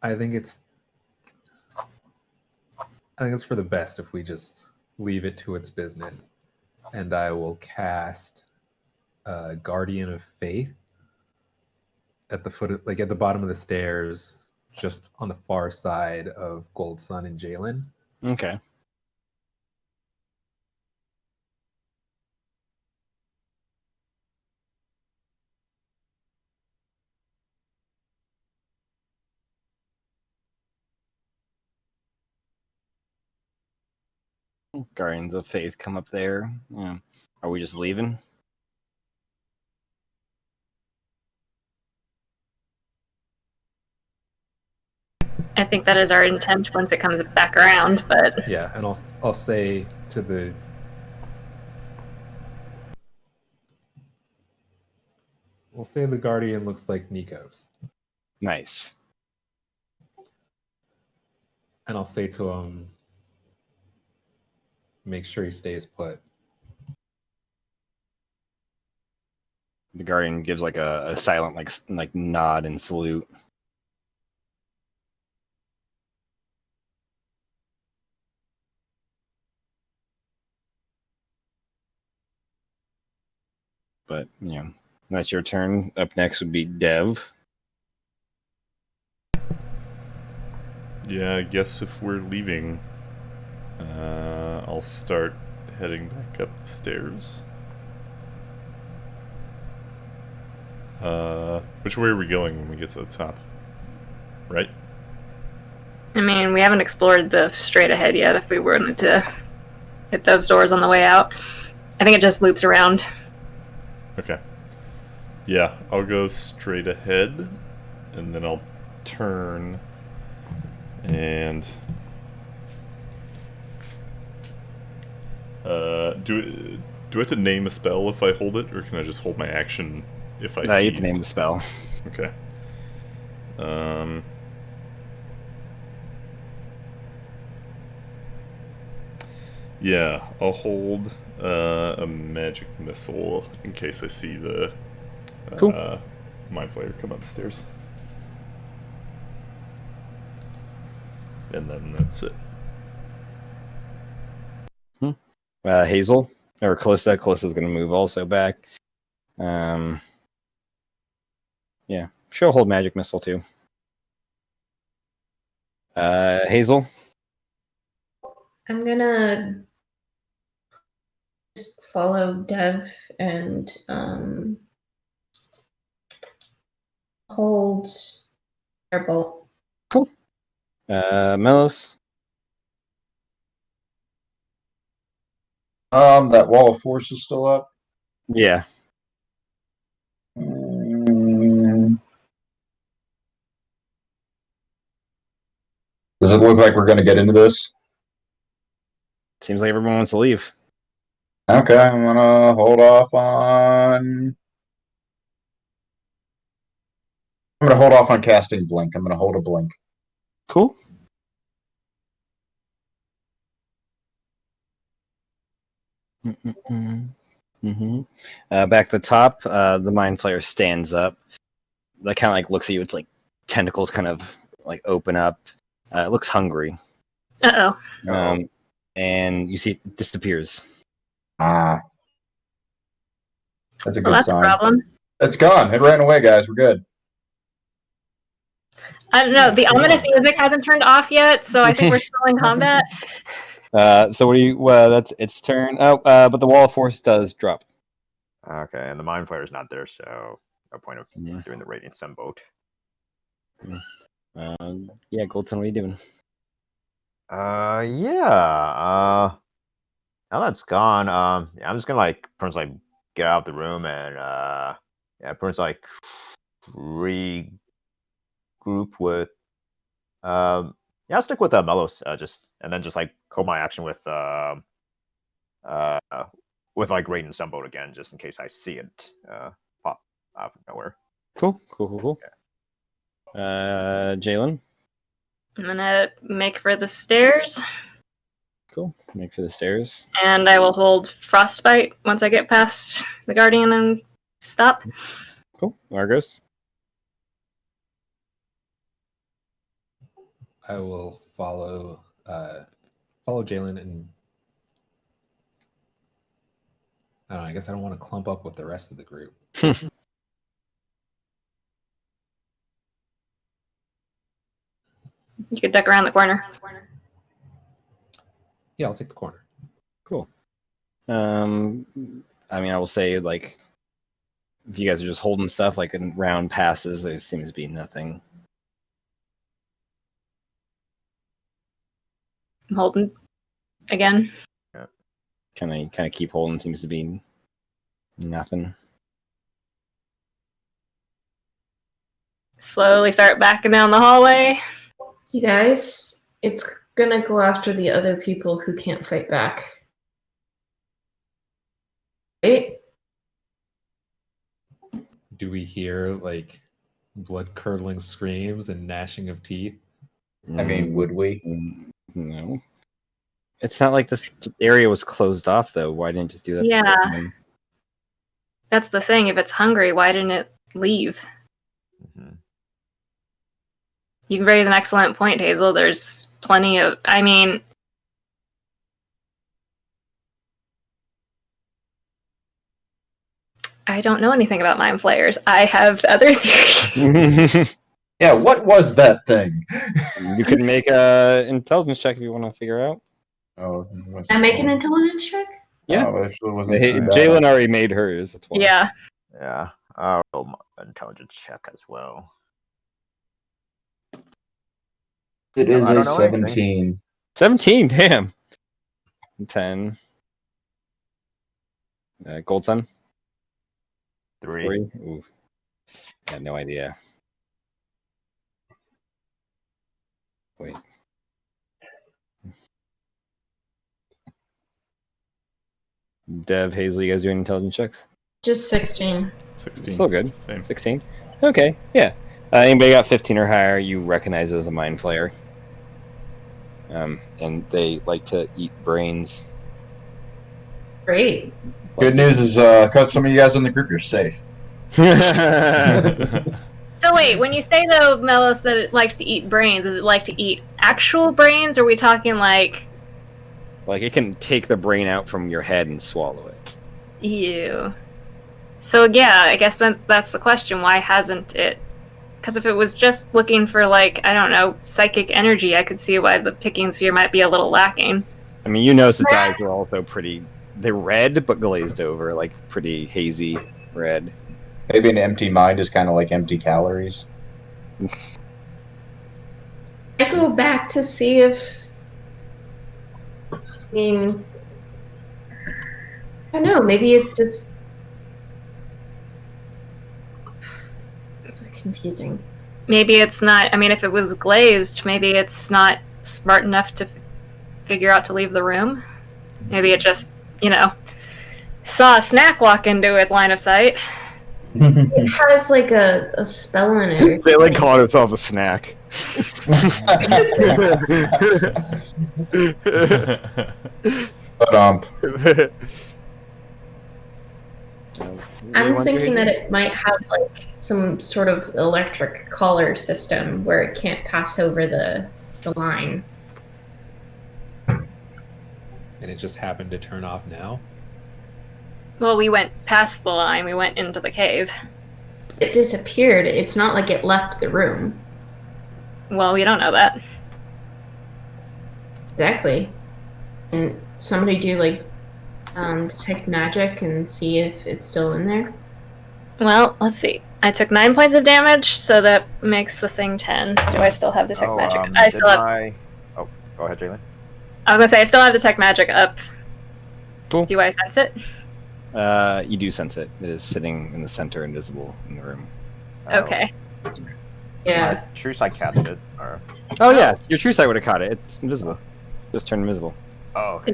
I think it's for the best if we just leave it to its business. And I will cast Guardian of Faith at the foot of, like at the bottom of the stairs, just on the far side of Gold Sun and Jalen.
Okay. Guardians of Faith come up there. Yeah. Are we just leaving?
I think that is our intent once it comes back around, but...
Yeah, and I'll say to the... We'll say the Guardian looks like Nico's.
Nice.
And I'll say to him, make sure he stays put.
The Guardian gives like a silent like nod and salute. But, you know, that's your turn. Up next would be Dev.
Yeah, I guess if we're leaving, I'll start heading back up the stairs. Which way are we going when we get to the top? Right?
I mean, we haven't explored the straight ahead yet if we wanted to hit those doors on the way out. I think it just loops around.
Okay. Yeah, I'll go straight ahead, and then I'll turn, and do I have to name a spell if I hold it, or can I just hold my action if I see?
You have to name the spell.
Okay. Yeah, I'll hold a magic missile in case I see the
Cool.
Mind Flayer come upstairs. And then that's it.
Hazel or Callista. Callista's going to move also back. Yeah, she'll hold magic missile too. Hazel.
I'm gonna just follow Dev and hold Airbolt.
Cool. Melos.
That wall of force is still up.
Yeah.
Does it look like we're going to get into this?
Seems like everyone wants to leave.
Okay, I'm going to hold off on... I'm going to hold off on casting Blink. I'm going to hold a Blink.
Cool. Back to the top, the Mind Flayer stands up. That kind of like looks at you. It's like tentacles kind of like open up. It looks hungry.
Uh-oh.
And you see it disappears.
Ah. That's a good
Well, that's
sign.
a problem.
It's gone. It ran away, guys. We're good.
I don't know. The ominous music hasn't turned off yet, so I think we're still in combat.
So what do you? That's its turn. Oh, but the wall of force does drop.
Okay, and the Mind Flayer's not there, so no point of doing the Radiant Sunbolt.
Yeah, Goldson, what are you doing?
Yeah. Now that's gone. Yeah, I'm just gonna like pretty much like get out of the room and yeah, pretty much like regroup with yeah, I'll stick with Melos, just and then just like call my action with like Radiant Sunbolt again, just in case I see it pop out of nowhere.
Cool. Jalen.
I'm gonna make for the stairs.
Cool. Make for the stairs.
And I will hold Frostbite once I get past the Guardian and stop.
Cool. Argos.
I will follow Jalen, and I don't know, I guess I don't want to clump up with the rest of the group.
You could duck around the corner.
Yeah, I'll take the corner.
Cool. I mean, I will say, like, if you guys are just holding stuff, like in round passes, there seems to be nothing.
I'm holding again.
Kind of keep holding. Seems to be nothing.
Slowly start backing down the hallway.
You guys, it's gonna go after the other people who can't fight back. Right?
Do we hear like blood-curdling screams and gnashing of teeth?
I mean, would we?
No. It's not like this area was closed off, though. Why didn't it just do that?
Yeah.
beforehand?
That's the thing. If it's hungry, why didn't it leave? You raise an excellent point, Hazel. There's plenty of... I mean... I don't know anything about Mind Flayers. I have other theories.
Yeah, what was that thing?
You can make a intelligence check if you want to figure out.
Oh,
I make an intelligence check?
Yeah.
Oh, actually wasn't
Hey,
too bad.
Jalen already made hers. That's why.
Yeah.
Yeah, I'll roll my intelligence check as well.
It is
I
a
don't know anything.
17.
17, damn. 10. Gold Sun?
3.
3. Ooh. I had no idea. Wait. Dev, Hazel, you guys doing intelligence checks?
Just 16.
16.
Still good.
Same.
16? Okay, yeah. Anybody got 15 or higher, you recognize it as a Mind Flayer. And they like to eat brains.
Great.
Good news is, because some of you guys in the group, you're safe.
So wait, when you say though, Melos, that it likes to eat brains, does it like to eat actual brains, or are we talking like
Like it can take the brain out from your head and swallow it.
ew? So yeah, I guess that's the question. Why hasn't it? Because if it was just looking for like, I don't know, psychic energy, I could see why the picking sphere might be a little lacking.
I mean, you notice its eyes are also they're red but glazed over, like pretty hazy red.
Maybe an empty mind is kind of like empty calories.
I go back to see if. I mean, I don't know. Maybe it's just it's confusing.
Maybe it's not. I mean, if it was glazed, maybe it's not smart enough to figure out to leave the room. Maybe it just, saw a snack walk into its line of sight.
It has like a spell in it.
They like call itself a snack.
But
I'm thinking that it might have like some sort of electric collar system where it can't pass over the line.
And it just happened to turn off now.
Well, we went past the line. We went into the cave.
It disappeared. It's not like it left the room.
Well, we don't know that.
Exactly. And somebody do like detect magic and see if it's still in there.
Well, let's see. I took 9 points of damage, so that makes the thing 10. Do I still have detect magic? I still have.
Oh, go ahead, Jalen.
I was gonna say I still have detect magic up.
Cool.
Do I sense it?
You do sense it. It is sitting in the center, invisible in the room.
Okay.
Yeah.
True sight catch it. Or...
Oh yeah, your true sight would have caught it. It's invisible. Just turned invisible.
Oh, okay.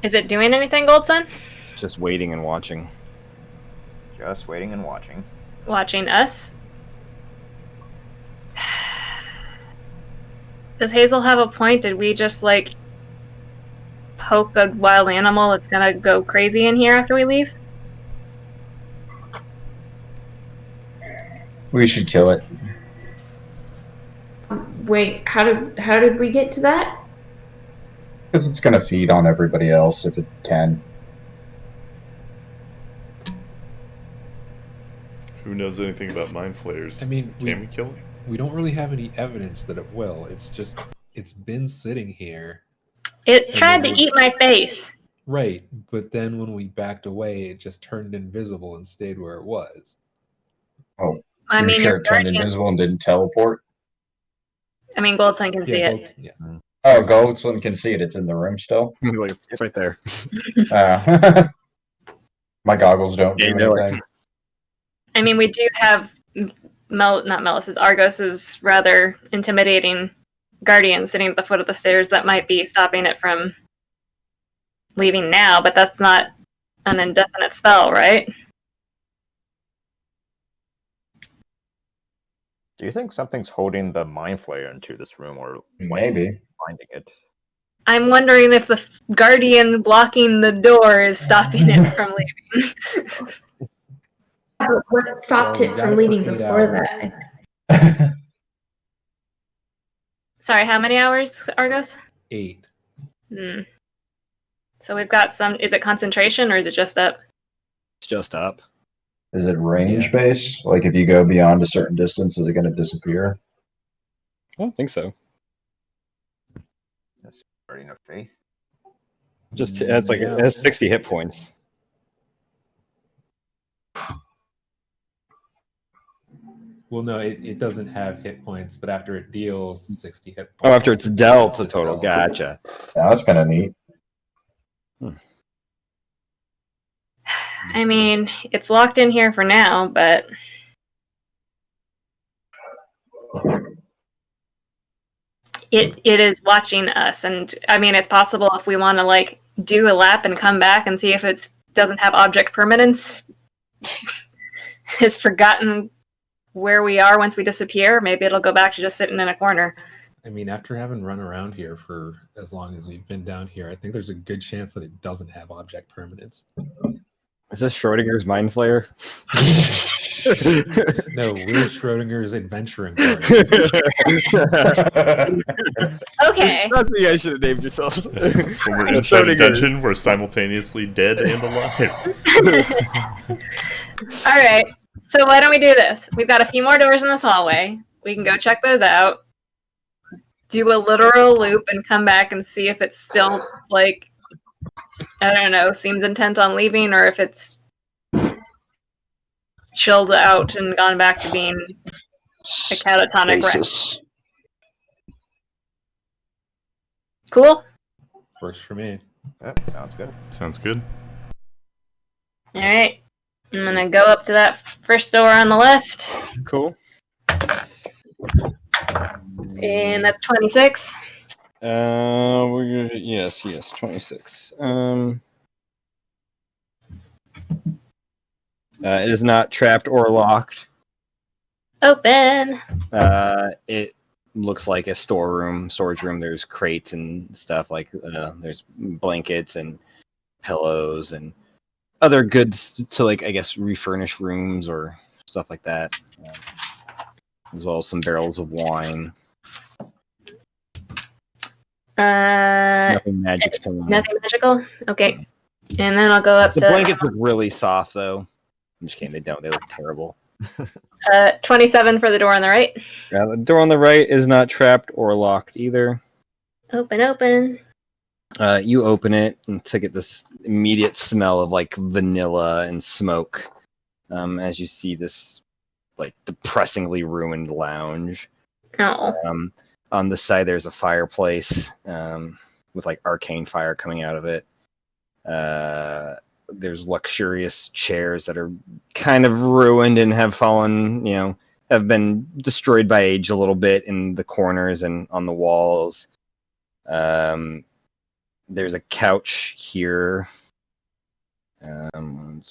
Is it doing anything, Goldson?
Just waiting and watching.
Just waiting and watching.
Watching us? Does Hazel have a point? Did we just like poke a wild animal that's gonna go crazy in here after we leave?
we should kill it.
Wait, how did we get to that?
Because it's going to feed on everybody else if it can.
Who knows anything about mind flayers?
I mean,
Can we kill it?
we don't really have any evidence that it will. It's been sitting here.
It tried to eat my face.
Right, but then when we backed away, it just turned invisible and stayed where it was.
Oh,
I mean,
sure
your
it turned
guardian-
invisible and didn't teleport?
I mean, Goldson can see it.
Yeah.
Oh, Goldson can see it. It's in the room still.
Like, it's right there.
My goggles don't do
Yeah, they're like-
anything.
I mean, we do have not Melis's, Argos's rather intimidating guardian sitting at the foot of the stairs that might be stopping it from leaving now, but that's not an indefinite spell, right?
Do you think something's holding the mind flayer into this room or
Maybe.
finding it?
I'm wondering if the guardian blocking the door is stopping it from leaving.
But what stopped
Well,
it
we got
from
it for
leaving
8
before
hours.
that?
Sorry, how many hours, Argos?
8.
So we've got some. Is it concentration or is it just up?
It's just up.
Is it range
Yeah.
based? Like if you go beyond a certain distance, is it going to disappear?
I don't think so.
That's Guardian of Faith.
Just it has it has 60 hit points.
Well, no, it doesn't have hit points, but after it deals 60 hit points.
Oh, after it's dealt a
it's
total.
dealt.
Gotcha.
Yeah, that's kind of neat.
I mean, it's locked in here for now, but it is watching us, and I mean, it's possible if we want to like do a lap and come back and see if it doesn't have object permanence, has forgotten where we are once we disappear. Maybe it'll go back to just sitting in a corner.
I mean, after having run around here for as long as we've been down here, I think there's a good chance that it doesn't have object permanence.
Is this Schrodinger's mind flayer?
No, we're Schrodinger's adventuring party.
Okay.
That's what you guys should have named yourselves.
When we're
The
inside a
Schrodingers.
dungeon, we're simultaneously dead and alive.
All right. So why don't we do this? We've got a few more doors in this hallway. We can go check those out. Do a literal loop and come back and see if it's still like, I don't know, seems intent on leaving, or if it's chilled out and gone back to being a catatonic wreck.
Stasis.
Cool.
Works for me.
Yep, sounds good.
Sounds good.
All right. I'm gonna go up to that first door on the left,
Cool.
and that's 26.
Yes, 26. It is not trapped or locked.
Open.
It looks like a storage room. There's crates and stuff like there's blankets and pillows and other goods to, like, I guess, refurnish rooms or stuff like that, as well as some barrels of wine. Nothing magic.
Nothing magical. Okay, and then I'll go up
The
to
blankets look really soft, though. I'm just kidding. They don't. They look terrible.
27 for the door on the right.
The door on the right is not trapped or locked either.
Open.
You open it and to get this immediate smell of like vanilla and smoke, as you see this like depressingly ruined lounge.
Oh.
On the side, there's a fireplace with like arcane fire coming out of it. There's luxurious chairs that are kind of ruined and have fallen, have been destroyed by age a little bit in the corners and on the walls. There's a couch here. And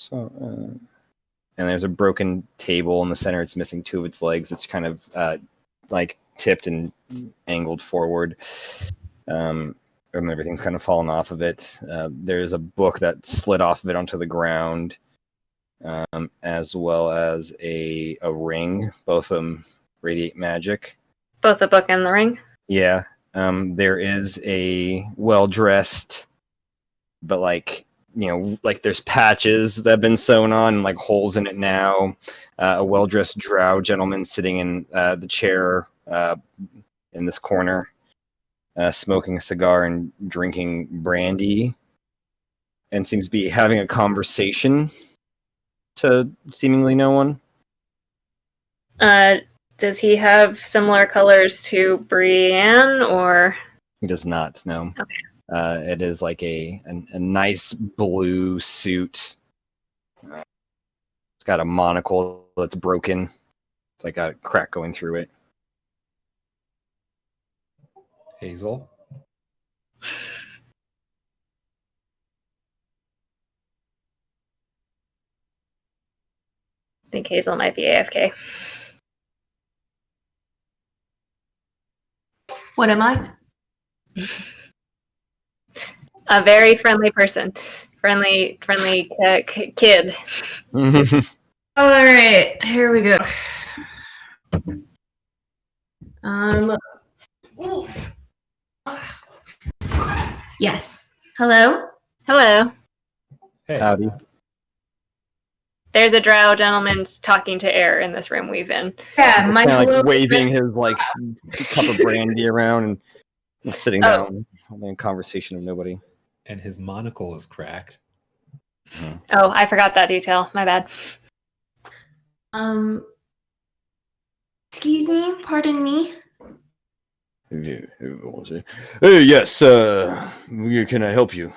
there's a broken table in the center. It's missing two of its legs. It's kind of like tipped and angled forward. And everything's kind of fallen off of it. There's a book that slid off of it onto the ground, as well as a ring. Both of them radiate magic.
Both the book and the ring?
Yeah. There is a well-dressed, but like there's patches that have been sewn on, and like holes in it now. A well-dressed drow gentleman sitting in the chair in this corner. Smoking a cigar and drinking brandy, and seems to be having a conversation to seemingly no one.
Does he have similar colors to Brienne, or?
He does not, no.
Okay.
It is like a nice blue suit. It's got a monocle that's broken. It's like got a crack going through it.
Hazel.
I think Hazel might be AFK.
What am I?
A very friendly person. Friendly kid.
All right, here we go. Yes. Hello?
Hello.
Hey.
Howdy.
There's a drow gentleman talking to air in this room we've in.
Yeah, my
Kind of
hello.
like waving his like cup of brandy around and sitting down, having a conversation with nobody.
And his monocle is cracked.
Oh, I forgot that detail. My bad.
Excuse me, pardon me.
Hey, yes, can I help you?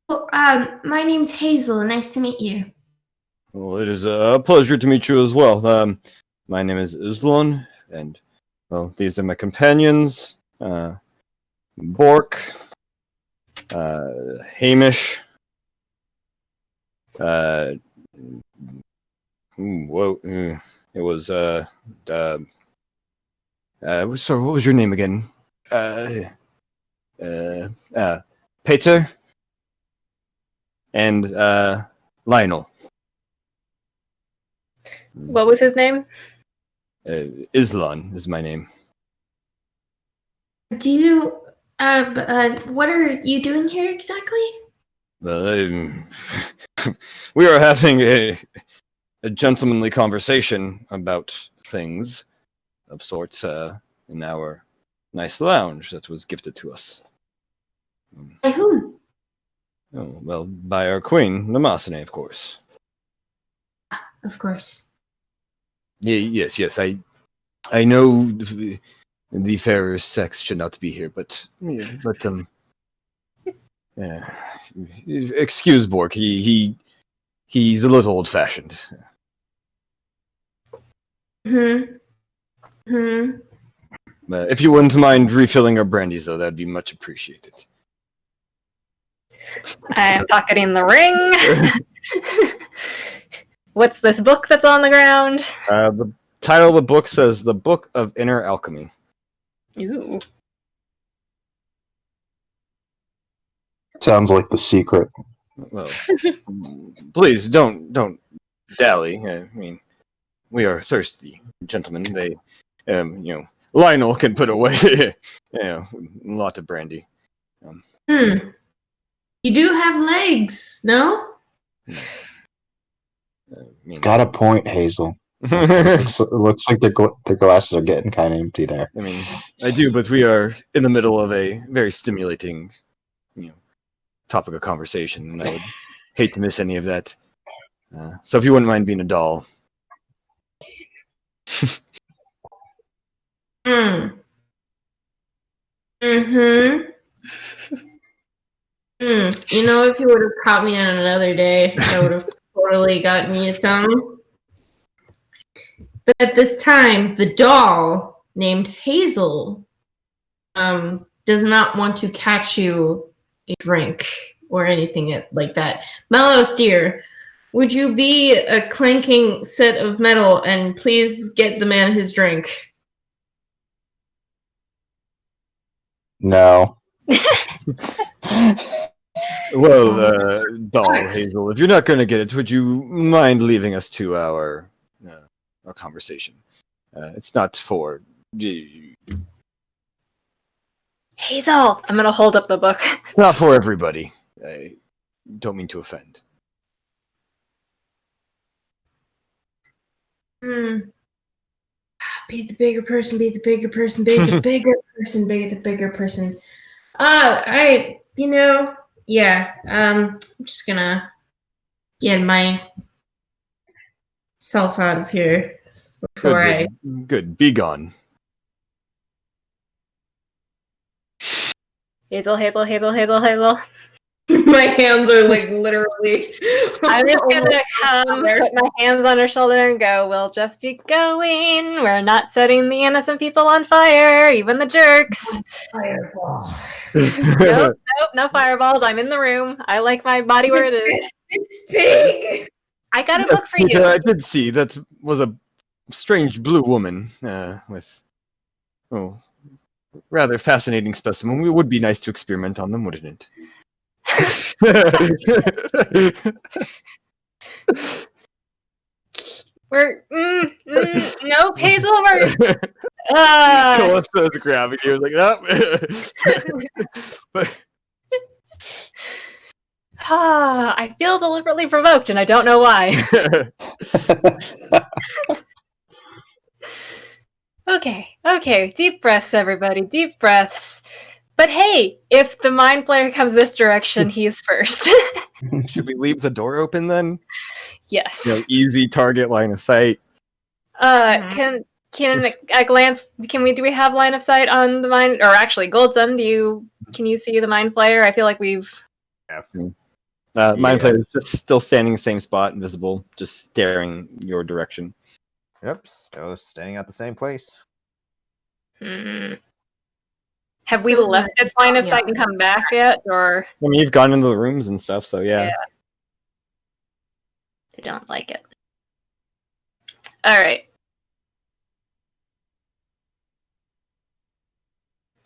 Well, my name's Hazel. Nice to meet you.
Well, it is a pleasure to meet you as well. My name is Islon, and, well, these are my companions, Bork, Hamish, it was, sorry, what was your name again? Peter, and, Lionel.
What was his name?
Islan is my name.
Do you, what are you doing here exactly?
Well, we are having a gentlemanly conversation about things of sorts in our nice lounge that was gifted to us.
By whom?
Oh, well, by our queen, Namasane, of course.
Of course.
Yes. I know the fairer sex should not be here, but excuse Bork. He's a little old-fashioned. If you wouldn't mind refilling our brandies, though, that'd be much appreciated.
I am pocketing the ring. What's this book that's on the ground?
The title of the book says The Book of Inner Alchemy.
Ooh.
Sounds like The Secret.
Well, please don't dally. I mean, we are thirsty gentlemen. They, Lionel can put away, a lot of brandy.
You do have legs, no?
Got a point, Hazel. It looks like the glasses are getting kind of empty there.
I mean, I do, but we are in the middle of a very stimulating, topic of conversation, and I would hate to miss any of that. So if you wouldn't mind being a doll.
If you would have caught me on another day, I would have totally gotten you some. But at this time, the doll named Hazel does not want to catch you a drink or anything like that. Melos, dear, would you be a clanking set of metal and please get the man his drink?
No.
Well, doll Hazel, if you're not going to get it, would you mind leaving us to our conversation? It's not for...
Hazel! I'm gonna hold up the book.
Not for everybody. I don't mean to offend.
Be the bigger person, be the bigger person, be the bigger person, be the bigger person. I'm just gonna get myself out of here before
Good. Be gone.
Hazel.
My hands are like literally.
I'm just gonna come, put my hands on her shoulder and go, we'll just be going. We're not setting the innocent people on fire, even the jerks.
Fireball.
Nope, no fireballs. I'm in the room. I like my body where it is.
It's big.
I got a book for you.
I did see that was a strange blue woman with rather fascinating specimen. It would be nice to experiment on them, wouldn't it?
We're no, Hazel. We're
Callisto's grabbing you like but
I feel deliberately provoked, and I don't know why. Okay. Deep breaths, everybody. Deep breaths. But hey, if the mind player comes this direction, he's first.
Should we leave the door open then?
Yes.
Easy target, line of sight.
Can a glance? Do we have line of sight on the mind? Or actually, Goldsum, can you see the mind player? I feel like we've.
Mind player is just still standing in the same spot, invisible, just staring your direction.
Yep, still staying at the same place.
Have we left its line of sight and come back yet, or?
I mean, you've gone into the rooms and stuff, so yeah.
They don't like it. All right.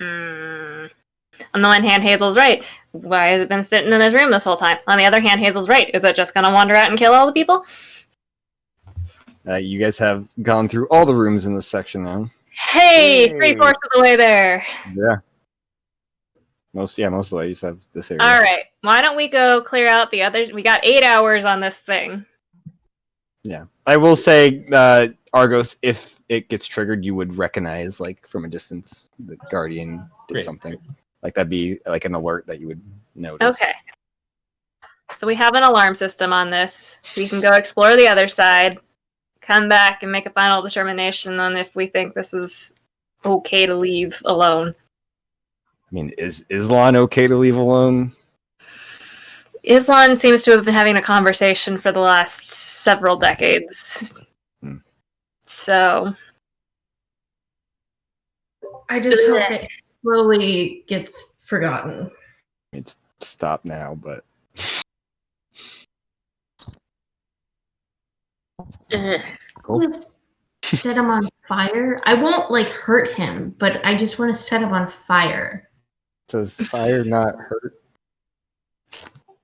On the one hand, Hazel's right. Why has it been sitting in this room this whole time? On the other hand, Hazel's right. Is it just going to wander out and kill all the people?
You guys have gone through all the rooms in this section now.
Hey,
Yay.
3/4 of the way there.
Yeah. Most of the way you have this area.
All right. Why don't we go clear out the others? We got 8 hours on this thing.
Yeah. I will say, Argos, if it gets triggered, you would recognize, like, from a distance, the Guardian did
Great.
something. Like, that'd be, like, an alert that you would notice.
Okay. So we have an alarm system on this. We can go explore the other side, come back and make a final determination on if we think this is okay to leave alone.
I mean, is Islan okay to leave alone?
Islan seems to have been having a conversation for the last several decades. So
I just hope that it slowly gets forgotten.
It's stop now, but cool.
Just set him on fire. I won't like hurt him, but I just want to set him on fire.
Does fire not hurt?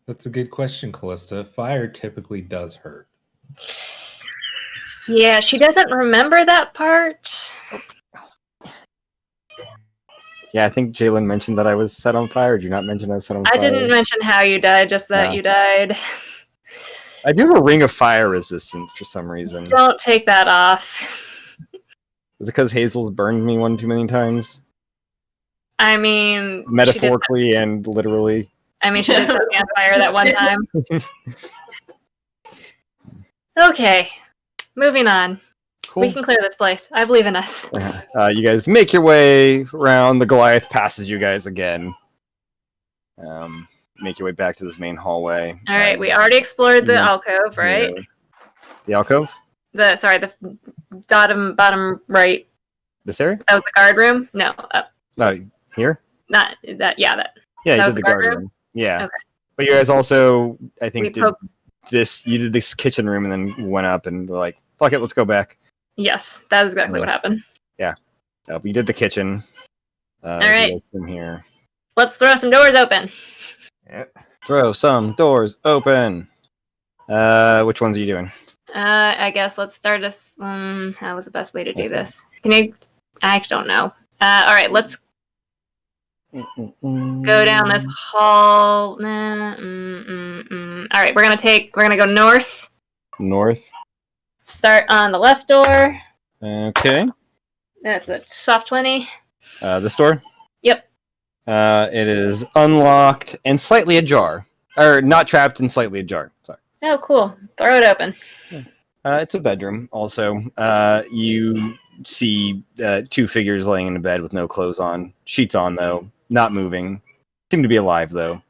That's a good question, Callista. Fire typically does hurt.
yeah, she doesn't remember that part.
Yeah, I think Jalen mentioned that I was set on fire. Did you not mention I was set on fire?
I didn't mention how you died, just that
No.
you died.
I do have a ring of fire resistance for some reason.
Don't take that off.
Is it because Hazel's burned me one too many times?
I mean,
Metaphorically and literally.
she did set me on fire that one time. Okay, moving on.
Cool.
We can clear this place. I believe in us.
You guys make your way around. The Goliath passes you guys again. Make your way back to this main hallway.
All right, we already explored the
Yeah.
alcove, right?
Yeah. The alcove?
The bottom right.
This area?
That was the guard room. No, up.
No, here?
Not that. Yeah, that.
Yeah, you
That
did
was
the
the guard
guard
room?
room. Yeah.
Okay.
But you guys also, I think,
We
did
poked-
this. You did this kitchen room and then went up and were like, fuck it, let's go back.
Yes, that is exactly
Yeah.
what happened.
But you did the kitchen. All
right.
From here.
Let's throw some doors open.
Yep.
Throw some doors open. Which ones are you doing?
I guess let's start us. How was the best way to do this? Can you? I actually don't know. All right, let's go down this hall. All right, we're gonna go north.
North.
Start on the left door.
Okay.
That's a soft 20.
This door?
Yep.
It is unlocked and slightly ajar. Or not trapped and slightly ajar. Sorry.
Oh, cool. Throw it open.
It's a bedroom. Also, you see 2 figures laying in a bed with no clothes on. Sheets on, though. Not moving. Seem to be alive, though.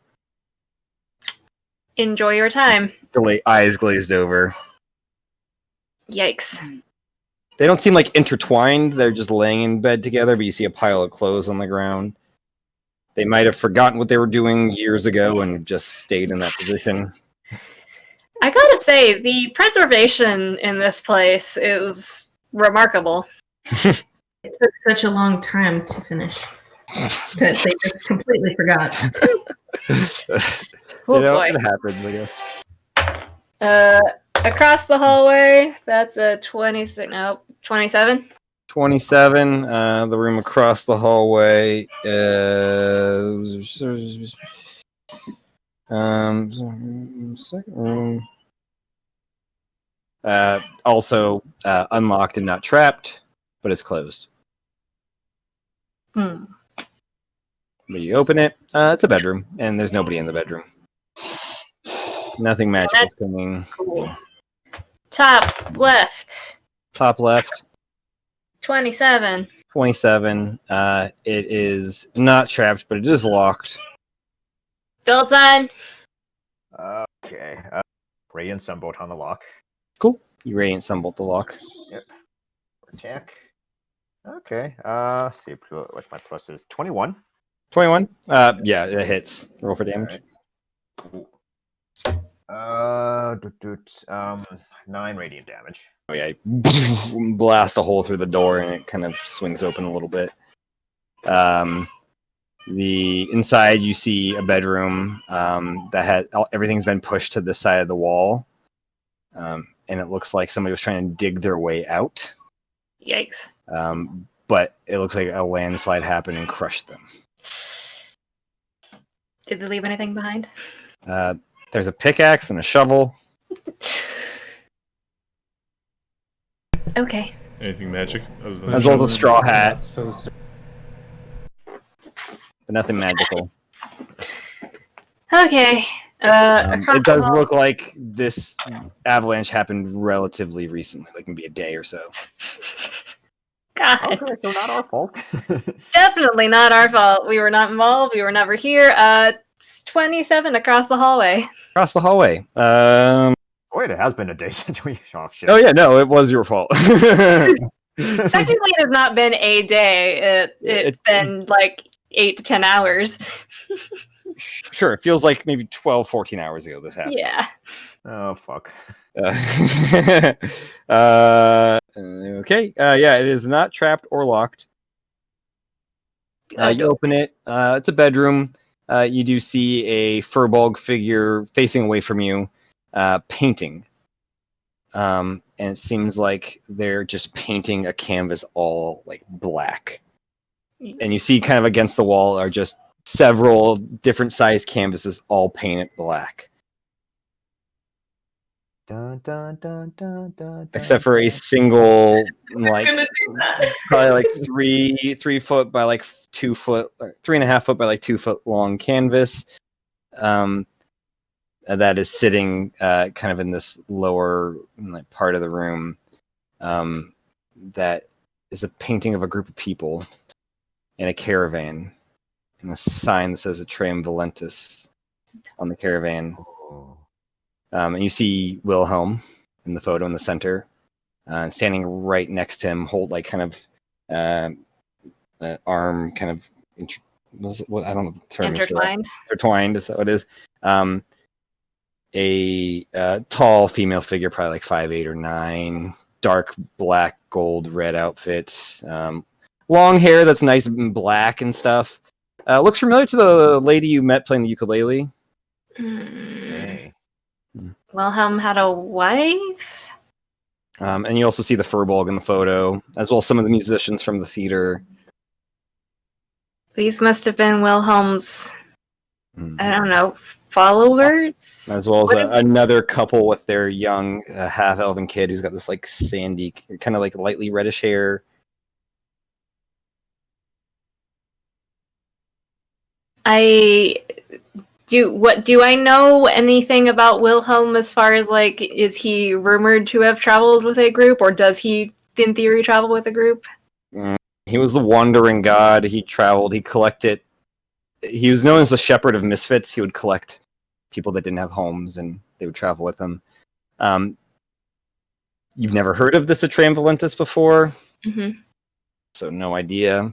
Enjoy your time.
Eyes glazed over.
Yikes.
They don't seem like intertwined. They're just laying in bed together, but you see a pile of clothes on the ground. They might have forgotten what they were doing years ago and just stayed in that position.
I gotta say, the preservation in this place is remarkable.
It took such a long time to finish that they just completely forgot.
Oh boy.
It happens, I guess.
Across the hallway, that's a 26. No, 27.
27. The room across the hallway. Second room. Also unlocked and not trapped, but it's closed.
Hmm.
But you open it. It's a bedroom, and there's nobody in the bedroom. Nothing magical coming.
Cool. Top left,
Top left.
27.
27. It is not trapped, but it is locked.
Build sign.
Okay. Radiant Sunbolt on the lock.
Cool. You radiant sunbolt the lock.
Yep. Attack. Okay. See what my plus is. 21.
21. Yeah, it hits. Roll for damage.
Alright. Cool. 9 radiant damage.
Oh yeah, you blast a hole through the door and it kind of swings open a little bit. The inside you see a bedroom that had everything's been pushed to this side of the wall, and it looks like somebody was trying to dig their way out.
Yikes.
But it looks like a landslide happened and crushed them.
Did they leave anything behind?
There's a pickaxe and a shovel.
Okay.
Anything magic? Other than
As well as a straw hat.
Poster.
But nothing magical.
Okay. Across
It
the
does
hall-
look like this avalanche happened relatively recently, like maybe a day or so.
God.
Okay, so not our fault.
Definitely not our fault. We were not involved. We were never here. It's 27 across the hallway.
Across the hallway.
Wait, it has been a day since we shot shit.
Oh yeah, no, it was your fault.
Technically, it has not been a day. It's been like 8 to 10 hours.
Sure, it feels like maybe 12, 14 hours ago this happened.
Yeah.
Oh fuck.
Okay. Yeah, it is not trapped or locked. You open it. It's a bedroom. You do see a furbolg figure facing away from you, painting. And it seems like they're just painting a canvas all like black. And you see kind of against the wall are just several different size canvases all painted black.
Dun, dun, dun, dun, dun,
Except for a single, like, probably like 3 foot by like 2 foot, or 3.5 foot by like 2 foot long canvas. That is sitting kind of in this lower like, part of the room. That is a painting of a group of people in a caravan, and a sign that says "Atrium Valentis" on the caravan.
Oh.
And you see Wilhelm in the photo in the center, standing right next to him, hold like kind of arm kind of what I don't know the term is. Intertwined is that what it is? A tall female figure, probably like 5'8" or 9, dark black, gold, red outfit, long hair that's nice and black and stuff. Looks familiar to the lady you met playing the ukulele.
Hey.
Wilhelm had a wife?
And you also see the furbolg in the photo, as well as some of the musicians from the theater.
These must have been Wilhelm's, I don't know, followers?
As well as another couple with their young half-elven kid who's got this like sandy, kind of like lightly reddish hair.
Do I know anything about Wilhelm as far as like is he rumored to have traveled with a group, or does he in theory travel with a group?
He was the wandering god. He traveled, he collected, he was known as the shepherd of misfits. He would collect people that didn't have homes and they would travel with him. You've never heard of this Atrium Valentis before?
Mm-hmm.
So no idea.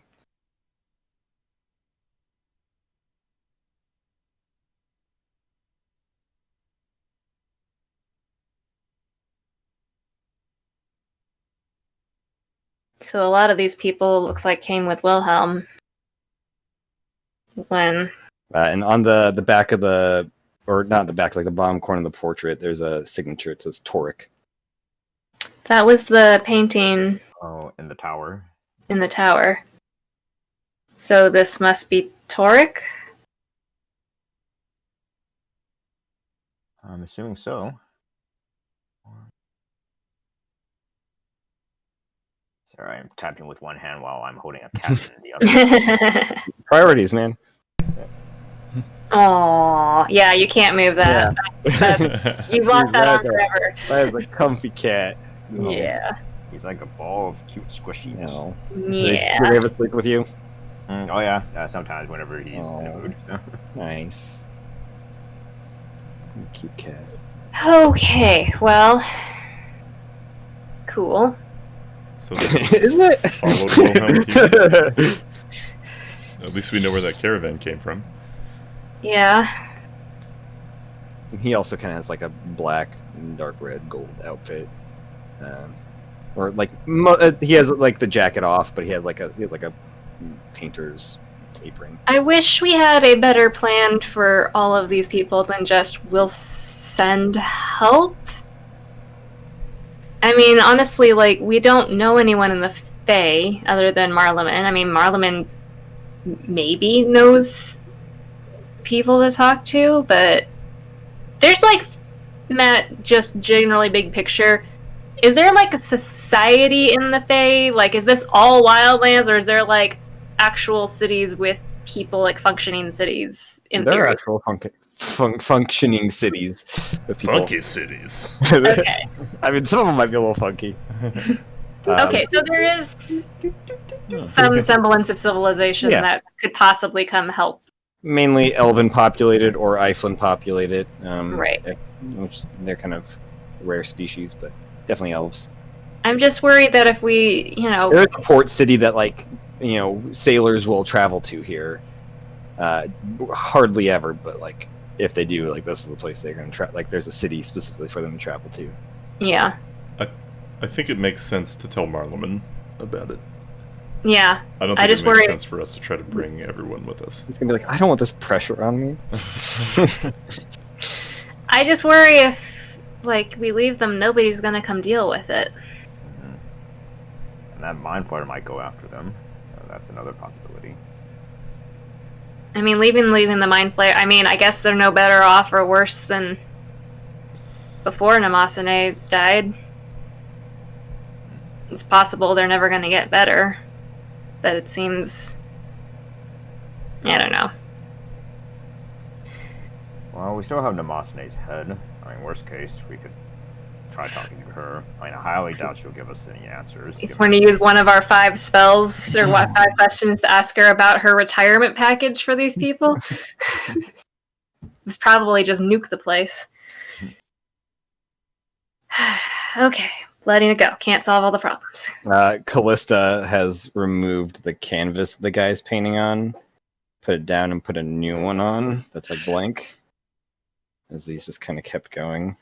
So a lot of these people looks like came with Wilhelm. When
And on the back of the, or not the back, like the bottom corner of the portrait, there's a signature. It says Toric.
that was the painting
Oh, in the tower.
in the tower. So this must be Toric?
I'm assuming so. Sorry, I'm tapping with one hand while I'm holding a cat in the other.
Priorities, man.
Aw, yeah, you can't move that. You've lost that on forever.
That is a comfy cat.
Yeah.
He's like a ball of cute squishies.
No.
Yeah.
Do they ever sleep with you?
Oh yeah, sometimes whenever he's in the mood. So.
Nice. Cute cat.
Okay, well. Cool.
So
Isn't it?
followed Wilhelm here. At least we know where that caravan came from.
Yeah.
He also kind of has like a black, dark red, gold outfit, or like he has like the jacket off, but he has like a painter's apron.
I wish we had a better plan for all of these people than just we'll send help. mean, honestly, like, we don't know anyone in the Fae other than Marleman. I mean, Marleman maybe knows people to talk to, but there's, like, Matt, just generally big picture, is there, like, a society in the Fae? Like, is this all wildlands, or is there, like, actual cities with people, like, functioning cities, in
There are
theory?
actual functioning cities with people.
Funky cities.
Okay.
I mean, some of them might be a little funky.
Okay, so there is some semblance of civilization
Yeah.
that could possibly come help.
Mainly elven populated or Iceland populated.
Right.
Which they're kind of rare species, but definitely elves.
I'm just worried that if we, you know...
There's a port city that, like, you know, sailors will travel to here. Hardly ever, but, like, if they do, like, this is the place they're going to travel. Like, there's a city specifically for them to travel to.
Yeah.
I think it makes sense to tell Marleman about it.
Yeah.
I don't think it makes sense for us to try to bring everyone with us.
He's going to be like, I don't want this pressure on me.
I just worry if, like, we leave them, nobody's gonna come deal with it.
And that mind flayer might go after them. That's another possibility.
I mean, leaving the mind flayer, I mean, I guess they're no better off or worse than before Namasane died. It's possible they're never gonna get better, but it seems... I don't know.
Well, we still have Namasane's head. I mean, worst case, we could try talking to her. I mean, I highly doubt she'll give us any answers.
If we're gonna use one of our 5 spells, or 5 questions to ask her about her retirement package for these people, it's probably just nuke the place. Okay, letting it go. Can't solve all the problems.
Callista has removed the canvas the guy's painting on, put it down, and put a new one on that's like blank. As these just kind of kept going.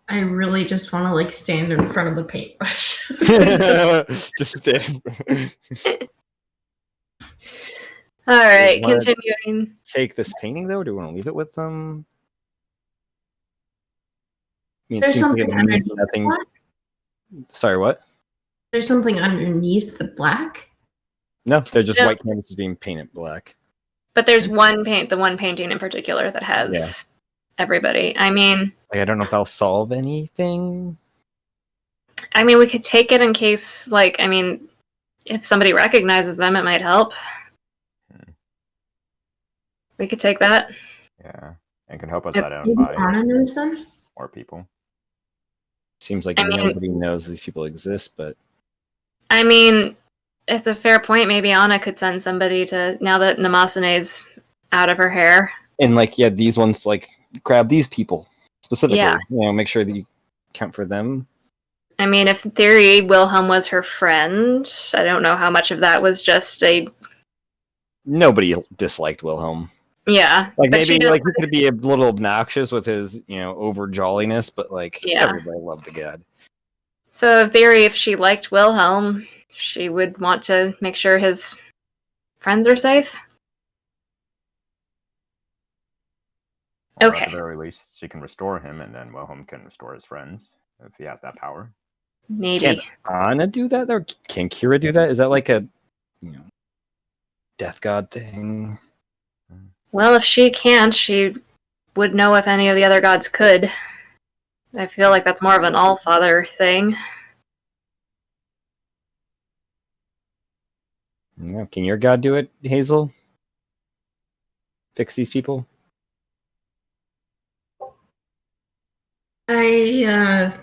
I really just want to like stand in front of the paintbrush.
Just stand.
All right,
Wanna
continuing.
Take this painting though, or do we want to leave it with them? I mean, it
There's
seems like
something
it means
underneath
nothing.
the black?
Sorry, what?
There's something underneath the black?
No, they're just
No.
white canvases being painted black.
But there's the one painting in particular that has everybody. I mean,
Like, I don't know if that'll solve anything.
we could take it in case, like, if somebody recognizes them, it might help. We could take that.
Yeah, and can help us
Maybe
identify
Anna knows them?
more people.
Seems like nobody knows these people exist, but
It's a fair point. Maybe Anna could send somebody to, now that Namasane's out of her hair.
and like, yeah, these ones, like, grab these people specifically.
Yeah.
You know, make sure that you count for them.
If in theory Wilhelm was her friend, I don't know how much of that was just a...
Nobody disliked Wilhelm.
Yeah.
Like,
but
maybe
she
like he could be a little obnoxious with his, over jolliness, but like everybody loved the god.
So in theory, if she liked Wilhelm, she would want to make sure his friends are safe.
Or
Okay.
at the very least, she can restore him, and then Wilhelm can restore his friends if he has that power.
Maybe.
Can Anna do that, or can Kira do that? Is that like a death god thing?
Well, if she can't, she would know if any of the other gods could. I feel like that's more of an all-father thing.
Yeah, can your god do it, Hazel? Fix these people?
I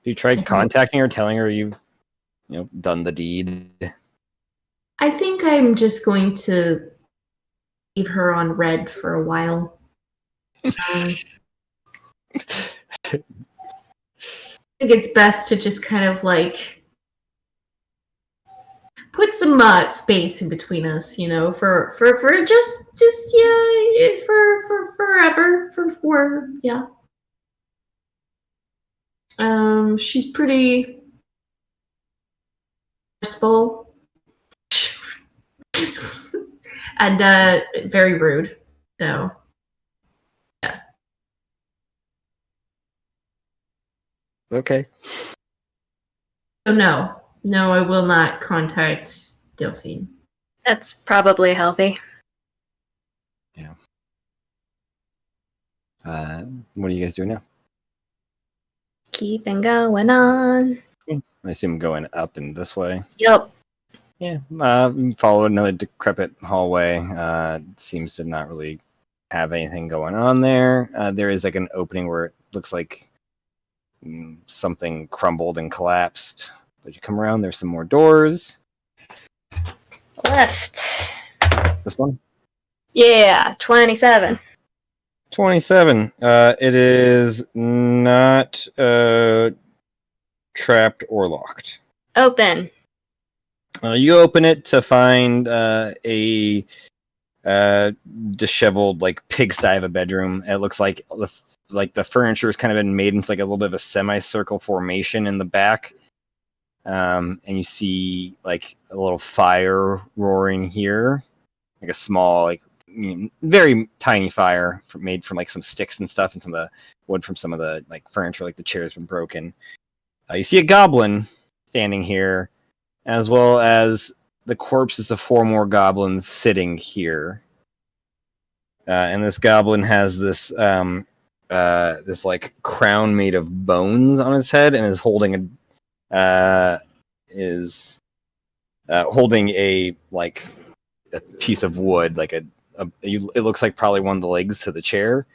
You tried contacting her, telling her you've done the deed?
I think I'm just going to leave her on red for a while. I think it's best to just kind of like put some space in between us, for forever, yeah. She's pretty forceful. And very rude. So yeah.
Okay.
So no, I will not contact Delphine.
That's probably healthy.
What are you guys doing now?
Keeping going on.
I assume going up and this way.
Yep.
Yeah. Follow another decrepit hallway. Seems to not really have anything going on there. There is like an opening where it looks like something crumbled and collapsed. But you come around, there's some more doors.
Left.
This one?
Yeah, 27.
27. It is not trapped or locked.
Open.
You open it to find a disheveled, like pigsty of a bedroom. It looks like the furniture has kind of been made into like a little bit of a semicircle formation in the back, and you see like a little fire roaring here, like a small, like very tiny fire made from like some sticks and stuff, and some of the wood from some of the like furniture, like the chairs been broken. You see a goblin standing here, as well as the corpses of 4 more goblins sitting here. And this goblin has this this like crown made of bones on his head, and is holding holding a like a piece of wood, like it looks like probably one of the legs to the chair,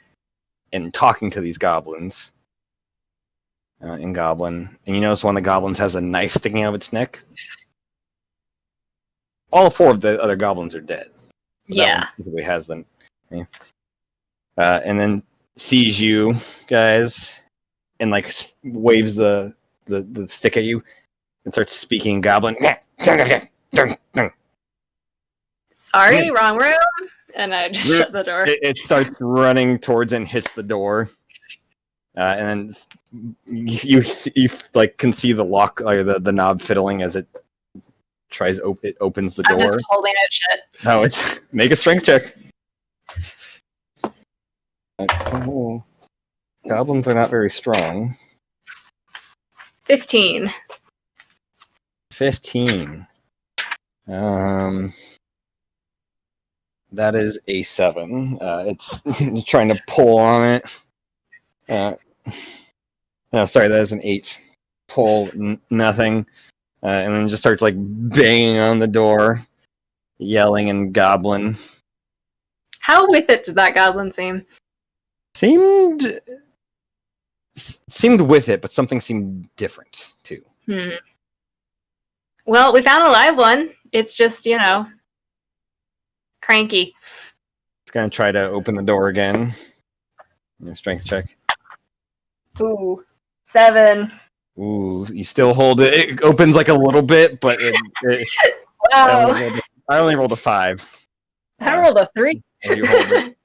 and talking to these goblins. In Goblin, and you notice one of the goblins has a knife sticking out of its neck. All 4 of the other goblins are dead.
Yeah.
That one specifically has them. Yeah. And then sees you guys and like waves the stick at you and starts speaking Goblin.
Sorry, wrong room. And I just shut the door.
It starts running towards and hits the door. And then you like can see the lock or the knob fiddling as it tries it opens the door.
I'm just holding it shut.
No, it's make a strength check. Oh, goblins are not very strong.
15.
15. That is a 7. It's trying to pull on it. No, sorry, that is an 8. Pull nothing, and then just starts like banging on the door, yelling in Goblin.
How with it does that goblin seem?
Seemed with it, but something seemed different too.
Well, we found a live one. It's just, cranky.
It's gonna try to open the door again. Strength check.
Ooh, 7.
Ooh, you still hold it. It opens like a little bit, but
Wow.
I only rolled a 5.
I rolled a 3.
As you hold it.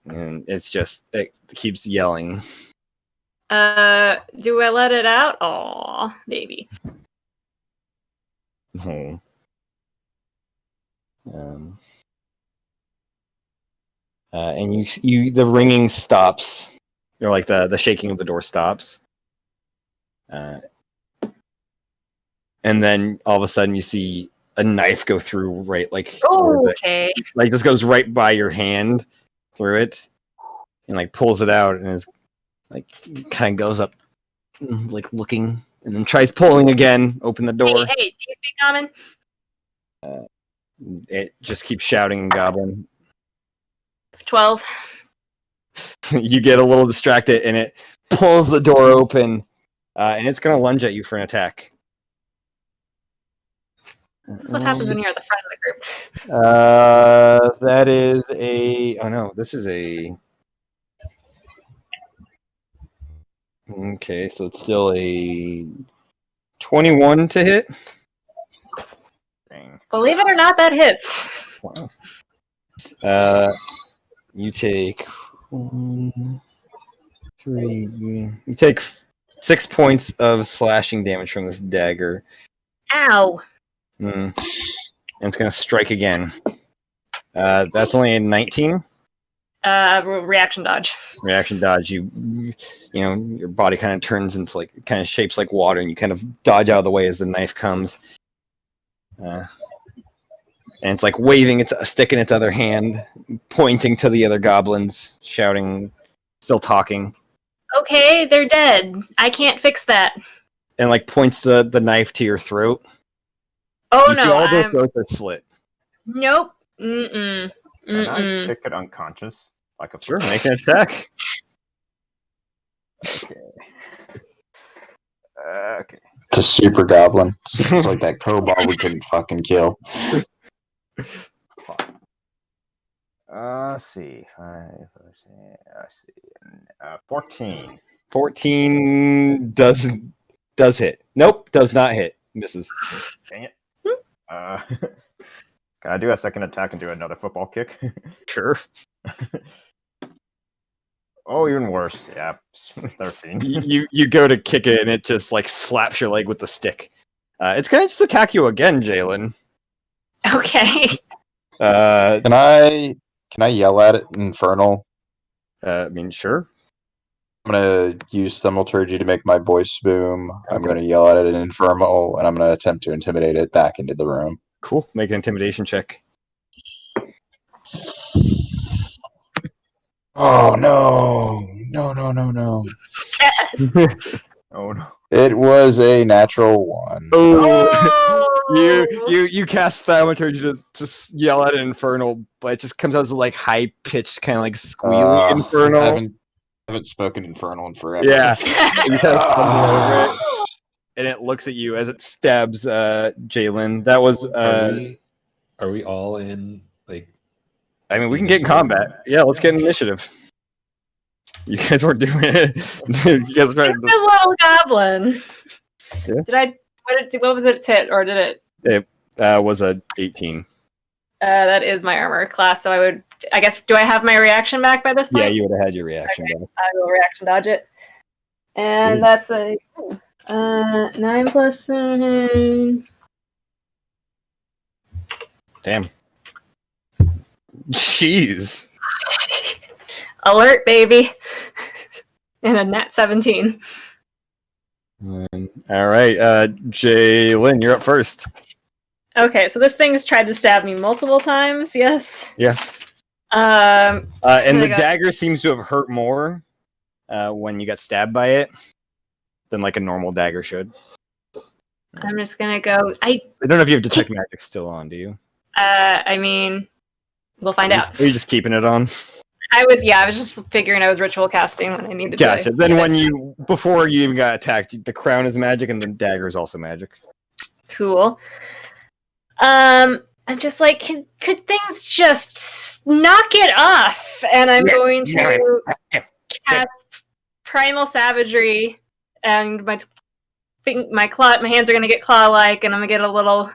And it's just, it keeps yelling.
Do I let it out? Aw, baby.
Oh. And you the ringing stops. Like the shaking of the door stops. And then all of a sudden you see a knife go through right, like,
okay.
Like just goes right by your hand through it, and like pulls it out, and is like kind of goes up, like looking, and then tries pulling again. Open the door.
Hey, do you speak common?
It just keeps shouting Goblin.
12.
You get a little distracted, and it pulls the door open, and it's gonna lunge at you for an attack.
That's what happens when you're at the front of the group.
That is a... Oh no, this is a... Okay, so it's still a 21 to hit. Dang.
Believe it or not, that hits.
Wow. You take 1, 3... You take 6 points of slashing damage from this dagger.
Ow.
and it's gonna strike again. That's only a 19.
Reaction dodge.
Reaction dodge. You know, your body kind of turns into like kind of shapes like water, and you kind of dodge out of the way as the knife comes. And it's like waving its a stick in its other hand, pointing to the other goblins, shouting, still talking.
Okay, they're dead. I can't fix that.
And like points the knife to your throat.
Oh
You see
no,
all their
I'm...
throats are slit.
Nope. Mm-mm.
Can I
Mm-mm.
kick it unconscious? Like a
Sure, make an attack.
Okay. Okay.
It's a super goblin. It's like that kobold we couldn't fucking kill.
Let's see. 14.
14 does hit. Nope, does not hit. Misses.
Dang it. Can I do a second attack and do another football kick?
Sure.
Oh, even worse. Yeah, 13.
You go to kick it and it just like slaps your leg with the stick. It's gonna just attack you again, Jalen.
Okay.
Can I yell at it in Infernal?
I mean, sure.
I'm gonna use Thaumaturgy to make my voice boom. I'm
Okay.
gonna yell at it in Infernal, and I'm gonna attempt to intimidate it back into the room.
Cool. Make an intimidation check.
Oh no.
Yes.
Oh no.
It was a natural 1.
Oh!
You cast Thaumaturgy to yell at an Infernal, but it just comes out as like high pitched, kind of like squealy Infernal.
I haven't spoken Infernal in forever.
Yeah. You kind of stumble over it, and it looks at you as it stabs Jalen. That was.
Are we all in? Like,
I mean, we can get in combat. Yeah, let's get an initiative. You guys weren't doing it. You guys were trying
It's a little goblin.
Yeah.
Did I? What was its hit, or did it?
It was a 18.
That is my armor class, so I guess, do I have my reaction back by this point?
Yeah, you would have had your reaction.
Okay, I will reaction dodge it. And that's a 9 plus 7.
Damn. Jeez.
Alert, baby. And a nat 17.
All right, Jalen, you're up first.
Okay, so this thing's tried to stab me multiple times, yes?
Yeah.
And
And the dagger seems to have hurt more when you got stabbed by it than like a normal dagger should.
I'm just gonna go.
I don't know if you have detect magic still on, do you?
I mean, we'll find out.
Are you just keeping it on?
I was just figuring I was ritual casting when I needed to.
Gotcha. Then before you even got attacked, the crown is magic and the dagger is also magic.
Cool. I'm just like, could things just knock it off? And I'm going to cast Primal Savagery, and my hands are going to get claw-like, and I'm going to get a little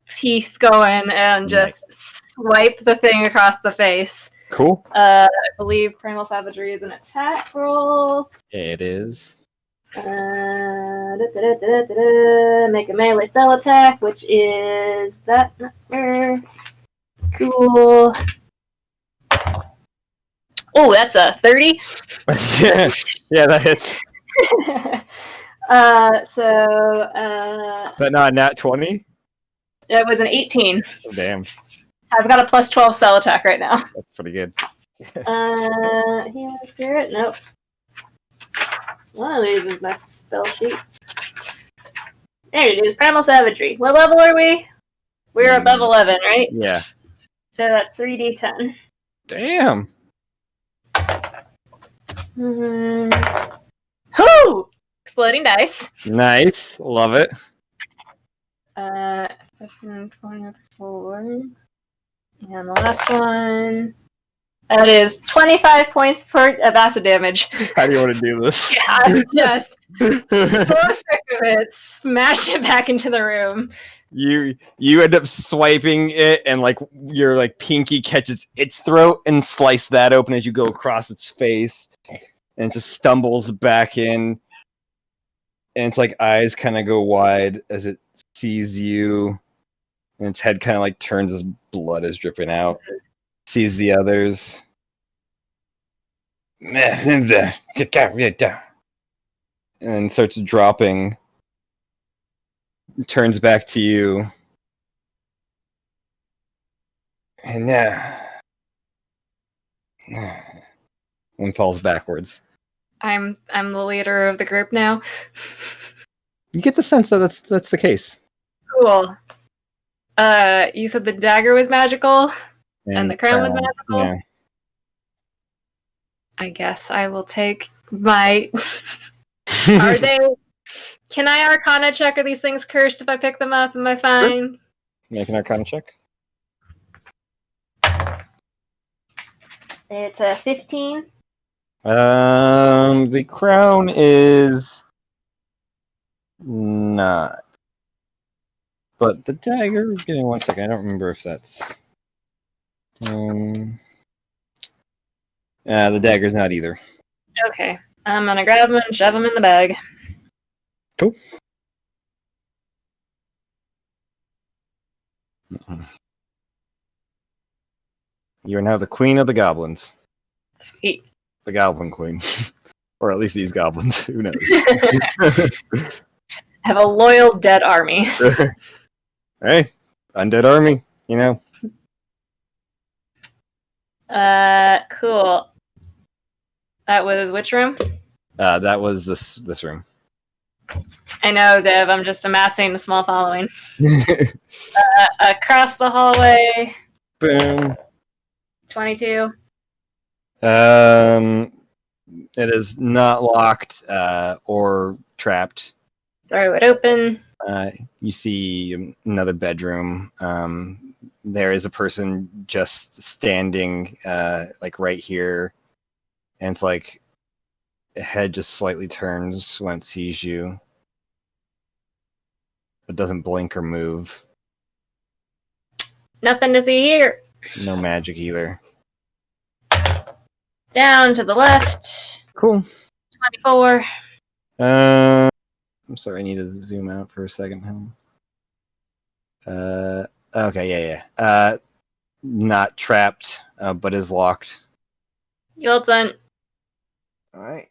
teeth going and just swipe the thing across the face.
Cool.
I believe Primal Savagery is an attack roll.
It is.
Make a melee spell attack, which is that number. Cool. Oh, that's a 30.
Yeah, that hits.
Is
that not a nat 20?
It was an 18.
Oh, damn.
I've got a plus 12 spell attack right now.
That's pretty good.
Healing Spirit? Nope. One of these is my spell sheet. There it is, Primal Savagery. What level are we? We're above 11, right?
Yeah.
So that's 3d10.
Damn.
Whoo! Exploding dice.
Nice. Love it.
15, 24. And the last one. That is 25 points of acid damage.
How do you want to do this?
Yeah, I'm just so sick of it. Smash it back into the room.
You end up swiping it, and like your like pinky catches its throat and slice that open as you go across its face, and it just stumbles back in, and its like eyes kind of go wide as it sees you, And its head kind of like turns as blood is dripping out. Sees the others. And then starts dropping. Turns back to you. And and falls backwards.
I'm the leader of the group now.
You get the sense that that's the case.
Cool. You said the dagger was magical and the crown was magical.
Yeah.
I guess I will take my. Are they? Can I Arcana check? Are these things cursed if I pick them up? Am I fine?
Sure. Make an Arcana check.
It's a 15.
The crown is not. But the dagger, give me 1 second. I don't remember if that's. The dagger's not either.
Okay. I'm gonna grab them and shove them in the bag.
Cool. You're now the queen of the goblins.
Sweet.
The goblin queen. Or at least these goblins. Who knows?
Have a loyal dead army.
Hey, undead army, you know.
Cool. That was which room?
That was this room.
I know, Dev. I'm just amassing a small following. Across the hallway.
Boom.
22.
It is not locked or trapped.
Throw it open.
You see another bedroom. There is a person just standing like right here, and it's like the head just slightly turns when it sees you, but doesn't blink or move.
Nothing to see here.
No magic either.
Down to the left.
Cool.
24.
I'm sorry, I need to zoom out for a second. Okay, yeah. Not trapped, but is locked.
Yolton.
All right.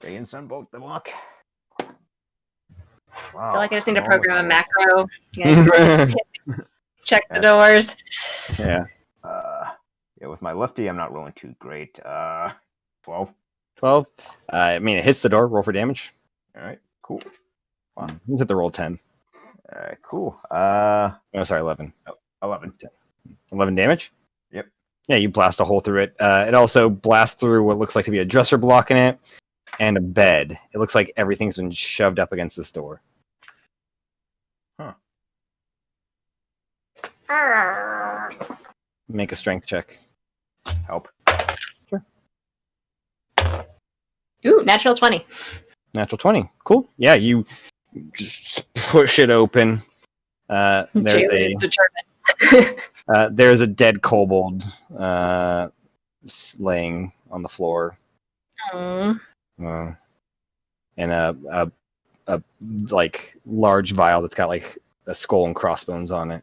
Ray and Sun both the lock. Wow.
I feel like I just need to program a macro. You guys check the doors.
Yeah.
Yeah, with my lefty, I'm not rolling too great. 12.
12. I mean, it hits the door. Roll for damage.
All right, cool.
Wow. Let's hit the roll 10.
All right, cool.
Oh, sorry, 11.
11.
11 damage?
Yep.
Yeah, you blast a hole through it. It also blasts through what looks like to be a dresser block in it and a bed. It looks like everything's been shoved up against this door.
Huh.
Make a strength check.
Help.
Sure.
Ooh, natural 20.
Natural 20. Cool. Yeah, you just push it open. There's
Jaylee is determined.
there's a dead kobold laying on the floor.
Aww.
And a like large vial that's got like a skull and crossbones on it.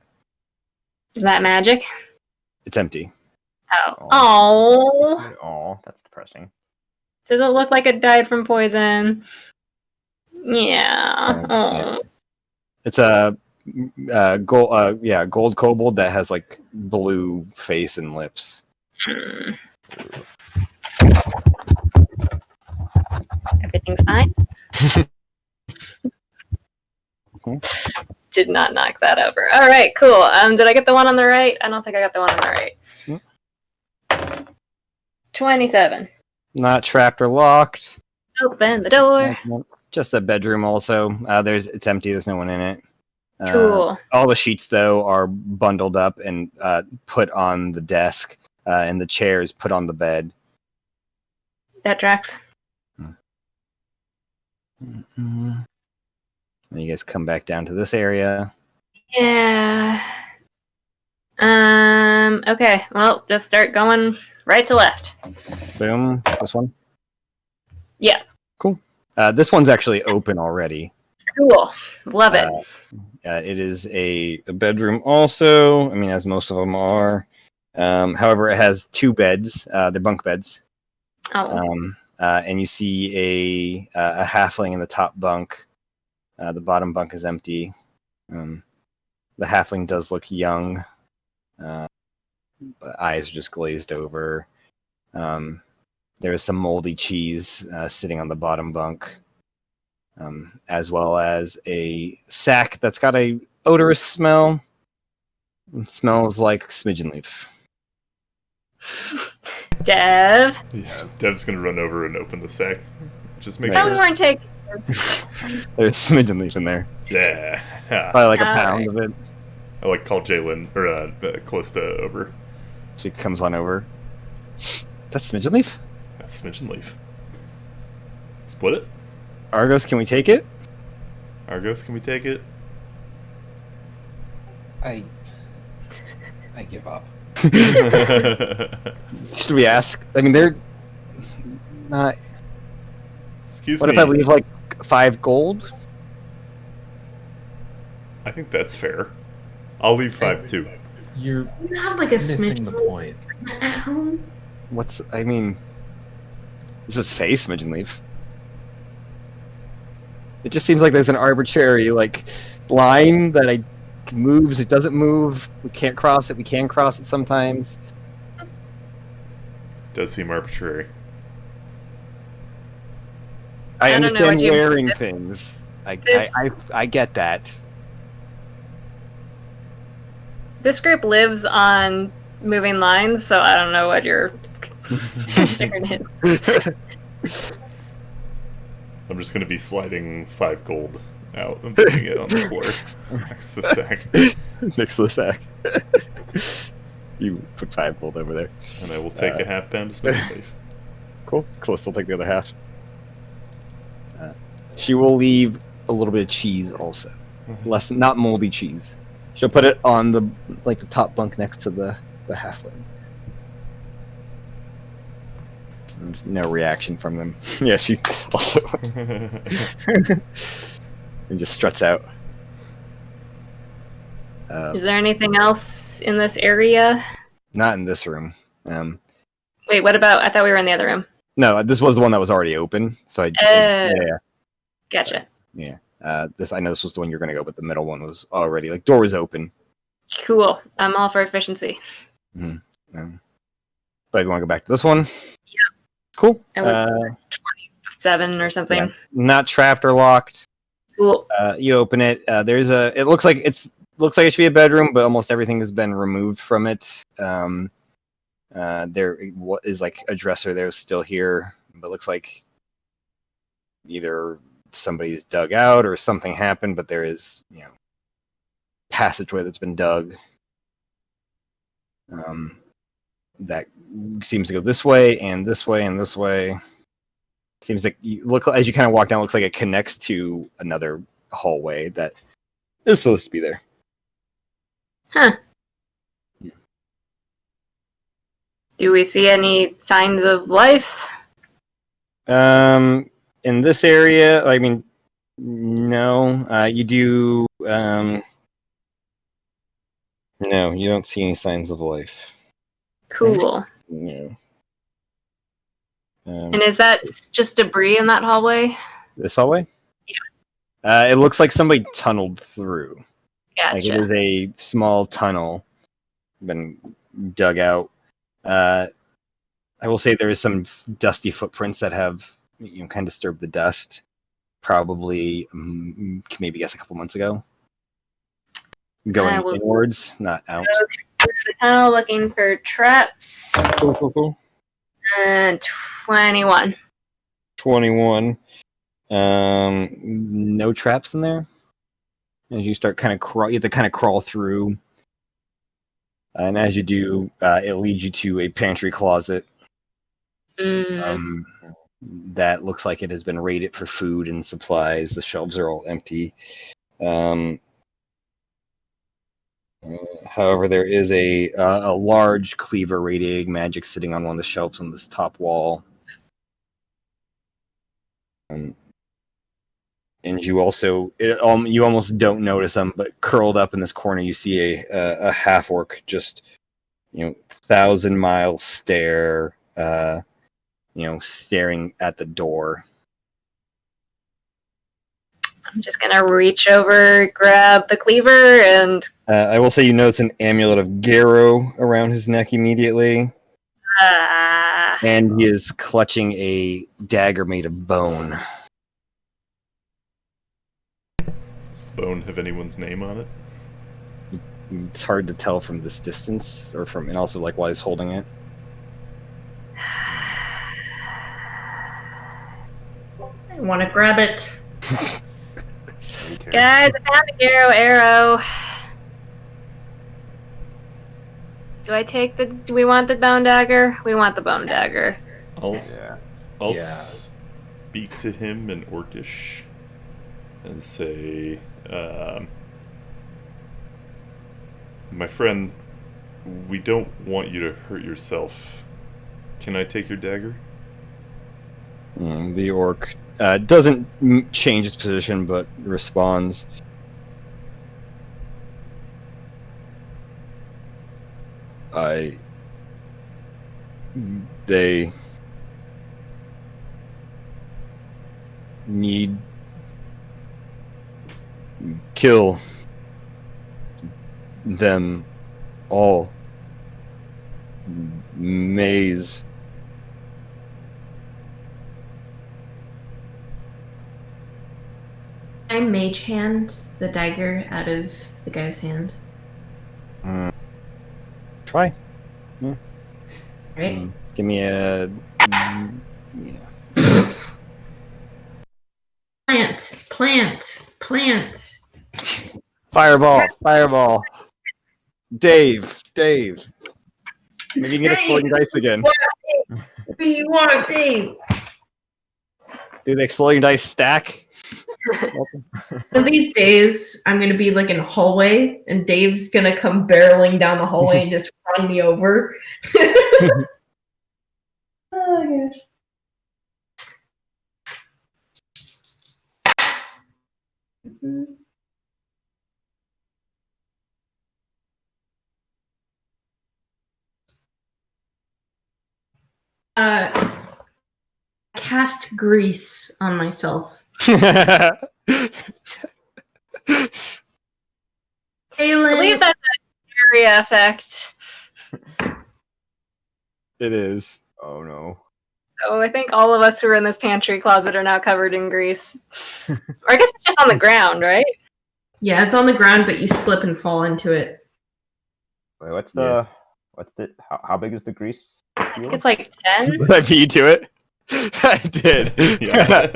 Is that magic?
It's empty.
Oh.
Oh, that's depressing.
Does it look like it died from poison? Yeah.
Yeah. It's a gold kobold that has like blue face and lips.
Everything's fine. Did not knock that over. All right, cool. Did I get the one on the right? I don't think I got the one on the right. 27.
Not trapped or locked.
Open the door.
Just a bedroom also. It's empty, there's no one in it.
Cool.
All the sheets though are bundled up and put on the desk, and the chairs put on the bed.
That tracks.
And you guys come back down to this area.
Yeah. Okay. Well, just start going right to left.
Boom. This one?
Yeah.
Cool. This one's actually open already.
Cool. Love it.
It is a bedroom also. I mean, as most of them are. However, it has 2 beds. They're bunk beds.
Oh.
And you see a halfling in the top bunk. The bottom bunk is empty. The halfling does look young. Eyes are just glazed over. There is some moldy cheese sitting on the bottom bunk, as well as a sack that's got a odorous smell. It smells like smidgen leaf.
Dev.
Yeah, Dev's gonna run over and open the sack. Just make
No, we
sure.
weren't taking.
There's smidgen leaf in there.
Yeah.
Probably like a
All
pound
right.
of it.
I like call Jalen or Callista over.
She comes on over. That's smidgen leaf?
That's smidgen leaf. Split it.
Argos, can we take it?
Argos, can we take it?
I give up.
Should we ask? I mean, they're not.
Excuse
What
me.
if I leave like 5 gold?
I think that's fair. I'll leave 5 too.
You're
You have like a
missing the
smidgen
point.
at home.
I mean, is this face smidgen leaf? It just seems like there's an arbitrary like line that it moves, it doesn't move. We can't cross it. We can cross it sometimes.
Does seem arbitrary.
I
don't know
understand
what you-
wearing things.
This-
I get that.
This group lives on moving lines, so I don't know what your concern is.
I'm just gonna be sliding 5 gold out and putting it on the floor next to the sack.
Next to the sack. You put 5 gold over there.
And I will take a half pound of smidgen leaf.
Cool. Calista will take the other half. She will leave a little bit of cheese also. Less, not moldy cheese. She'll put it on the top bunk next to the halfling. There's no reaction from them. Yeah, she also and just struts out.
Is there anything else in this area?
Not in this room.
Wait, what about? I thought we were in the other room.
No, this was the one that was already open. So I
Gotcha.
this I know this was the one you're gonna go, but the middle one was already door was open.
Cool. I'm all for efficiency.
But if you want to go back to this one, yeah, cool.
I was 27 or something.
Yeah, not trapped or locked.
Cool.
You open it. There's a. It looks like it should be a bedroom, but almost everything has been removed from it. There is like a dresser there still here, but it looks like either somebody's dug out or something happened. But there is passageway that's been dug. That seems to go this way and this way and this way. Seems like as you kind of walk down, it looks like it connects to another hallway that is supposed to be there.
Huh. Do we see any signs of life?
In this area, I mean, no. You do. No, you don't see any signs of life.
Cool.
No.
And is that just debris in that hallway?
This hallway?
Yeah.
It looks like somebody tunneled through.
Gotcha.
Like it is a small tunnel, been dug out. I will say there is some dusty footprints that have kind of disturbed the dust. Probably, maybe guess a couple months ago. Going inwards, not out.
Through the tunnel looking for traps.
Cool.
And 21.
21. No traps in there. As you start you have to kind of crawl through. And as you do, it leads you to a pantry closet. That looks like it has been raided for food and supplies. The shelves are all empty. However, there is a large cleaver radiating magic sitting on one of the shelves on this top wall. And and you also you almost don't notice them, but curled up in this corner, you see a half orc just 1,000-mile stare, staring at the door.
I'm just gonna reach over, grab the cleaver, and
I will say you notice an amulet of Garo around his neck immediately, and he is clutching a dagger made of bone.
Does the bone have anyone's name on it?
It's hard to tell from this distance, and also like while he's holding it.
I want to grab it.
guys, I found a arrow. Do we want the bone dagger? We want the bone dagger.
I'll speak to him in Orcish and say, my friend, we don't want you to hurt yourself. Can I take your dagger?
The orc doesn't change its position, but responds. They need kill them all. Maze.
I mage hand the dagger out of the guy's hand.
Try. Yeah.
Right?
Give me a...
Plant.
Fireball. Dave. Maybe you can get exploding dice again.
We want Dave.
Do the exploding dice stack?
One of these days, I'm gonna be like in a hallway, and Dave's gonna come barreling down the hallway and just run me over. Oh gosh. Cast grease on myself.
I
Kaylin,
believe that's an area effect.
It is.
Oh no.
So I think all of us who are in this pantry closet are now covered in grease. Or I guess it's just on the ground, right?
yeah, it's on the ground, but you slip and fall into it.
Wait, how big is the grease?
I think it's like 10.
Did I beat you to it? I did.
Yeah.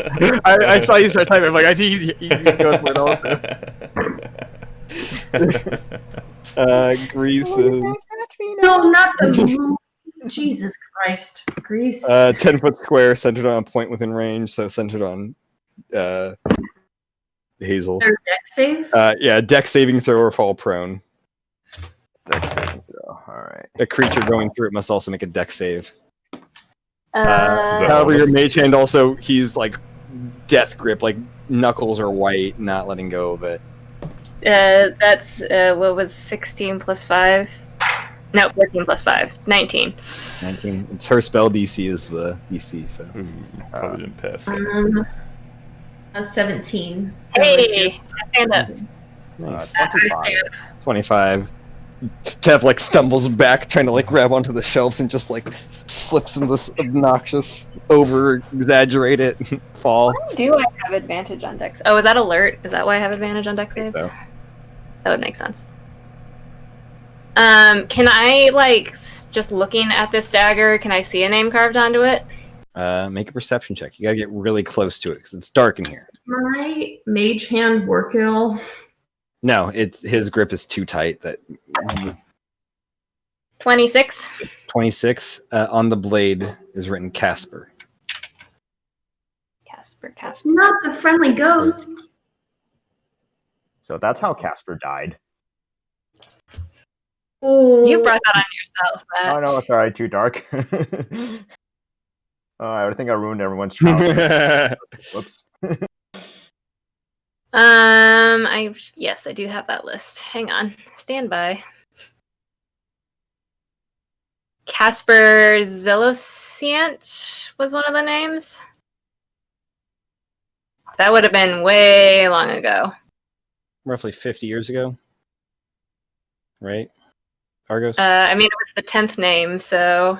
I saw you start typing. I'm like, I think he's going for it also. Greases.
No, not the move. Jesus Christ. Grease.
10-foot square centered on a point within range, so centered on Hazel.
Their deck save?
Yeah, deck saving throw or fall prone.
Dex saving throw. Alright.
A creature going through it must also make a deck save.
that
However,
all
your
of us?
mage hand also, he's like death grip, like knuckles are white, not letting go of it.
That's, what was 16 plus 5? No, 14 plus 5. 19.
19. It's her spell DC is the DC, so.
Ooh, probably didn't pass that.
17. So
Hey! I stand up.
Nice.
25.
25. Tev like stumbles back, trying to like grab onto the shelves and just like slips into this obnoxious, over-exaggerated fall.
Why do I have advantage on dex? Oh, is that alert? Is that why I have advantage on dex
I think
saves?
so.
That would make sense. Can I, like, just looking at this dagger, can I see a name carved onto it?
Make a perception check. You gotta get really close to it because it's dark in here.
my mage hand work at all?
No, his grip is too tight. That
26.
26 on the blade is written Casper.
Casper.
Not the friendly ghost.
So that's how Casper died.
You brought that on yourself, Matt.
Oh no, it's alright, too dark. I think I ruined everyone's childhood. Whoops.
Yes, I do have that list. Hang on. Stand by. Casper Zilociant was one of the names. That would have been way long ago.
Roughly 50 years ago. Right? Argos?
I mean, it was the 10th name, so...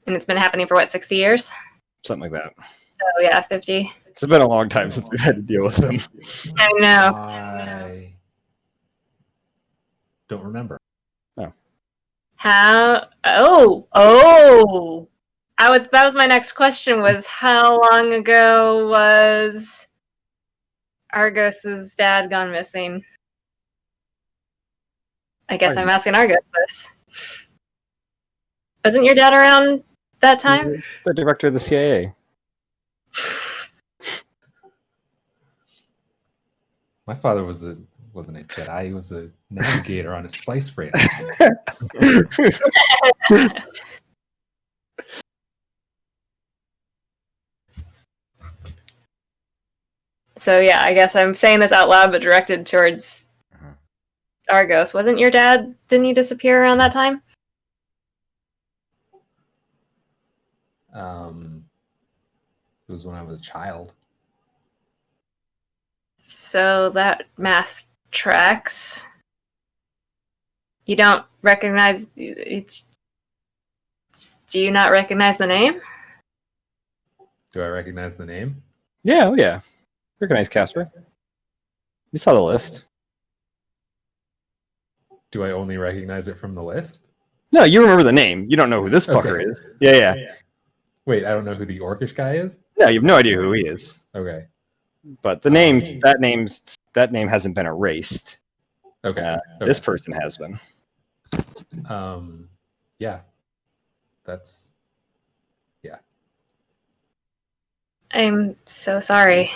And it's been happening for, 60 years?
Something like that.
So, yeah, 50.
It's been a long time since we've had to deal with them.
I know.
I don't remember.
How? Oh! That was my next question. Was how long ago was Argos's dad gone missing? I guess I'm asking Argos this. Wasn't your dad around that time?
The director of the CIA.
My father wasn't a Jedi. He was a navigator on a spice freighter.
So yeah, I guess I'm saying this out loud, but directed towards Argos. Wasn't your dad? Didn't he disappear around that time?
It was when I was a child.
So that math tracks. You don't recognize it's. Do you not recognize the name?
Do I recognize the name?
Yeah, oh yeah. Recognize Casper. You saw the list.
Do I only recognize it from the list?
No, you remember the name. You don't know who this fucker is. Yeah.
Wait, I don't know who the orcish guy is?
No, you have no idea who he is.
Okay.
But the that name hasn't been erased.
Okay.
This person has been.
Yeah. That's... Yeah.
I'm so sorry.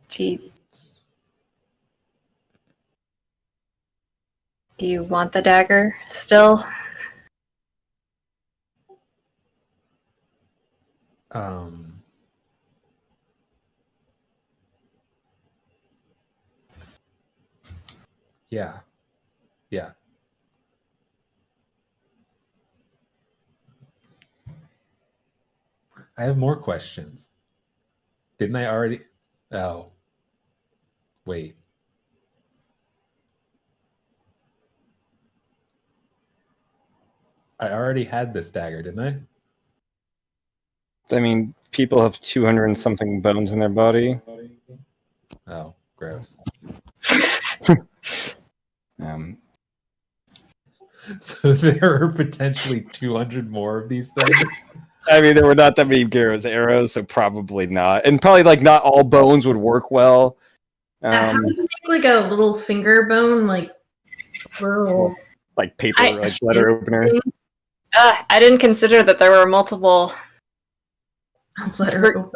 Do you want the dagger still?
Yeah. Yeah. I have more questions. Didn't I already... Oh. Wait. I already had this dagger, didn't I?
I mean, people have 200 and something bones in their body.
Oh, gross. So there are potentially 200 more of these things?
I mean, there were not that many Garrow's arrows, so probably not. And probably, like, not all bones would work well.
How would you make, like, a little finger bone, like, little...
Like paper, like letter opener?
I didn't consider that there were multiple...
Letter opener.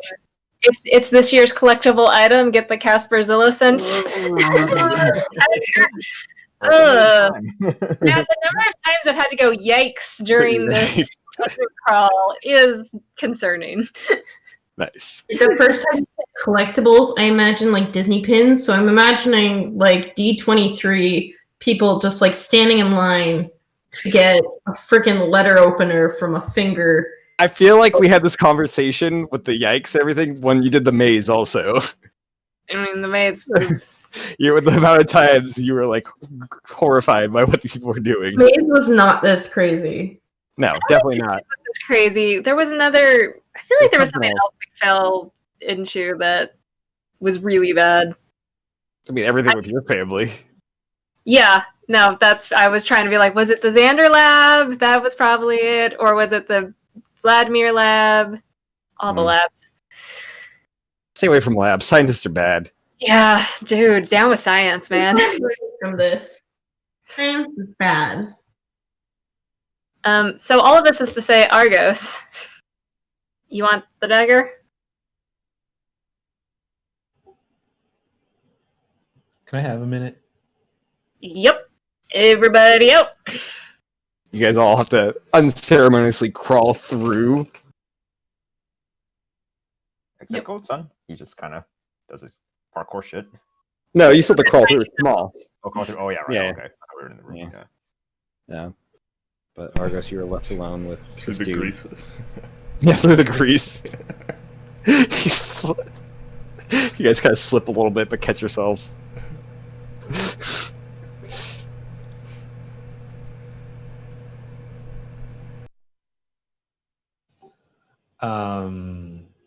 It's this year's collectible item. Get the Casper Zilocent. Yeah, the number of times I've had to go yikes during this crawl is concerning.
Nice.
The first time you said collectibles, I imagine like Disney pins. So I'm imagining like D23 people just like standing in line to get a freaking letter opener from a finger.
I feel like we had this conversation with the yikes and everything when you did the maze also.
I mean, the maze was...
With the amount of times you were like horrified by what these people were doing.
Maze was not this crazy.
No, definitely not.
It was crazy. There was another... I feel like there was something else we fell into that was really bad.
I mean, everything with your family.
Yeah. No, I was trying to be like, was it the Xander lab? That was probably it. Or was it the Vladimir lab? All the labs.
Stay away from labs. Scientists are bad.
Yeah, dude, down with science, man.
From this. Science is bad.
So all of this is to say, Argos, you want the dagger?
Can I have a minute?
Yep. Everybody out.
You guys all have to unceremoniously crawl through.
Except Gold Sun. He just kind of does his parkour shit.
No, you still have to crawl through. It's small.
Oh, crawl through. Oh yeah, right.
Yeah.
Okay. We were in the room.
Yeah.
Yeah.
Yeah. But Argos, you were left alone with
Through
this
the
dude.
grease.
Yeah, through the grease. You guys kind of slip a little bit, but catch yourselves.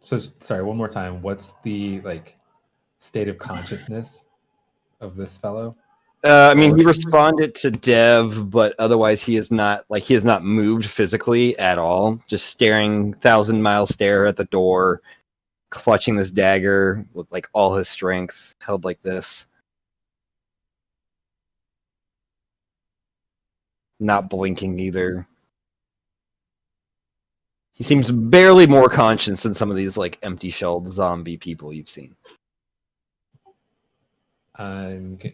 So sorry, one more time. What's the state of consciousness of this fellow?
I mean, he responded to Dev, but otherwise he is not moved physically at all. Just staring, 1,000-mile stare at the door, clutching this dagger with all his strength, held like this. Not blinking either. He seems barely more conscious than some of these empty-shelled zombie people you've seen.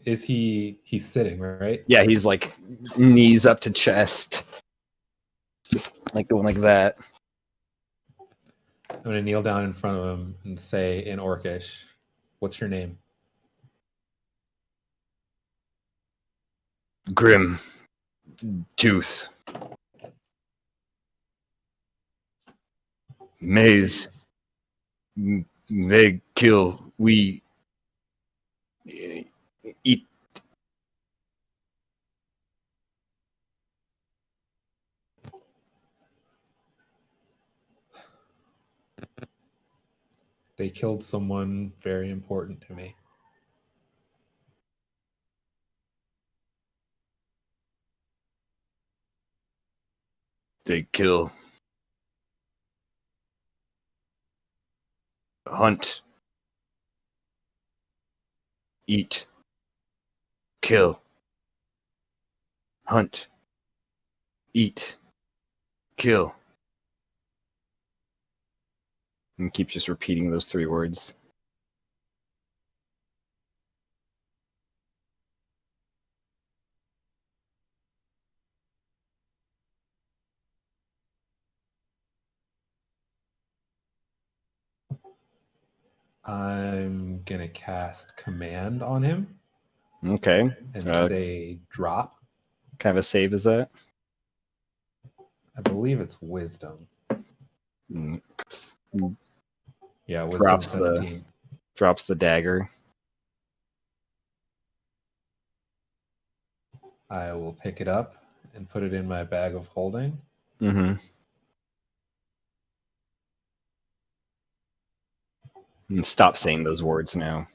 Is he's sitting, right?
Yeah, he's knees up to chest, going like that.
I'm gonna kneel down in front of him and say in Orcish, "What's your name?"
Grim Tooth. Maze. They kill. We eat.
They killed someone very important to me.
They kill. Hunt. Eat. Kill. Hunt. Eat. Kill. And keeps just repeating those 3 words.
I'm gonna cast command on him.
Okay.
And say drop.
Kind of a save is that?
I believe it's wisdom.
Mm.
Yeah, wisdom 17.
Drops the dagger.
I will pick it up and put it in my bag of holding.
Mm-hmm. And stop saying those words now.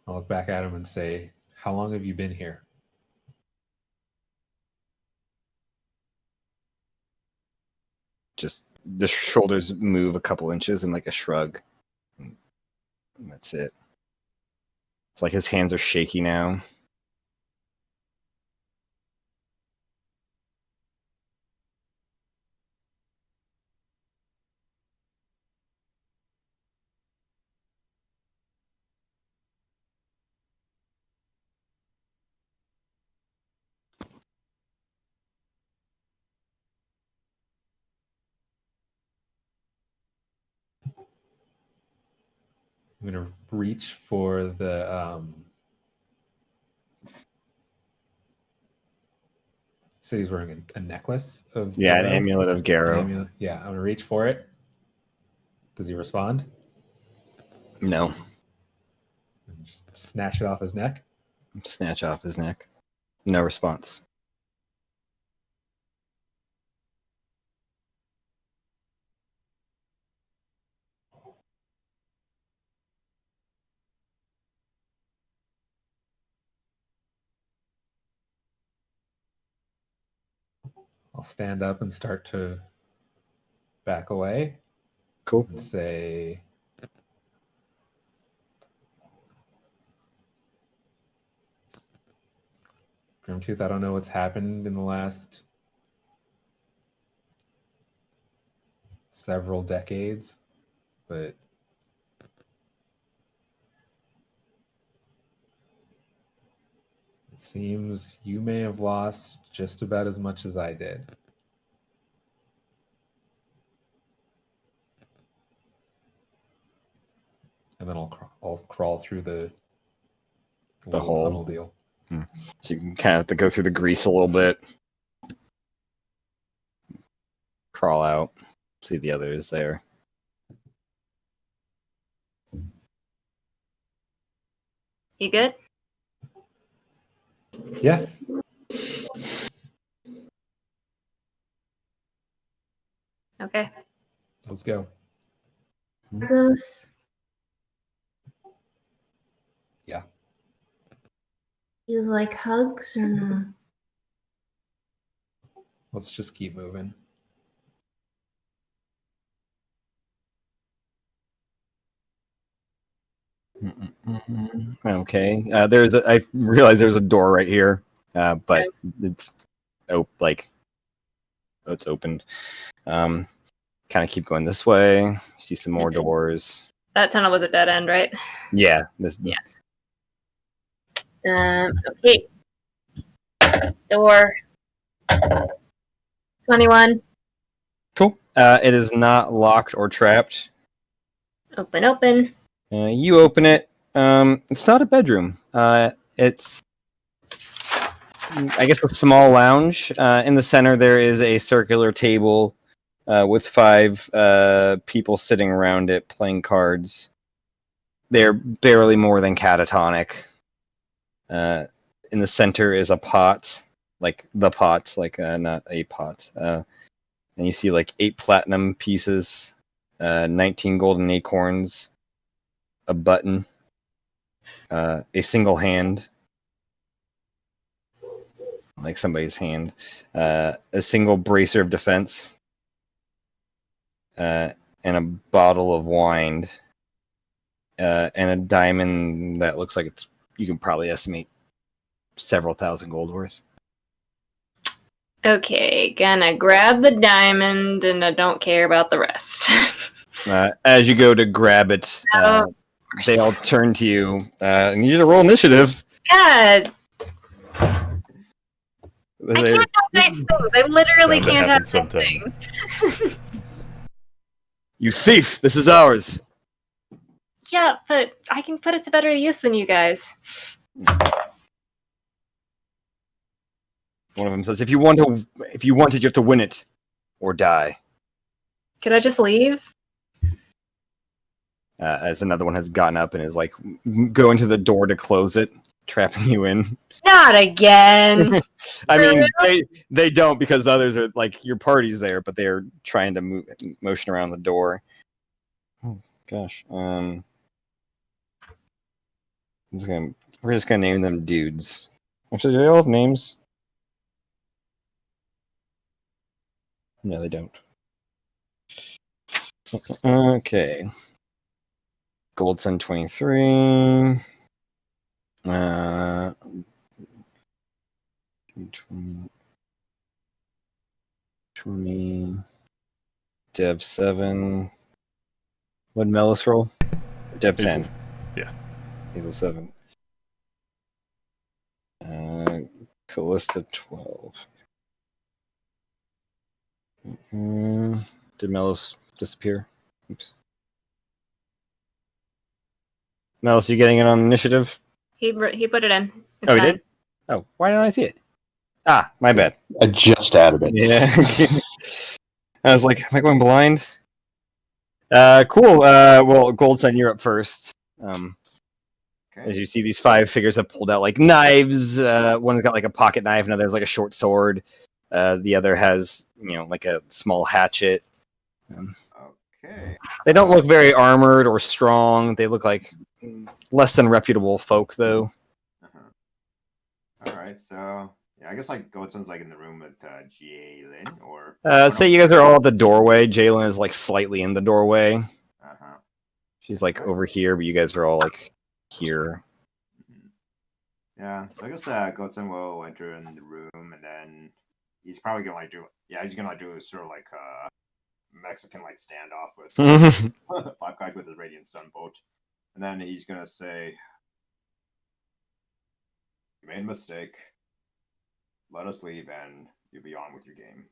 I'll look back at him and say, "How long have you been here?"
Just the shoulders move a couple inches and a shrug. And that's it. It's like his hands are shaky now.
I'm gonna reach for the so he's wearing a necklace of
An
Garo.
amulet of Garo.
Yeah, I'm gonna reach for it. Does he respond?
No.
Just snatch it off his neck.
Snatch off his neck. No response.
I'll stand up and start to back away.
Cool.
And say, Grimtooth, I don't know what's happened in the last several decades, but it seems you may have lost just about as much as I did. And then I'll crawl through the little
hole.
tunnel deal.
So you can kind of have to go through the grease a little bit. Crawl out. See the others there.
You good?
Yeah.
Okay.
Let's go.
Argos.
Yeah.
You like hugs or no?
Let's just keep moving.
Okay. I realize there's a door right here, but it's it's opened. Kind of keep going this way. See some more doors.
That tunnel was a dead end, right?
Yeah.
Yeah. Okay. Door. 21.
Cool. It is not locked or trapped.
Open.
You open it. It's not a bedroom. It's, I guess, a small lounge. In the center, there is a circular table with 5 people sitting around it playing cards. They're barely more than catatonic. In the center is a pot, like the pot, like not a pot. And you see like 8 platinum pieces, 19 golden acorns, a button, a single hand, like somebody's hand, a single bracer of defense, and a bottle of wine, and a diamond that looks like you can probably estimate several thousand gold worth.
Okay, gonna grab the diamond, and I don't care about the rest.
As you go to grab it, they all turn to you. I need you to roll initiative.
God! I can't have nice things. I literally
Bound to
can't
happen
have
sometime.
nice things.
You thief! This is ours.
Yeah, but I can put it to better use than you guys.
One of them says, if you want it, you have to win it or die.
Could I just leave?
As another one has gotten up and is like going to the door to close it, trapping you in.
Not again.
I mean, they don't, because the others are like, your party's there, but they're trying to motion around the door. Oh gosh. We're just gonna name them dudes. Actually, do they all have names? No, they don't. Okay. Gold Sun 23. 20. Dev 7. What Melis roll? Dev 10.
Hazel. Yeah.
Hazel 7. Callista 12. Did Melis disappear? Oops. Melis, you getting it on initiative?
He put it in. It's
He
fine.
did? Oh, why didn't I see it? Ah, my bad.
I just added it.
Yeah. I was like, am I going blind? Cool. Well, Goldsun, you're up first. As you see, these 5 figures have pulled out like knives. One's got like a pocket knife, another has like a short sword. The other has, like a small hatchet.
Okay.
They don't look very armored or strong. They look like less than reputable folk, though.
All right, so yeah, I guess like Goatson's like in the room with Jalen, or
Say you guys are all at the doorway. Jalen is like slightly in the doorway. She's like over here, but you guys are all like here.
Yeah, so I guess Goatson will enter in the room, and then he's probably gonna like do, he's gonna like do sort of like Mexican like standoff with 5 guys with his radiant sunbolt, and then he's gonna say, "You made a mistake. Let us leave, and you'll be on with your game."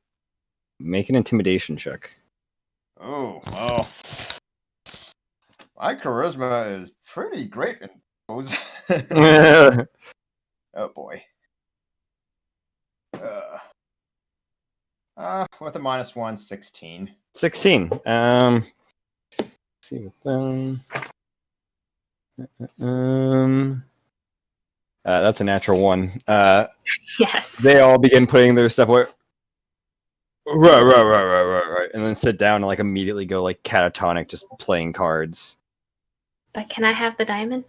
Make an intimidation check.
Oh well, my charisma is pretty great in those. Oh boy. With a -1, 16.
16. Let's see with them. That's a natural 1.
Yes.
They all begin putting their stuff away. Right. And then sit down and like immediately go like catatonic, just playing cards.
But can I have the diamond?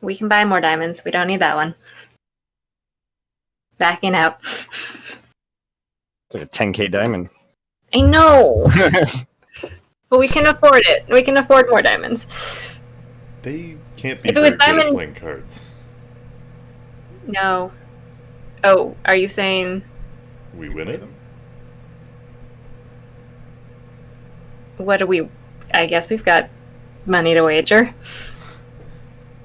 We can buy more diamonds. We don't need that one. Backing out.
It's like a 10k diamond.
I know! But we can afford it. We can afford more diamonds.
They can't be
If it
very
was
good at
diamond-
playing cards.
No. Oh, are you saying...
We win it?
What do we... I guess we've got money to wager.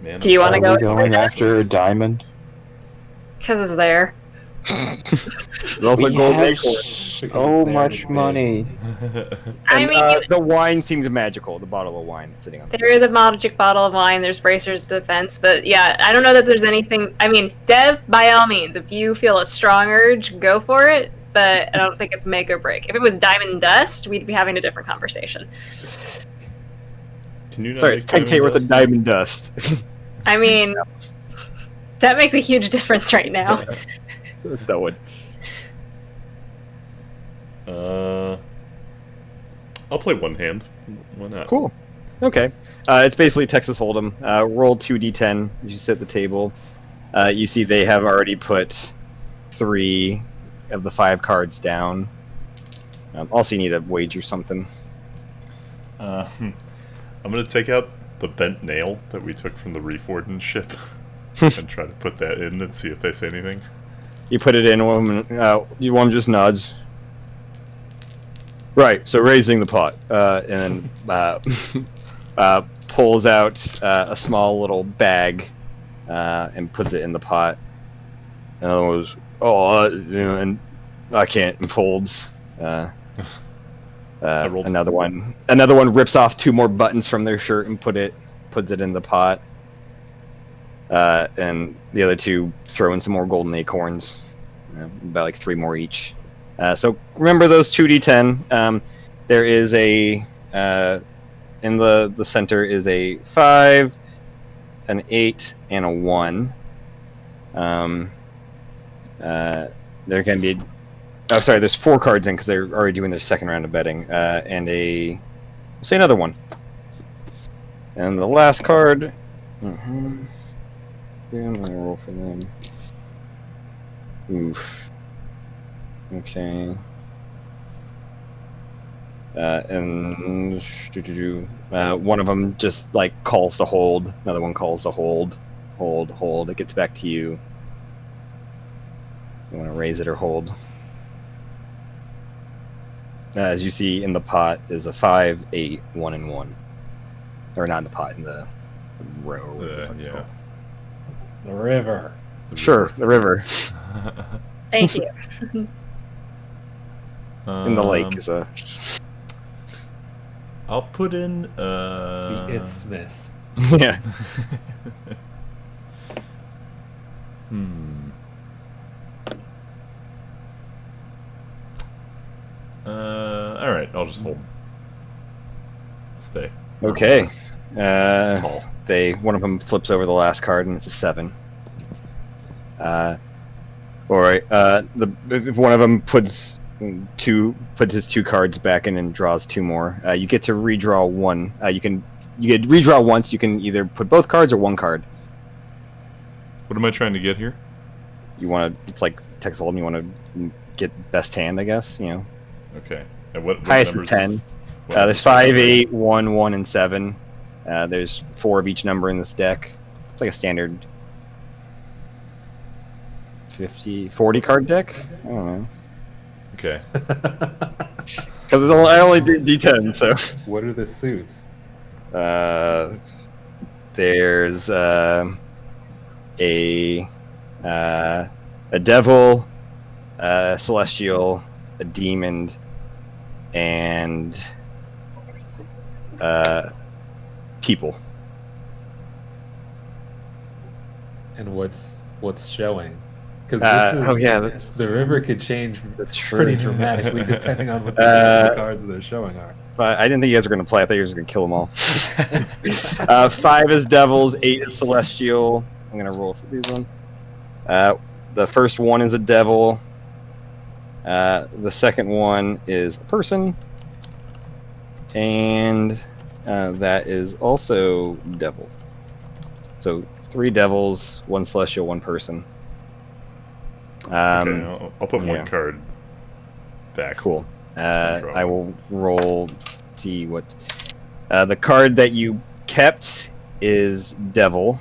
Man,
Do you want to
Are
go
we going after a diamond?
Because it's there.
There's also
We
gold
have
acorn.
so much money.
I
And,
mean,
the wine seemed magical. The bottle of wine sitting on.
there is a magic bottle of wine, there's Bracer's Defense, but yeah, I don't know that there's anything... I mean, Dev, by all means, if you feel a strong urge, go for it, but I don't think it's make or break. If it was Diamond Dust, we'd be having a different conversation.
Can you not
Sorry,
make
it's 10k worth of
dust?
diamond dust.
I mean, that makes a huge difference right now.
That would.
I'll play one hand. Why not?
Cool. Okay. It's basically Texas Hold'em. Roll 2d10 as you sit at the table. You see they have already put 3 of the 5 cards down. Also, you need to wager something.
I'm gonna take out the bent nail that we took from the Reef Warden ship and try to put that in and see if they say anything.
You put it in, one just nods. Right, so raising the pot, and then pulls out a small little bag and puts it in the pot. And the other one goes, and I can't, and folds. Another one rips off 2 more buttons from their shirt and puts it in the pot. And the other 2 throw in some more golden acorns, about like 3 more each. So remember those 2d10. There is a in the center is a 5, an 8, and a 1. There can be. Oh, sorry. There's 4 cards in because they're already doing their second round of betting, and say another 1. And the last card. I'm gonna roll for them. Oof. Okay. And one of them just like calls to hold. Another one calls to hold. Hold. It gets back to you. You want to raise it or hold? As you see in the pot is a 5, 8, 1, and 1. Or not in the pot, in the row.
Yeah.
The river.
Sure, the river.
Thank you.
In the lake is a.
I'll put in
The Isthmus.
Yeah.
All right, I'll just hold. Stay.
Okay.
Call.
One of them flips over the last card and it's a 7. All right. If one of them puts his 2 cards back in and draws 2 more, you get to redraw 1. You get redraw once. You can either put both cards or 1 card.
What am I trying to get here?
You want to? It's like Texas Hold'em. You want to get best hand, I guess. You know.
Okay. And what
Highest is
numbers?
10.
What
There's
numbers
5,
are there?
8, 1, 1, and 7. There's 4 of each number in this deck. It's like a standard 40 card deck. I don't know.
Okay.
Because I only do D10, so.
What are the suits?
There's a devil, a celestial, a demon, and people.
And what's showing? Because
that's
the river could change
true.
pretty dramatically depending on what the cards that are showing are.
But I didn't think you guys were going to play. I thought you were just going to kill them all. 5 is devils, 8 is celestial. I'm going to roll for these one. The first one is a devil. The second one is a person. And that is also devil. So 3 devils, 1 celestial, 1 person.
Okay, I'll put one card back.
Cool. I will roll. See what the card that you kept is devil.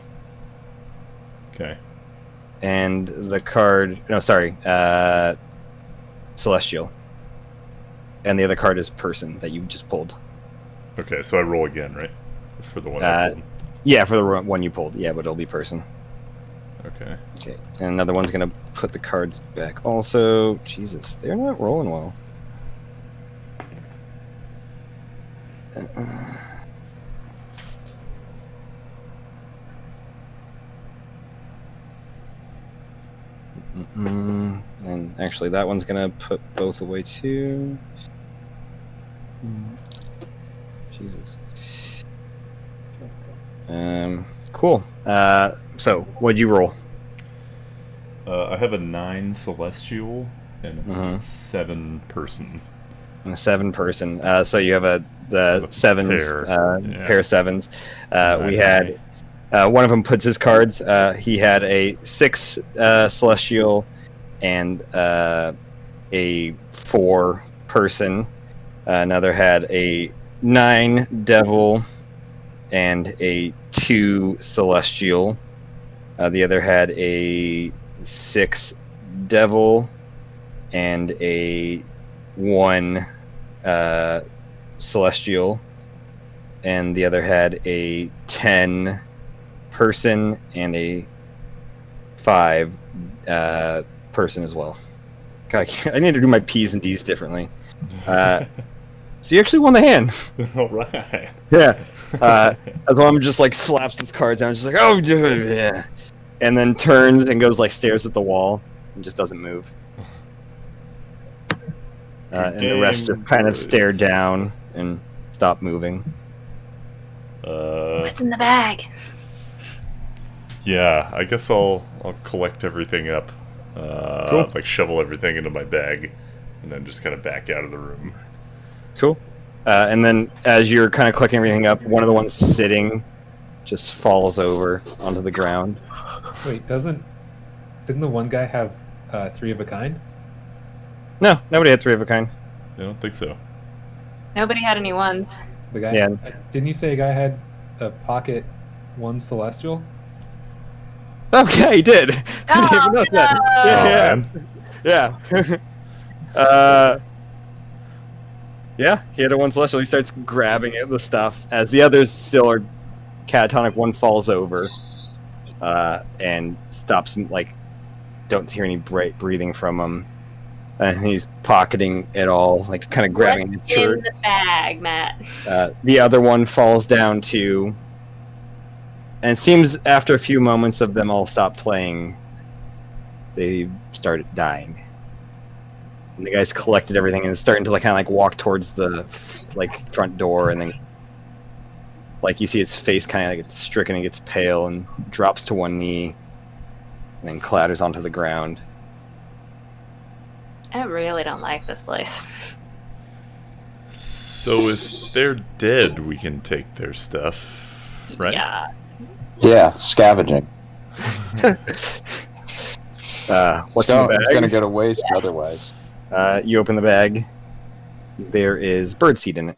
Okay.
And the card, celestial. And the other card is person that you just pulled.
Okay, so I roll again, right? For the one I pulled.
Yeah, for the one you pulled. Yeah, but it'll be person.
Okay.
Okay. And another one's gonna put the cards back. Also, Jesus, they're not rolling well. And actually, that one's gonna put both away too. Jesus. Cool. So, what'd you roll?
I have a 9 celestial and 7 person.
And a 7 person. So you have the sevens, pair of sevens. We had one of them puts his cards. He had a 6 celestial and a 4 person. Another had a 9 devil and a 2 celestial. The other had a 6 devil and a 1 celestial, and the other had a 10 person and a 5 person as well. God, I need to do my P's and D's differently. So you actually won the hand.
All right.
Yeah. As one just like slaps his cards down, just like, oh, dude, yeah, and then turns and goes like stares at the wall and just doesn't move. And the rest just kind of stare down and stop moving.
What's in the bag?
Yeah, I guess I'll collect everything up,
Cool.
like shovel everything into my bag, and then just kind of back out of the room.
Cool. And then as you're kind of collecting everything up, one of the ones sitting just falls over onto the ground.
Wait, didn't the one guy have 3 of a kind?
No, nobody had 3 of a kind.
I don't think so.
Nobody had any ones.
The guy.
Yeah.
Didn't you say a guy had a pocket 1 celestial?
Okay, he did. I didn't even know that. Yeah. Yeah, he had a 1 celestial. He starts grabbing at the stuff as the others still are catatonic. One falls over and stops. Like, don't hear any breathing from him. And he's pocketing it all, like kind of grabbing the shirt.
In the bag, Matt.
The other one falls down too. And it seems after a few moments of them all stop playing, they started dying. And the guys collected everything and is starting to like kind of like walk towards the like front door, and then like you see its face kind of like gets stricken and gets pale and drops to one knee, and then clatters onto the ground.
I really don't like this place.
So if they're dead, we can take their stuff, right?
Yeah.
Yeah, scavenging.
What's in the
It's
bag?
going to go to waste otherwise.
You open the bag. There is birdseed in it.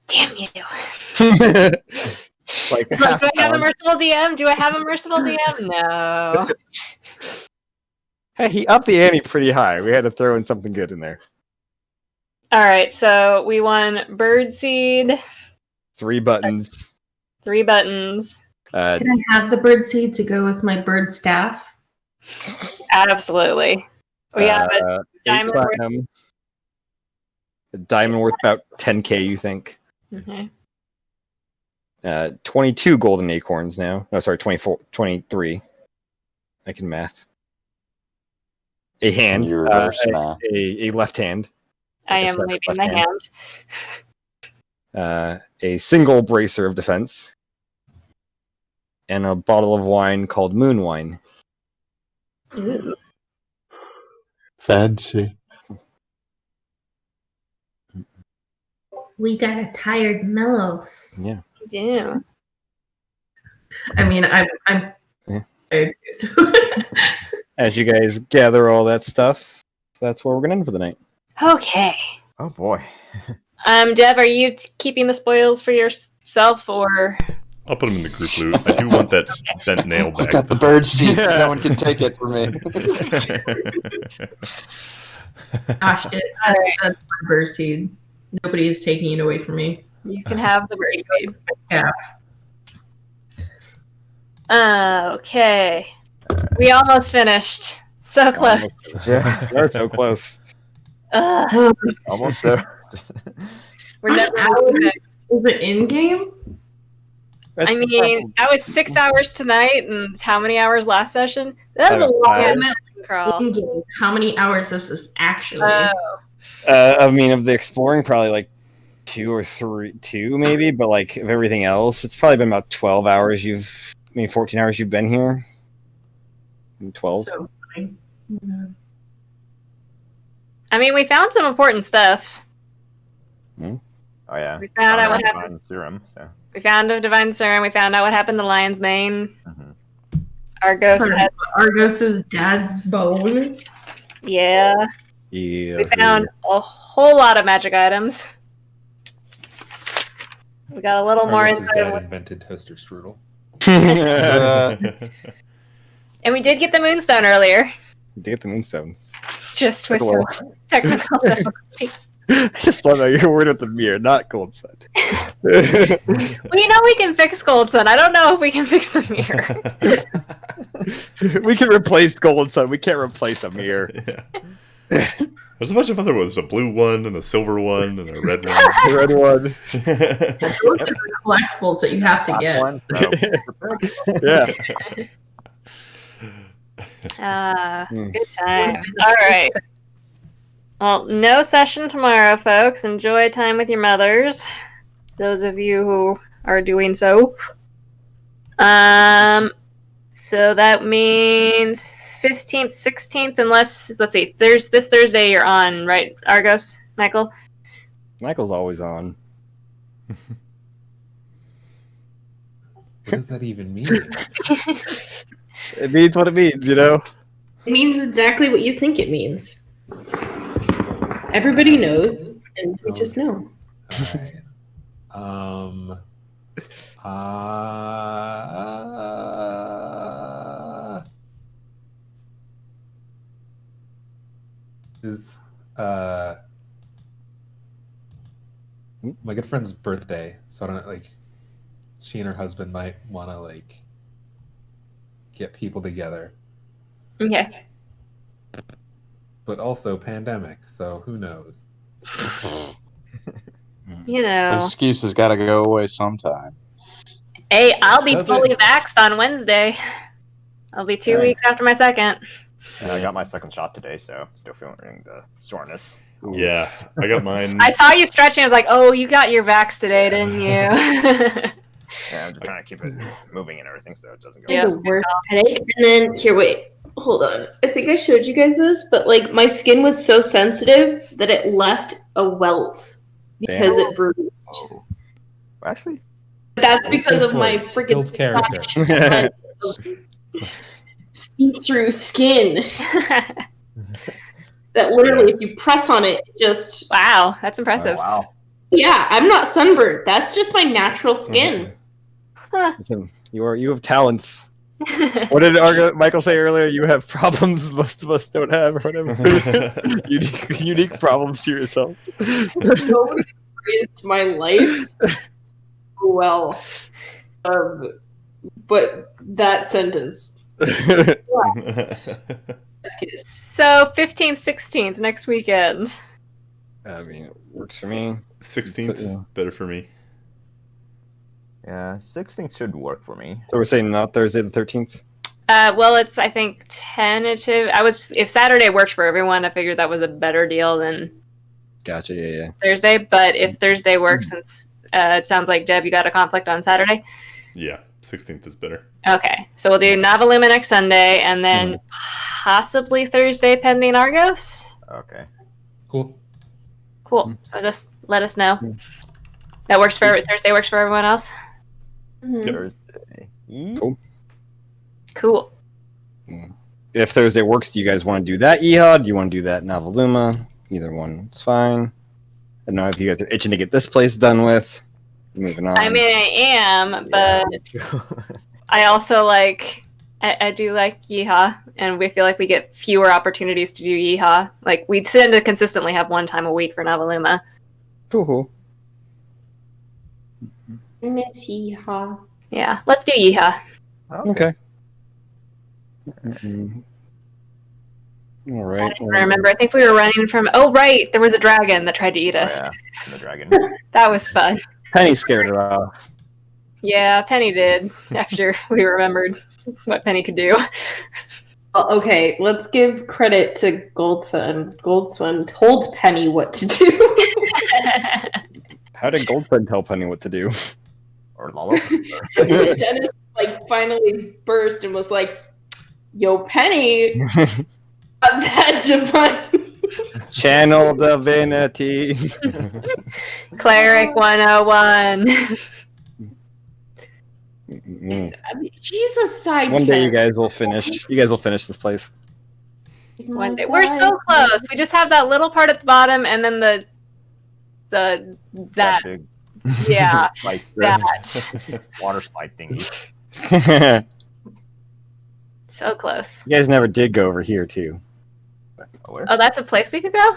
Damn you.
Like
It's like, do I have a merciful DM? Do I have a merciful DM? No.
Hey, he upped the ante pretty high. We had to throw in something good in there.
All right, so we won birdseed,
3 buttons.
3 buttons.
Can I have the bird seed to go with my bird staff?
Absolutely. We have a
8
diamond worth.
platinum. A diamond worth about 10k, you think?
Okay.
22 golden acorns now. No, sorry, 23. I can math. A hand.
You reverse math.
A left hand.
I
Like a
am
separate
waving
left
the hand.
A single bracer of defense. And a bottle of wine called moon wine.
Ooh.
Fancy.
We got a tired Mellows.
Yeah.
Yeah.
I mean, I'm
Yeah.
tired too, so.
As you guys gather all that stuff, that's where we're gonna end for the night.
Okay.
Oh boy.
Dev, are you keeping the spoils for yourself or?
I'll put them in the group loot. I do want that bent nail
I
back.
got the bird seed. No one can take it from me.
Ah, shit. That's my bird seed. Nobody is taking it away from me.
You can have the bird seed.
Yeah.
Okay. We almost finished. So close.
Yeah.
We're so close.
Almost there.
We're never
Hours?
moving this.
Is it in game?
I mean, that was 6 hours tonight, and how many hours last session? That was a long crawl.
In game. How many hours is this actually?
I mean, of the exploring, probably like 2 or 2 maybe, but like of everything else, it's probably been about 12 hours. 14 hours you've been here. 12.
So funny. Yeah.
I mean, we found some important stuff.
Oh yeah.
We found out what happened.
Serum, so.
We found a divine serum. We found out what happened to Lion's Mane.
Mhm.
Argos
Sorry,
had,
Argos's dad's bone.
yeah.
Yeah.
We found a whole lot of magic items. We got a little more
Argos's
insight.
dad invented toaster strudel.
And we did get the moonstone earlier.
Get the moonstone.
Just with
Took a
some technical difficulties.
I just love how you're word with the mirror, not gold sun.
Well, you know we can fix Gold Sun. I don't know if we can fix the mirror.
We can replace gold sun. We can't replace a mirror.
Yeah. There's a bunch of other ones. A blue one, and a silver one, and a red one.
The red one.
Those are the collectibles that you have to get.
One,
Yeah.
Good times. All right. Well, no session tomorrow, folks. Enjoy time with your mothers. Those of you who are doing so. So that means 15th, 16th, unless, let's see, this Thursday you're on, right, Argos, Michael?
Michael's always on.
What does that even mean?
It means what it means, you know?
It means exactly what you think it means. Everybody knows, and we just know.
Alright. Is my good friend's birthday, so I don't know, like, she and her husband might want to like get people together,
Okay.
but also pandemic, so who knows?
You know.
Excuse has got to go away sometime.
Hey, I'll be
Does
fully
it?
vaxxed on Wednesday. I'll be 2 weeks after my second.
And I got my second shot today, so still feeling the soreness.
Yeah, I got mine.
I saw you stretching. I was like, oh, you got your vax today, didn't you?
Yeah, I'm just trying to keep it moving and everything so it doesn't go.
I had the worst headache. And then, here, wait. Hold on. I think I showed you guys this, but like my skin was so sensitive that it left a welt because it bruised.
Oh. Actually,
That's because of my
Builds
freaking
character.
see-through skin. That literally, if you press on it, it just
Wow, that's impressive.
oh, wow.
yeah. I'm not sunburned. That's just my natural skin.
Huh.
Listen, you have talents. What did Michael say earlier? You have problems most of us don't have, or whatever. unique problems to yourself.
Nobody raised my life well. But that sentence.
So 15th, 16th next weekend.
I mean, it works for me.
16th, better for me.
Yeah, 16th should work for me.
So we're saying not Thursday the 13th?
Well, it's I think tentative. If Saturday worked for everyone, I figured that was a better deal than
Gotcha, yeah.
Thursday. But if Thursday works, since it sounds like Deb, you got a conflict on Saturday.
Yeah, 16th is better.
Okay, so we'll do Novi'luma next Sunday, and then possibly Thursday, pending Argos.
Okay.
Cool.
Cool. So just let us know. That works for Thursday. Works for everyone else.
Thursday.
Cool.
If Thursday works, do you guys want to do that EHA? Do you want to do that Novi'luma? Either one is fine. I don't know if you guys are itching to get this place done with. Moving on.
I mean, I am, but I also I do like Yeehaw, and we feel like we get fewer opportunities to do Yeehaw. Like, we tend to consistently have one time a week for Novi'luma.
Cool.
I miss Yeehaw.
Yeah, let's do Yeehaw.
Okay. All right.
I remember. I think we were running from. Oh, right, there was a dragon that tried to eat us.
Yeah, the dragon.
That was fun.
Penny scared her off.
Yeah, Penny did. After we remembered what Penny could do.
Well, okay, let's give credit to Goldsun. Goldsun told Penny what to do.
How did Goldsun tell Penny what to do?
Or Lalo.
Dennis finally burst and was like, "Yo, Penny, that divine
Channel divinity."
Cleric 101.
She's a side.
One day you guys will finish. You guys will finish this place.
One day. We're so close. We just have that little part at the bottom, and then that
big
yeah,
like
that.
water slide thingy.
So close.
You guys never did go over here, too.
Where?
Oh, that's a place we could go?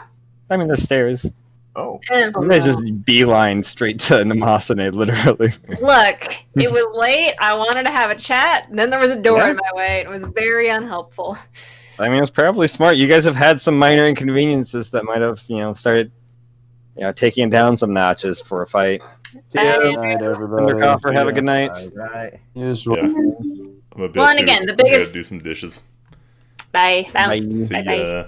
I mean, there's stairs.
Oh.
Eh.
You guys just beeline straight to Namathane, literally.
Look, it was late. I wanted to have a chat, and then there was a door in my way. It was very unhelpful.
I mean, it was probably smart. You guys have had some minor inconveniences that might have, started, taking it down some notches for a fight. See ya.
Good night, everybody.
Undercoffer, have a good night.
Right.
Yeah. I'm a bit
Well, and again, the biggest-
do some dishes.
Bye.
Bye.
See
Bye.
ya.